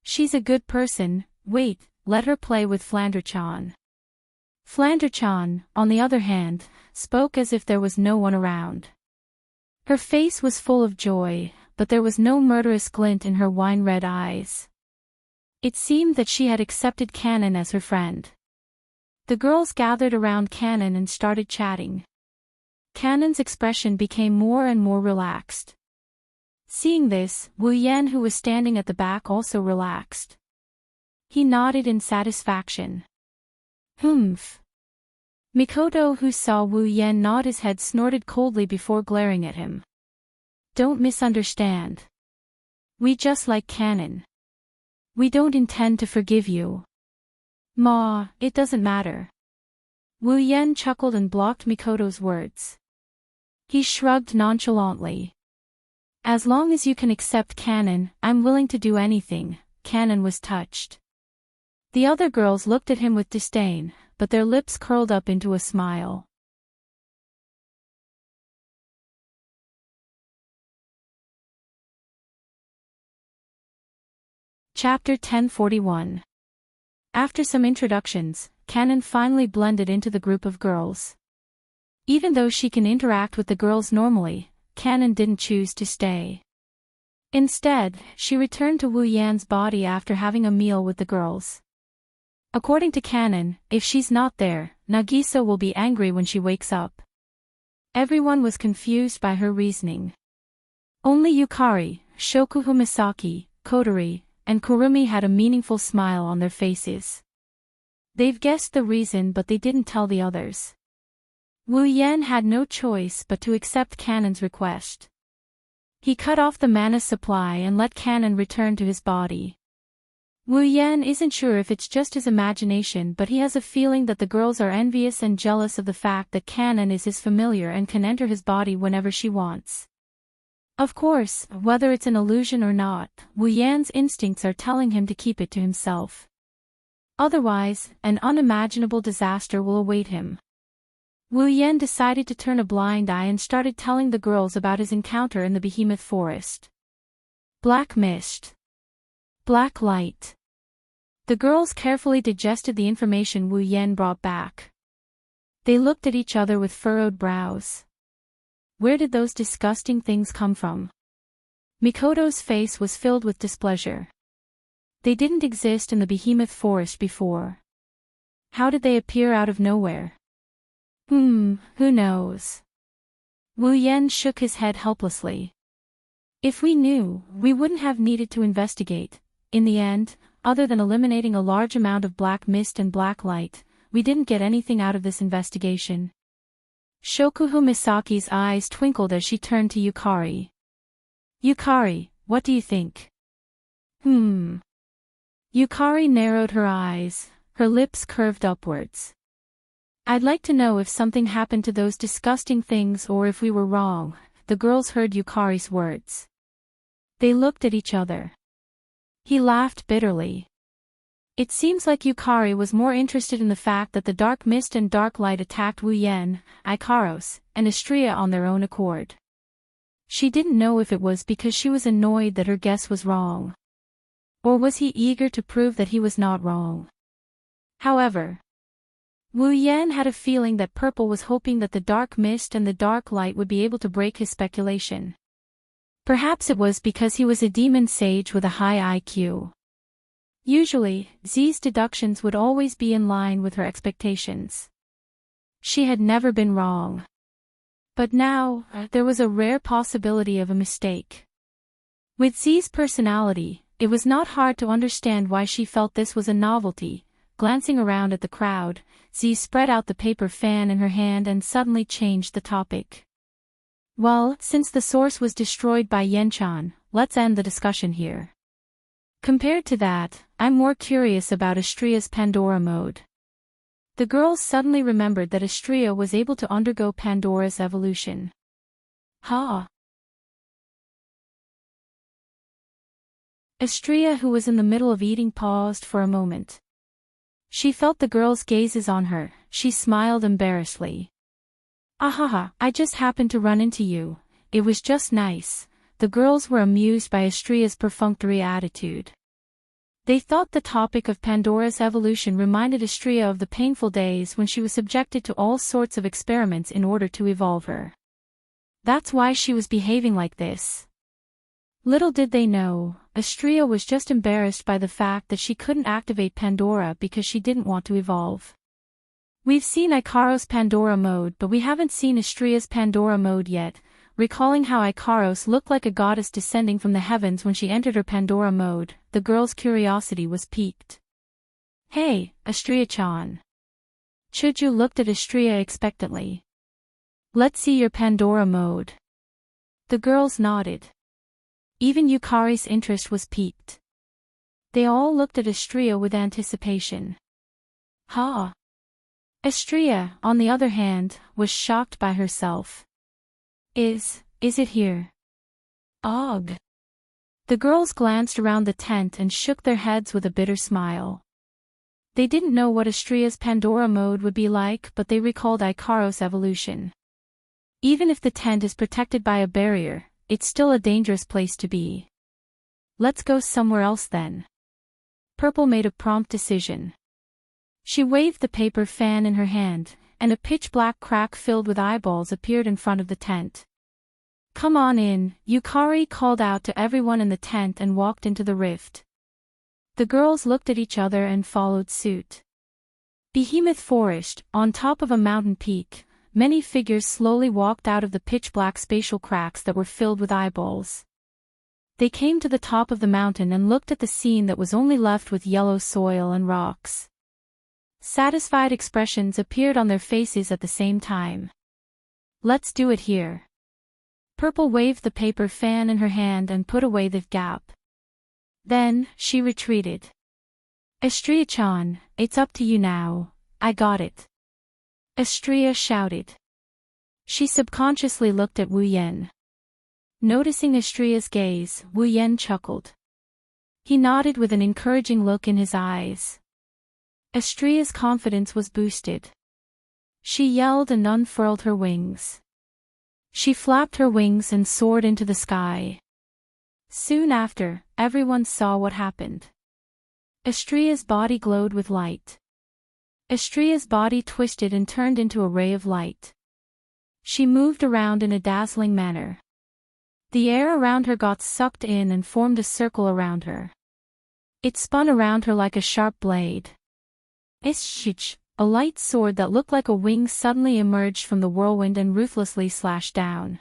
"She's a good person, wait, let her play with Flander-chan." Flander-chan, on the other hand, spoke as if there was no one around. Her face was full of joy, but there was no murderous glint in her wine-red eyes. It seemed that she had accepted Canon as her friend. The girls gathered around Canon and started chatting. Canon's expression became more and more relaxed. Seeing this, Wu Yan, who was standing at the back, also relaxed. He nodded in satisfaction. Humph. Mikoto, who saw Wu Yan nod his head, snorted coldly before glaring at him. Don't misunderstand. We just like Canon. We don't intend to forgive you. Ma, it doesn't matter. Wu Yan chuckled and blocked Mikoto's words. He shrugged nonchalantly. As long as you can accept Canon, I'm willing to do anything. Canon was touched. The other girls looked at him with disdain, but their lips curled up into a smile. Chapter 1041. After some introductions, Canon finally blended into the group of girls. Even though she can interact with the girls normally, Canon didn't choose to stay. Instead, she returned to Wu Yan's body after having a meal with the girls. According to Canon, if she's not there, Nagisa will be angry when she wakes up. Everyone was confused by her reasoning. Only Yukari, Shokuho Misaki, Kotori, and Kurumi had a meaningful smile on their faces. They've guessed the reason, but they didn't tell the others. Wu Yan had no choice but to accept Canon's request. He cut off the mana supply and let Canon return to his body. Wu Yan isn't sure if it's just his imagination, but he has a feeling that the girls are envious and jealous of the fact that Canon is his familiar and can enter his body whenever she wants. Of course, whether it's an illusion or not, Wu Yan's instincts are telling him to keep it to himself. Otherwise, an unimaginable disaster will await him. Wu Yan decided to turn a blind eye and started telling the girls about his encounter in the behemoth forest. Black mist. Black light. The girls carefully digested the information Wu Yan brought back. They looked at each other with furrowed brows. Where did those disgusting things come from? Mikoto's face was filled with displeasure. They didn't exist in the behemoth forest before. How did they appear out of nowhere? Who knows? Wu Yan shook his head helplessly. If we knew, we wouldn't have needed to investigate. In the end, other than eliminating a large amount of black mist and black light, we didn't get anything out of this investigation. Shokuho Misaki's eyes twinkled as she turned to Yukari. Yukari, what do you think? Yukari narrowed her eyes, her lips curved upwards. I'd like to know if something happened to those disgusting things or if we were wrong. The girls heard Yukari's words. They looked at each other. He laughed bitterly. It seems like Yukari was more interested in the fact that the dark mist and dark light attacked Wu Yan, Ikaros, and Astrea on their own accord. She didn't know if it was because she was annoyed that her guess was wrong. Or was he eager to prove that he was not wrong? However, Wu Yan had a feeling that Purple was hoping that the dark mist and the dark light would be able to break his speculation. Perhaps it was because he was a demon sage with a high IQ. Usually, Z's deductions would always be in line with her expectations. She had never been wrong. But now, there was a rare possibility of a mistake. With Z's personality, it was not hard to understand why she felt this was a novelty. Glancing around at the crowd, Z spread out the paper fan in her hand and suddenly changed the topic. Well, since the source was destroyed by Yenchan, let's end the discussion here. Compared to that, I'm more curious about Astrea's Pandora mode. The girls suddenly remembered that Astrea was able to undergo Pandora's evolution. Astrea, who was in the middle of eating, paused for a moment. She felt the girls' gazes on her. She smiled embarrassedly. I just happened to run into you. It was just nice. The girls were amused by Astrea's perfunctory attitude. They thought the topic of Pandora's evolution reminded Astrea of the painful days when she was subjected to all sorts of experiments in order to evolve her. That's why she was behaving like this. Little did they know, Astrea was just embarrassed by the fact that she couldn't activate Pandora because she didn't want to evolve. We've seen Ikaros Pandora mode, but we haven't seen Astria's Pandora mode yet. Recalling how Ikaros looked like a goddess descending from the heavens when she entered her Pandora mode, the girl's curiosity was piqued. Hey, Astria-chan. Chuju looked at Astria expectantly. Let's see your Pandora mode. The girls nodded. Even Yukari's interest was piqued. They all looked at Astria with anticipation. Ha! Astria, on the other hand, was shocked by herself. Is it here? Ugh. The girls glanced around the tent and shook their heads with a bitter smile. They didn't know what Astria's Pandora mode would be like, but they recalled Ikaros' evolution. Even if the tent is protected by a barrier, it's still a dangerous place to be. Let's go somewhere else then. Purple made a prompt decision. She waved the paper fan in her hand, and a pitch-black crack filled with eyeballs appeared in front of the tent. Come on in, Yukari called out to everyone in the tent and walked into the rift. The girls looked at each other and followed suit. Behemoth Forest, on top of a mountain peak, many figures slowly walked out of the pitch-black spatial cracks that were filled with eyeballs. They came to the top of the mountain and looked at the scene that was only left with yellow soil and rocks. Satisfied expressions appeared on their faces at the same time. Let's do it here. Purple waved the paper fan in her hand and put away the gap. Then, she retreated. Astria-chan, it's up to you now. I got it. Astria shouted. She subconsciously looked at Wu Yen. Noticing Astria's gaze, Wu Yen chuckled. He nodded with an encouraging look in his eyes. Astria's confidence was boosted. She yelled and unfurled her wings. She flapped her wings and soared into the sky. Soon after, everyone saw what happened. Astria's body glowed with light. Astria's body twisted and turned into a ray of light. She moved around in a dazzling manner. The air around her got sucked in and formed a circle around her. It spun around her like a sharp blade. Ish! A light sword that looked like a wing suddenly emerged from the whirlwind and ruthlessly slashed down.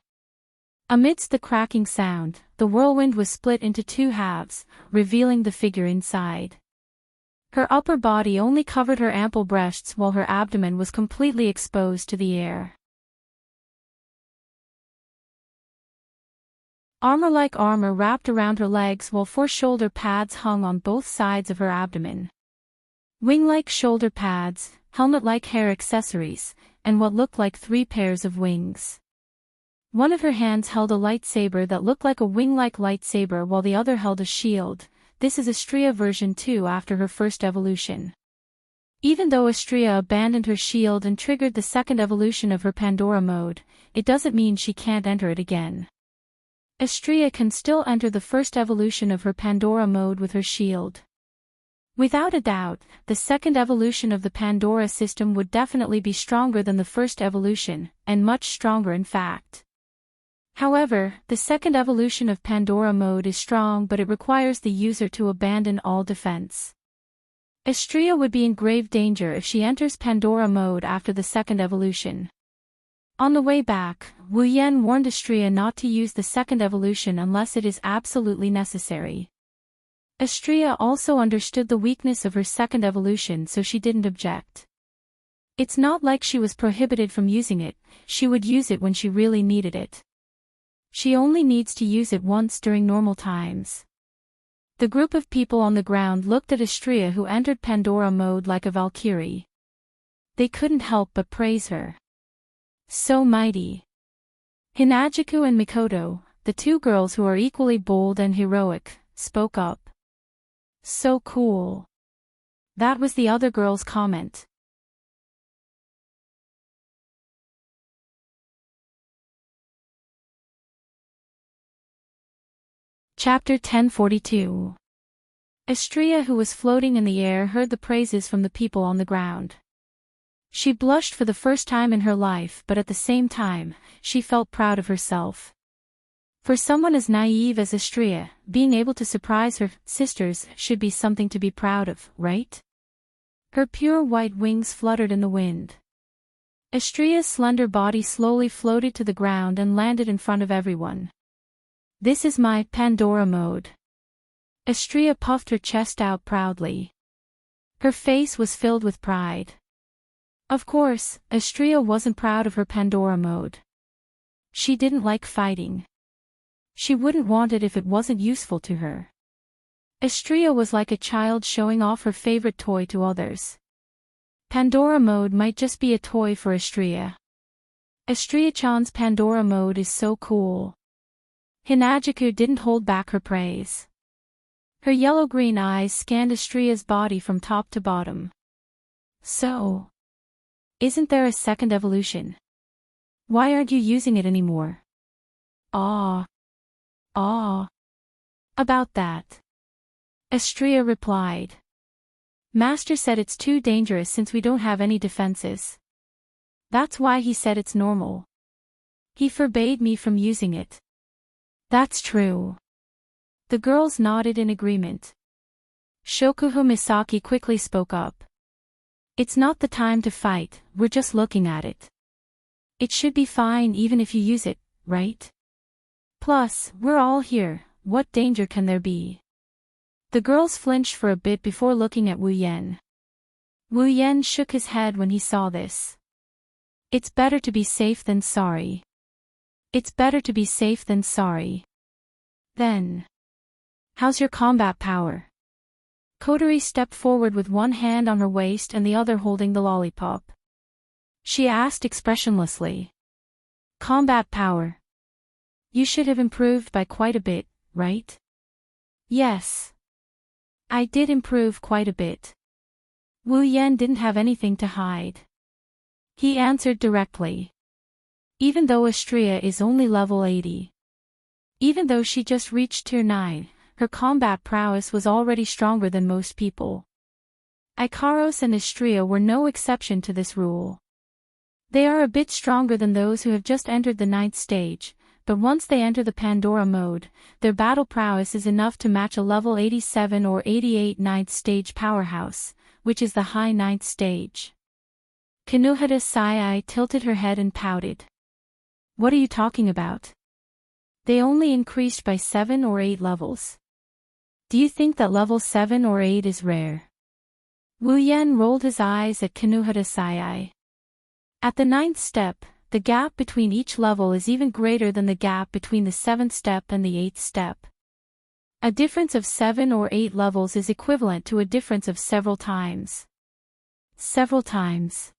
Amidst the cracking sound, the whirlwind was split into two halves, revealing the figure inside. Her upper body only covered her ample breasts while her abdomen was completely exposed to the air. Armor-like armor wrapped around her legs while 4 shoulder pads hung on both sides of her abdomen. Wing-like shoulder pads, helmet-like hair accessories, and what looked like 3 pairs of wings. One of her hands held a lightsaber that looked like a wing-like lightsaber while the other held a shield. This is Astria version 2 after her first evolution. Even though Astria abandoned her shield and triggered the second evolution of her Pandora mode, it doesn't mean she can't enter it again. Astria can still enter the first evolution of her Pandora mode with her shield. Without a doubt, the second evolution of the Pandora system would definitely be stronger than the first evolution, and much stronger in fact. However, the second evolution of Pandora mode is strong, but it requires the user to abandon all defense. Astria would be in grave danger if she enters Pandora mode after the second evolution. On the way back, Wu Yen warned Astria not to use the second evolution unless it is absolutely necessary. Astria also understood the weakness of her second evolution, so she didn't object. It's not like she was prohibited from using it, she would use it when she really needed it. She only needs to use it once during normal times. The group of people on the ground looked at Astria, who entered Pandora mode like a Valkyrie. They couldn't help but praise her. So mighty. Hinajiku and Mikoto, the 2 girls who are equally bold and heroic, spoke up. So cool. That was the other girl's comment. Chapter 1042. Astria, who was floating in the air, heard the praises from the people on the ground. She blushed for the first time in her life, but at the same time, she felt proud of herself. For someone as naive as Astria, being able to surprise her sisters should be something to be proud of, right? Her pure white wings fluttered in the wind. Estria's slender body slowly floated to the ground and landed in front of everyone. This is my Pandora mode. Estria puffed her chest out proudly. Her face was filled with pride. Of course, Estria wasn't proud of her Pandora mode. She didn't like fighting. She wouldn't want it if it wasn't useful to her. Estria was like a child showing off her favorite toy to others. Pandora mode might just be a toy for Estria. Estria-chan's Pandora mode is so cool. Hinagiku didn't hold back her praise. Her yellow-green eyes scanned Estria's body from top to bottom. So, isn't there a second evolution? Why aren't you using it anymore? About that. Estria replied. Master said it's too dangerous since we don't have any defenses. That's why he said it's normal. He forbade me from using it. That's true. The girls nodded in agreement. Shokuho Misaki quickly spoke up. It's not the time to fight, we're just looking at it. It should be fine even if you use it, right? Plus, we're all here, what danger can there be? The girls flinched for a bit before looking at Wu Yen. Wu Yen shook his head when he saw this. It's better to be safe than sorry. It's better to be safe than sorry. Then. How's your combat power? Kotori stepped forward with one hand on her waist and the other holding the lollipop. She asked expressionlessly. Combat power. You should have improved by quite a bit, right? Yes. I did improve quite a bit. Wu Yen didn't have anything to hide. He answered directly. Even though Estria is only level 80. Even though she just reached tier 9, her combat prowess was already stronger than most people. Ikaros and Estria were no exception to this rule. They are a bit stronger than those who have just entered the 9th stage, but once they enter the Pandora mode, their battle prowess is enough to match a level 87 or 88 9th stage powerhouse, which is the high 9th stage. Kanuhata Sai tilted her head and pouted. What are you talking about? They only increased by 7 or 8 levels. Do you think that level 7 or 8 is rare? Wu Yen rolled his eyes at Kanuhata Sai. At the 9th step, the gap between each level is even greater than the gap between the 7th step and the 8th step. A difference of 7 or 8 levels is equivalent to a difference of several times. Several times.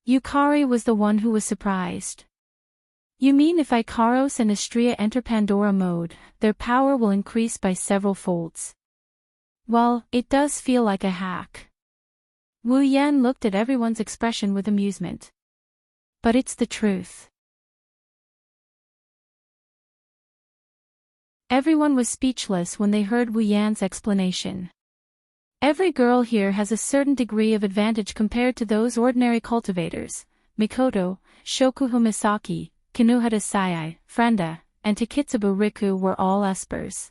Yukari was the one who was surprised. You mean if Ikaros and Estria enter Pandora mode, their power will increase by several folds? Well, it does feel like a hack. Wu Yan looked at everyone's expression with amusement. But it's the truth. Everyone was speechless when they heard Wu Yan's explanation. Every girl here has a certain degree of advantage compared to those ordinary cultivators. Mikoto, Shokuho Misaki, Kanuhata Sai, Frenda, and Takitsubo Riku were all espers.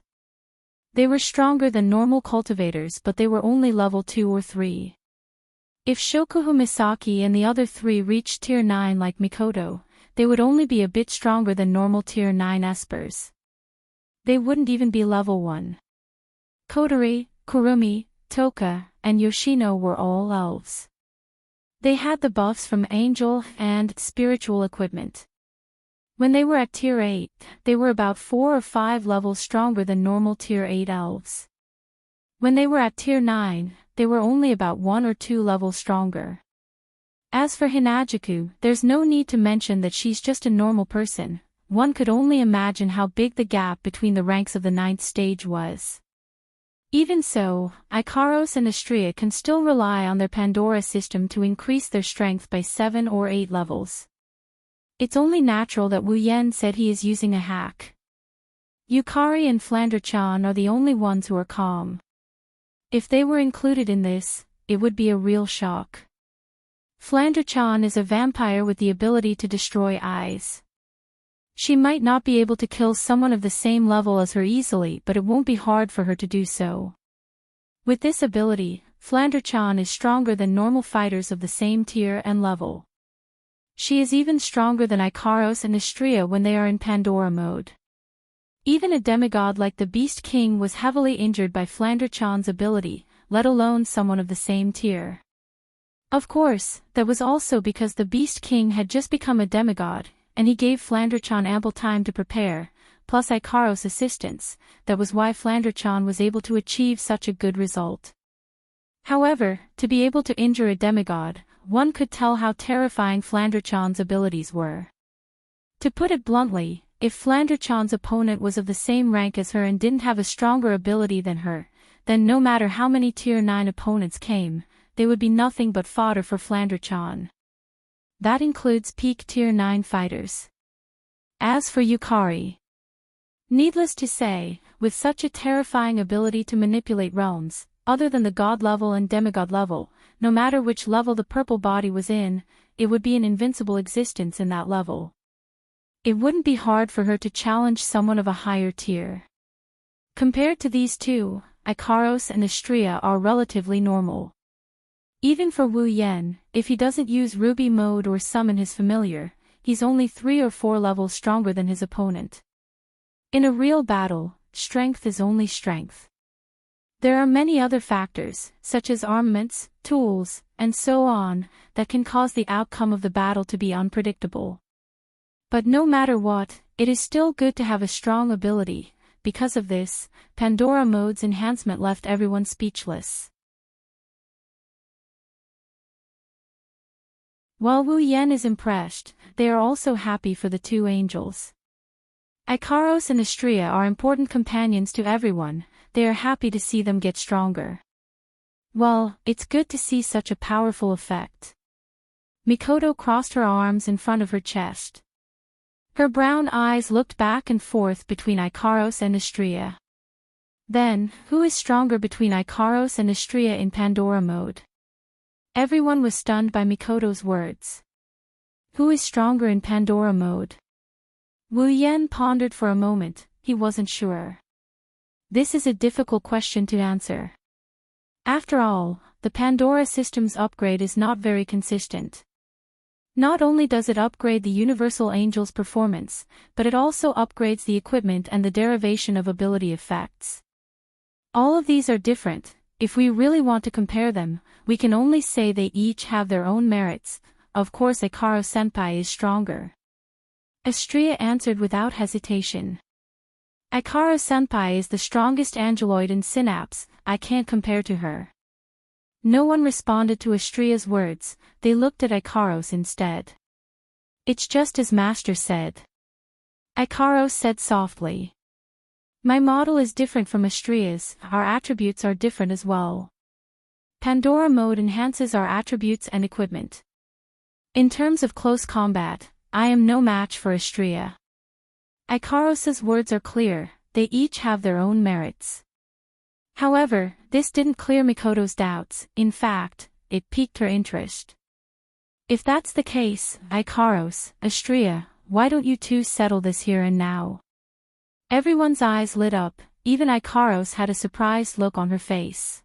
They were stronger than normal cultivators, but they were only level 2 or 3. If Shokuho Misaki and the other 3 reached tier 9 like Mikoto, they would only be a bit stronger than normal tier 9 espers. They wouldn't even be level 1. Kotori, Kurumi, Toka, and Yoshino were all elves. They had the buffs from angel and spiritual equipment. When they were at tier 8, they were about 4 or 5 levels stronger than normal tier 8 elves. When they were at tier 9, they were only about 1 or 2 levels stronger. As for Hinagiku, there's no need to mention that she's just a normal person. One could only imagine how big the gap between the ranks of the 9th stage was. Even so, Ikaros and Estria can still rely on their Pandora system to increase their strength by 7 or 8 levels. It's only natural that Wu Yen said he is using a hack. Yukari and Flandre-chan are the only ones who are calm. If they were included in this, it would be a real shock. Flandre-chan is a vampire with the ability to destroy eyes. She might not be able to kill someone of the same level as her easily, but it won't be hard for her to do so. With this ability, Flandre-chan is stronger than normal fighters of the same tier and level. She is even stronger than Ikaros and Astrea when they are in Pandora mode. Even a demigod like the Beast King was heavily injured by Flandre-chan's ability, let alone someone of the same tier. Of course, that was also because the Beast King had just become a demigod, and he gave Flandre-chan ample time to prepare, plus Ikaros' assistance. That was why Flandre-chan was able to achieve such a good result. However, to be able to injure a demigod, one could tell how terrifying Flandre-chan's abilities were. To put it bluntly, if Flandre-chan's opponent was of the same rank as her and didn't have a stronger ability than her, then no matter how many Tier 9 opponents came, they would be nothing but fodder for Flandre-chan. That includes peak Tier 9 fighters. As for Yukari, needless to say, with such a terrifying ability to manipulate realms, other than the god level and demigod level, no matter which level the purple body was in, it would be an invincible existence in that level. It wouldn't be hard for her to challenge someone of a higher tier. Compared to these two, Ikaros and Astrea are relatively normal. Even for Wu Yen, if he doesn't use Ruby mode or summon his familiar, he's only 3 or 4 levels stronger than his opponent. In a real battle, strength is only strength. There are many other factors, such as armaments, tools, and so on, that can cause the outcome of the battle to be unpredictable. But no matter what, it is still good to have a strong ability. Because of this, Pandora mode's enhancement left everyone speechless. While Wu Yen is impressed, they are also happy for the two angels. Ikaros and Astrea are important companions to everyone. They are happy to see them get stronger. Well, it's good to see such a powerful effect. Mikoto crossed her arms in front of her chest. Her brown eyes looked back and forth between Ikaros and Astrea. Then, who is stronger between Ikaros and Astrea in Pandora mode? Everyone was stunned by Mikoto's words. Who is stronger in Pandora mode? Wu Yen pondered for a moment. He wasn't sure. This is a difficult question to answer. After all, the Pandora system's upgrade is not very consistent. Not only does it upgrade the Universal Angel's performance, but it also upgrades the equipment and the derivation of ability effects. All of these are different. If we really want to compare them, we can only say they each have their own merits. Of course Ikaros-senpai is stronger. Astrea answered without hesitation. Ikaros-senpai is the strongest angeloid in Synapse. I can't compare to her. No one responded to Astrea's words. They looked at Ikaros instead. It's just as Master said. Ikaros said softly. My model is different from Astrea's. Our attributes are different as well. Pandora mode enhances our attributes and equipment. In terms of close combat, I am no match for Astrea. Ikaros' words are clear. They each have their own merits. However, this didn't clear Mikoto's doubts. In fact, it piqued her interest. If that's the case, Ikaros, Astrea, why don't you two settle this here and now? Everyone's eyes lit up. Even Ikaros had a surprised look on her face.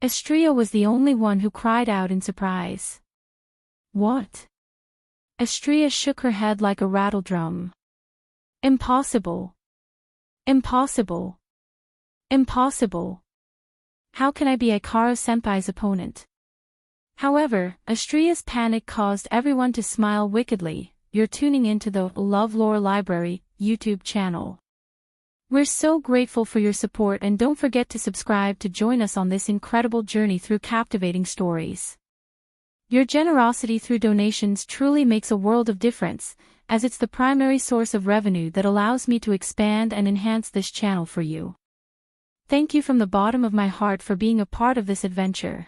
Astrea was the only one who cried out in surprise. What? Astrea shook her head like a rattledrum. Impossible. Impossible. Impossible. How can I be Ikaros-senpai's opponent? However, Astrea's panic caused everyone to smile wickedly. You're tuning into the LoveLore Library YouTube channel. We're so grateful for your support, and don't forget to subscribe to join us on this incredible journey through captivating stories. Your generosity through donations truly makes a world of difference, as it's the primary source of revenue that allows me to expand and enhance this channel for you. Thank you from the bottom of my heart for being a part of this adventure.